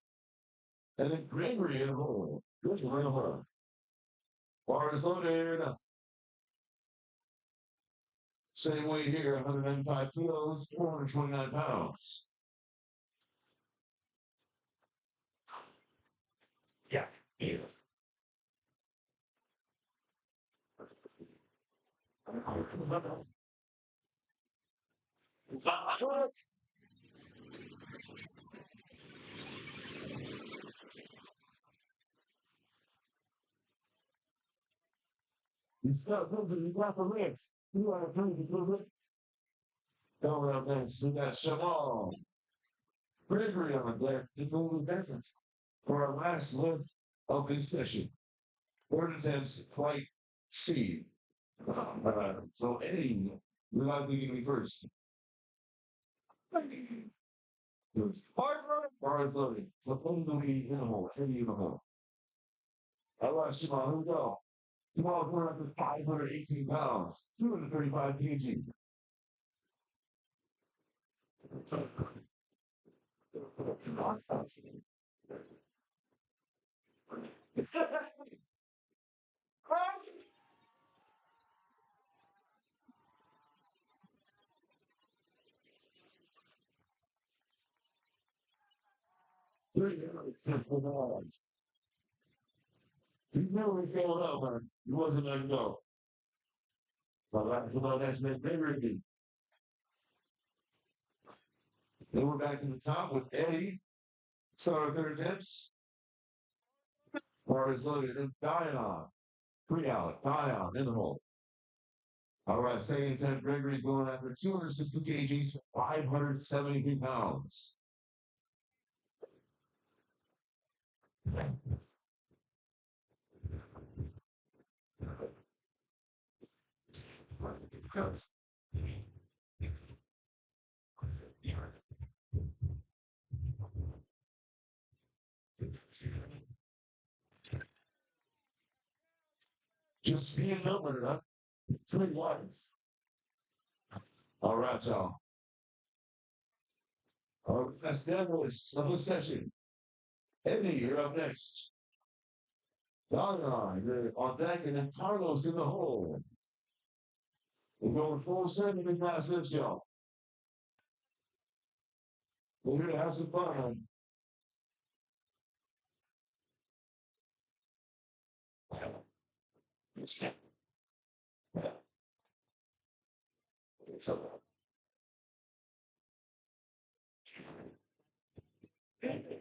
And then Gregory in the hole. Gregory in the hole. Bar is loaded. Same weight here, 195 kilos, 429 pounds. Yeah. It's not moving, you got the legs. You want to move it. Coming up next, we got Shamal. Gregory on there. It's only better. For our last lift of this session. Word attempts, flight C. So Eddie, we're not going to be first. Hard loading. So only going to be in the hole. Eddie in the hole. All right, Shamal, here we go. Shamal, we're up to 518 pounds, 235 kg. He never failed up, man. He wasn't letting go. But that's been very. They were back in the top with Eddie. Started their attempts. Or is loaded and Dion. 3 out. Dion in the hole. All right, second attempt. Gregory's going after 260 kgs, 573 pounds. Just hands open it up. 3 ones. All right, y'all. All right, that's the other session. Eddie, you're up next. Dion, you're on deck, and then Carlos in the hole. We're going full set in this last lift, y'all. We're here to have some fun.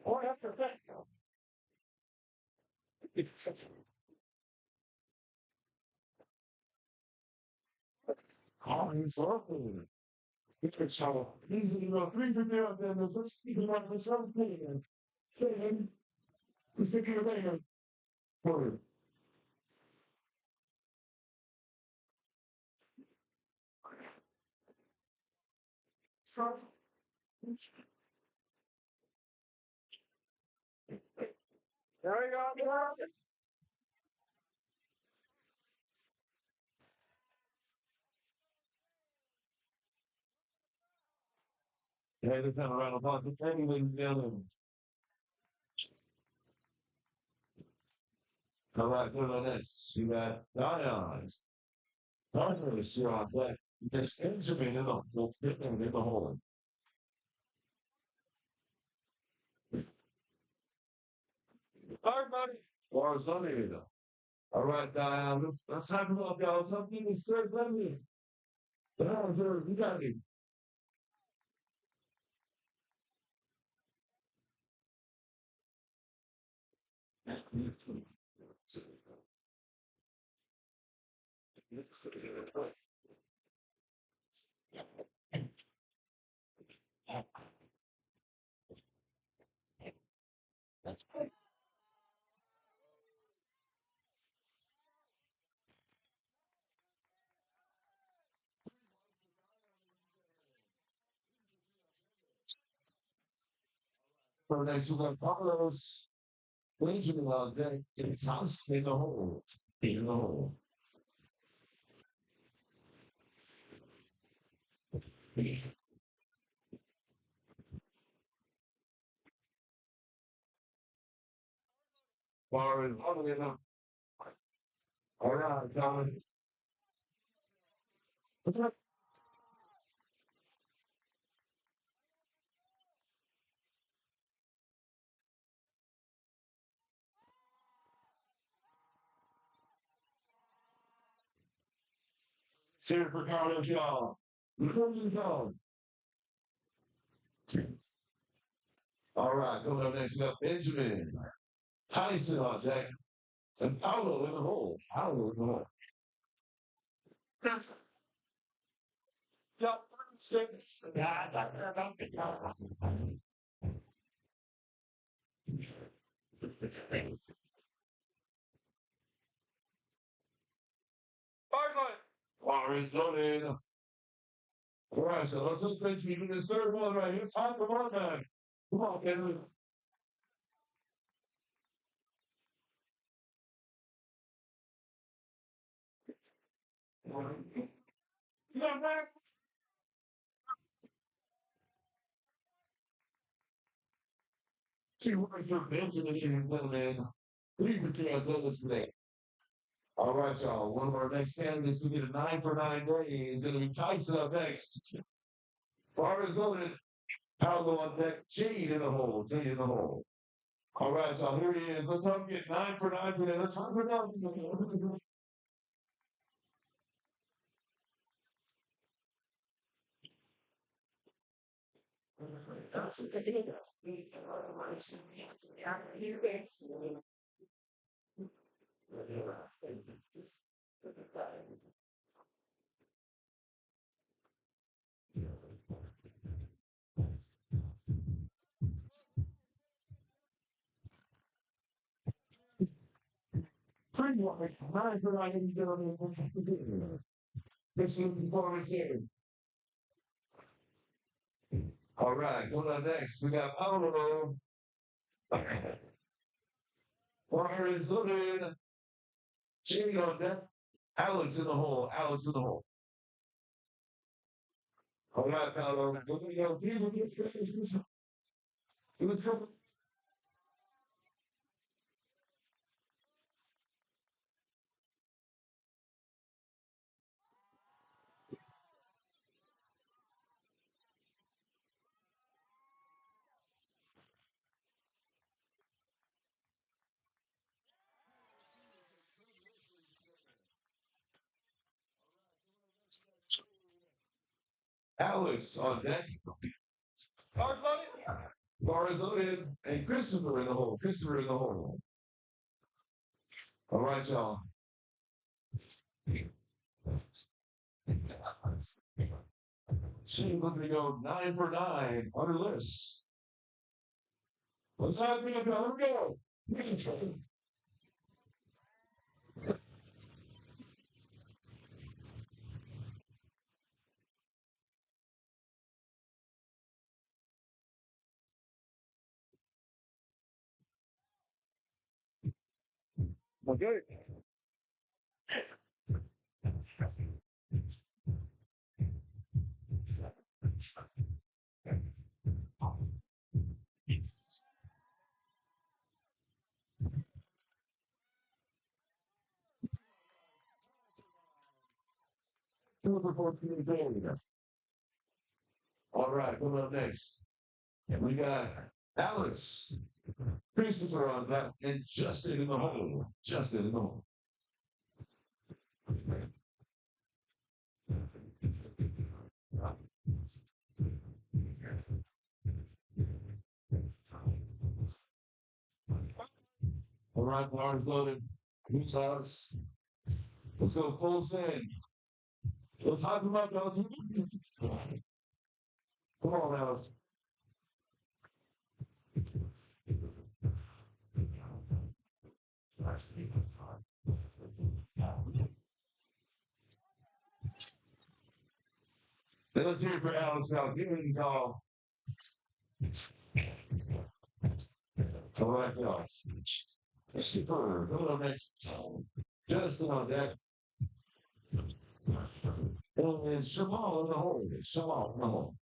Or after that. Oh, he's awful. It's how easy to go 3 for 3 on them. Let's keep it up for some thing. Then, the second later. Forward. There we go. Yeah, they kind of ran about the everything down. All right, go to the next. You got Dion. Carlos, you're on deck. This Benjamin in the hole. All right, buddy. Arizona. All right, Dion. Let's talk about y'all. Something is good, let me. You got it. For next, we got Carlos. Benjamin on deck. It's Thompson in the hole. In the hole. Warren, all the way up. All right, John. What's up? Here for Carlos, y'all. Before you go. All right, coming up next, we got Benjamin. Tyson on deck. And Paolo in the hole. Paolo in the hole. Yep. Warren's loaded. All right, so let's look at you in this third one right here. It's time for one man. Come on, Benjamin. Yeah, man. See, where's your Benjamin in the man? 3 for 3 on deadlifts today. All right, y'all. One of our next candidates to get a 9 for 9 day is going to be Tyson up next. Bar is loaded. Power on deck. Jade in the hole. Jade in the hole. All right, y'all. Here he is. Let's help him get 9 for 9 today. Let's help him out. Pretty much 9 for 9 gentlemen. This is the performance here. All right, going on next. We got Paolo. Water is loaded. Jimmy on deck. Alex in the hole. Alex in the hole. All right, Paolo. It was good. Alex on deck. Bar is loaded. And Christopher in the hole. Christopher in the hole. All right, y'all. She looking to go 9 for 9 on her list. Let's have me go. Here we go. Okay. Super 14 day. All right, coming up next. We got Alex. Christopher on that, and Justin in the hole. Justin in the hole. All right, bars loaded. Who's Alex? Let's go full send. Let's hype him up, Alex. Come on, Alex. Let's hear it for Alex now. Give him a call. All right, Alex. Super. Coming up next. Justin on deck. And Shamal in the hole. Shamal in the hole.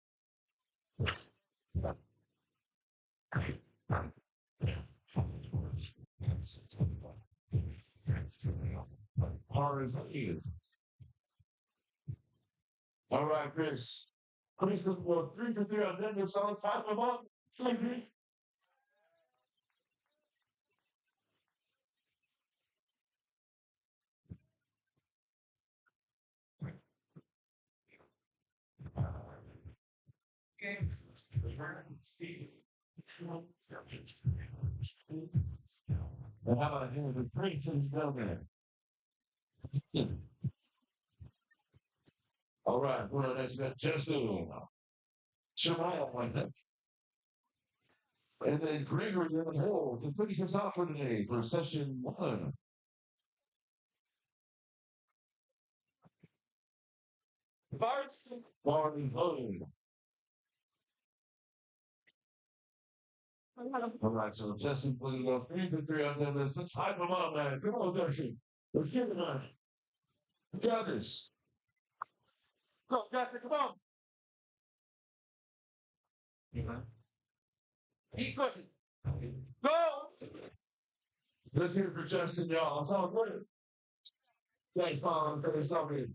All right, Chris. Chris is 3 for 3 on Denver, so let's hype him up. And how about him? The preachers down there. All right, well, that's got Justin. Shemaiah like that. And then Gregory in the hole to finish us off for today for session 1. Bar is loaded. All right, so Justin will go 3 for 3 on them. Let's hype them up, man. Come on, Justin. Let's get it on. We got this. Go, Justin, come on. He's pushing. Go! Let's hear it for Justin, y'all. It's all good. Thanks, Mom, for this lovely.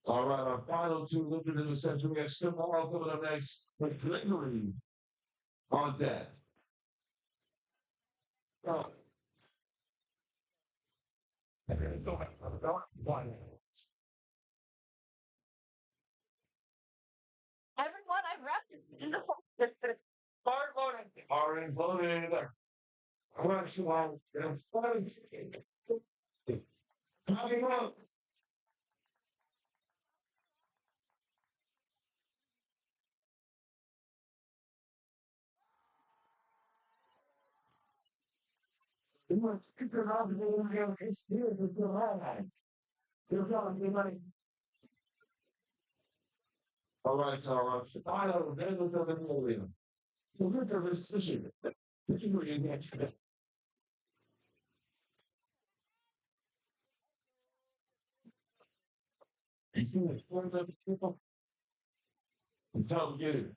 All right, our final two lifted in the center. We have still more coming up next with Gregory on deck. Oh. Everyone I've wrapped. Hard loading. Orange loaded. Crush one. And funny. Coming up. All right, so I don't know the movie. So look at this issue. Did you really get it? You see the story of the people? Tell them get it.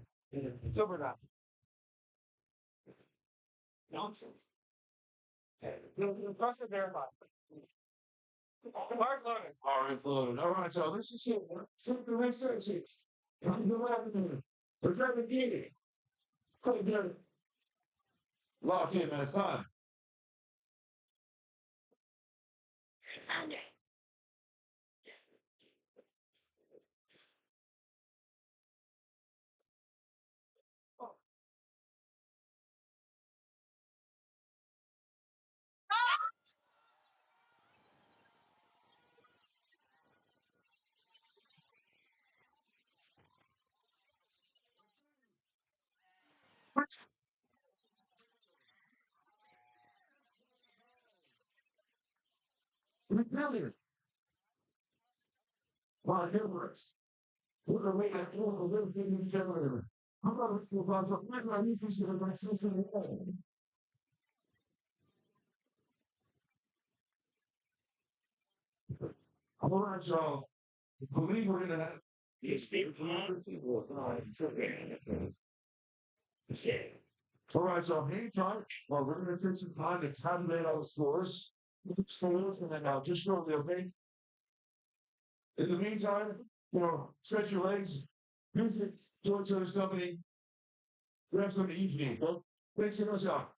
It's over now. Nonsense. Cross the verify. Hard loading. Orange loaded. All right, so this is it. Simple research. We're trying to get it. Lock in, man. It's time. Rebellious. While numerous. We're away at all the little thing in general. How about if you guys are not my new piece of my system? All right, y'all. Believe we're in that. These people all right, so hang tight. Well, we're going to take some time to tabulate all the scores. Scores, and then I'll just go there, okay? In the meantime, stretch your legs, visit George Joe's company, grab some to eat me. Well, thanks so much, y'all.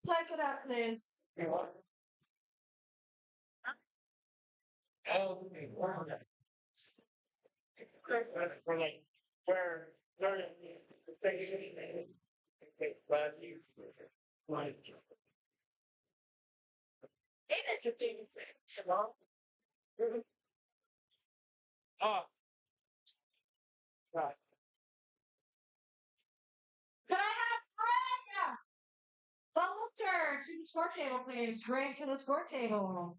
Pack it up, please. We're like, where the thing last year. Like, interesting. Ah. Right. Could I have Greg? Butler to the score table, please. Greg to the score table.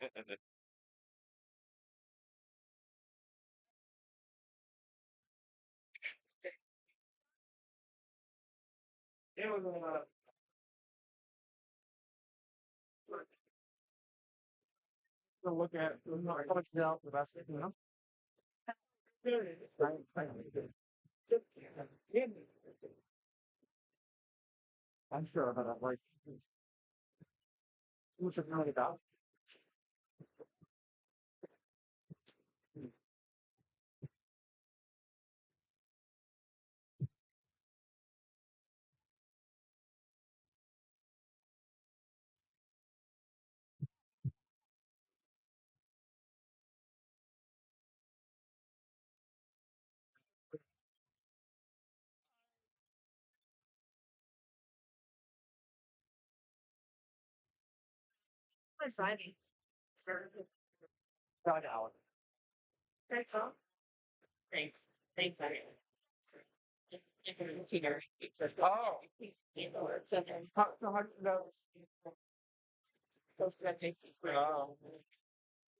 It was to look at how much out the best, you know? I'm sure about that. Like, what's it really about? Exciting. About an hour. Thanks, huh? Thanks. Thanks, buddy. Oh, So how do you know? those that take Oh,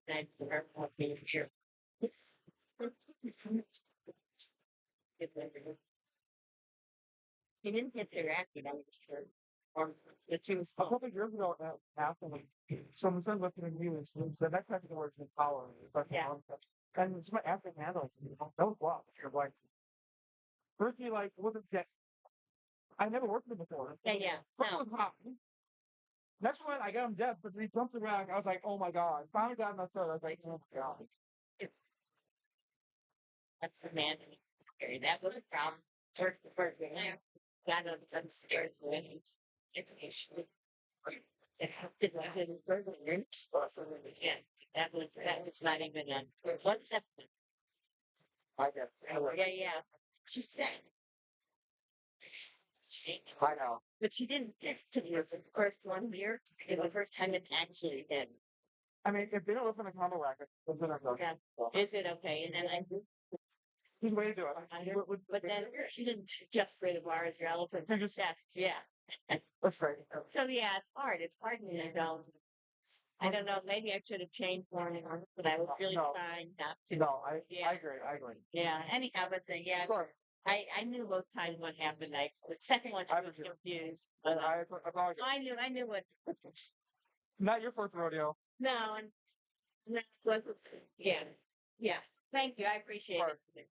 and they're being sure. He didn't get their acting, I'm sure. Or it seems a couple of years ago, after so my son listening to me, the next time he works in power, Yeah. and it's my after handling, that was wow. You're like, first he like wasn't get. I never worked with him before. yeah. First No. was hot. Next one, I got him dead, but he jumped around. I was like, oh my god. Finally got him my throat. I was like, oh my god. That's the man. That was a problem. First, the first thing I got I'm scared of it. It's issue. It happened like in the first year. That was not even a what happened. I guess. Yeah. She said she I know. but she didn't get to the first 1 year. It was the first time it actually did. I mean, if they don't listen to combo racket, then I'm going. Yeah. Is it okay? And then I He's way to do it. but then she didn't just for the bars or elephant. Yeah. That's great. So yeah, it's hard. It's hard when I don't. I don't know. Maybe I should have changed more, but I was really No. trying not to. No, I Yeah. agree. I agree. Yeah. Anyhow, but yeah, Of course. I knew both times what happened. The second one she I was was- confused. And But I apologize. I knew what. Not your first rodeo. No, and yeah. Thank you. I appreciate Of it.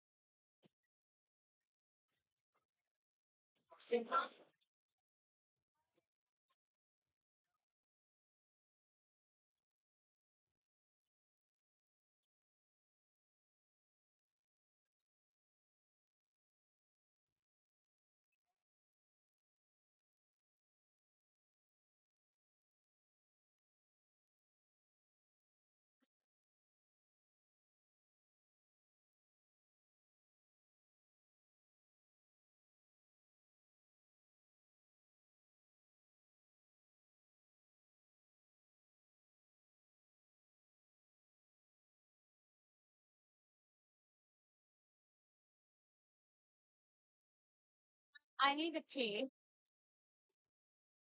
I need to pee.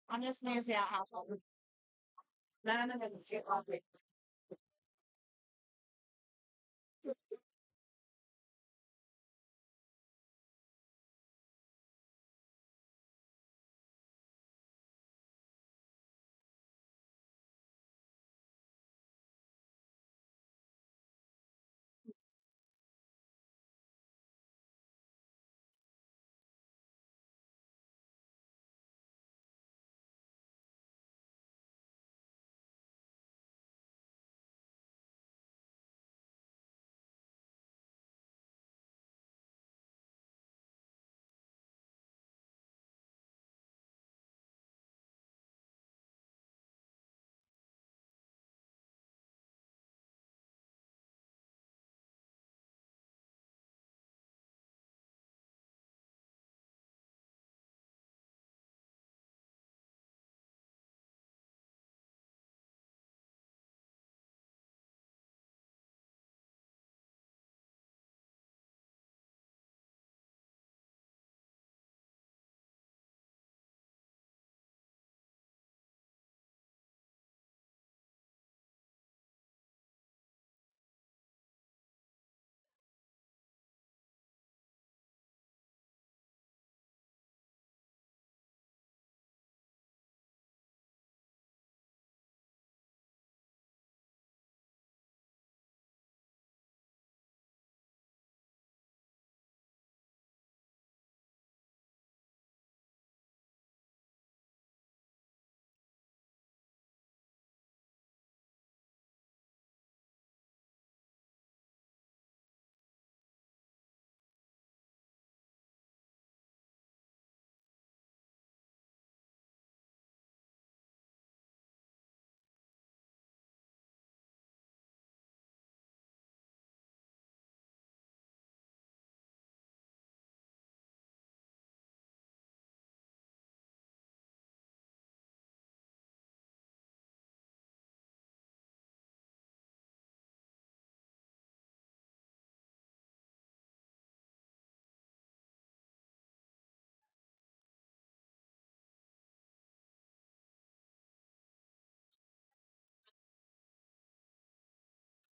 I'm just Nancy out household. Then I'm gonna get off it.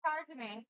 hard to me.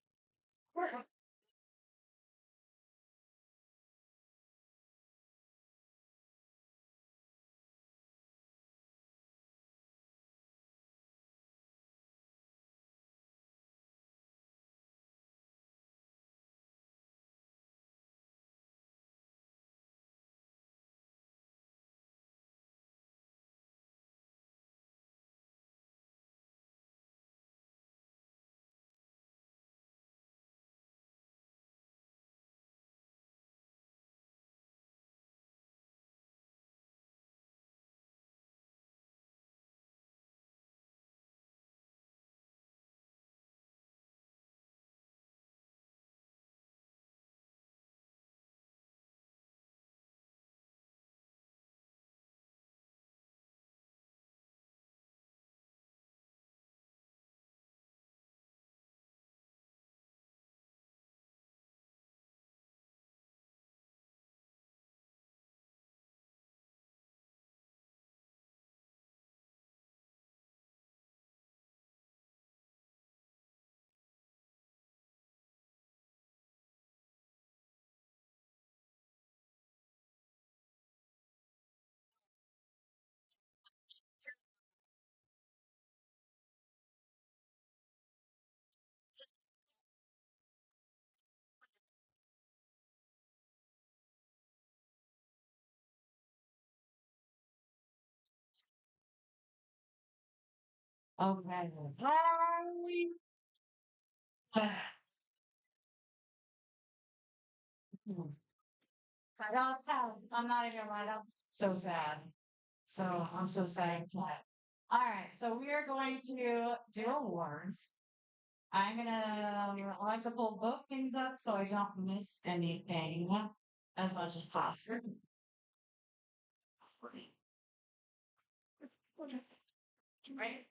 Okay. I got I'm not even lying. I'm so sad. So I'm so sad. All right. So we are going to do awards. I like to pull both things up so I don't miss anything as much as possible. Right?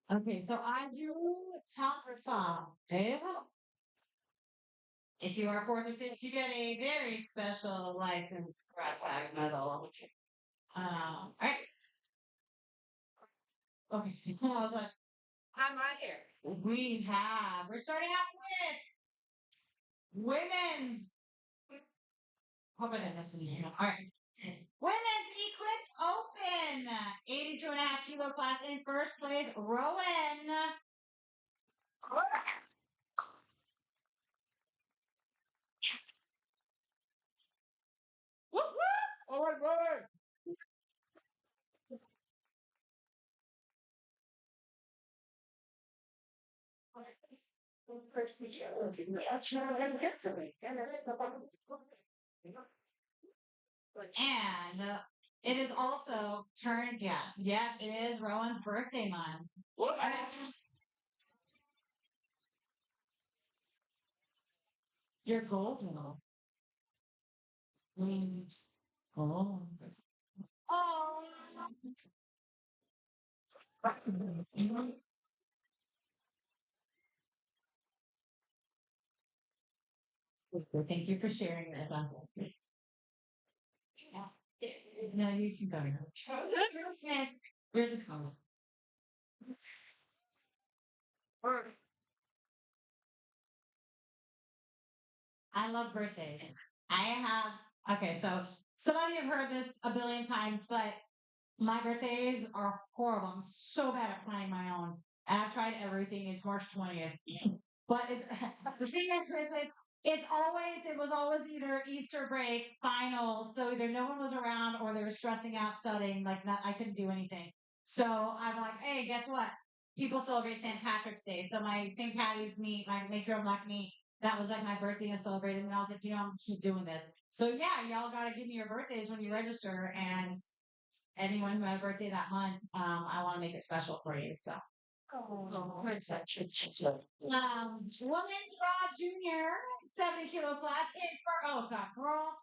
Okay, so I do top or top. Okay. If you are 4th you get a very special license scrap bag medal. Alright. Okay. I was like, I'm right here. We're starting out with women's. Hope I didn't miss anything. Alright. Women's Equipped Open. 82.5 kilo class in first place. Rowan. Woo woo! Oh my God! And it is also turn again. Yes, it is Rowan's birthday month. What? You're golden. Oh. Oh. Thank you for sharing that. No, you can go. Christmas. We're just home. I love birthdays. I have, okay, so some of you have heard this a billion times, but my birthdays are horrible. I'm so bad at planning my own. And I've tried everything. It's March 20th. But the thing is, it was always either Easter break, finals. So either no one was around or they were stressing out studying. Like, I couldn't do anything. So I'm like, hey, guess what? people celebrate St. Patrick's Day. So my St. Patty's meet, my Make Your Own Black meet, that was like my birthday to celebrate. And I was like, I'm gonna keep doing this. So yeah, y'all gotta give me your birthdays when you register. And anyone who had a birthday that month, I want to make it special for you. So. Women's Raw Junior 70 kilo class in for girls.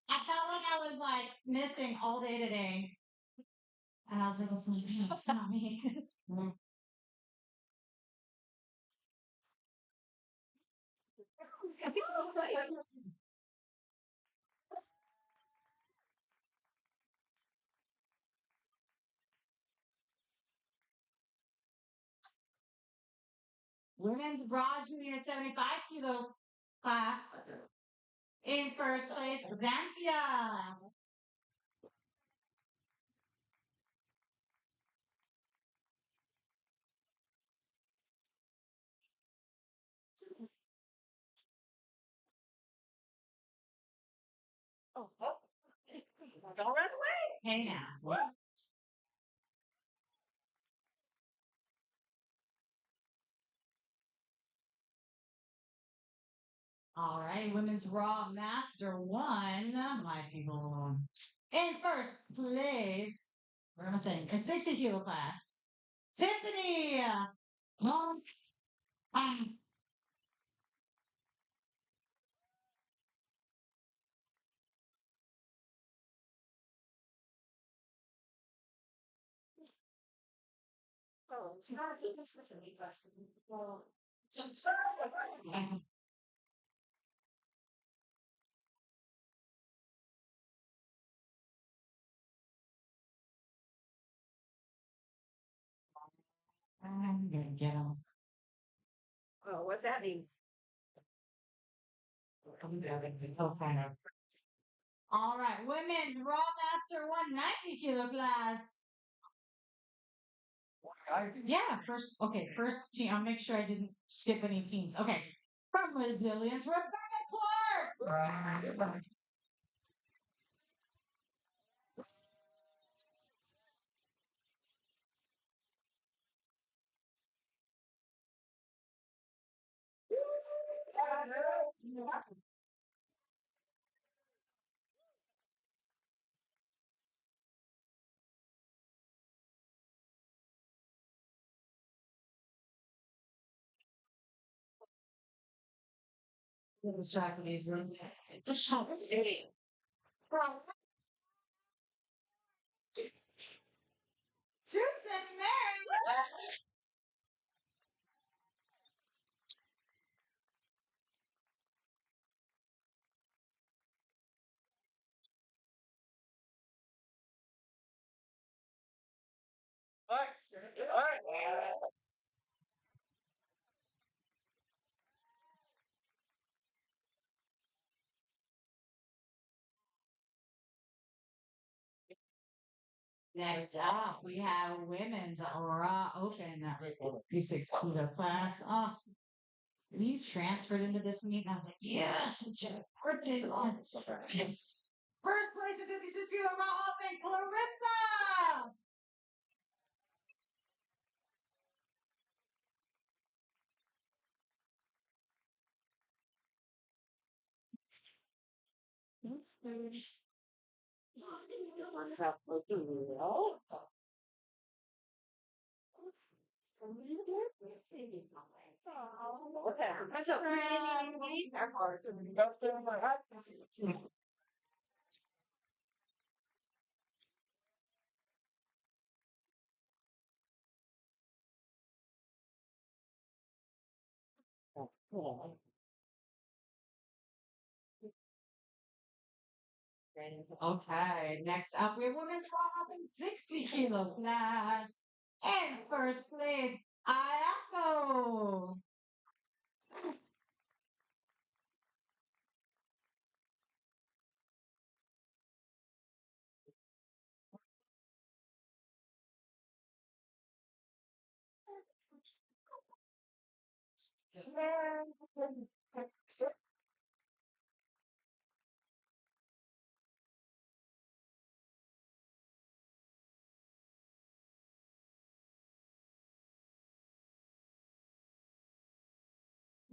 I felt like I was like missing all day today. And I was like, it's not me. Women's Raw Junior 75 kilo class in first place, Zambia. Don't run away. Hey now. All right, Women's Raw Master 1, my people. In first place, we're gonna say in 60 kilo class, Tiffany. Um, I'm gonna get them. Oh, what's that mean? Okay. All right, Women's Raw Master 190 kilo class. Yeah, first team. I'll make sure I didn't skip any teams. Okay. From Resilience, Rebecca Clark. Distracted easily. Susan Mary. Next up, we have Women's Raw Open 360 class. Oh, you transferred into this meet, and I was like, yes, it's your birthday on. Yes. First place in 56 Raw Open, Clarissa. That's okay. Okay, next up, we have Women's Raw Open 60 kilo class. And first place, Ayako.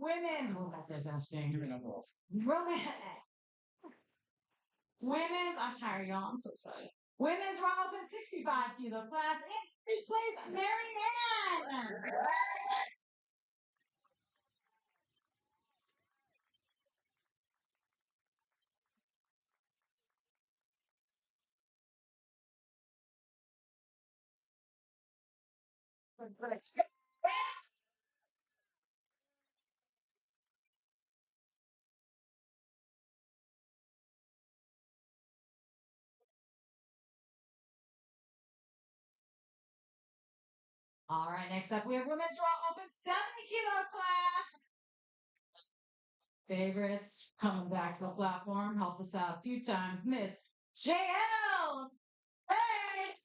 women's multitasking. Women's, I'm tired, y'all. I'm so sorry. Women's raw open 65 kilo class. In first place, Marianne. All right, next up we have women's raw open 70 kilo class. Favorites coming back to the platform, helped us out a few times. Miss JL. Hey.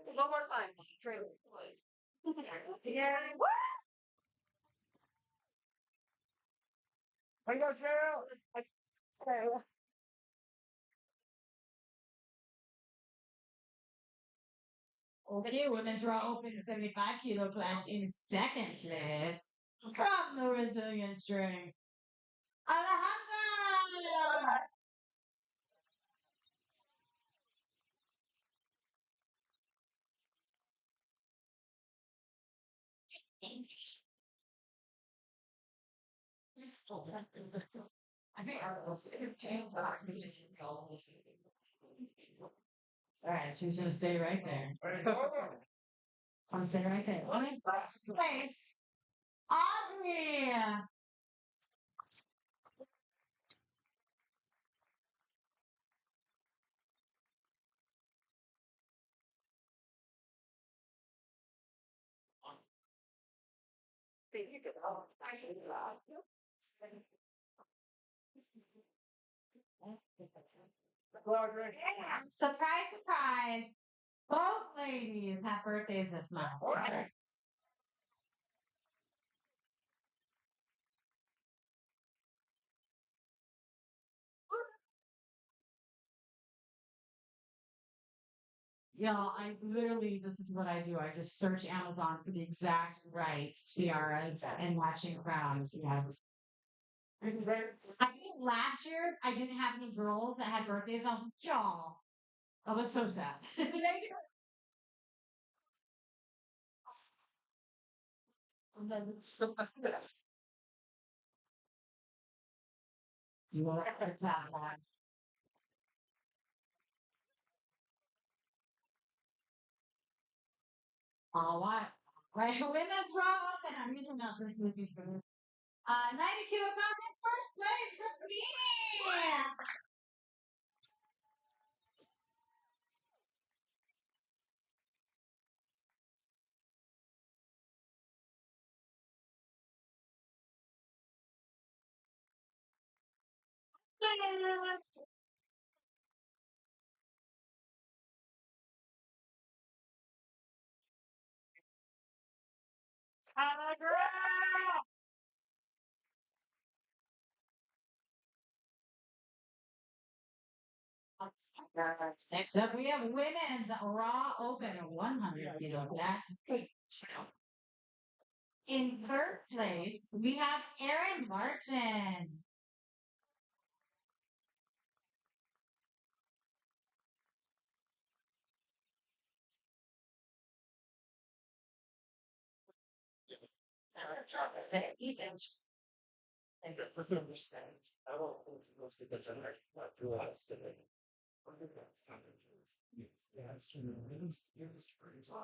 One more time. Yeah. Here you go, Cheryl. Okay, women's raw open 75 kilo class in second place from the resilient string. Alejandra! I think all right, she's gonna stay right there. I'm gonna stay right there. First place, Audrey. Surprise, surprise. Both ladies have birthdays this month. Y'all, I literally, this is what I do. I just search Amazon for the exact right tiaras and matching crowns. Yes. I think last year I didn't have any girls that had birthdays. And I was like, y'all, that was so sad. You will that. All right. Right. Women's row up, and I'm usually not this movie for 90 kilo content first place for me. Next up, we have women's raw open 100 kilo. That's in third place. We have Erin Larson.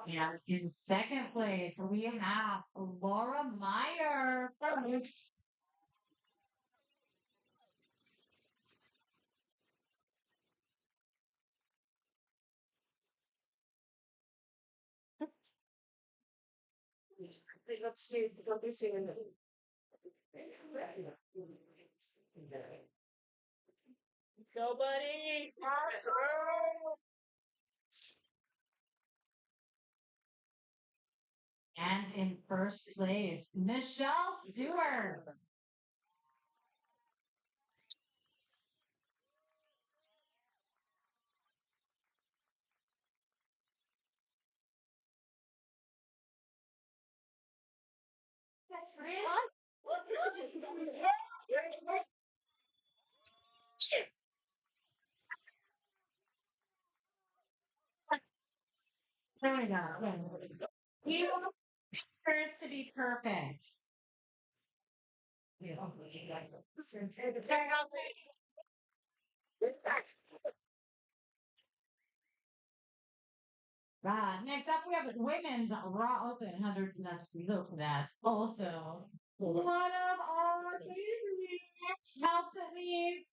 And in second place, we have Laura Meyer. Let's see. What they're saying. Go, buddy. And in first place, Michelle Stewart. There we go. You first to be perfect. Right. Next up, we have women's raw open 100 kilo class. Also, one of our favorites. Helps it leads.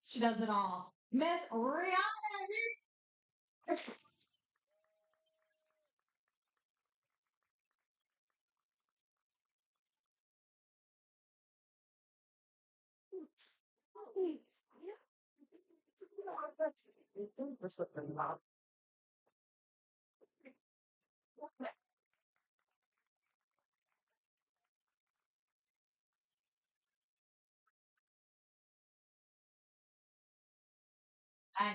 She does it all. Miss Rihanna.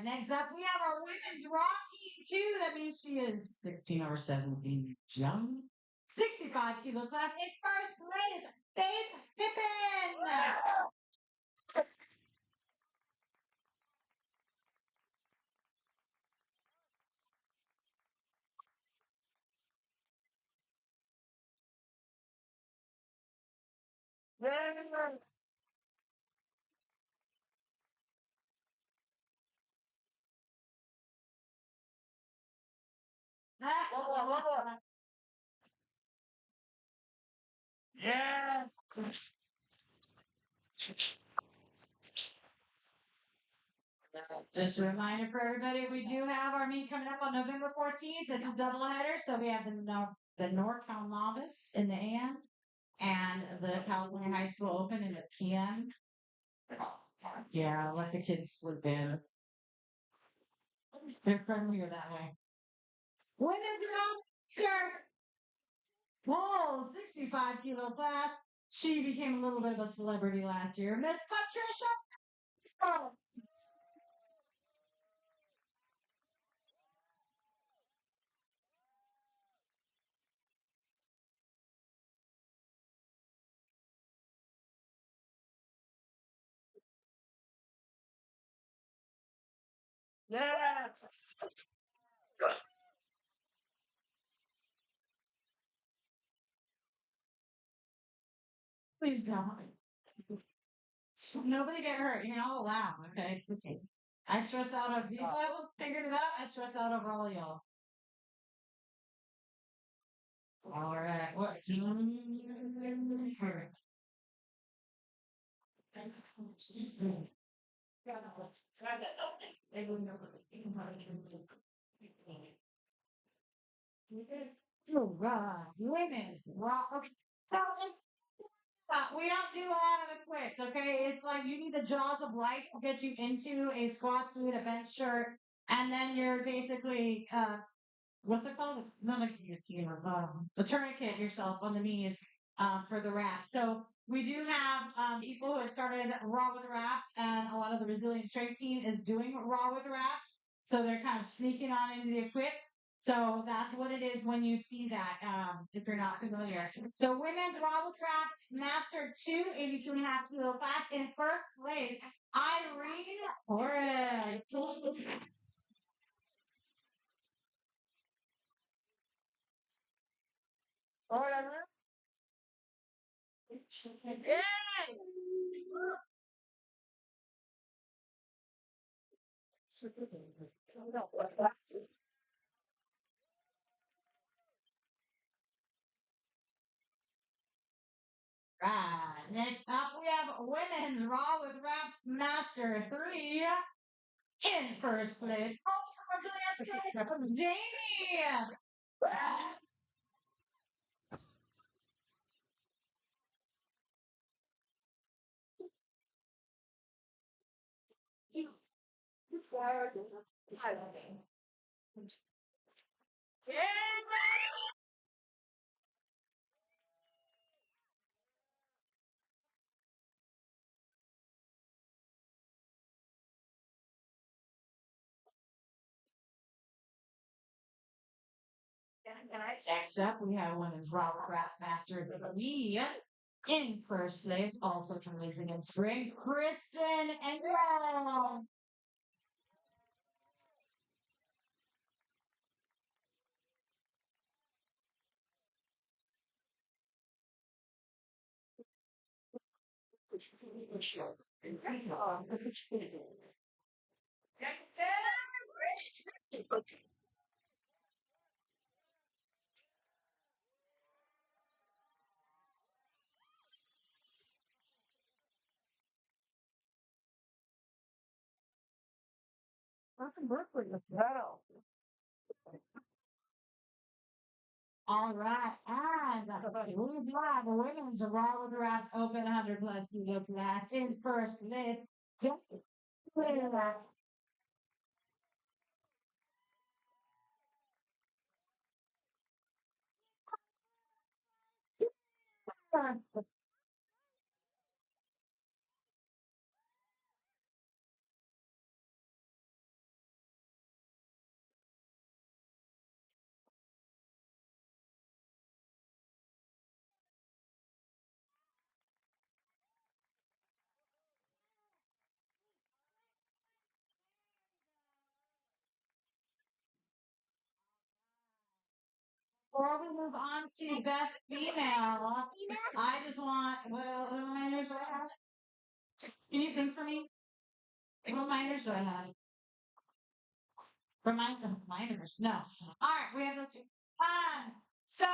Next up, we have our women's raw team 2. That means she is 16 or 17 young. 65 kilo class in first place. Faith Pippin. Yeah. Just a reminder for everybody, we do have our meet coming up on November 14th. It's a doubleheader. So we have the Northtown Novice in the AM and the California High School Open in the PM. Yeah, let the kids sleep in. They're friendlier that way. Women's roster. Whoa, 65 kilo class. She became a little bit of a celebrity last year. Miss Patricia. Oh. Yes. Please don't. Nobody get hurt. You're not allowed. Okay, it's just I stress out of you haven't figured it out. I stress out over all y'all. All right. What? All right. Women's rock. So we don't do a lot of it quick, okay? It's like you need the jaws of life to get you into a squat suite, a bench shirt, and then you're basically what's it called? It's not a guillotine, a tourniquet yourself on the knees for the wraps. So we do have people who have started raw with wraps, and a lot of the resilient strength team is doing raw with wraps. So they're kind of sneaking on into the equipped. So that's what it is when you see that, if you're not familiar. So women's raw with wraps, master 2, 82.5 kilo class in first place. Irene Torres. Yes. Right. Next up, we have women's raw with wraps master 3 in first place. Oh, let's go. Jamie. Next up, we have women's Robert Master of the League. In first place, also racing in spring, Kristen and Brown. All right, and we have the women's Robert Rafts Open 100 plus kilo class in first place. Before we move on to best female, I just want, well, who minors do I have? Can you think for me? What minors do I have? Minors, no. All right, we have those two. So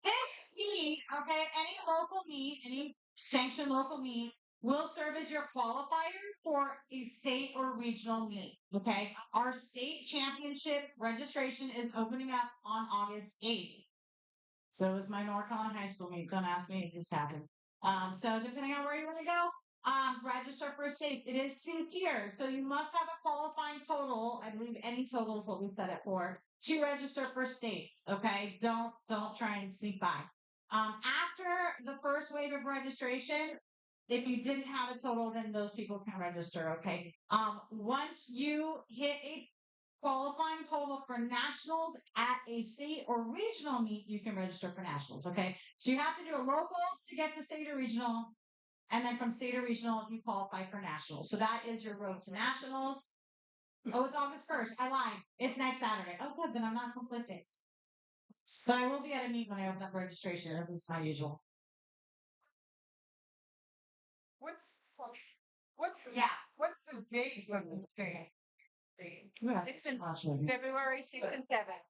this meet, okay, any local meet, any sanctioned local meet will serve as your qualifier for a state or regional meet. Okay. Our state championship registration is opening up on August 8th. So is my NorCon high school meet. Don't ask me if this happened. So depending on where you want to go, register for state. It is 2 tiers. So you must have a qualifying total. I believe any total is what we set it for to register for states. Okay. Don't try and sneak by. After the first wave of registration, if you didn't have a total, then those people can register. Okay. Once you hit a qualifying total for nationals at a state or regional meet, you can register for nationals. Okay. So you have to do a local to get to state or regional. And then from state or regional, you qualify for nationals. So that is your road to nationals. Oh, it's August 1st. I lied. It's next Saturday. Oh, good. Then I'm not conflicted. But I will be at a meet when I open up registration, as is my usual. What's the date of the thing? February 6th and 7th.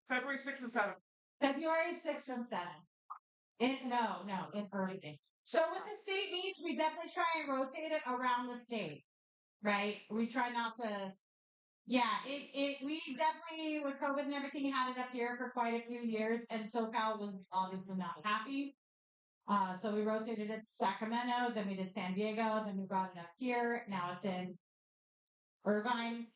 February 6th and 7th. February 6th and 7th. No, in early May. So with the state meets, we definitely try and rotate it around the state, right? We try not to. Yeah, we definitely, with COVID and everything, had it up here for quite a few years, and SoCal was obviously not happy. So we rotated it to Sacramento, then we did San Diego, then we brought it up here. Now it's in Irvine.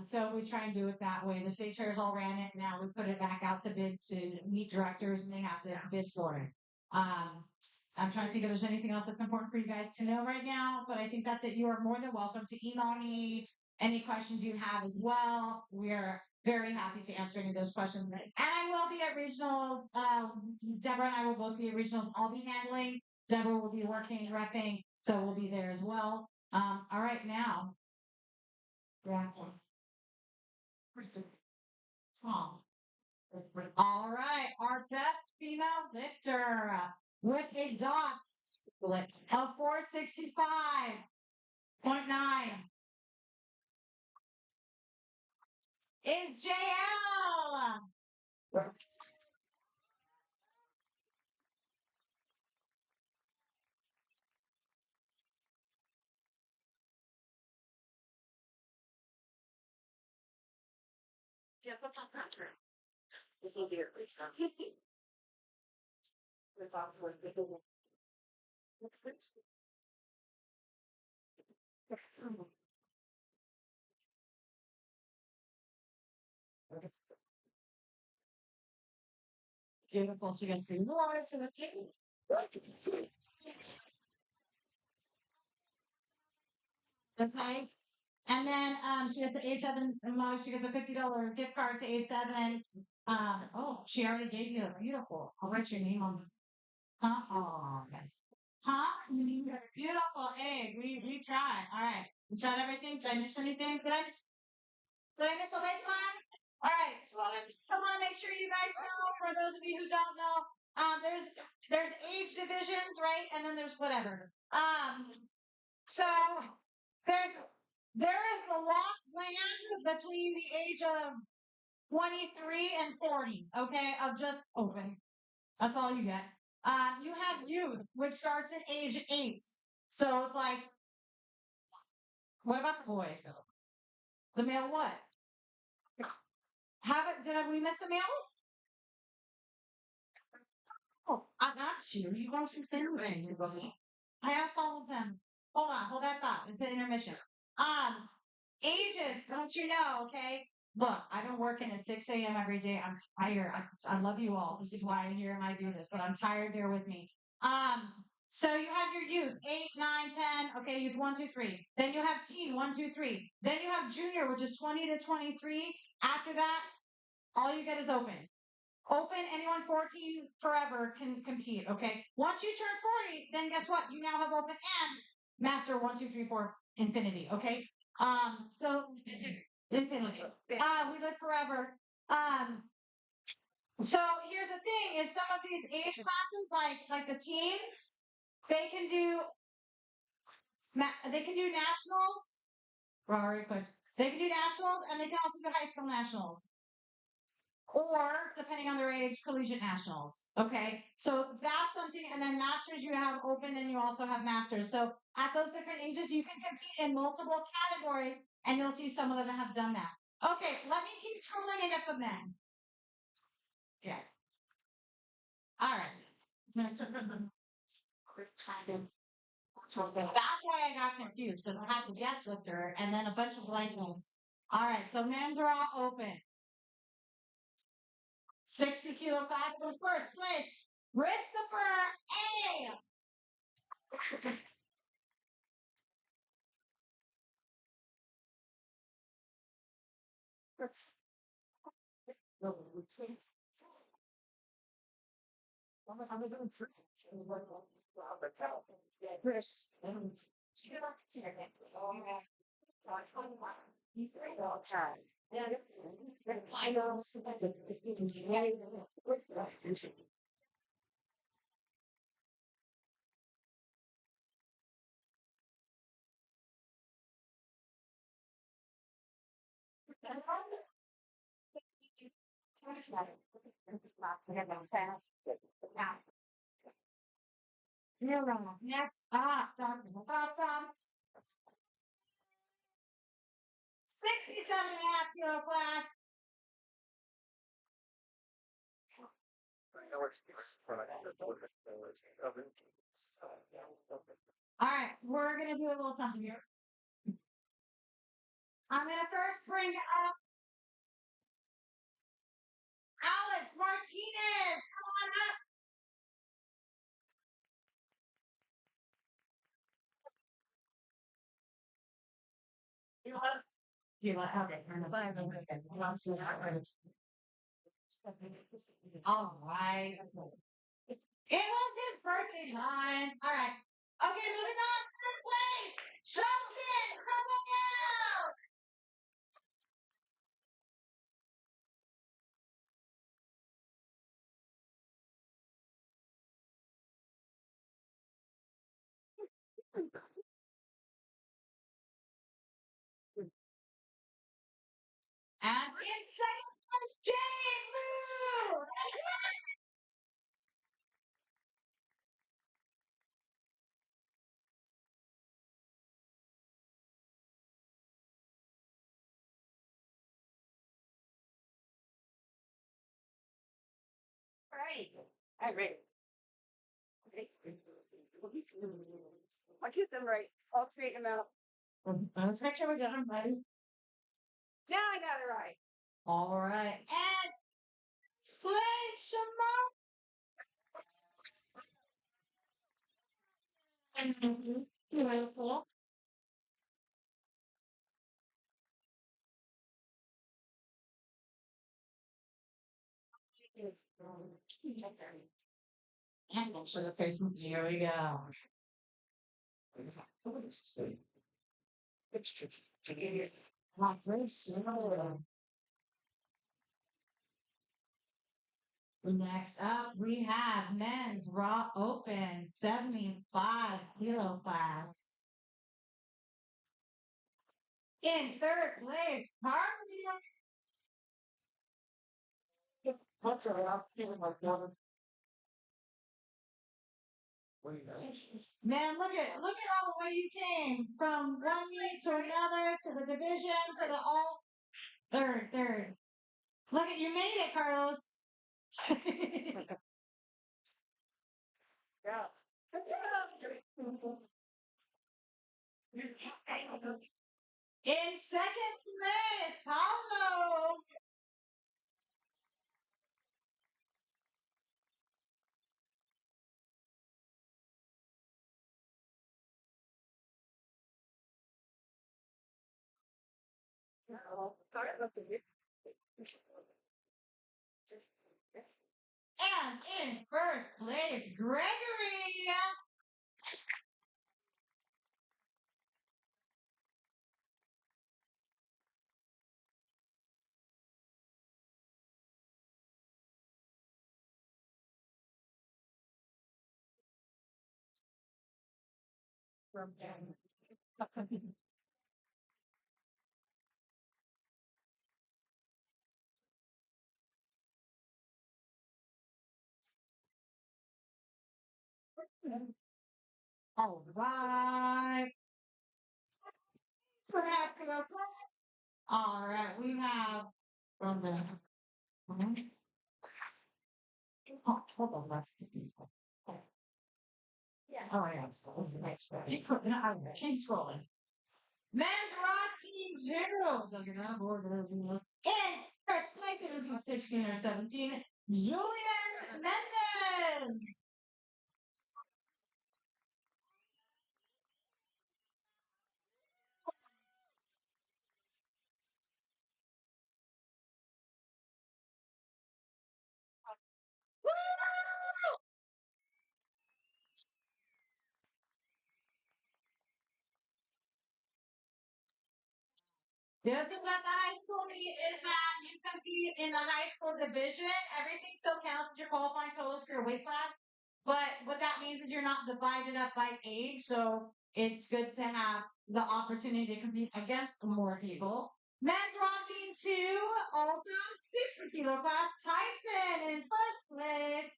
So we try and do it that way. The state chairs all ran it. Now we put it back out to bid to meet directors, and they have to bid for it. I'm trying to think if there's anything else that's important for you guys to know right now, but I think that's it. You are more than welcome to email me any questions you have as well. We're very happy to answer any of those questions. And I will be at regionals. Deborah and I will both be at regionals. I'll be handling. Deborah will be working and repping, so we'll be there as well. All right, now. Yeah. All right, our best female victor with a dots split of 465.9 is JL. It's easier. Beautiful. She gets 3 more to the team. Okay. And then she gets the A7 she gets a $50 gift card to A7. Oh, she already gave you a beautiful. I'll write your name on. Huh? Oh, yes. Huh? Beautiful egg. We tried. All right. We tried everything. Did I miss anything? Did I miss a weight class? All right. So I just want to make sure you guys know. For those of you who don't know, there's age divisions, right? And then there's whatever. So there is the lost land between the age of 23 and 40. Okay, of just open. That's all you get. You have youth, which starts at age 8. So it's like, what about the boys? The male what? Did we miss the males? Oh, I got you. You guys can say anything. I asked all of them. Hold that thought. It's an intermission. Ages, don't you know, okay? Look, I've been working at 6 a.m. every day. I'm tired. I love you all. This is why I'm here and I do this, but I'm tired. Bear with me. So you have your youth, 8, 9, 10. Okay, youth 1, 2, 3. Then you have teen, 1, 2, 3. Then you have junior, which is 20 to 23. After that, all you get is open. Open, anyone 14 forever can compete, okay? Once you turn 40, then guess what? You now have open and master 1, 2, 3, 4, infinity, okay? So infinity. We live forever. So here's the thing: is some of these age classes, like the teens, they can do nationals. Rory, quick. They can do nationals, and they can also do high school nationals, or depending on their age, collegiate nationals. Okay, so that's something. And then masters, you have open, and you also have masters. So at those different ages, you can compete in multiple categories, and you'll see some of them have done that. Okay, let me keep scrolling and get the men. Yeah. All right. That's why I got confused, because I had to guess with her and then a bunch of blankness. All right, so men's are all open. 60 kilo class for first place. Christopher A. Next, stop. 67.5 kilo class. All right, we're gonna do a little something here. I'm gonna first bring up Alex Martinez. Come on up. You want okay, all right. It was his birthday line. All right. Okay, moving on. Third place. Justin, come on out. And in second place, Jane Lou. All right. All right. I'll keep them right. I'll straighten them out. Let's make sure we got them right. Now I got it right. All right. And explain Shema. And And make sure the Facebook here we go. Next up, we have men's raw open 75 kilo class. In third place, Harvey. Man, look at all the way you came from one meet to another to the division to the all third. Look at you made it, Carlos. In second place, Paulo. And in first place, Gregory. All right. All right, we have from the hold on, let's get these one. Oh yeah, so what's the next one? Keep scrolling. Men's Raw Team Zero. In first place, it was 16 or 17. Julian Mendez. The other thing about the high school meet is that you compete in the high school division. Everything still counts as your qualifying totals for your weight class. But what that means is you're not divided up by age. So it's good to have the opportunity to compete against more people. Men's Raw Team 2, also 60 kilo class. Tyson in first place.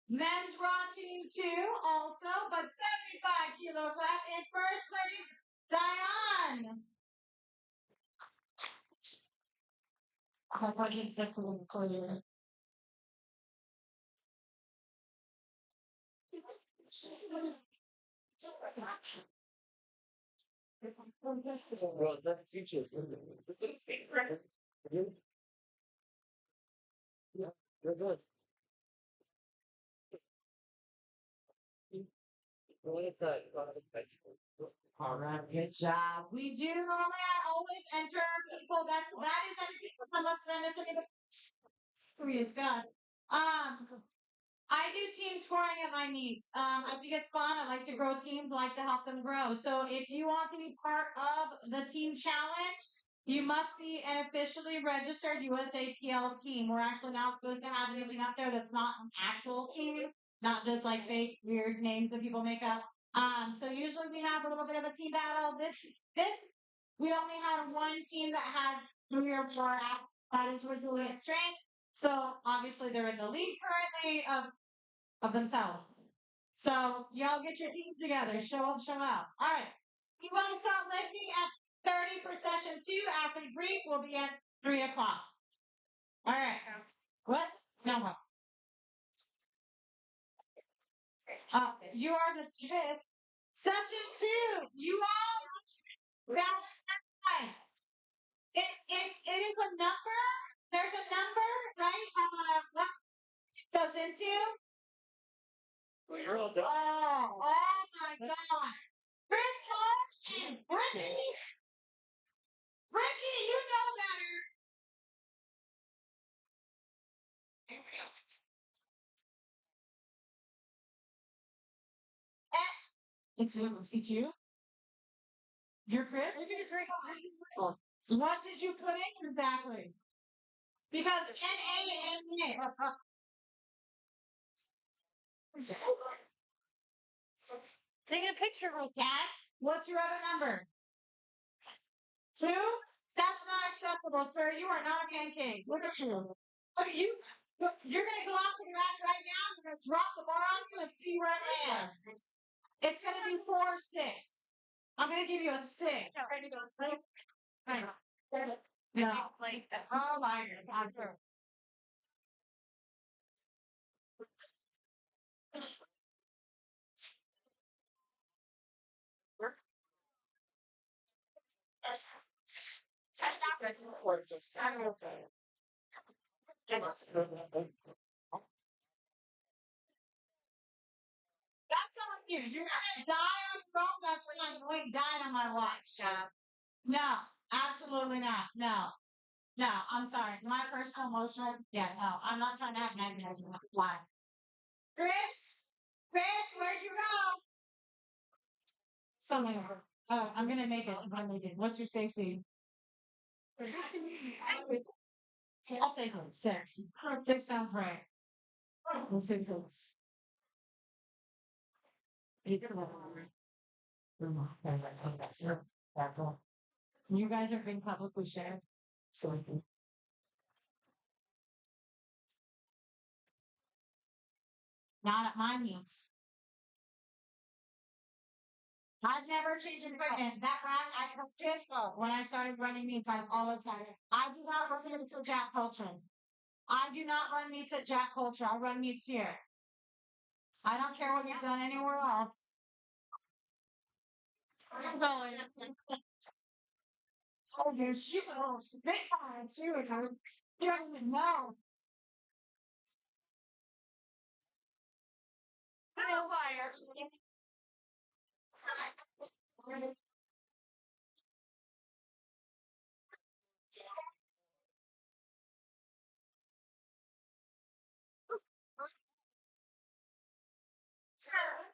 Men's Raw Team 2 also, but 75 kilo class in first place, Diane. Well, that teaches. Yeah, they're good. All right, good job. We do normally I always enter people that is everything unless I miss anything. Free as God. I do team scoring at my meets. I think it's fun. I like to grow teams. I like to help them grow. So if you want to be part of the team challenge, you must be an officially registered USAPL team. We're actually not supposed to have anything up there that's not an actual team, not just like fake weird names that people make up. So usually we have a little bit of a team battle. This we only had one team that had 3 or 4 added towards the elite strength. So obviously they're in the league currently of themselves. So y'all get your teams together. Show up, show out. All right. You want to start lifting at 30 for session 2 after the brief will be at 3 o'clock. All right. What? No. You are dismissed. Session 2. You all. That's fine. It is a number. There's a number, right? What it goes into? Well, you're all done. Oh my God. Chris Hall and Brittany. Brittany, you know better. It's you. You're Chris? What did you put in exactly? Because NA. Taking a picture real quick. And what's your other number? 2? That's not acceptable, sir. You are not a pancake. Look at you. Look at you. Look, you're going to go out to the rack right now. You're going to drop the bar on you and see where it lands. It's going to be 4 or 6. I'm going to give you a 6. No. Oh my God, sir. That's on you. You're gonna die on your own. That's when I'm going died on my watch. No, absolutely not. No. No, I'm sorry. My personal emotional. Yeah, no. I'm not trying to have nightmares. Why? Chris? Chris, where'd you go? So many. I'm gonna make it. I'm gonna make it. What's your safety? I'll take it. 6. 6 sounds right. Well, 6 is. You guys are being publicly shared. So not at my meets. I've never changed equipment. That rack I purchased when I started running meets, I've always had it. I do not listen to Jack Culture. I do not run meets at Jack Culture. I run meets here. I don't care what you've done anywhere else. I'm going. Oh, dude, she's a little spitfire too. You don't even know. Spitfire.